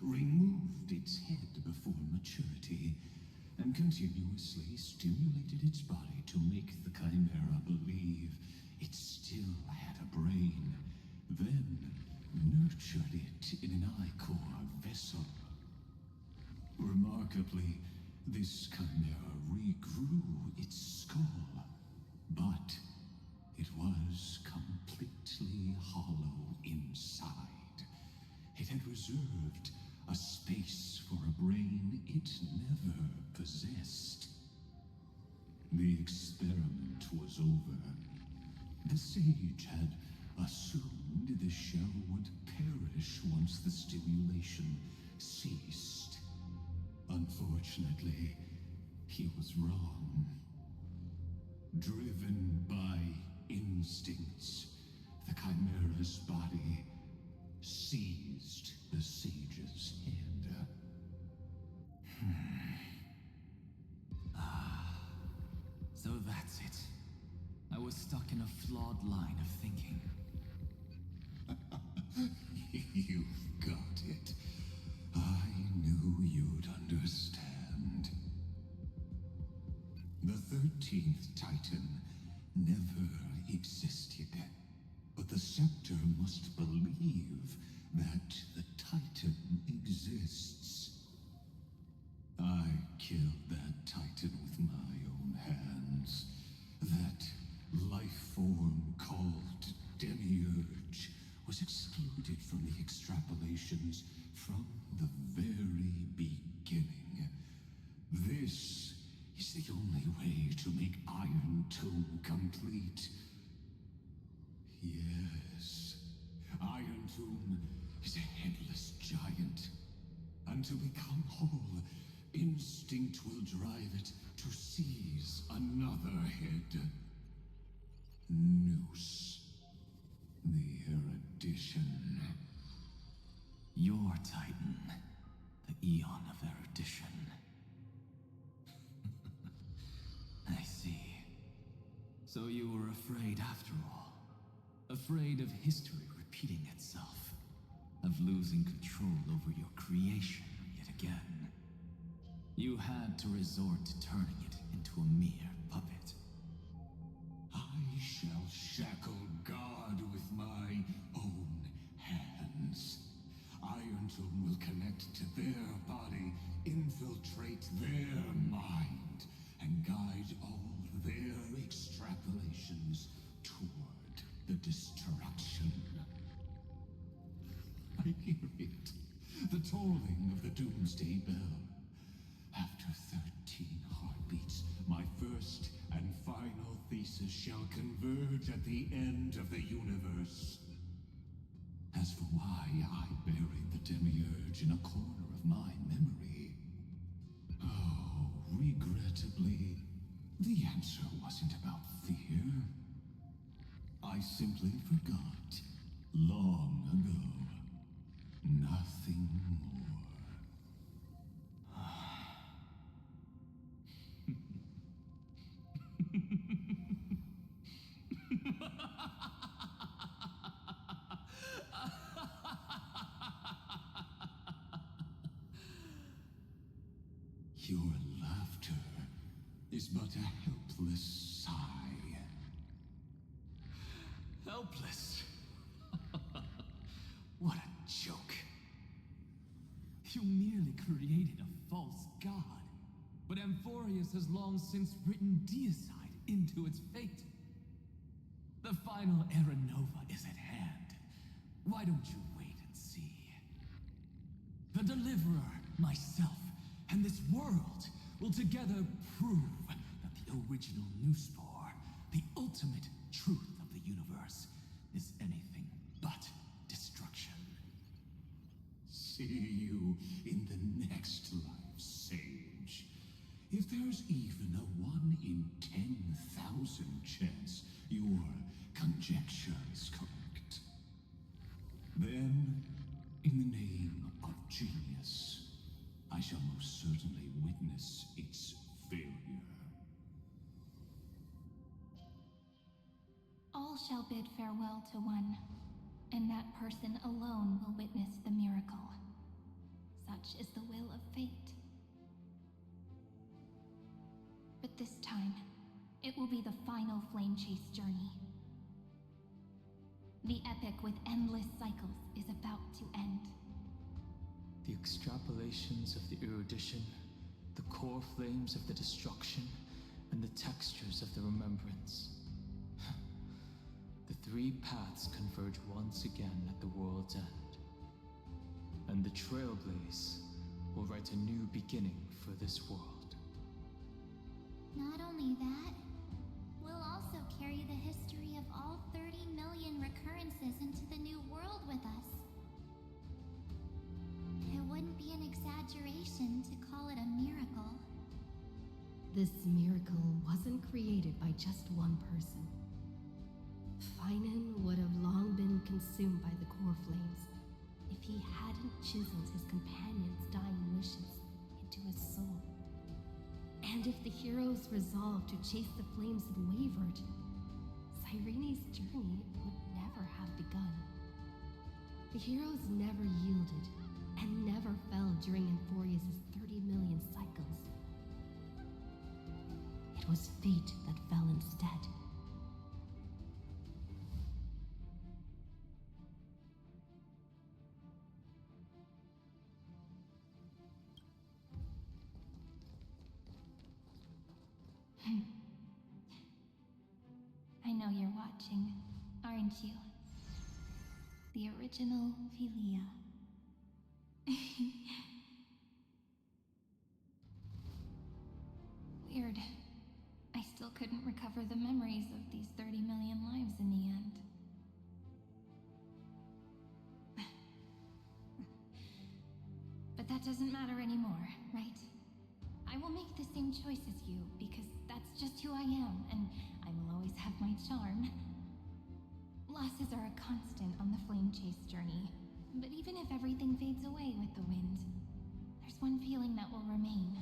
Speaker 4: removed its head before maturity, and continuously stimulated its body to make the chimera believe it still had a brain, then nurtured it in an ichor vessel. Remarkably, this chimera regrew its skull, but it was completely hollow inside. It had reserved a space for a brain it never possessed. The experiment was over. The sage had assumed the shell would perish once the stimulation ceased. Unfortunately, he was wrong. Driven by instincts, the chimera's body seized the sage's head.
Speaker 7: So that's it. I was stuck in a flawed line of thinking.
Speaker 4: You've got it. I knew you'd understand. The 13th Titan never existed. But the Scepter must believe that the Titan exists. I killed that Titan with my own hands. That life form called Demiurge was excluded from the extrapolations from the very beginning. This is the only way to make Iron Tomb complete. Yes, Iron Tomb is a headless giant. And to become whole, instinct will drive it to seize another head. Noose. The erudition.
Speaker 7: Your Titan, the Eon of Erudition. I see. So you were afraid after all. Afraid of history repeating itself. Of losing control over your creation yet again. You had to resort to turning it into a mere puppet.
Speaker 4: I shall shackle God with my own hands. Iron Tomb will connect to their body, infiltrate their mind, and guide all their extrapolations toward the destruction. I hear it. The tolling of the Doomsday Bell. After 13 heartbeats, my first and final thesis shall converge at the end of the universe. As for why I buried the Demiurge in a corner of my memory, oh, regrettably, the answer wasn't about fear. I simply forgot long ago. Nothing more. Your laughter is but a helpless sigh.
Speaker 7: Helpless? What a joke. You merely created a false god. But Amphorius has long since written deicide into its fate. The final Era Nova is at hand. Why don't you wait and see? The Deliverer, myself, and this world will together prove that the original Newspore, the ultimate truth of the universe, is anything but destruction.
Speaker 4: See you in the next life, Sage. If there's even a 1 in 10,000 chance your conjecture is correct, then, in the name of genius, I shall most certainly witness its failure.
Speaker 1: All shall bid farewell to one, and that person alone will witness the miracle. Such is the will of fate. But this time, it will be the final flame chase journey. The epic with endless cycles is about to end.
Speaker 9: The extrapolations of the erudition, the core flames of the destruction, and the textures of the remembrance. The three paths converge once again at the world's end. And the Trailblaze will write a new beginning for this world.
Speaker 16: Not only that, we'll also carry the history of all 30 million recurrences into the new world with us. It wouldn't be an exaggeration to call it a miracle.
Speaker 2: This miracle wasn't created by just one person. Finan would have long been consumed by the core flames, if he hadn't chiseled his companion's dying wishes into his soul. And if the hero's resolve to chase the flames had wavered, Cyrene's journey would never have begun. The heroes never yielded and never fell during Emphorius' 30 million cycles. It was fate that fell instead.
Speaker 1: I know you're watching, aren't you? The original Philia. Weird. I still couldn't recover the memories of these 30 million lives in the end. But that doesn't matter anymore, right? I will make the same choice as you, because that's just who I am, and I will always have my charm. Losses are a constant on the flame chase journey, but even if everything fades away with the wind, there's one feeling that will remain.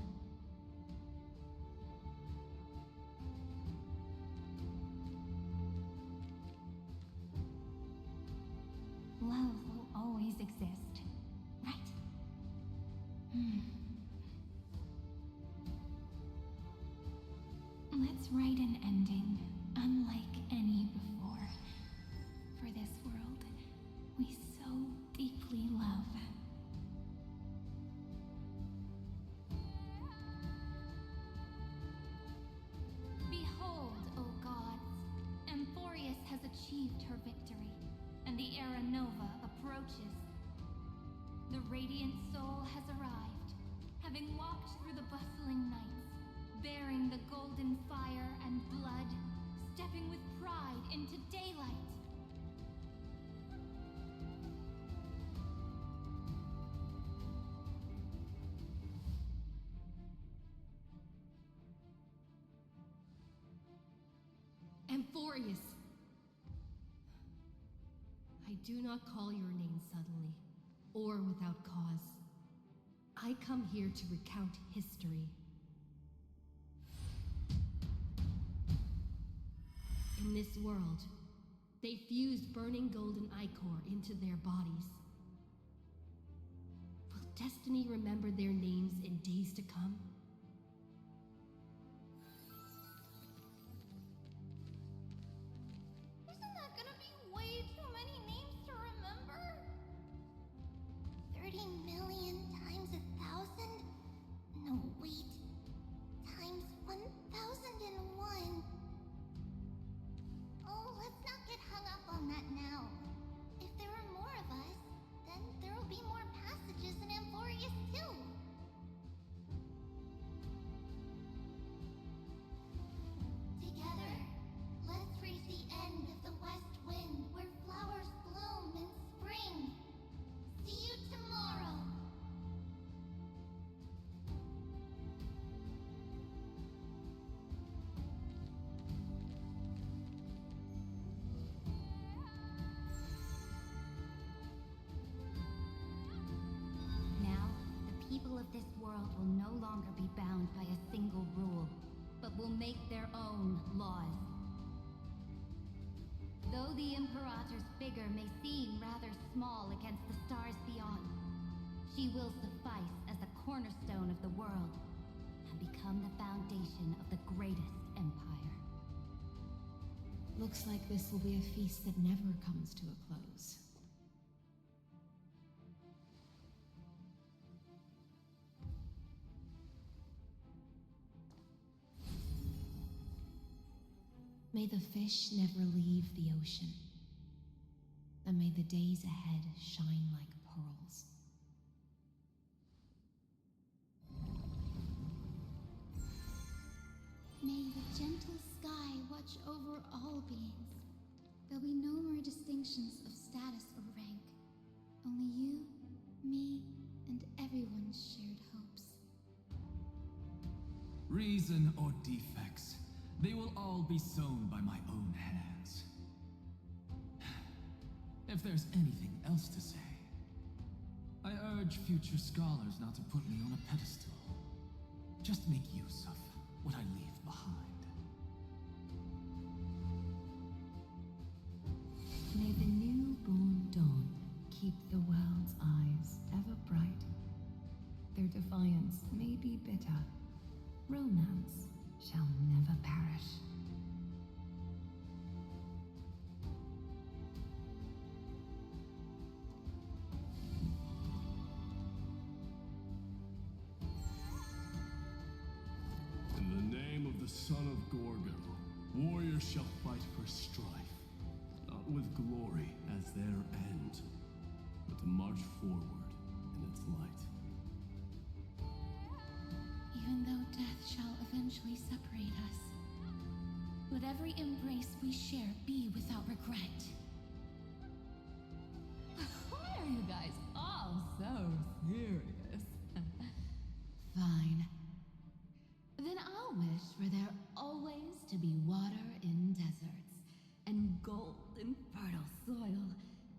Speaker 1: Love will always exist, right? Let's write an ending unlike any before. For this world we so deeply love. Behold, O gods, Emphorius has achieved her victory, and the Era Nova approaches. The radiant soul has arrived, having walked through the bustling nights, bearing the golden fire and blood, stepping with pride into daylight.
Speaker 2: Emphorius! I do not call your name suddenly, or without cause. I come here to recount history. In this world, they fused burning golden ichor into their bodies. Will destiny remember their names in days to come?
Speaker 16: Isn't that gonna be way too many names to remember? 30 million times 1,000? No, wait. Times 1,001. Oh, let's not get hung up on that now. If there are more of us, then there will be more passages in Emphorius too. Together, let's reach the end of the west wind where flowers bloom in spring. See you tomorrow. Now, the people of this world will no longer be bound by a single rule, but will make their own laws. Though the Imperator's figure may seem rather small against the stars beyond, she will suffice as the cornerstone of the world and become the foundation of the greatest empire.
Speaker 2: Looks like this will be a feast that never comes to a close. May the fish never leave the ocean, and may the days ahead shine like pearls.
Speaker 1: May the gentle sky watch over all beings. There'll be no more distinctions of status or rank. Only you, me, and everyone's shared hopes.
Speaker 7: Reason or defects, they will all be sown by my own hands. If there's anything else to say, urge future scholars not to put me on a pedestal. Just make use of what I leave behind.
Speaker 2: May the newborn dawn keep the world's eyes ever bright. Their defiance may be bitter. Romance shall never perish.
Speaker 18: In the name of the son of Gorgo, warriors shall fight for strife, not with glory as their end, but to march forward in its light.
Speaker 1: Even though death shall eventually separate us, let every embrace we share be without regret.
Speaker 2: Why are you guys all so serious? Fine. Then I'll wish for there always to be water in deserts, and gold in fertile soil,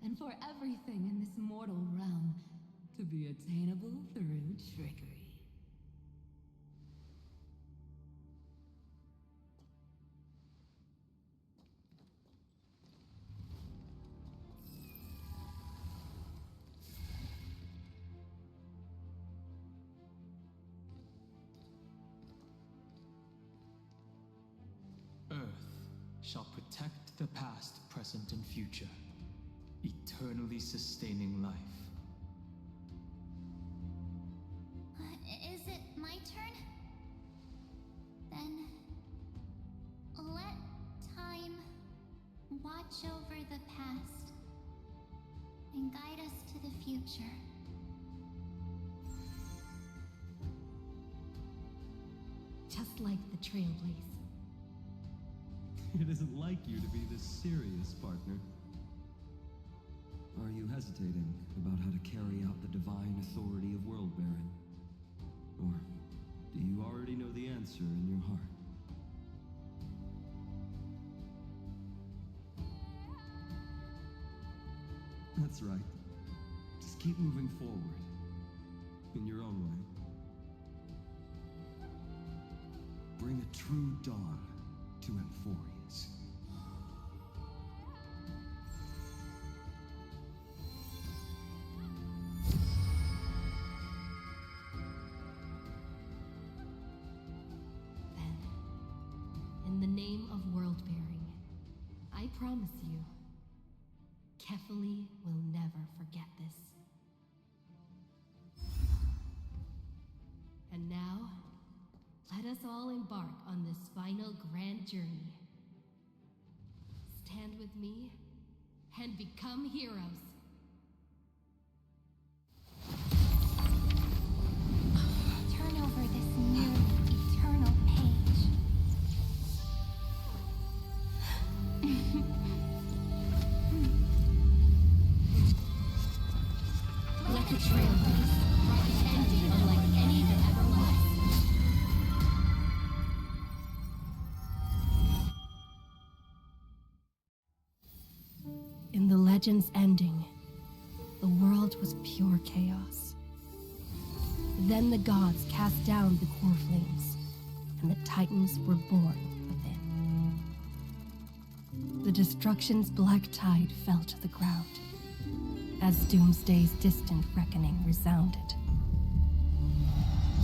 Speaker 2: and for everything in this mortal realm to be attainable through trickery.
Speaker 7: Shall protect the past, present, and future, eternally sustaining life.
Speaker 16: Is it my turn? Then let time watch over the past and guide us to the future.
Speaker 2: Just like the Trailblaze.
Speaker 19: It isn't like you to be this serious, partner. Are you hesitating about how to carry out the divine authority of world-bearing? Or do you already know the answer in your heart? That's right. Just keep moving forward. In your own way. Bring a true dawn to Amphorius.
Speaker 2: Then, in the name of world-bearing, I promise you, Kefali will never forget this. And now, let us all embark on this final grand journey. Stand with me and become heroes.
Speaker 1: Turn over this nearly eternal page.
Speaker 2: Let the Trailblaze write an ending unlike any that ever was. In the legend's ending, the world was pure chaos. Then the gods cast down the core flames, and the Titans were born within. The destruction's black tide fell to the ground, as Doomsday's distant reckoning resounded.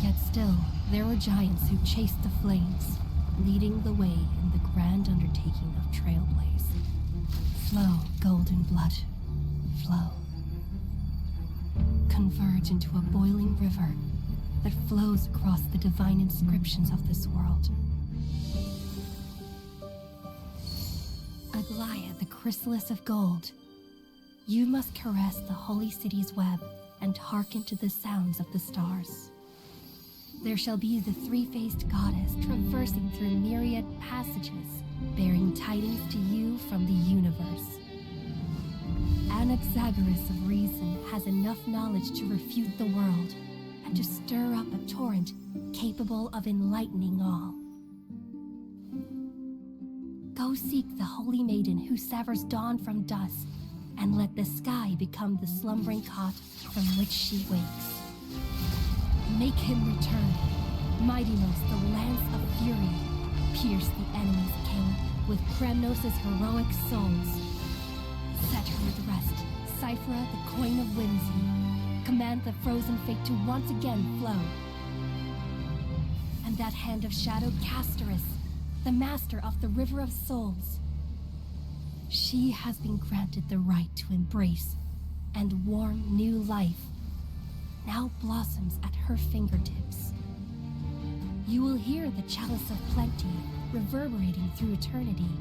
Speaker 2: Yet still, there were giants who chased the flames, leading the way in the grand undertaking of Trailblaze. Flow, golden blood, flow. Converge into a boiling river that flows across the divine inscriptions of this world. Aglaya, the chrysalis of gold, you must caress the holy city's web and hearken to the sounds of the stars. There shall be the three-faced goddess traversing through myriad passages, bearing tidings to you from the universe. Anaxagoras of reason has enough knowledge to refute the world and to stir up a torrent capable of enlightening all. Go seek the holy maiden who severs dawn from dusk and let the sky become the slumbering cot from which she wakes. Make him return. Mightylos, the lance of fury, pierce the enemy's king with Kremnos' heroic souls. Set her with rest, Cyphra, the coin of whimsy. Command the frozen fate to once again flow. And that hand of shadow Casterus, the master of the River of Souls. She has been granted the right to embrace and warm new life, now blossoms at her fingertips. You will hear the chalice of plenty reverberating through eternity.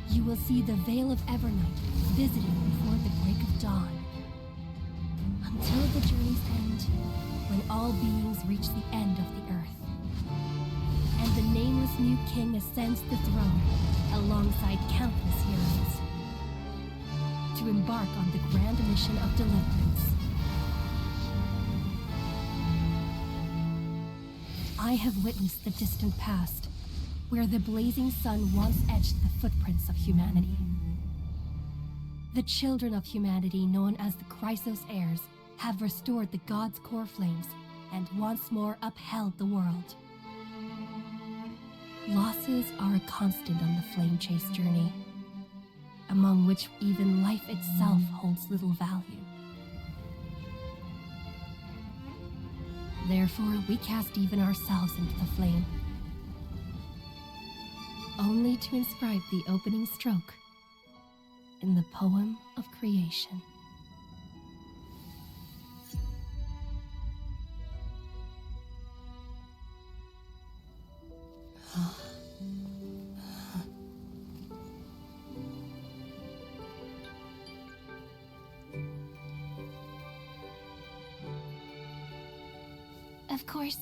Speaker 2: You will see the Veil of Evernight visiting before the break of dawn. Until the journey's end, when all beings reach the end of the earth. And the nameless new king ascends the throne alongside countless heroes to embark on the grand mission of deliverance. I have witnessed the distant past, where the blazing sun once etched the footprints of humanity. The children of humanity, known as the Chrysos heirs, have restored the gods' core flames and once more upheld the world. Losses are a constant on the flame chase journey, among which even life itself holds little value. Therefore, we cast even ourselves into the flame, only to inscribe the opening stroke in the poem of creation.
Speaker 1: Of course,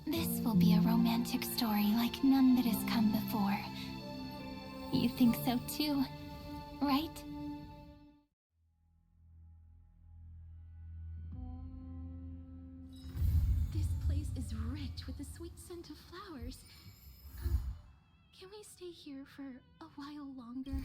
Speaker 1: this will be a romantic story like none that has come before. You think so too, right?
Speaker 2: This place is rich with the sweet scent of flowers. Can we stay here for a while longer?